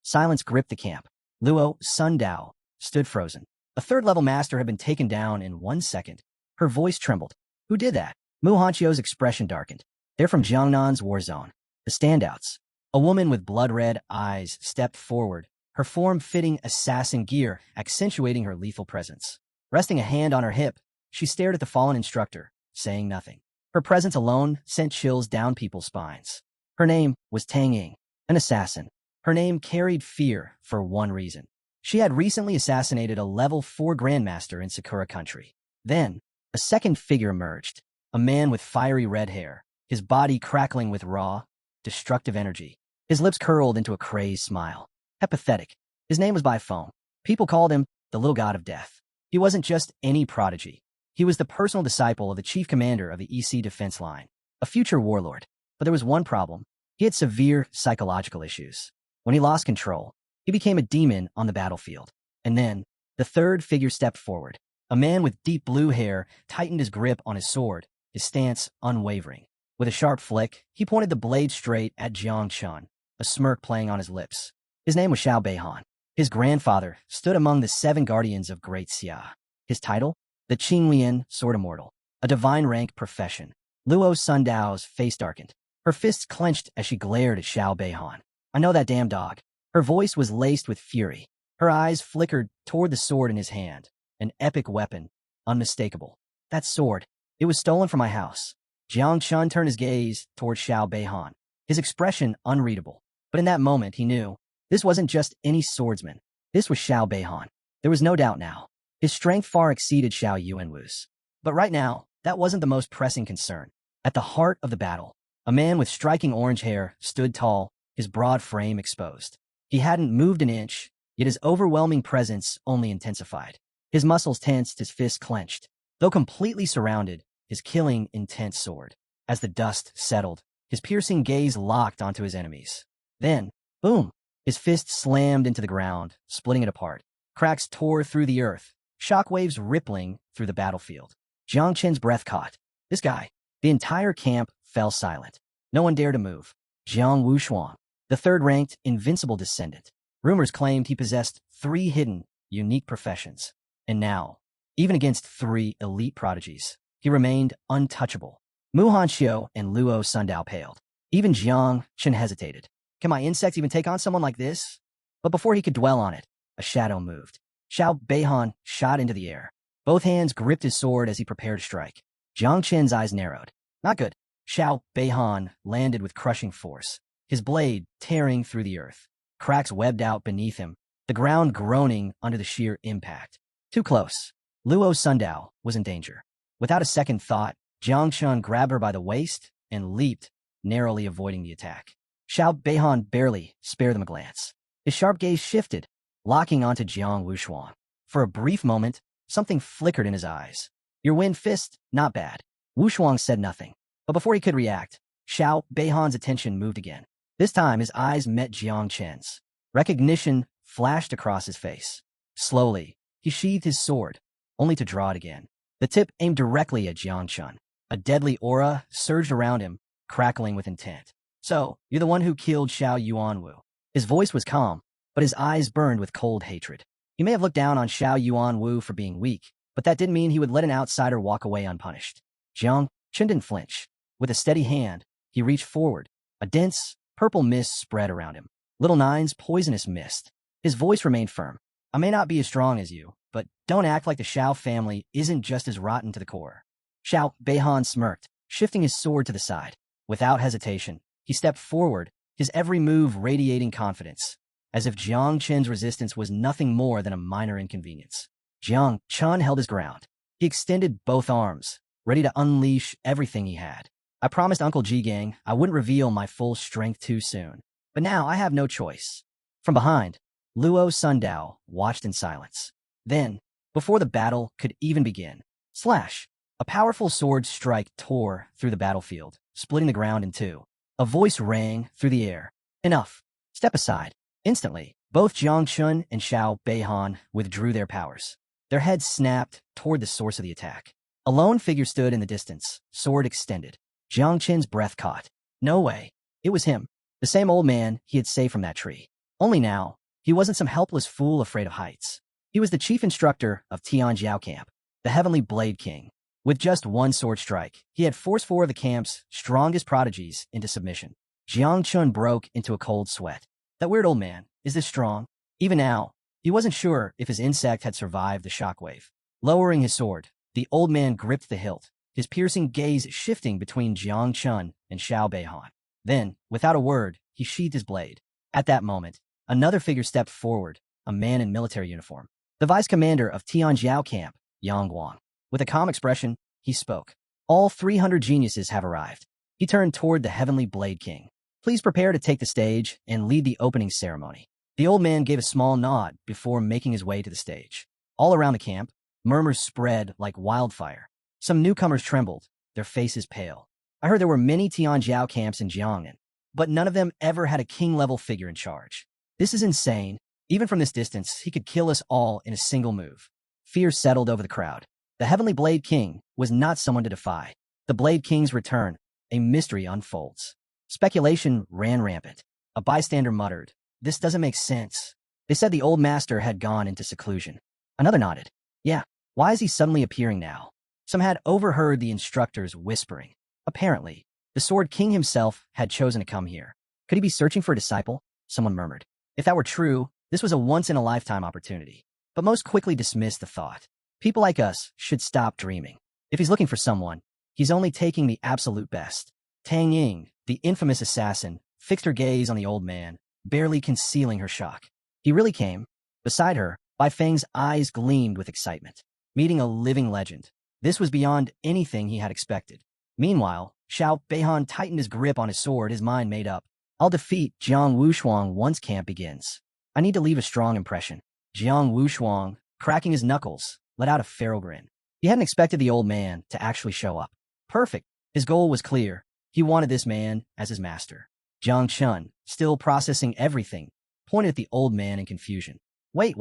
Silence gripped the camp. Luo Sandow stood frozen. A third-level master had been taken down in 1 second. Her voice trembled. Who did that? Muhan Chio's expression darkened. They're from Jiangnan's war zone. The standouts. A woman with blood-red eyes stepped forward, her form-fitting assassin gear accentuating her lethal presence. Resting a hand on her hip, she stared at the fallen instructor, saying nothing. Her presence alone sent chills down people's spines. Her name was Tang Ying, an assassin. Her name carried fear for one reason. She had recently assassinated a level 4 grandmaster in Sakura country. Then, a second figure emerged, a man with fiery red hair, his body crackling with raw, destructive energy. His lips curled into a crazed smile. Apathetic. His name was by phone. People called him the little god of death. He wasn't just any prodigy. He was the personal disciple of the chief commander of the EC defense line, a future warlord. But there was one problem. He had severe psychological issues. When he lost control, he became a demon on the battlefield. And then, the third figure stepped forward. A man with deep blue hair tightened his grip on his sword, his stance unwavering. With a sharp flick, he pointed the blade straight at Jiang Chun, a smirk playing on his lips. His name was Shia Bon. His grandfather stood among the 7 guardians of Great Xia. His title? The Qinglian Sword Immortal, a divine rank profession. Luo Sandow's face darkened. Her fists clenched as she glared at Shia Bon. I know that damn dog. Her voice was laced with fury. Her eyes flickered toward the sword in his hand, an epic weapon, unmistakable. That sword, it was stolen from my house. Jiang Chun turned his gaze toward Shia Bon, his expression unreadable. But in that moment, he knew this wasn't just any swordsman. This was Shia Bon. There was no doubt now. His strength far exceeded Xiao Yuanwu's. But right now, that wasn't the most pressing concern. At the heart of the battle, a man with striking orange hair stood tall, his broad frame exposed. He hadn't moved an inch, yet his overwhelming presence only intensified. His muscles tensed, his fists clenched. Though completely surrounded, his killing, intense sword. As the dust settled, his piercing gaze locked onto his enemies. Then, boom! His fist slammed into the ground, splitting it apart. Cracks tore through the earth, shockwaves rippling through the battlefield. Jiang Chen's breath caught. This guy. The entire camp fell silent. No one dared to move. Jiang Wushuang, the third-ranked, invincible descendant. Rumors claimed he possessed 3 hidden, unique professions. And now, even against 3 elite prodigies, he remained untouchable. Muhan, Chio, and Luo Sandow paled. Even Jiang Chen hesitated. Can my insect even take on someone like this? But before he could dwell on it, a shadow moved. Shia Bon shot into the air. Both hands gripped his sword as he prepared to strike. Jiang Chen's eyes narrowed. Not good. Shia Bon landed with crushing force, his blade tearing through the earth. Cracks webbed out beneath him, the ground groaning under the sheer impact. Too close. Luo Sandow was in danger. Without a second thought, Jiang Chun grabbed her by the waist and leaped, narrowly avoiding the attack. Shia Bon barely spared them a glance. His sharp gaze shifted, locking onto Jiang Wushuang. For a brief moment, something flickered in his eyes. Your wind fist, not bad. Wushuang said nothing. But before he could react, Shia Bon's attention moved again. This time, his eyes met Jiang Chen's. Recognition flashed across his face. Slowly, he sheathed his sword, only to draw it again. The tip aimed directly at Jiang Chun. A deadly aura surged around him, crackling with intent. So, you're the one who killed Xiao Yuanwu. His voice was calm, but his eyes burned with cold hatred. He may have looked down on Xiao Yuanwu for being weak, but that didn't mean he would let an outsider walk away unpunished. Jiang Chen didn't flinch. With a steady hand, he reached forward. A dense, purple mist spread around him. Little Nine's poisonous mist. His voice remained firm. I may not be as strong as you, but don't act like the Xiao family isn't just as rotten to the core. Shia Bon smirked, shifting his sword to the side. Without hesitation, he stepped forward, his every move radiating confidence, as if Jiang Chen's resistance was nothing more than a minor inconvenience. Jiang Chun held his ground. He extended both arms, ready to unleash everything he had. I promised Uncle Ji-Gang I wouldn't reveal my full strength too soon, but now I have no choice. From behind, Luo Sandow watched in silence. Then, before the battle could even begin, slash! A powerful sword strike tore through the battlefield, splitting the ground in two. A voice rang through the air. Enough. Step aside. Instantly, both Jiang Chun and Shia Bon withdrew their powers. Their heads snapped toward the source of the attack. A lone figure stood in the distance, sword extended. Jiang Chen's breath caught. No way. It was him. The same old man he had saved from that tree. Only now, he wasn't some helpless fool afraid of heights. He was the chief instructor of Tianjiao Camp, the Heavenly Blade King. With just one sword strike, he had forced 4 of the camp's strongest prodigies into submission. Jiang Chun broke into a cold sweat. That weird old man, is this strong? Even now, he wasn't sure if his insect had survived the shockwave. Lowering his sword, the old man gripped the hilt, his piercing gaze shifting between Jiang Chun and Shia Bon. Then, without a word, he sheathed his blade. At that moment, another figure stepped forward, a man in military uniform, the vice commander of Tianjiao camp, Yang Guang. With a calm expression, he spoke. All 300 geniuses have arrived. He turned toward the Heavenly Blade King. Please prepare to take the stage and lead the opening ceremony. The old man gave a small nod before making his way to the stage. All around the camp, murmurs spread like wildfire. Some newcomers trembled, their faces pale. I heard there were many Tianjiao camps in Jiangnan, but none of them ever had a king-level figure in charge. This is insane. Even from this distance, he could kill us all in a single move. Fear settled over the crowd. The Heavenly Blade King was not someone to defy. The Blade King's return, a mystery unfolds. Speculation ran rampant. A bystander muttered, "This doesn't make sense." They said the old master had gone into seclusion. Another nodded. "Yeah, why is he suddenly appearing now?" Some had overheard the instructors whispering. Apparently, the Sword King himself had chosen to come here. Could he be searching for a disciple? Someone murmured. If that were true, this was a once-in-a-lifetime opportunity. But most quickly dismissed the thought. People like us should stop dreaming. If he's looking for someone, he's only taking the absolute best. Tang Ying, the infamous assassin, fixed her gaze on the old man, barely concealing her shock. He really came. Beside her, Bai Feng's eyes gleamed with excitement. Meeting a living legend. This was beyond anything he had expected. Meanwhile, Xiao Beihan tightened his grip on his sword, his mind made up. I'll defeat Jiang Wushuang once camp begins. I need to leave a strong impression. Jiang Wushuang, cracking his knuckles, let out a feral grin. He hadn't expected the old man to actually show up. Perfect. His goal was clear. He wanted this man as his master. Jiang Chun, still processing everything, pointed at the old man in confusion. Wait,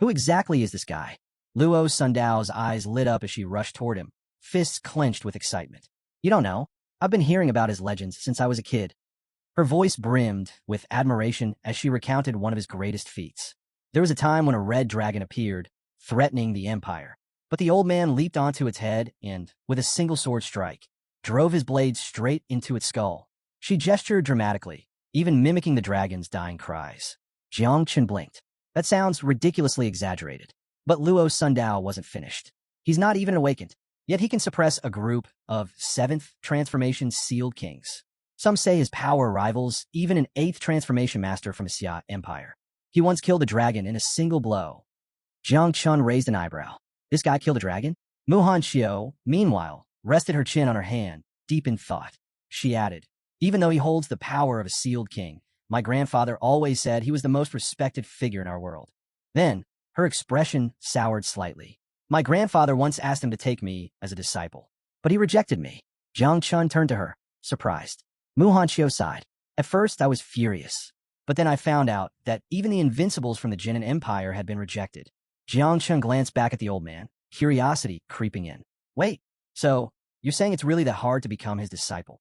who exactly is this guy? Luo Sandow's eyes lit up as she rushed toward him, fists clenched with excitement. You don't know. I've been hearing about his legends since I was a kid. Her voice brimmed with admiration as she recounted one of his greatest feats. There was a time when a red dragon appeared, threatening the empire. But the old man leaped onto its head and, with a single sword strike, drove his blade straight into its skull. She gestured dramatically, even mimicking the dragon's dying cries. Jiang Chen blinked. That sounds ridiculously exaggerated. But Luo Sandow wasn't finished. He's not even awakened, yet he can suppress a group of 7th transformation sealed kings. Some say his power rivals even an 8th transformation master from Xia Empire. He once killed a dragon in a single blow. Jiang Chun raised an eyebrow. This guy killed a dragon? Muhan Chio, meanwhile, rested her chin on her hand, deep in thought. She added, even though he holds the power of a sealed king, my grandfather always said he was the most respected figure in our world. Then, her expression soured slightly. My grandfather once asked him to take me as a disciple, but he rejected me. Jiang Chun turned to her, surprised. Muhan Chio sighed. At first, I was furious, but then I found out that even the invincibles from the Jinan Empire had been rejected. Jiang Chun glanced back at the old man, curiosity creeping in. Wait, so you're saying it's really that hard to become his disciple?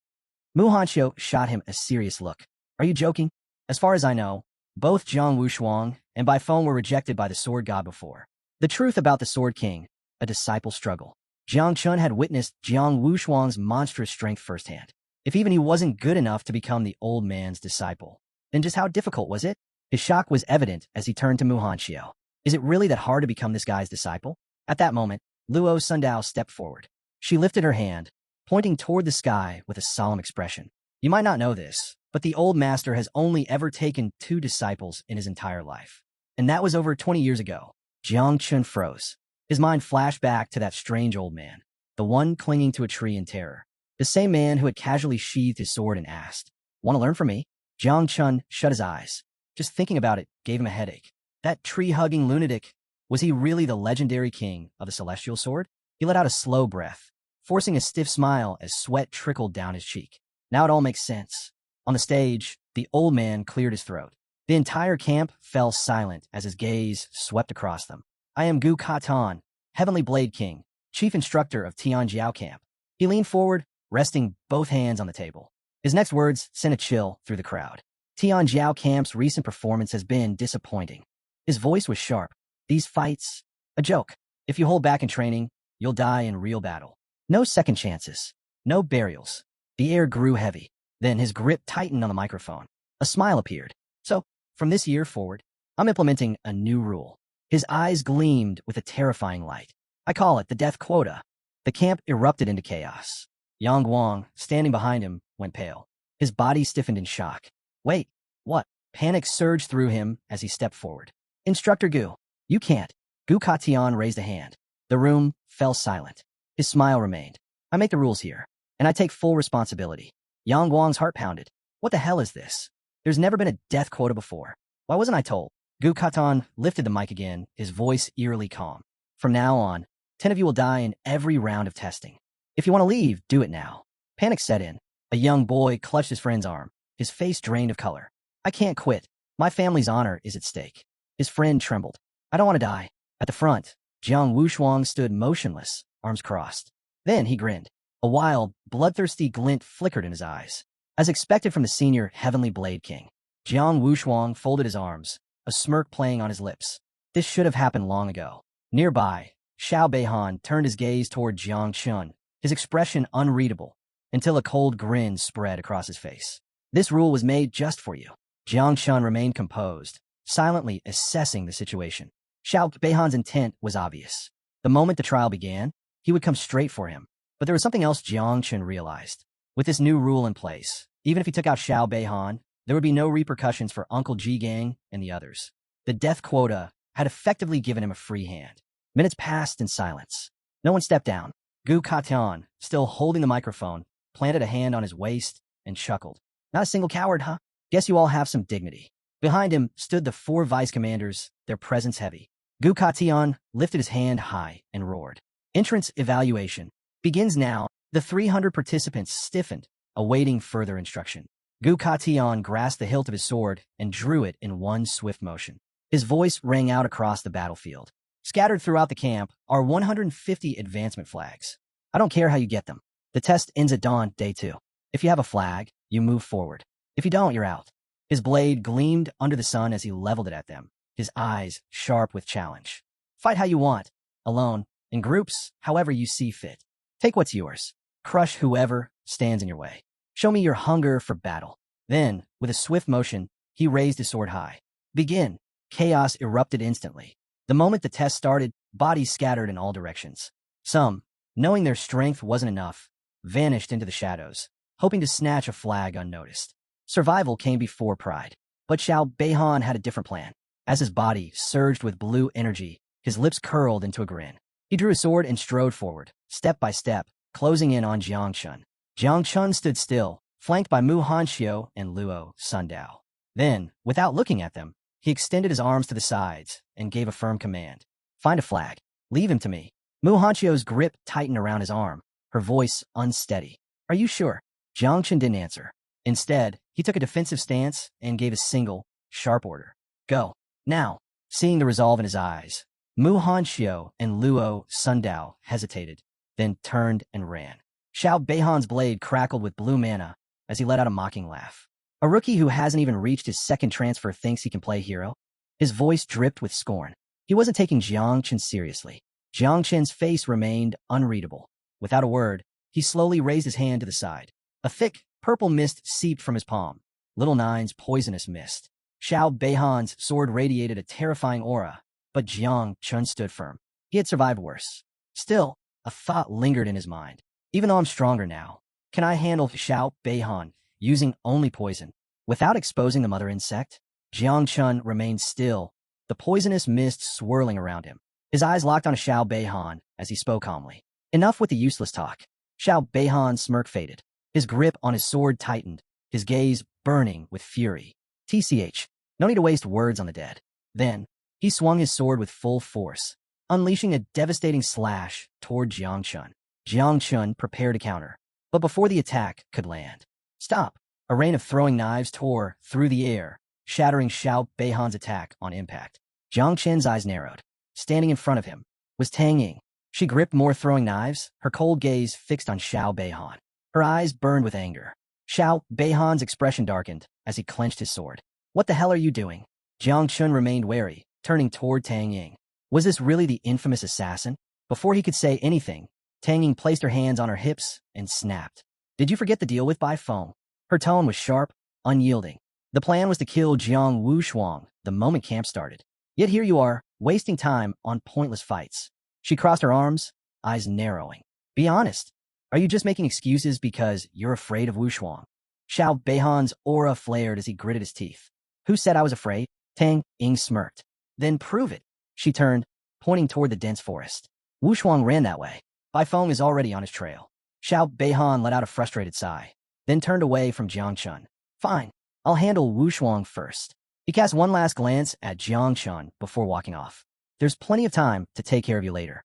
Muhan Chio shot him a serious look. Are you joking? As far as I know, both Jiang Wushuang and Bai Feng were rejected by the Sword God before. The truth about the Sword King, a disciple struggle. Jiang Chun had witnessed Jiang Wushuang's monstrous strength firsthand. If even he wasn't good enough to become the old man's disciple, then just how difficult was it? His shock was evident as he turned to Muhan Chio. Is it really that hard to become this guy's disciple? At that moment, Luo Sandow stepped forward. She lifted her hand, pointing toward the sky with a solemn expression. You might not know this, but the old master has only ever taken 2 disciples in his entire life. And that was over 20 years ago. Jiang Chun froze. His mind flashed back to that strange old man, the one clinging to a tree in terror. The same man who had casually sheathed his sword and asked, "Want to learn from me?" Jiang Chun shut his eyes. Just thinking about it gave him a headache. That tree-hugging lunatic, was he really the legendary king of the celestial sword? He let out a slow breath, forcing a stiff smile as sweat trickled down his cheek. Now it all makes sense. On the stage, the old man cleared his throat. The entire camp fell silent as his gaze swept across them. I am Gu Katan, Heavenly Blade King, Chief Instructor of Tianjiao Camp. He leaned forward, resting both hands on the table. His next words sent a chill through the crowd. Tianjiao Camp's recent performance has been disappointing. His voice was sharp. These fights, a joke. If you hold back in training, you'll die in real battle. No second chances. No burials. The air grew heavy. Then his grip tightened on the microphone. A smile appeared. So, from this year forward, I'm implementing a new rule. His eyes gleamed with a terrifying light. I call it the death quota. The camp erupted into chaos. Yang Guang, standing behind him, went pale. His body stiffened in shock. Wait, what? Panic surged through him as he stepped forward. Instructor Gu, you can't. Gu Katian raised a hand. The room fell silent. His smile remained. I make the rules here, and I take full responsibility. Yang Guang's heart pounded. What the hell is this? There's never been a death quota before. Why wasn't I told? Gu Katan lifted the mic again, his voice eerily calm. From now on, 10 of you will die in every round of testing. If you want to leave, do it now. Panic set in. A young boy clutched his friend's arm, his face drained of color. I can't quit. My family's honor is at stake. His friend trembled. I don't want to die. At the front, Jiang Wushuang stood motionless, arms crossed. Then he grinned. A wild, bloodthirsty glint flickered in his eyes. As expected from the senior Heavenly Blade King, Jiang Wushuang folded his arms, a smirk playing on his lips. This should have happened long ago. Nearby, Xiao Beihan turned his gaze toward Jiang Chun, his expression unreadable, until a cold grin spread across his face. This rule was made just for you. Jiang Chun remained composed, silently assessing the situation. Xiao Beihan's intent was obvious. The moment the trial began, he would come straight for him. But there was something else Jiang Chun realized. With this new rule in place, even if he took out Xiao Beihan, there would be no repercussions for Uncle Ji Gang and the others. The death quota had effectively given him a free hand. Minutes passed in silence. No one stepped down. Gu Katian, still holding the microphone, planted a hand on his waist and chuckled. Not a single coward, huh? Guess you all have some dignity. Behind him stood the 4 vice commanders, their presence heavy. Gu Katian lifted his hand high and roared. Entrance evaluation begins now. The 300 participants stiffened, awaiting further instruction. Gu Katian grasped the hilt of his sword and drew it in one swift motion. His voice rang out across the battlefield. Scattered throughout the camp are 150 advancement flags. I don't care how you get them. The test ends at dawn, day 2. If you have a flag, you move forward. If you don't, you're out. His blade gleamed under the sun as he leveled it at them, his eyes sharp with challenge. Fight how you want, alone, in groups, however you see fit. Take what's yours. Crush whoever stands in your way. Show me your hunger for battle. Then, with a swift motion, he raised his sword high. Begin. Chaos erupted instantly. The moment the test started, bodies scattered in all directions. Some, knowing their strength wasn't enough, vanished into the shadows, hoping to snatch a flag unnoticed. Survival came before pride. But Xiao Beihan had a different plan. As his body surged with blue energy, his lips curled into a grin. He drew his sword and strode forward, step by step, closing in on Jiang Chun. Jiang Chun stood still, flanked by Muhan Chio and Luo Sandow. Then, without looking at them, he extended his arms to the sides and gave a firm command. Find a flag. Leave him to me. Muhan Chio's grip tightened around his arm, her voice unsteady. Are you sure? Jiang Chun didn't answer. Instead, he took a defensive stance and gave a single, sharp order. Go. Now. Seeing the resolve in his eyes, Muhan Chio and Luo Sandow hesitated, then turned and ran. Xiao Beihan's blade crackled with blue mana as he let out a mocking laugh. A rookie who hasn't even reached his second transfer thinks he can play hero? His voice dripped with scorn. He wasn't taking Jiang Chun seriously. Jiang Chun's face remained unreadable. Without a word, he slowly raised his hand to the side. A thick, purple mist seeped from his palm. Little Nine's poisonous mist. Xiao Beihan's sword radiated a terrifying aura, but Jiang Chun stood firm. He had survived worse. Still, a thought lingered in his mind. Even though I'm stronger now, can I handle Xiao Beihan using only poison without exposing the mother insect? Jiang Chun remained still, the poisonous mist swirling around him. His eyes locked on Xiao Beihan as he spoke calmly. Enough with the useless talk. Xiao Beihan's smirk faded. His grip on his sword tightened, his gaze burning with fury. TCH, no need to waste words on the dead. Then, he swung his sword with full force, unleashing a devastating slash toward Jiang Chun. Jiang Chun prepared to counter, but before the attack could land. Stop! A rain of throwing knives tore through the air, shattering Xiao Beihan's attack on impact. Jiang Chun's eyes narrowed. Standing in front of him was Tang Ying. She gripped more throwing knives, her cold gaze fixed on Xiao Beihan. Her eyes burned with anger. Xiao Beihan's expression darkened as he clenched his sword. What the hell are you doing? Jiang Chun remained wary, turning toward Tang Ying. Was this really the infamous assassin? Before he could say anything, Tang Ying placed her hands on her hips and snapped. Did you forget the deal with by phone? Her tone was sharp, unyielding. The plan was to kill Jiang Wushuang the moment camp started. Yet here you are, wasting time on pointless fights. She crossed her arms, eyes narrowing. Be honest. Are you just making excuses because you're afraid of Wushuang? Xiao Beihan's aura flared as he gritted his teeth. Who said I was afraid? Tang Ying smirked. Then prove it. She turned, pointing toward the dense forest. Wu Shuang ran that way. Bai Feng is already on his trail. Xiao Beihan let out a frustrated sigh, then turned away from Jiang Chun. Fine, I'll handle Wu Shuang first. He cast one last glance at Jiang Chun before walking off. There's plenty of time to take care of you later.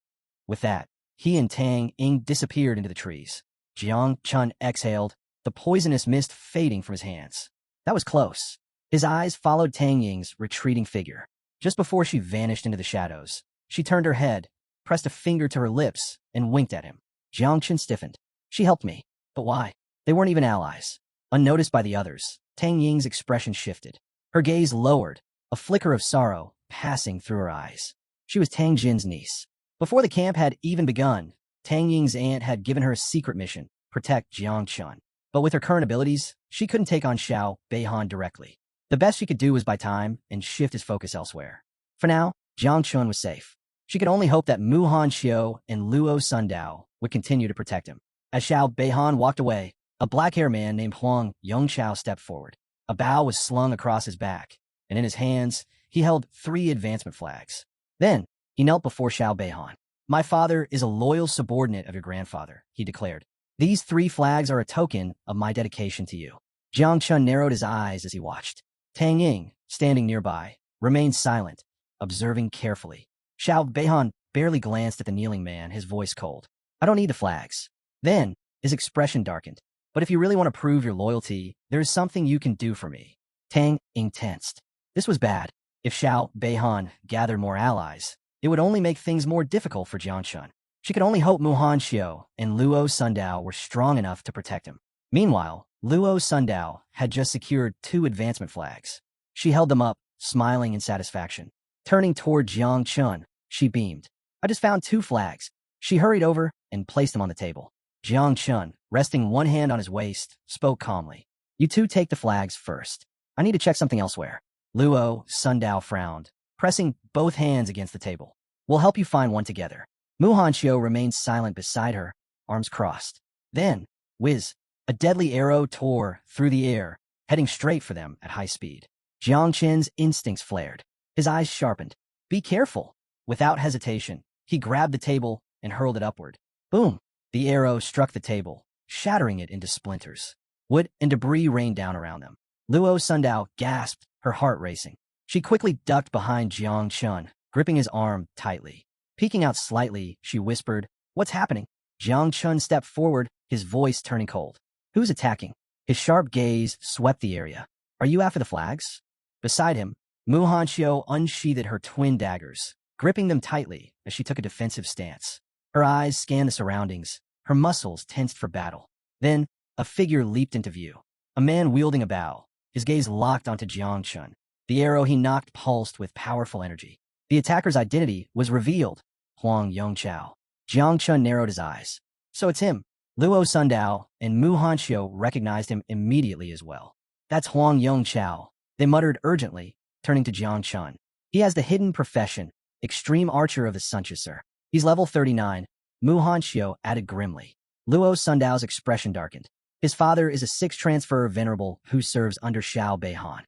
With that, he and Tang Ying disappeared into the trees. Jiang Chun exhaled, the poisonous mist fading from his hands. That was close. His eyes followed Tang Ying's retreating figure. Just before she vanished into the shadows, she turned her head, pressed a finger to her lips, and winked at him. Jiang Chun stiffened. She helped me. But why? They weren't even allies. Unnoticed by the others, Tang Ying's expression shifted. Her gaze lowered, a flicker of sorrow passing through her eyes. She was Tang Jin's niece. Before the camp had even begun, Tang Ying's aunt had given her a secret mission, protect Jiang Chun. But with her current abilities, she couldn't take on Xiao Beihan directly. The best she could do was buy time and shift his focus elsewhere. For now, Jiang Chun was safe. She could only hope that Muhan Chio and Luo Sandow would continue to protect him. As Xiao Beihan walked away, a black-haired man named Huang Yongchao stepped forward. A bow was slung across his back, and in his hands, he held 3 advancement flags. Then, he knelt before Xiao Beihan. My father is a loyal subordinate of your grandfather, he declared. These 3 flags are a token of my dedication to you. Jiang Chun narrowed his eyes as he watched. Tang Ying, standing nearby, remained silent, observing carefully. Xiao Beihan barely glanced at the kneeling man, his voice cold. I don't need the flags. Then, his expression darkened. But if you really want to prove your loyalty, there is something you can do for me. Tang Ying tensed. This was bad. If Xiao Beihan gathered more allies, it would only make things more difficult for Jiang Chun. She could only hope Muhan Chio and Luo Sandow were strong enough to protect him. Meanwhile, Luo Sandow had just secured 2 advancement flags. She held them up, smiling in satisfaction. Turning toward Jiang Chun, she beamed. I just found 2 flags. She hurried over and placed them on the table. Jiang Chun, resting one hand on his waist, spoke calmly. You 2 take the flags first. I need to check something elsewhere. Luo Sandow frowned, pressing both hands against the table. We'll help you find one together. Muhan Chio remained silent beside her, arms crossed. Then, whiz, a deadly arrow tore through the air, heading straight for them at high speed. Jiang Chen's instincts flared. His eyes sharpened. Be careful. Without hesitation, he grabbed the table and hurled it upward. Boom! The arrow struck the table, shattering it into splinters. Wood and debris rained down around them. Luo Sandow gasped, her heart racing. She quickly ducked behind Jiang Chun, gripping his arm tightly. Peeking out slightly, she whispered, What's happening? Jiang Chun stepped forward, his voice turning cold. Who's attacking? His sharp gaze swept the area. Are you after the flags? Beside him, Muhan Chio unsheathed her twin daggers, gripping them tightly as she took a defensive stance. Her eyes scanned the surroundings, her muscles tensed for battle. Then, a figure leaped into view. A man wielding a bow, his gaze locked onto Jiang Chun. The arrow he knocked pulsed with powerful energy. The attacker's identity was revealed. Huang Yongchao. Jiang Chun narrowed his eyes. So it's him. Luo Sandow and Muhan Chio recognized him immediately as well. That's Huang Yongchao, they muttered urgently, turning to Jiang Chun. He has the hidden profession, extreme archer of the Sunchasur. He's level 39, Muhan Chio added grimly. Luo Sundow's expression darkened. His father is a 6th transfer venerable who serves under Xiao Beihan.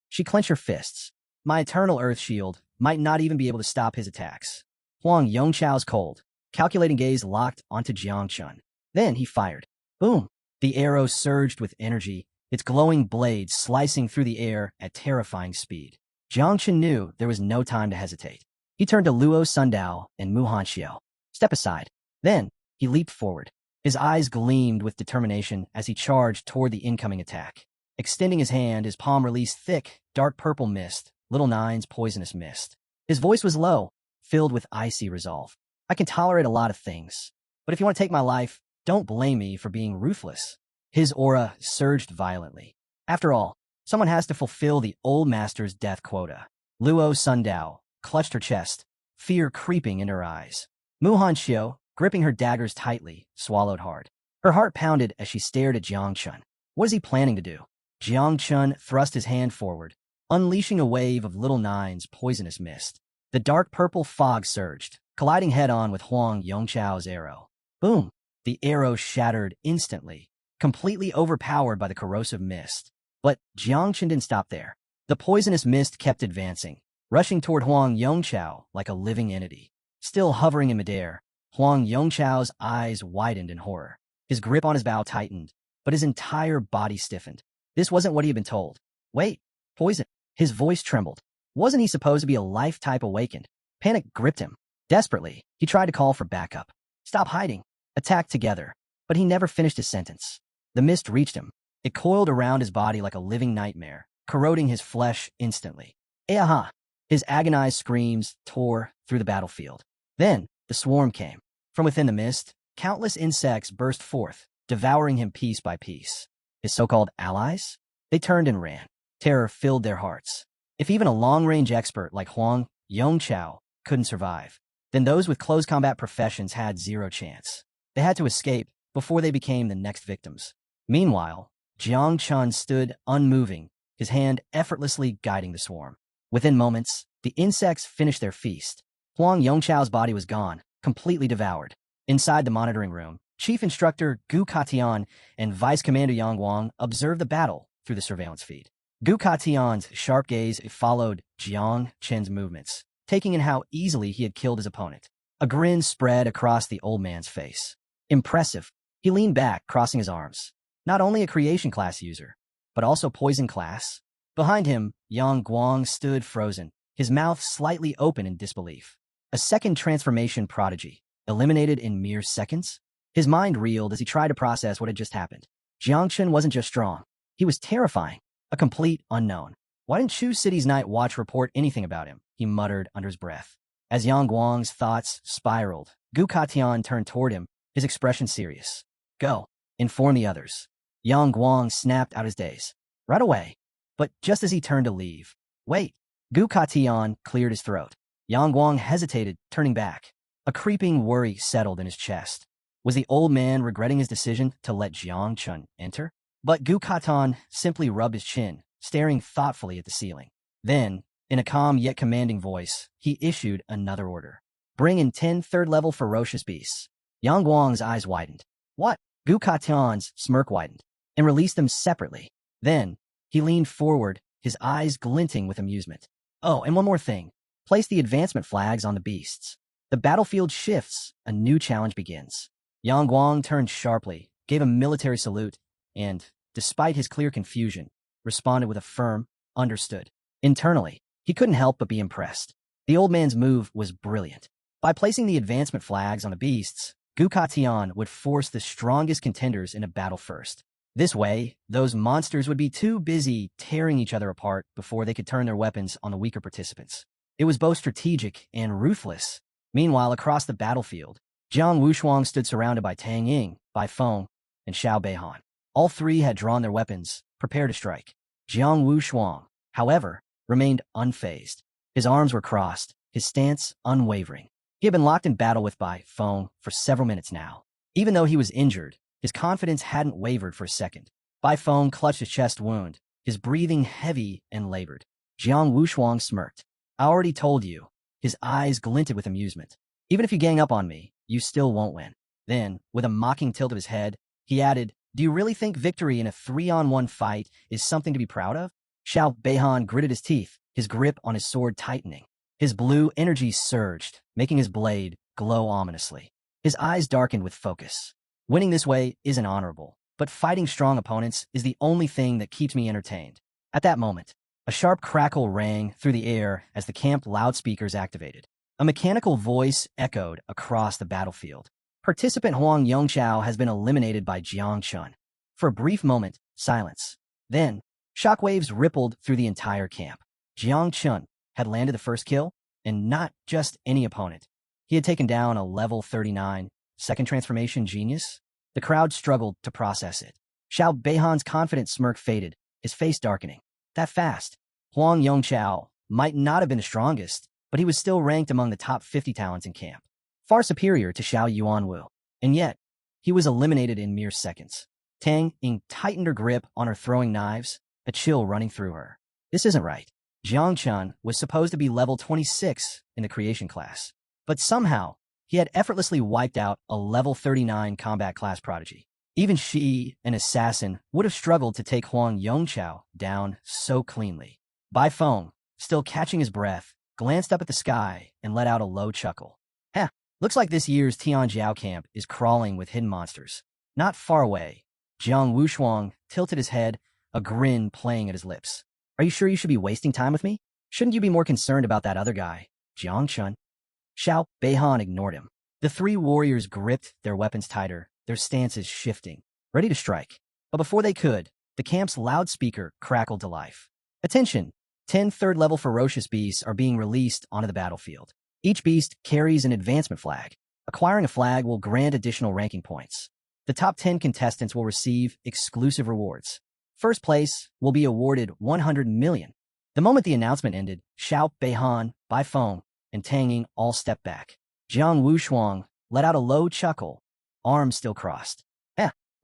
She clenched her fists. My eternal earth shield might not even be able to stop his attacks. Huang Yongchao's cold, calculating gaze locked onto Jiang Chun. Then he fired. Boom! The arrow surged with energy, its glowing blade slicing through the air at terrifying speed. Jiang Chun knew there was no time to hesitate. He turned to Luo Sandow and Muhan Chio. Step aside. Then, he leaped forward. His eyes gleamed with determination as he charged toward the incoming attack. Extending his hand, his palm released thick, dark purple mist, Little Nine's poisonous mist. His voice was low, filled with icy resolve. I can tolerate a lot of things, but if you want to take my life, don't blame me for being ruthless. His aura surged violently. After all, someone has to fulfill the old master's death quota. Luo Sandow clutched her chest, fear creeping in her eyes. Muhan Chio, gripping her daggers tightly, swallowed hard. Her heart pounded as she stared at Jiang Chun. What is he planning to do? Jiang Chun thrust his hand forward, unleashing a wave of Little Nine's poisonous mist. The dark purple fog surged, colliding head-on with Huang Yongchao's arrow. Boom! The arrow shattered instantly, completely overpowered by the corrosive mist. But Jiang Chun didn't stop there. The poisonous mist kept advancing, rushing toward Huang Yongchao like a living entity. Still hovering in midair, Huang Yongchao's eyes widened in horror. His grip on his bow tightened, but his entire body stiffened. This wasn't what he had been told. Wait, poison. His voice trembled. Wasn't he supposed to be a life-type awakened? Panic gripped him. Desperately, he tried to call for backup. Stop hiding. Attack together. But he never finished his sentence. The mist reached him. It coiled around his body like a living nightmare, corroding his flesh instantly. Aha! His agonized screams tore through the battlefield. Then, the swarm came. From within the mist, countless insects burst forth, devouring him piece by piece. His so-called allies? They turned and ran. Terror filled their hearts. If even a long-range expert like Huang Yongchao couldn't survive, then those with close combat professions had zero chance. They had to escape before they became the next victims. Meanwhile, Jiang Chun stood unmoving, his hand effortlessly guiding the swarm. Within moments, the insects finished their feast. Huang Yongchao's body was gone, completely devoured. Inside the monitoring room, Chief Instructor Gu Katian and Vice Commander Yang Wang observed the battle through the surveillance feed. Gu Katian's sharp gaze followed Jiang Chen's movements, taking in how easily he had killed his opponent. A grin spread across the old man's face. Impressive. He leaned back, crossing his arms. Not only a creation class user, but also poison class. Behind him, Yang Guang stood frozen, his mouth slightly open in disbelief. A second transformation prodigy, eliminated in mere seconds? His mind reeled as he tried to process what had just happened. Jiangchen wasn't just strong. He was terrifying, a complete unknown. Why didn't Shu City's Night Watch report anything about him? He muttered under his breath. As Yang Guang's thoughts spiraled, Gu Katian turned toward him, his expression serious. Go, inform the others. Yang Guang snapped out his daze. Right away. But just as he turned to leave, wait. Gu Katian cleared his throat. Yang Guang hesitated, turning back. A creeping worry settled in his chest. Was the old man regretting his decision to let Jiang Chun enter? But Gu Katan simply rubbed his chin, staring thoughtfully at the ceiling. Then, in a calm yet commanding voice, he issued another order. Bring in 10 third-level ferocious beasts. Yang Guang's eyes widened. What? Gu Katan's smirk widened, and released them separately. Then, he leaned forward, his eyes glinting with amusement. Oh, and one more thing. Place the advancement flags on the beasts. The battlefield shifts, a new challenge begins. Yang Guang turned sharply, gave a military salute, and, despite his clear confusion, responded with a firm, understood. Internally, he couldn't help but be impressed. The old man's move was brilliant. By placing the advancement flags on the beasts, Gu Katian would force the strongest contenders in a battle first. This way, those monsters would be too busy tearing each other apart before they could turn their weapons on the weaker participants. It was both strategic and ruthless. Meanwhile, across the battlefield, Jiang Wushuang stood surrounded by Tang Ying, Bai Feng, and Xiao Beihan. All three had drawn their weapons, prepared to strike. Jiang Wushuang, however, remained unfazed. His arms were crossed, his stance unwavering. He had been locked in battle with Bai Feng for several minutes now. Even though he was injured, his confidence hadn't wavered for a second. Bai Feng clutched his chest wound, his breathing heavy and labored. Jiang Wushuang smirked. I already told you. His eyes glinted with amusement. Even if you gang up on me, you still won't win. Then, with a mocking tilt of his head, he added, do you really think victory in a 3-on-1 fight is something to be proud of? Xiao Beihan gritted his teeth, his grip on his sword tightening. His blue energy surged, making his blade glow ominously. His eyes darkened with focus. Winning this way isn't honorable, but fighting strong opponents is the only thing that keeps me entertained. At that moment, a sharp crackle rang through the air as the camp loudspeakers activated. A mechanical voice echoed across the battlefield. Participant Huang Yongchao has been eliminated by Jiang Chun. For a brief moment, silence. Then, shockwaves rippled through the entire camp. Jiang Chun had landed the first kill, and not just any opponent. He had taken down a level 39, second transformation genius. The crowd struggled to process it. Xiao Beihan's confident smirk faded, his face darkening. That fast. Huang Yongchao might not have been the strongest, but he was still ranked among the top 50 talents in camp. Far superior to Xiao Yuanwu. And yet, he was eliminated in mere seconds. Tang Ying tightened her grip on her throwing knives, a chill running through her. This isn't right. Jiang Chun was supposed to be level 26 in the creation class, but somehow he had effortlessly wiped out a level 39 combat class prodigy. Even she, an assassin, would have struggled to take Huang Yongchao down so cleanly. Bai Feng, still catching his breath, glanced up at the sky and let out a low chuckle. Heh, looks like this year's Tianjiao camp is crawling with hidden monsters. Not far away, Jiang Wushuang tilted his head, a grin playing at his lips. Are you sure you should be wasting time with me? Shouldn't you be more concerned about that other guy, Jiang Chun? Xiao Beihan ignored him. The three warriors gripped their weapons tighter, their stances shifting, ready to strike. But before they could, the camp's loudspeaker crackled to life. Attention! 10 third-level ferocious beasts are being released onto the battlefield. Each beast carries an advancement flag. Acquiring a flag will grant additional ranking points. The top 10 contestants will receive exclusive rewards. First place will be awarded 100 million. The moment the announcement ended, Xiao Beihan, Bai Feng, and Tang Ying all stepped back. Jiang Wushuang let out a low chuckle, arms still crossed.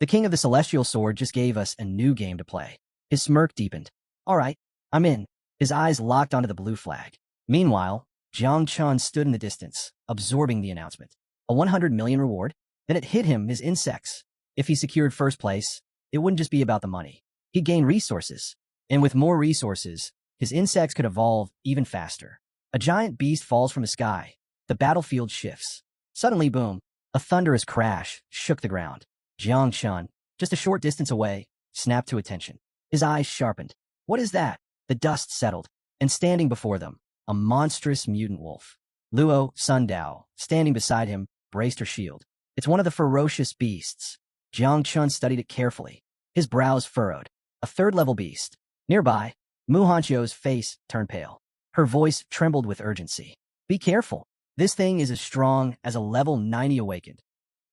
The king of the celestial sword just gave us a new game to play. His smirk deepened. All right, I'm in. His eyes locked onto the blue flag. Meanwhile, Jiang Chun stood in the distance, absorbing the announcement. A 100 million reward? Then it hit him his insects. If he secured first place, it wouldn't just be about the money. He'd gain resources. And with more resources, his insects could evolve even faster. A giant beast falls from the sky. The battlefield shifts. Suddenly, boom, a thunderous crash shook the ground. Jiang Chun, just a short distance away, snapped to attention. His eyes sharpened. What is that? The dust settled, and standing before them, a monstrous mutant wolf. Luo Sandow, standing beside him, braced her shield. It's one of the ferocious beasts. Jiang Chun studied it carefully. His brows furrowed. A third-level beast. Nearby, Muhan's face turned pale. Her voice trembled with urgency. Be careful. This thing is as strong as a level 90 awakened.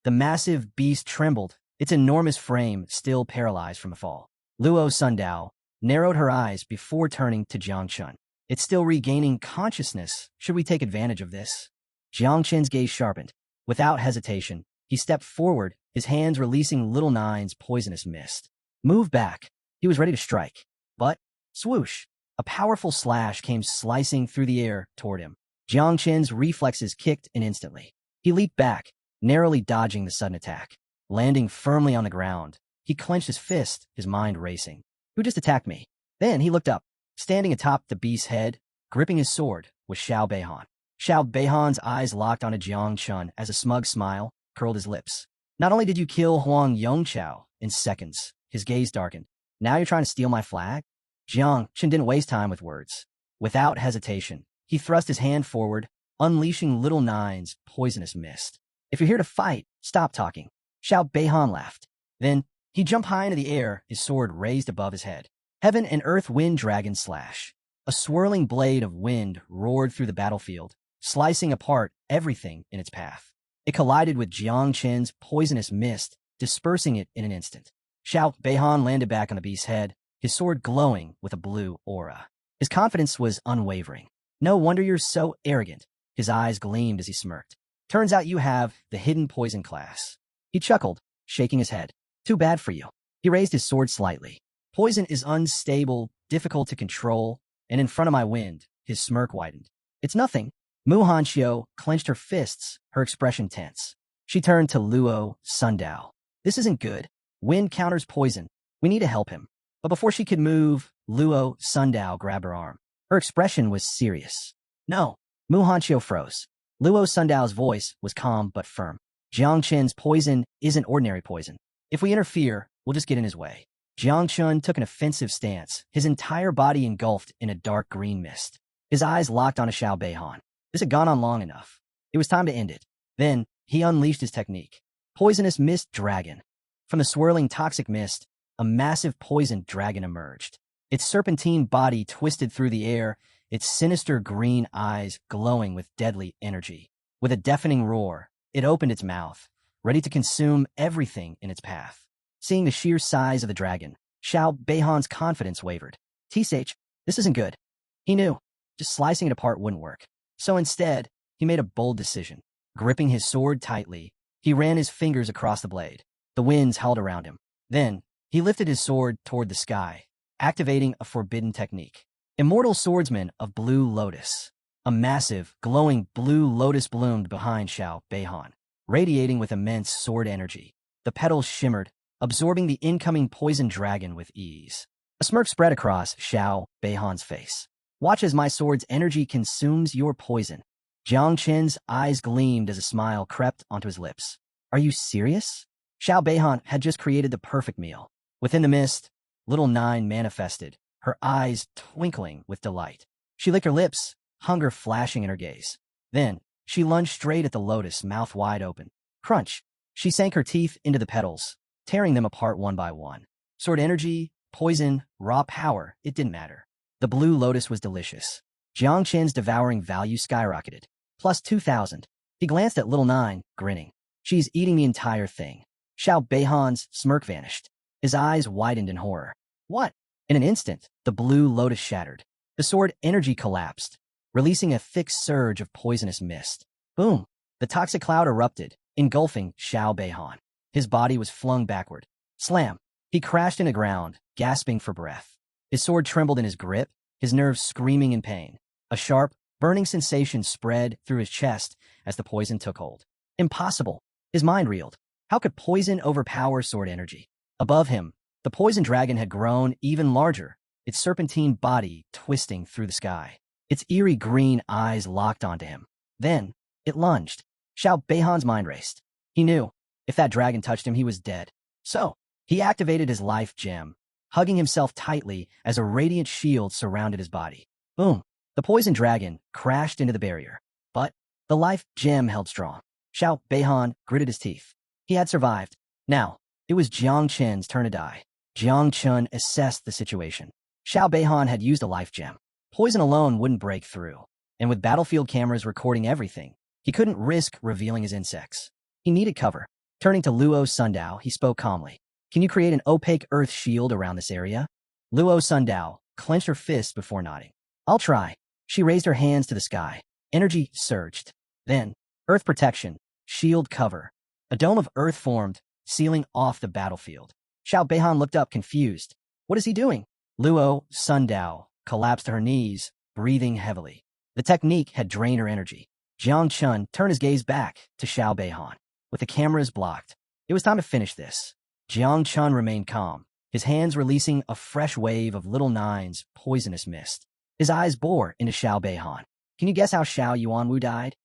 The massive beast trembled, its enormous frame still paralyzed from the fall. Luo Sandow narrowed her eyes before turning to Jiang Chun. It's still regaining consciousness. Should we take advantage of this? Jiang Chun's gaze sharpened. Without hesitation, he stepped forward, his hands releasing Little Nine's poisonous mist. Move back. He was ready to strike. But, swoosh, a powerful slash came slicing through the air toward him. Jiang Chun's reflexes kicked in instantly. He leaped back, narrowly dodging the sudden attack. Landing firmly on the ground, he clenched his fist, his mind racing. Who just attacked me? Then he looked up. Standing atop the beast's head, gripping his sword, was Xiao Beihan. Xiao Beihan's eyes locked onto Jiang Chun as a smug smile curled his lips. Not only did you kill Huang Yongqiao in seconds, his gaze darkened. Now you're trying to steal my flag? Jiang Chun didn't waste time with words. Without hesitation, he thrust his hand forward, unleashing Little Nine's poisonous mist. If you're here to fight, stop talking. Xiao Beihan laughed. Then, he jumped high into the air, his sword raised above his head. Heaven and Earth Wind Dragon Slash. A swirling blade of wind roared through the battlefield, slicing apart everything in its path. It collided with Jiang Chun's poisonous mist, dispersing it in an instant. Xiao Beihan landed back on the beast's head, his sword glowing with a blue aura. His confidence was unwavering. No wonder you're so arrogant. His eyes gleamed as he smirked. Turns out you have the hidden poison class. He chuckled, shaking his head. Too bad for you. He raised his sword slightly. Poison is unstable, difficult to control, and in front of my wind, his smirk widened. It's nothing. Muhan Chio clenched her fists, her expression tense. She turned to Luo Sandow. This isn't good. Wind counters poison. We need to help him. But before she could move, Luo Sandow grabbed her arm. Her expression was serious. No. Muhan Chio froze. Luo Sundow's voice was calm but firm. Jiang Chun's poison isn't ordinary poison. If we interfere, we'll just get in his way. Jiang Chun took an offensive stance, his entire body engulfed in a dark green mist. His eyes locked onto Xiao Beihan. This had gone on long enough. It was time to end it. Then, he unleashed his technique. Poisonous Mist Dragon. From the swirling toxic mist, a massive poisoned dragon emerged. Its serpentine body twisted through the air, its sinister green eyes glowing with deadly energy. With a deafening roar, it opened its mouth, ready to consume everything in its path. Seeing the sheer size of the dragon, Xiao Beihan's confidence wavered. T-Sage, this isn't good. He knew. Just slicing it apart wouldn't work. So instead, he made a bold decision. Gripping his sword tightly, he ran his fingers across the blade. The winds howled around him. Then, he lifted his sword toward the sky, activating a forbidden technique. Immortal Swordsman of Blue Lotus. A massive, glowing blue lotus bloomed behind Xiao Beihan, radiating with immense sword energy. The petals shimmered, absorbing the incoming poison dragon with ease. A smirk spread across Xiao Beihan's face. Watch as my sword's energy consumes your poison. Jiang Qin's eyes gleamed as a smile crept onto his lips. Are you serious? Xiao Beihan had just created the perfect meal. Within the mist, little Nine manifested, her eyes twinkling with delight. She licked her lips, hunger flashing in her gaze. Then, she lunged straight at the lotus, mouth wide open. Crunch! She sank her teeth into the petals, tearing them apart one by one. Sword energy, poison, raw power, it didn't matter. The blue lotus was delicious. Jiang Qin's devouring value skyrocketed. Plus 2,000. He glanced at little Nine, grinning. She's eating the entire thing. Xiao Beihan's smirk vanished. His eyes widened in horror. What? In an instant, the blue lotus shattered. The sword energy collapsed, releasing a thick surge of poisonous mist. Boom! The toxic cloud erupted, engulfing Xiao Beihan. His body was flung backward. Slam! He crashed into ground, gasping for breath. His sword trembled in his grip, his nerves screaming in pain. A sharp, burning sensation spread through his chest as the poison took hold. Impossible! His mind reeled. How could poison overpower sword energy? Above him, the poison dragon had grown even larger, its serpentine body twisting through the sky. Its eerie green eyes locked onto him. Then, it lunged. Xiao Beihan's mind raced. He knew, if that dragon touched him, he was dead. So, he activated his life gem, hugging himself tightly as a radiant shield surrounded his body. Boom! The poison dragon crashed into the barrier. But the life gem held strong. Xiao Beihan gritted his teeth. He had survived. Now, it was Jiang Qin's turn to die. Jiang Qin assessed the situation. Xiao Beihan had used a life gem. Poison alone wouldn't break through. And with battlefield cameras recording everything, he couldn't risk revealing his insects. He needed cover. Turning to Luo Sandow, he spoke calmly. Can you create an opaque earth shield around this area? Luo Sandow clenched her fist before nodding. I'll try. She raised her hands to the sky. Energy surged. Then, earth protection, shield cover. A dome of earth formed, sealing off the battlefield. Xiao Beihan looked up confused. What is he doing? Luo Sandow collapsed to her knees, breathing heavily. The technique had drained her energy. Jiang Qin turned his gaze back to Xiao Beihan. With the cameras blocked, it was time to finish this. Jiang Qin remained calm, his hands releasing a fresh wave of little Nine's poisonous mist. His eyes bore into Xiao Beihan. Can you guess how Xiao Yuanwu died?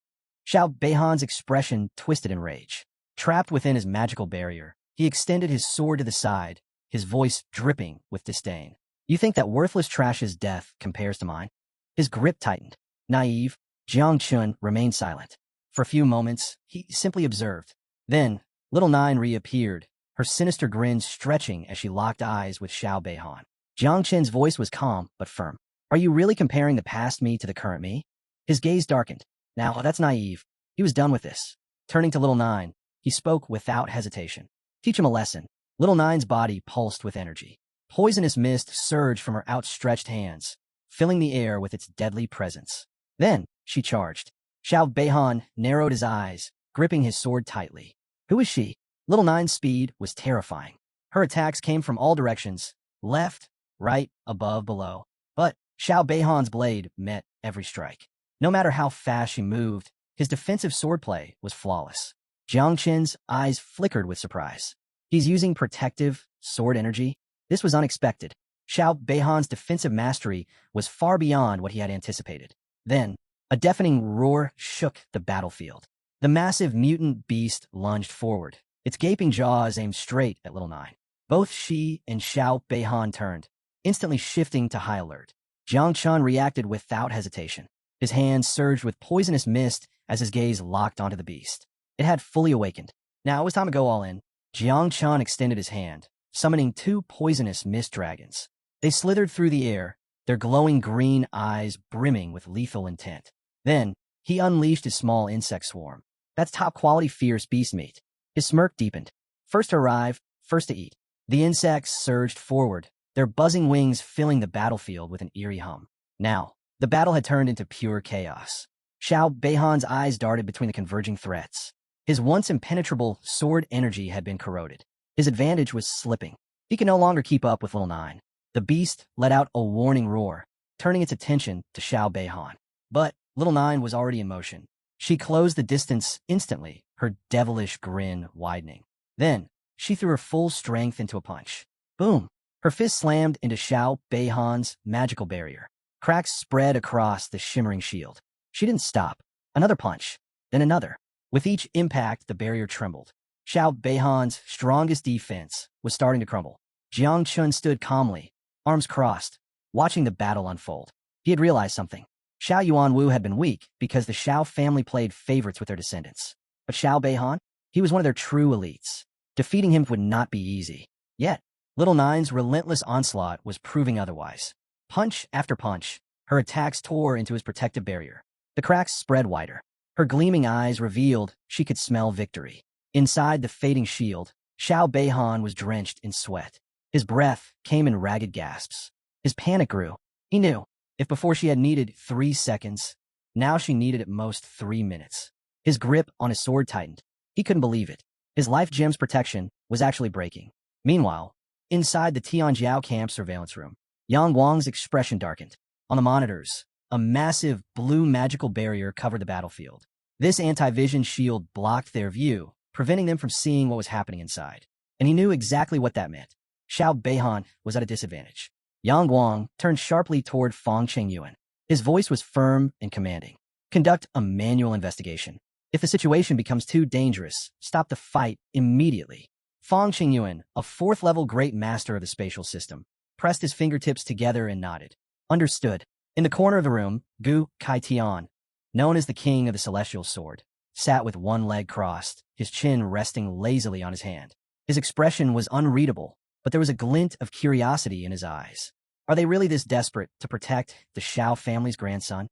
Xiao Beihan's expression twisted in rage. Trapped within his magical barrier, he extended his sword to the side, his voice dripping with disdain. You think that worthless trash's death compares to mine? His grip tightened. Naive, Jiang Qin remained silent. For a few moments, he simply observed. Then, little Nine reappeared, her sinister grin stretching as she locked eyes with Xiao Beihan. Jiang Qin's voice was calm but firm. Are you really comparing the past me to the current me? His gaze darkened. Now, that's naive. He was done with this. Turning to little Nine, he spoke without hesitation. Teach him a lesson. Little Nine's body pulsed with energy. Poisonous mist surged from her outstretched hands, filling the air with its deadly presence. Then, she charged. Xiao Beihan narrowed his eyes, gripping his sword tightly. Who is she? Little Nine's speed was terrifying. Her attacks came from all directions, left, right, above, below. But Xiao Beihan's blade met every strike. No matter how fast she moved, his defensive swordplay was flawless. Jiang Qin's eyes flickered with surprise. He's using protective sword energy? This was unexpected. Xiao Beihan's defensive mastery was far beyond what he had anticipated. Then, a deafening roar shook the battlefield. The massive mutant beast lunged forward, its gaping jaws aimed straight at little Nine. Both she and Xiao Beihan turned, instantly shifting to high alert. Jiang Qin reacted without hesitation. His hands surged with poisonous mist as his gaze locked onto the beast. It had fully awakened. Now it was time to go all in. Jiang Qin extended his hand, summoning two poisonous mist dragons. They slithered through the air, their glowing green eyes brimming with lethal intent. Then, he unleashed his small insect swarm. That's top-quality fierce beast meat. His smirk deepened. First to arrive, first to eat. The insects surged forward, their buzzing wings filling the battlefield with an eerie hum. Now, the battle had turned into pure chaos. Xiao Beihan's eyes darted between the converging threats. His once impenetrable sword energy had been corroded. His advantage was slipping. He could no longer keep up with little Nine. The beast let out a warning roar, turning its attention to Xiao Beihan. But little Nine was already in motion. She closed the distance instantly, her devilish grin widening. Then, she threw her full strength into a punch. Boom! Her fist slammed into Xiao Beihan's magical barrier. Cracks spread across the shimmering shield. She didn't stop. Another punch, then another. With each impact, the barrier trembled. Xiao Beihan's strongest defense was starting to crumble. Jiang Chun stood calmly, arms crossed, watching the battle unfold. He had realized something. Xiao Yuanwu had been weak because the Xiao family played favorites with their descendants. But Xiao Beihan? He was one of their true elites. Defeating him would not be easy. Yet, Little Nine's relentless onslaught was proving otherwise. Punch after punch, her attacks tore into his protective barrier. The cracks spread wider. Her gleaming eyes revealed she could smell victory. Inside the fading shield, Xiao Beihan was drenched in sweat. His breath came in ragged gasps. His panic grew. He knew, if before she had needed 3 seconds, now she needed at most 3 minutes. His grip on his sword tightened. He couldn't believe it. His life gem's protection was actually breaking. Meanwhile, inside the Tianjiao camp surveillance room, Yang Wang's expression darkened. On the monitors, a massive blue magical barrier covered the battlefield. This anti-vision shield blocked their view, preventing them from seeing what was happening inside. And he knew exactly what that meant. Xiao Beihan was at a disadvantage. Yang Wang turned sharply toward Fang Chengyuan. His voice was firm and commanding. Conduct a manual investigation. If the situation becomes too dangerous, stop the fight immediately. Fang Chengyuan, a 4th-level great master of the spatial system, pressed his fingertips together and nodded. Understood. In the corner of the room, Gu Kaitian, known as the King of the Celestial Sword, sat with one leg crossed, his chin resting lazily on his hand. His expression was unreadable, but there was a glint of curiosity in his eyes. Are they really this desperate to protect the Xiao family's grandson?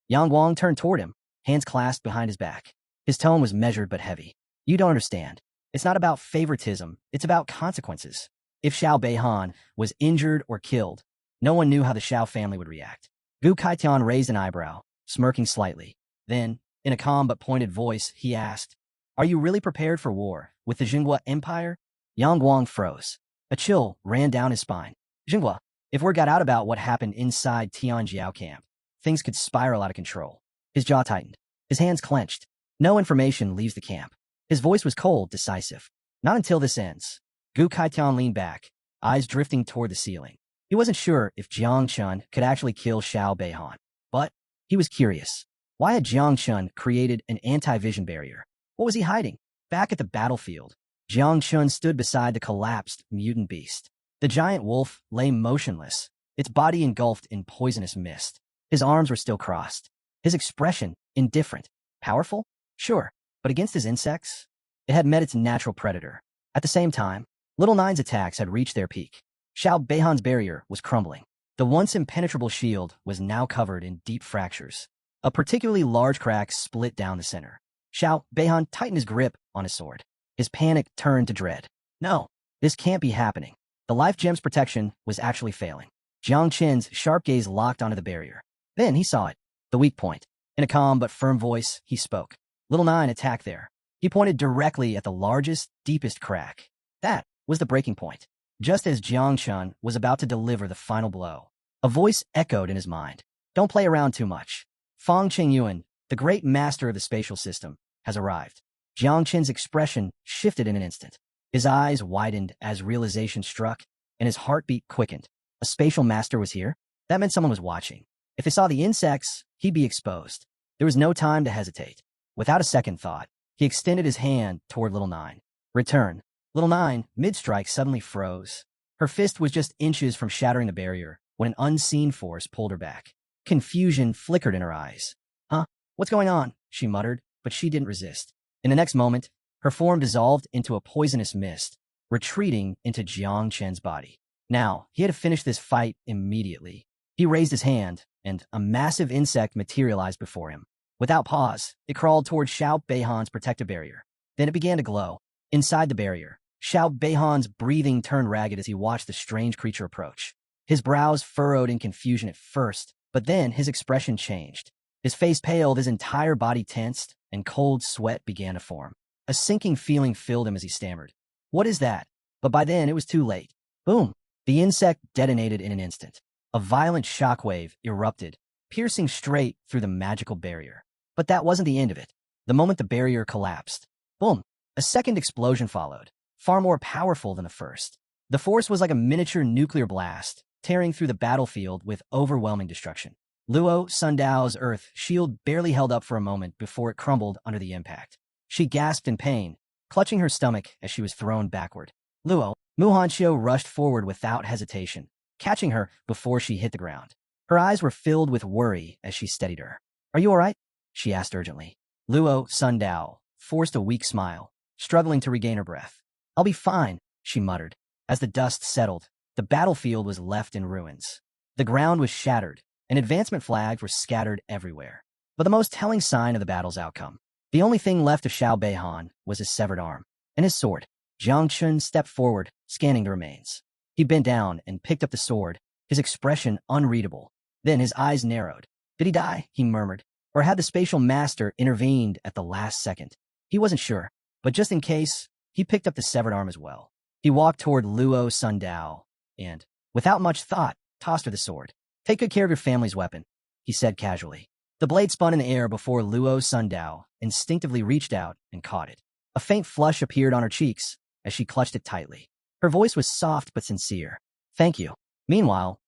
Yang Wang turned toward him, hands clasped behind his back. His tone was measured but heavy. You don't understand. It's not about favoritism, it's about consequences. If Xiao Beihan was injured or killed, no one knew how the Xiao family would react. Gu Kaitian raised an eyebrow, smirking slightly. Then, in a calm but pointed voice, he asked, Are you really prepared for war with the Jinghua Empire? Yang Wang froze. A chill ran down his spine. Jinghua, if word got out about what happened inside Tianjiao camp, things could spiral out of control. His jaw tightened. His hands clenched. No information leaves the camp. His voice was cold, decisive. Not until this ends. Gu Kaitian leaned back, eyes drifting toward the ceiling. He wasn't sure if Jiang Chun could actually kill Xiao Beihan, but he was curious. Why had Jiang Chun created an anti-vision barrier? What was he hiding? Back at the battlefield, Jiang Chun stood beside the collapsed mutant beast. The giant wolf lay motionless, its body engulfed in poisonous mist. His arms were still crossed. His expression, indifferent. Powerful? Sure, but against his insects? It had met its natural predator. At the same time, Little Nine's attacks had reached their peak. Xiao Beihan's barrier was crumbling. The once impenetrable shield was now covered in deep fractures. A particularly large crack split down the center. Xiao Beihan tightened his grip on his sword. His panic turned to dread. No, this can't be happening. The life gem's protection was actually failing. Jiang Chen's sharp gaze locked onto the barrier. Then he saw it, the weak point. In a calm but firm voice, he spoke. Little Nine attacked there. He pointed directly at the largest, deepest crack. That was the breaking point. Just as Jiang Chun was about to deliver the final blow, a voice echoed in his mind. Don't play around too much. Fang Chengyuan, the great master of the spatial system, has arrived. Jiang Chen's expression shifted in an instant. His eyes widened as realization struck, and his heartbeat quickened. A spatial master was here? That meant someone was watching. If they saw the insects, he'd be exposed. There was no time to hesitate. Without a second thought, he extended his hand toward Little Nine. Return. Little Nine, mid-strike, suddenly froze. Her fist was just inches from shattering the barrier when an unseen force pulled her back. Confusion flickered in her eyes. Huh? What's going on? She muttered, but she didn't resist. In the next moment, her form dissolved into a poisonous mist, retreating into Jiang Chen's body. Now, he had to finish this fight immediately. He raised his hand, and a massive insect materialized before him. Without pause, it crawled toward Xiao Beihan's protective barrier. Then it began to glow. Inside the barrier, Xiao Beihan's breathing turned ragged as he watched the strange creature approach. His brows furrowed in confusion at first, but then his expression changed. His face paled, his entire body tensed, and cold sweat began to form. A sinking feeling filled him as he stammered. What is that? But by then, it was too late. Boom! The insect detonated in an instant. A violent shockwave erupted, piercing straight through the magical barrier. But that wasn't the end of it. The moment the barrier collapsed, boom! A second explosion followed, far more powerful than the first. The force was like a miniature nuclear blast, tearing through the battlefield with overwhelming destruction. Luo Sandow's earth shield barely held up for a moment before it crumbled under the impact. She gasped in pain, clutching her stomach as she was thrown backward. Muhan rushed forward without hesitation, catching her before she hit the ground. Her eyes were filled with worry as she steadied her. "Are you all right?" she asked urgently. Luo Sandow forced a weak smile, struggling to regain her breath. "I'll be fine," she muttered. As the dust settled, the battlefield was left in ruins. The ground was shattered, and advancement flags were scattered everywhere. But the most telling sign of the battle's outcome, the only thing left of Xiao Beihan, was his severed arm and his sword. Jiang Chun stepped forward, scanning the remains. He bent down and picked up the sword, his expression unreadable. Then his eyes narrowed. "Did he die?" he murmured. "Or had the spatial master intervened at the last second?" He wasn't sure, but just in case, he picked up the severed arm as well. He walked toward Luo Sandow and, without much thought, tossed her the sword. "Take good care of your family's weapon," he said casually. The blade spun in the air before Luo Sandow instinctively reached out and caught it. A faint flush appeared on her cheeks as she clutched it tightly. Her voice was soft but sincere. "Thank you." Meanwhile,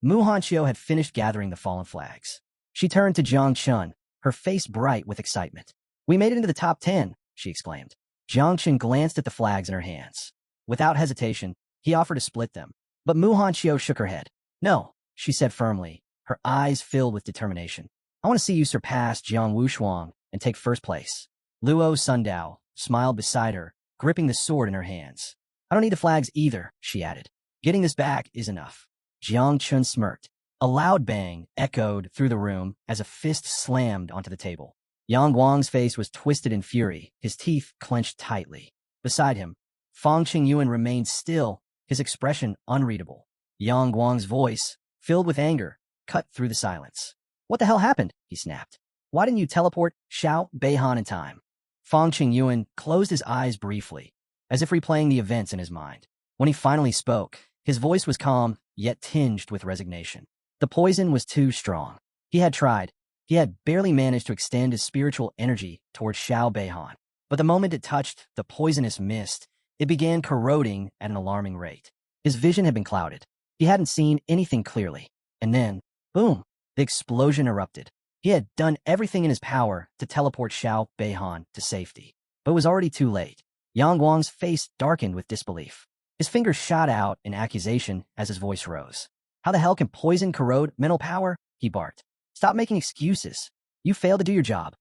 Chio had finished gathering the fallen flags. She turned to Jiang Chun, her face bright with excitement. "We made it into the top 10, she exclaimed. Jiang Chun glanced at the flags in her hands. Without hesitation, he offered to split them. But Chio shook her head. "No," she said firmly, her eyes filled with determination. "I want to see you surpass Jiang Wushuang and take first place." Luo Sandow smiled beside her, gripping the sword in her hands. "I don't need the flags either," she added. "Getting this back is enough." Jiang Chun smirked. A loud bang echoed through the room as a fist slammed onto the table. Yang Guang's face was twisted in fury, his teeth clenched tightly. Beside him, Fang Qingyuan remained still, his expression unreadable. Yang Guang's voice, filled with anger, cut through the silence. "What the hell happened?" he snapped. "Why didn't you teleport Xiao Beihan in time?" Fang Qingyuan closed his eyes briefly, as if replaying the events in his mind. When he finally spoke, his voice was calm, yet tinged with resignation. The poison was too strong. He had tried. He had barely managed to extend his spiritual energy towards Xiao Beihan. But the moment it touched the poisonous mist, it began corroding at an alarming rate. His vision had been clouded. He hadn't seen anything clearly. And then, boom, the explosion erupted. He had done everything in his power to teleport Xiao Beihan to safety. But it was already too late. Yang Guang's face darkened with disbelief. His fingers shot out in accusation as his voice rose. "How the hell can poison corrode mental power?" he barked. "Stop making excuses. You failed to do your job."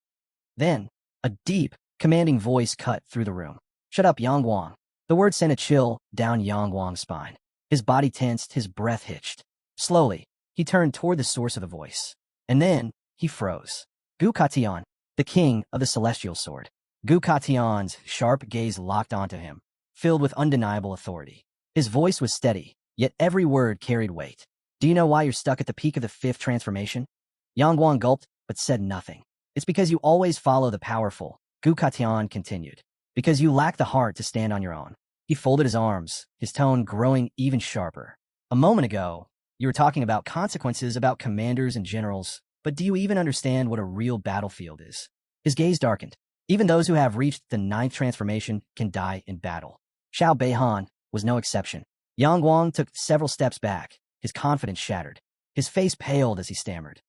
Then, a deep, commanding voice cut through the room. "Shut up, Yang Guang." The word sent a chill down Yang Guang's spine. His body tensed, his breath hitched. Slowly, he turned toward the source of the voice. And then, he froze. Gu Katian, the king of the celestial sword. Gu Katian's sharp gaze locked onto him, filled with undeniable authority. His voice was steady, yet every word carried weight. "Do you know why you're stuck at the peak of the fifth transformation?" Yang Guang gulped, but said nothing. "It's because you always follow the powerful," Gu Katian continued. "Because you lack the heart to stand on your own." He folded his arms, his tone growing even sharper. "A moment ago, you were talking about consequences, about commanders and generals, but do you even understand what a real battlefield is?" His gaze darkened. "Even those who have reached the ninth transformation can die in battle. Xiao Beihan was no exception." Yang Guang took several steps back, his confidence shattered. His face paled as he stammered.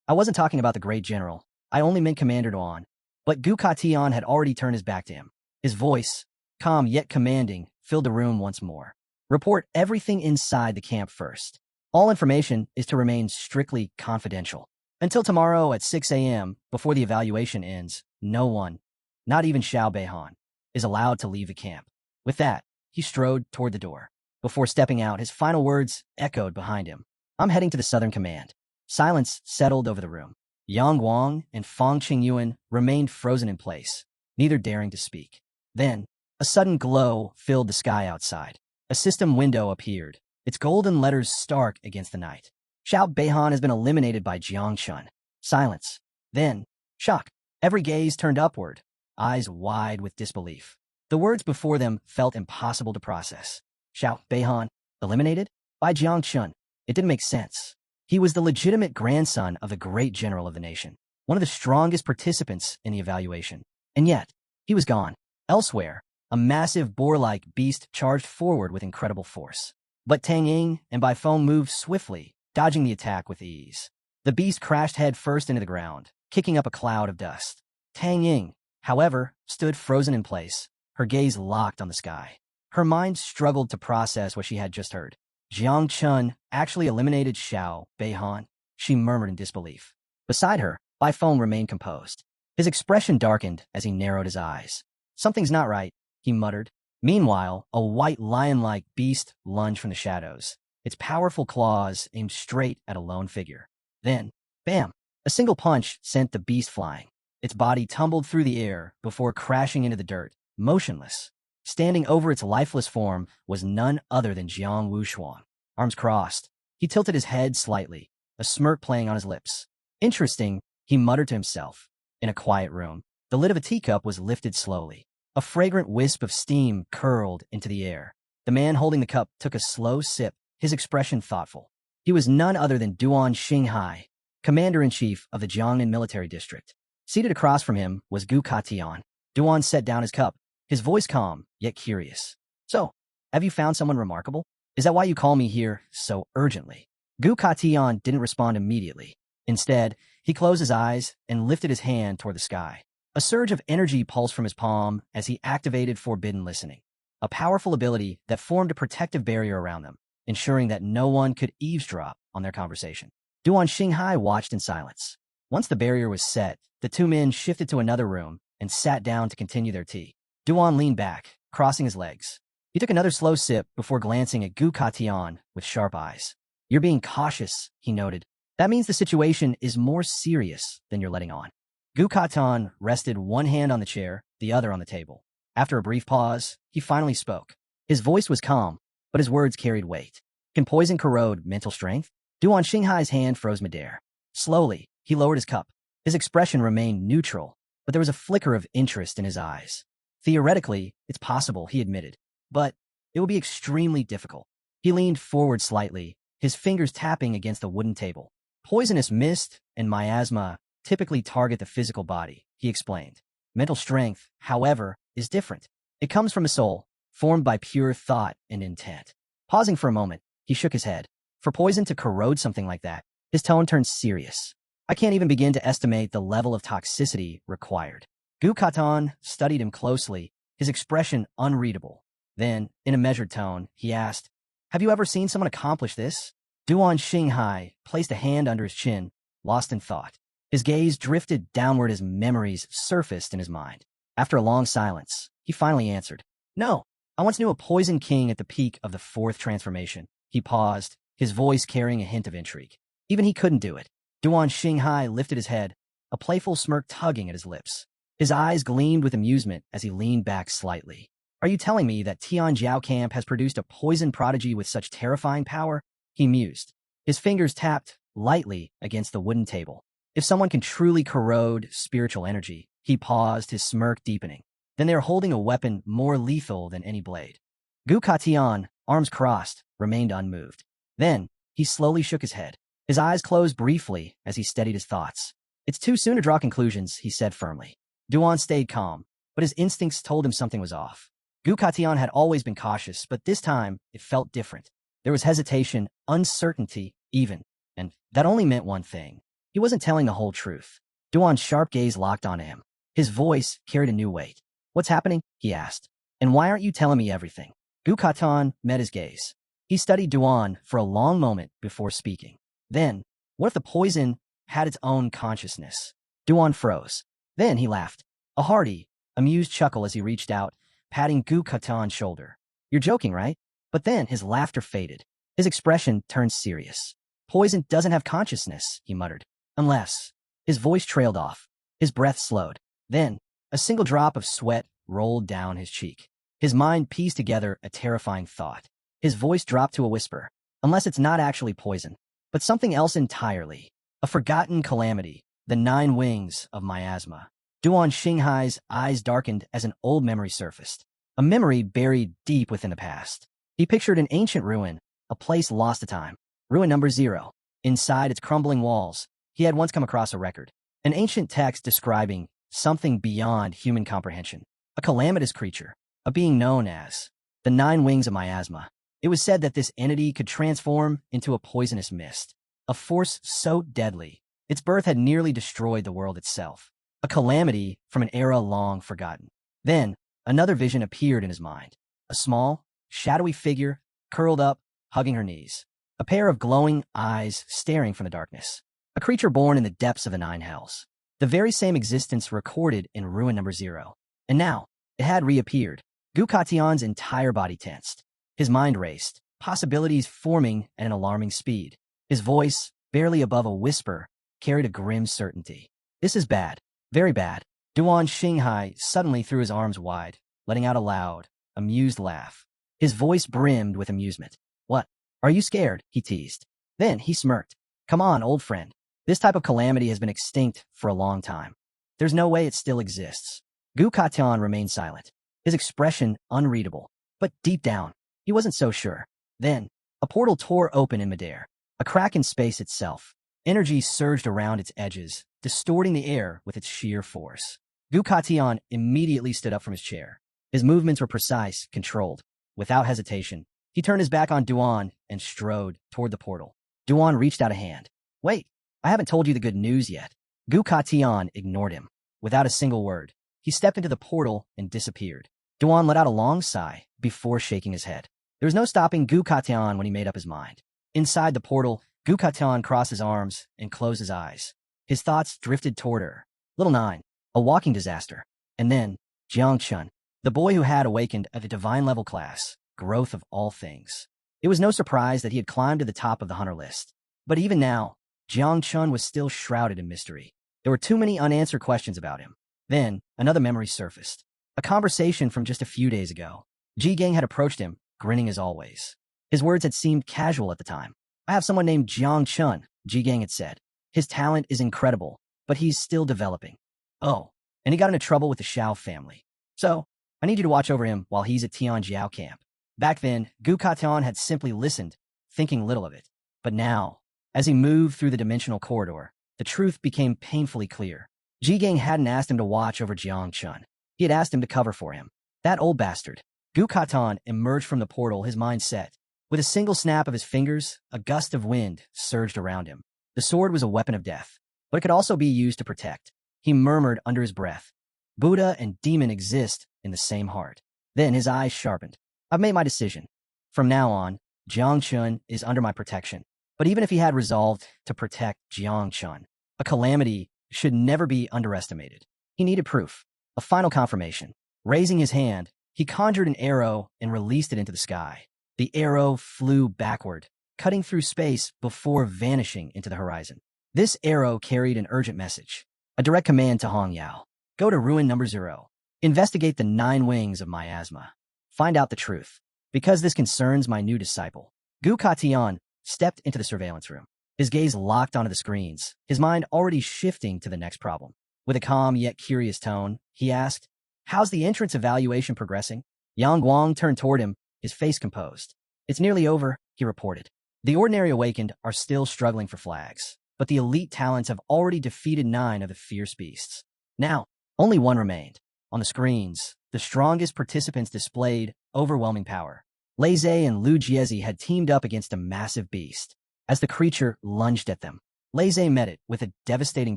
"I wasn't talking about the great general. I only meant Commander Duan." But Gu Katian had already turned his back to him. His voice, calm yet commanding, filled the room once more. "Report everything inside the camp first. All information is to remain strictly confidential. Until tomorrow at 6 a.m., before the evaluation ends, no one, not even Xiao Beihan, is allowed to leave the camp." With that, he strode toward the door. Before stepping out, his final words echoed behind him. "I'm heading to the Southern Command." Silence settled over the room. Yang Guang and Fang Qingyuan remained frozen in place, neither daring to speak. Then, a sudden glow filled the sky outside. A system window appeared, its golden letters stark against the night. "Xiao Beihan has been eliminated by Jiang Chun." Silence. Then, shock. Every gaze turned upward, eyes wide with disbelief. The words before them felt impossible to process. Xiao Beihan, eliminated? By Jiang Chun. It didn't make sense. He was the legitimate grandson of the great general of the nation, one of the strongest participants in the evaluation. And yet, he was gone. Elsewhere, a massive boar-like beast charged forward with incredible force. But Tang Ying and Bai Feng moved swiftly, dodging the attack with ease. The beast crashed head first into the ground, kicking up a cloud of dust. Tang Ying, however, stood frozen in place, her gaze locked on the sky. Her mind struggled to process what she had just heard. Jiang Chun actually eliminated Xiao Beihan, she murmured in disbelief. Beside her, Bai Feng remained composed. His expression darkened as he narrowed his eyes. Something's not right, he muttered. Meanwhile, a white lion-like beast lunged from the shadows, its powerful claws aimed straight at a lone figure. Then, bam! A single punch sent the beast flying. Its body tumbled through the air before crashing into the dirt, motionless. Standing over its lifeless form was none other than Jiang Wuxuan. Arms crossed, he tilted his head slightly, a smirk playing on his lips. Interesting, he muttered to himself. In a quiet room, the lid of a teacup was lifted slowly. A fragrant wisp of steam curled into the air. The man holding the cup took a slow sip, his expression thoughtful. He was none other than Duan Xinghai, commander-in-chief of the Jiangnan military district. Seated across from him was Gu Katian. Duan set down his cup, his voice calm, yet curious. So, have you found someone remarkable? Is that why you call me here so urgently? Gu Katian didn't respond immediately. Instead, he closed his eyes and lifted his hand toward the sky. A surge of energy pulsed from his palm as he activated forbidden listening, a powerful ability that formed a protective barrier around them, ensuring that no one could eavesdrop on their conversation. Duan Xinghai watched in silence. Once the barrier was set, the two men shifted to another room and sat down to continue their tea. Duan leaned back, crossing his legs. He took another slow sip before glancing at Gu Katian with sharp eyes. You're being cautious, he noted. That means the situation is more serious than you're letting on. Gu Katian rested one hand on the chair, the other on the table. After a brief pause, he finally spoke. His voice was calm, but his words carried weight. Can poison corrode mental strength? Duan Xinghai's hand froze midair. Slowly, he lowered his cup. His expression remained neutral, but there was a flicker of interest in his eyes. Theoretically, it's possible, he admitted, but it would be extremely difficult. He leaned forward slightly, his fingers tapping against the wooden table. Poisonous mist and miasma typically target the physical body, he explained. Mental strength, however, is different. It comes from a soul, formed by pure thought and intent. Pausing for a moment, he shook his head. For poison to corrode something like that, his tone turned serious. I can't even begin to estimate the level of toxicity required. Gu Katan studied him closely, his expression unreadable. Then, in a measured tone, he asked, Have you ever seen someone accomplish this? Duan Xinghai placed a hand under his chin, lost in thought. His gaze drifted downward as memories surfaced in his mind. After a long silence, he finally answered, No, I once knew a poison king at the peak of the fourth transformation. He paused, his voice carrying a hint of intrigue. Even he couldn't do it. Duan Xinghai lifted his head, a playful smirk tugging at his lips. His eyes gleamed with amusement as he leaned back slightly. Are you telling me that Tian Jiao Camp has produced a poison prodigy with such terrifying power? He mused. His fingers tapped lightly against the wooden table. If someone can truly corrode spiritual energy, he paused, his smirk deepening. Then they are holding a weapon more lethal than any blade. Gu Katian, arms crossed, remained unmoved. Then, he slowly shook his head. His eyes closed briefly as he steadied his thoughts. It's too soon to draw conclusions, he said firmly. Duan stayed calm, but his instincts told him something was off. Gu Katian had always been cautious, but this time it felt different. There was hesitation, uncertainty, even, and that only meant one thing. He wasn't telling the whole truth. Duan's sharp gaze locked onto him. His voice carried a new weight. What's happening? He asked. And why aren't you telling me everything? Gu Katan met his gaze. He studied Duan for a long moment before speaking. Then, what if the poison had its own consciousness? Duan froze. Then he laughed. A hearty, amused chuckle as he reached out, patting Gu Katan's shoulder. You're joking, right? But then his laughter faded. His expression turned serious. Poison doesn't have consciousness, he muttered. Unless. His voice trailed off. His breath slowed. Then, a single drop of sweat rolled down his cheek. His mind pieced together a terrifying thought. His voice dropped to a whisper. Unless it's not actually poison, but something else entirely. A forgotten calamity. The 9 wings of miasma. Duan Xinghai's eyes darkened as an old memory surfaced. A memory buried deep within the past. He pictured an ancient ruin, a place lost to time. Ruin number 0. Inside its crumbling walls, he had once come across a record. An ancient text describing something beyond human comprehension. A calamitous creature. A being known as the 9 wings of miasma. It was said that this entity could transform into a poisonous mist. a force so deadly, its birth had nearly destroyed the world itself, a calamity from an era long forgotten. Then, another vision appeared in his mind, a small, shadowy figure, curled up, hugging her knees, a pair of glowing eyes staring from the darkness, a creature born in the depths of the nine hells, the very same existence recorded in Ruin Number 0. And now, it had reappeared. Gukation's entire body tensed. His mind raced, possibilities forming at an alarming speed. His voice, barely above a whisper, carried a grim certainty. This is bad. Very bad. Duan Xinghai suddenly threw his arms wide, letting out a loud, amused laugh. His voice brimmed with amusement. What? Are you scared? He teased. Then he smirked. Come on, old friend. This type of calamity has been extinct for a long time. There's no way it still exists. Gukation remained silent, his expression unreadable. But deep down, he wasn't so sure. Then, a portal tore open in midair, a crack in space itself. Energy surged around its edges, distorting the air with its sheer force. Gukation immediately stood up from his chair. His movements were precise, controlled. Without hesitation, he turned his back on Duan and strode toward the portal. Duan reached out a hand. Wait, I haven't told you the good news yet. Gukation ignored him. Without a single word, he stepped into the portal and disappeared. Duan let out a long sigh before shaking his head. There was no stopping Gukation when he made up his mind. Inside the portal, Gukation crossed his arms and closed his eyes. His thoughts drifted toward her. Little Nine, a walking disaster. And then, Jiang Chun, the boy who had awakened at the divine level class, growth of all things. It was no surprise that he had climbed to the top of the hunter list. But even now, Jiang Chun was still shrouded in mystery. There were too many unanswered questions about him. Then, another memory surfaced. A conversation from just a few days ago. Ji Gang had approached him, grinning as always. His words had seemed casual at the time. I have someone named Jiang Chun, Ji Gang had said. His talent is incredible, but he's still developing. Oh, and he got into trouble with the Xiao family. So, I need you to watch over him while he's at Tianjiao camp. Back then, Gukation had simply listened, thinking little of it. But now, as he moved through the dimensional corridor, the truth became painfully clear. Ji Gang hadn't asked him to watch over Jiang Chun. He had asked him to cover for him. That old bastard. Gukation emerged from the portal, his mind set. With a single snap of his fingers, a gust of wind surged around him. The sword was a weapon of death, but it could also be used to protect. He murmured under his breath. Buddha and demon exist in the same heart. Then his eyes sharpened. I've made my decision. From now on, Jiang Chun is under my protection. But even if he had resolved to protect Jiang Chun, a calamity should never be underestimated. He needed proof, a final confirmation. Raising his hand, he conjured an arrow and released it into the sky. The arrow flew backward, cutting through space before vanishing into the horizon. This arrow carried an urgent message, a direct command to Hong Yao. Go to Ruin Number 0. Investigate the 9 wings of miasma. Find out the truth. Because this concerns my new disciple. Gukation stepped into the surveillance room. His gaze locked onto the screens, his mind already shifting to the next problem. With a calm yet curious tone, he asked, How's the entrance evaluation progressing? Yang Guang turned toward him, his face composed. It's nearly over, he reported. The ordinary awakened are still struggling for flags, but the elite talents have already defeated 9 of the fierce beasts. Now, only 1 remained. On the screens, the strongest participants displayed overwhelming power. Lei Zhe and Lu Jiezi had teamed up against a massive beast. As the creature lunged at them, Lei Zhe met it with a devastating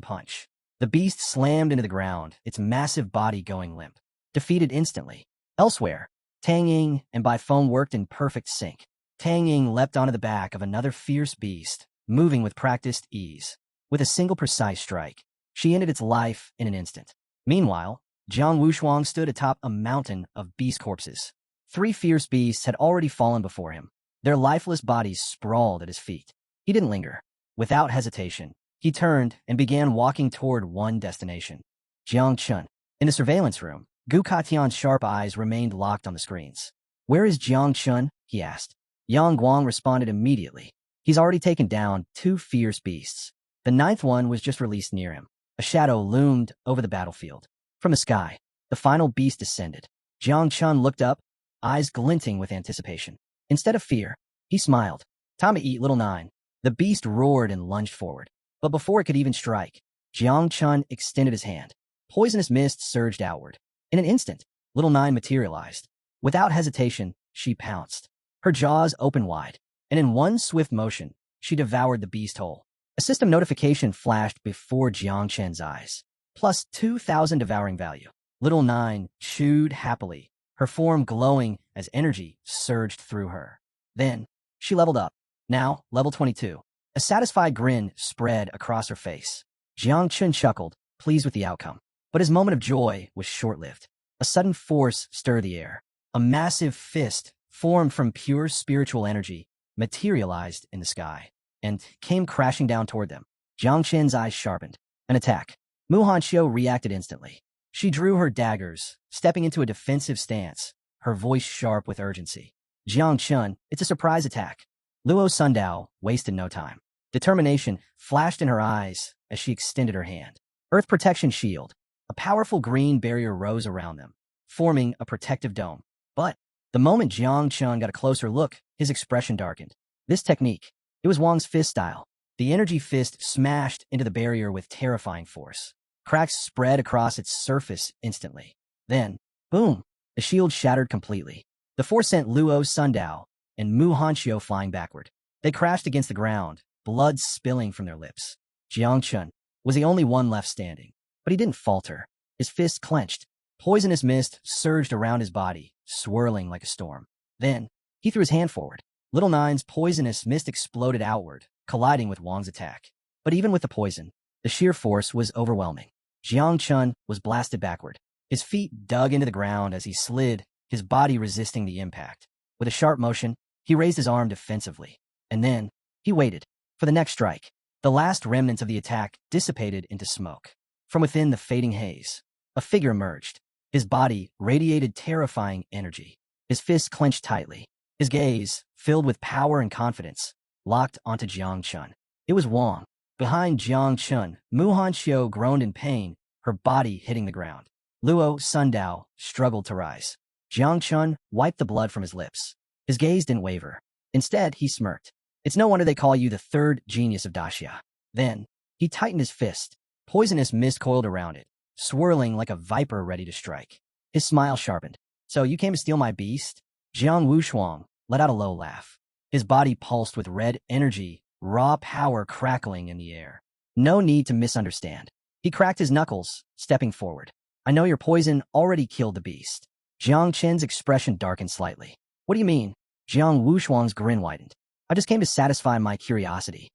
punch. The beast slammed into the ground, its massive body going limp. Defeated instantly. Elsewhere, Tang Ying and Bai Feng worked in perfect sync. Tang Ying leapt onto the back of another fierce beast, moving with practiced ease. With a single precise strike, she ended its life in an instant. Meanwhile, Jiang Wushuang stood atop a mountain of beast corpses. 3 fierce beasts had already fallen before him. Their lifeless bodies sprawled at his feet. He didn't linger. Without hesitation, he turned and began walking toward one destination. Jiang Chun. In the surveillance room, Gukation's sharp eyes remained locked on the screens. Where is Jiang Chun? He asked. Yang Guang responded immediately. He's already taken down 2 fierce beasts. The 9th one was just released near him. A shadow loomed over the battlefield. From the sky, the final beast descended. Jiang Chun looked up, eyes glinting with anticipation. Instead of fear, he smiled. Time to eat, Little Nine. The beast roared and lunged forward. But before it could even strike, Jiang Chun extended his hand. Poisonous mist surged outward. In an instant, Little Nine materialized. Without hesitation, she pounced. Her jaws opened wide, and in one swift motion, she devoured the beast whole. A system notification flashed before Jiang Chen's eyes. Plus 2,000 devouring value. Little Nine chewed happily, her form glowing as energy surged through her. Then, she leveled up. Now, level 22. A satisfied grin spread across her face. Jiang Chen chuckled, pleased with the outcome. But his moment of joy was short-lived. A sudden force stirred the air. A massive fist, formed from pure spiritual energy, materialized in the sky and came crashing down toward them. Jiang Chen's eyes sharpened. An attack. Muhan Chio reacted instantly. She drew her daggers, stepping into a defensive stance, her voice sharp with urgency. Jiang Chen, it's a surprise attack. Luo Sandow wasted no time. Determination flashed in her eyes as she extended her hand. Earth Protection Shield. A powerful green barrier rose around them, forming a protective dome. But the moment Jiang Chen got a closer look, his expression darkened. This technique, it was Wang's fist style. The energy fist smashed into the barrier with terrifying force. Cracks spread across its surface instantly. Then, boom, the shield shattered completely. The force sent Luo Sandow and Muhan Chio flying backward. They crashed against the ground, blood spilling from their lips. Jiang Chen was the only one left standing, but he didn't falter. His fists clenched. Poisonous mist surged around his body, swirling like a storm. Then, he threw his hand forward. Little Nine's poisonous mist exploded outward, colliding with Wang's attack. But even with the poison, the sheer force was overwhelming. Jiang Chen was blasted backward. His feet dug into the ground as he slid, his body resisting the impact. With a sharp motion, he raised his arm defensively. And then, he waited for the next strike. The last remnants of the attack dissipated into smoke. From within the fading haze, a figure emerged. His body radiated terrifying energy. His fists clenched tightly. His gaze, filled with power and confidence, locked onto Jiang Chen. It was Wang. Behind Jiang Chen, Muhan Chio groaned in pain, her body hitting the ground. Luo Sandow struggled to rise. Jiang Chen wiped the blood from his lips. His gaze didn't waver. Instead, he smirked. It's no wonder they call you the third genius of Daxia. Then, he tightened his fist. Poisonous mist coiled around it, swirling like a viper ready to strike. His smile sharpened. So you came to steal my beast? Jiang Wushuang let out a low laugh. His body pulsed with red energy, raw power crackling in the air. No need to misunderstand. He cracked his knuckles, stepping forward. I know your poison already killed the beast. Jiang Chen's expression darkened slightly. What do you mean? Jiang Wushuang's grin widened. I just came to satisfy my curiosity.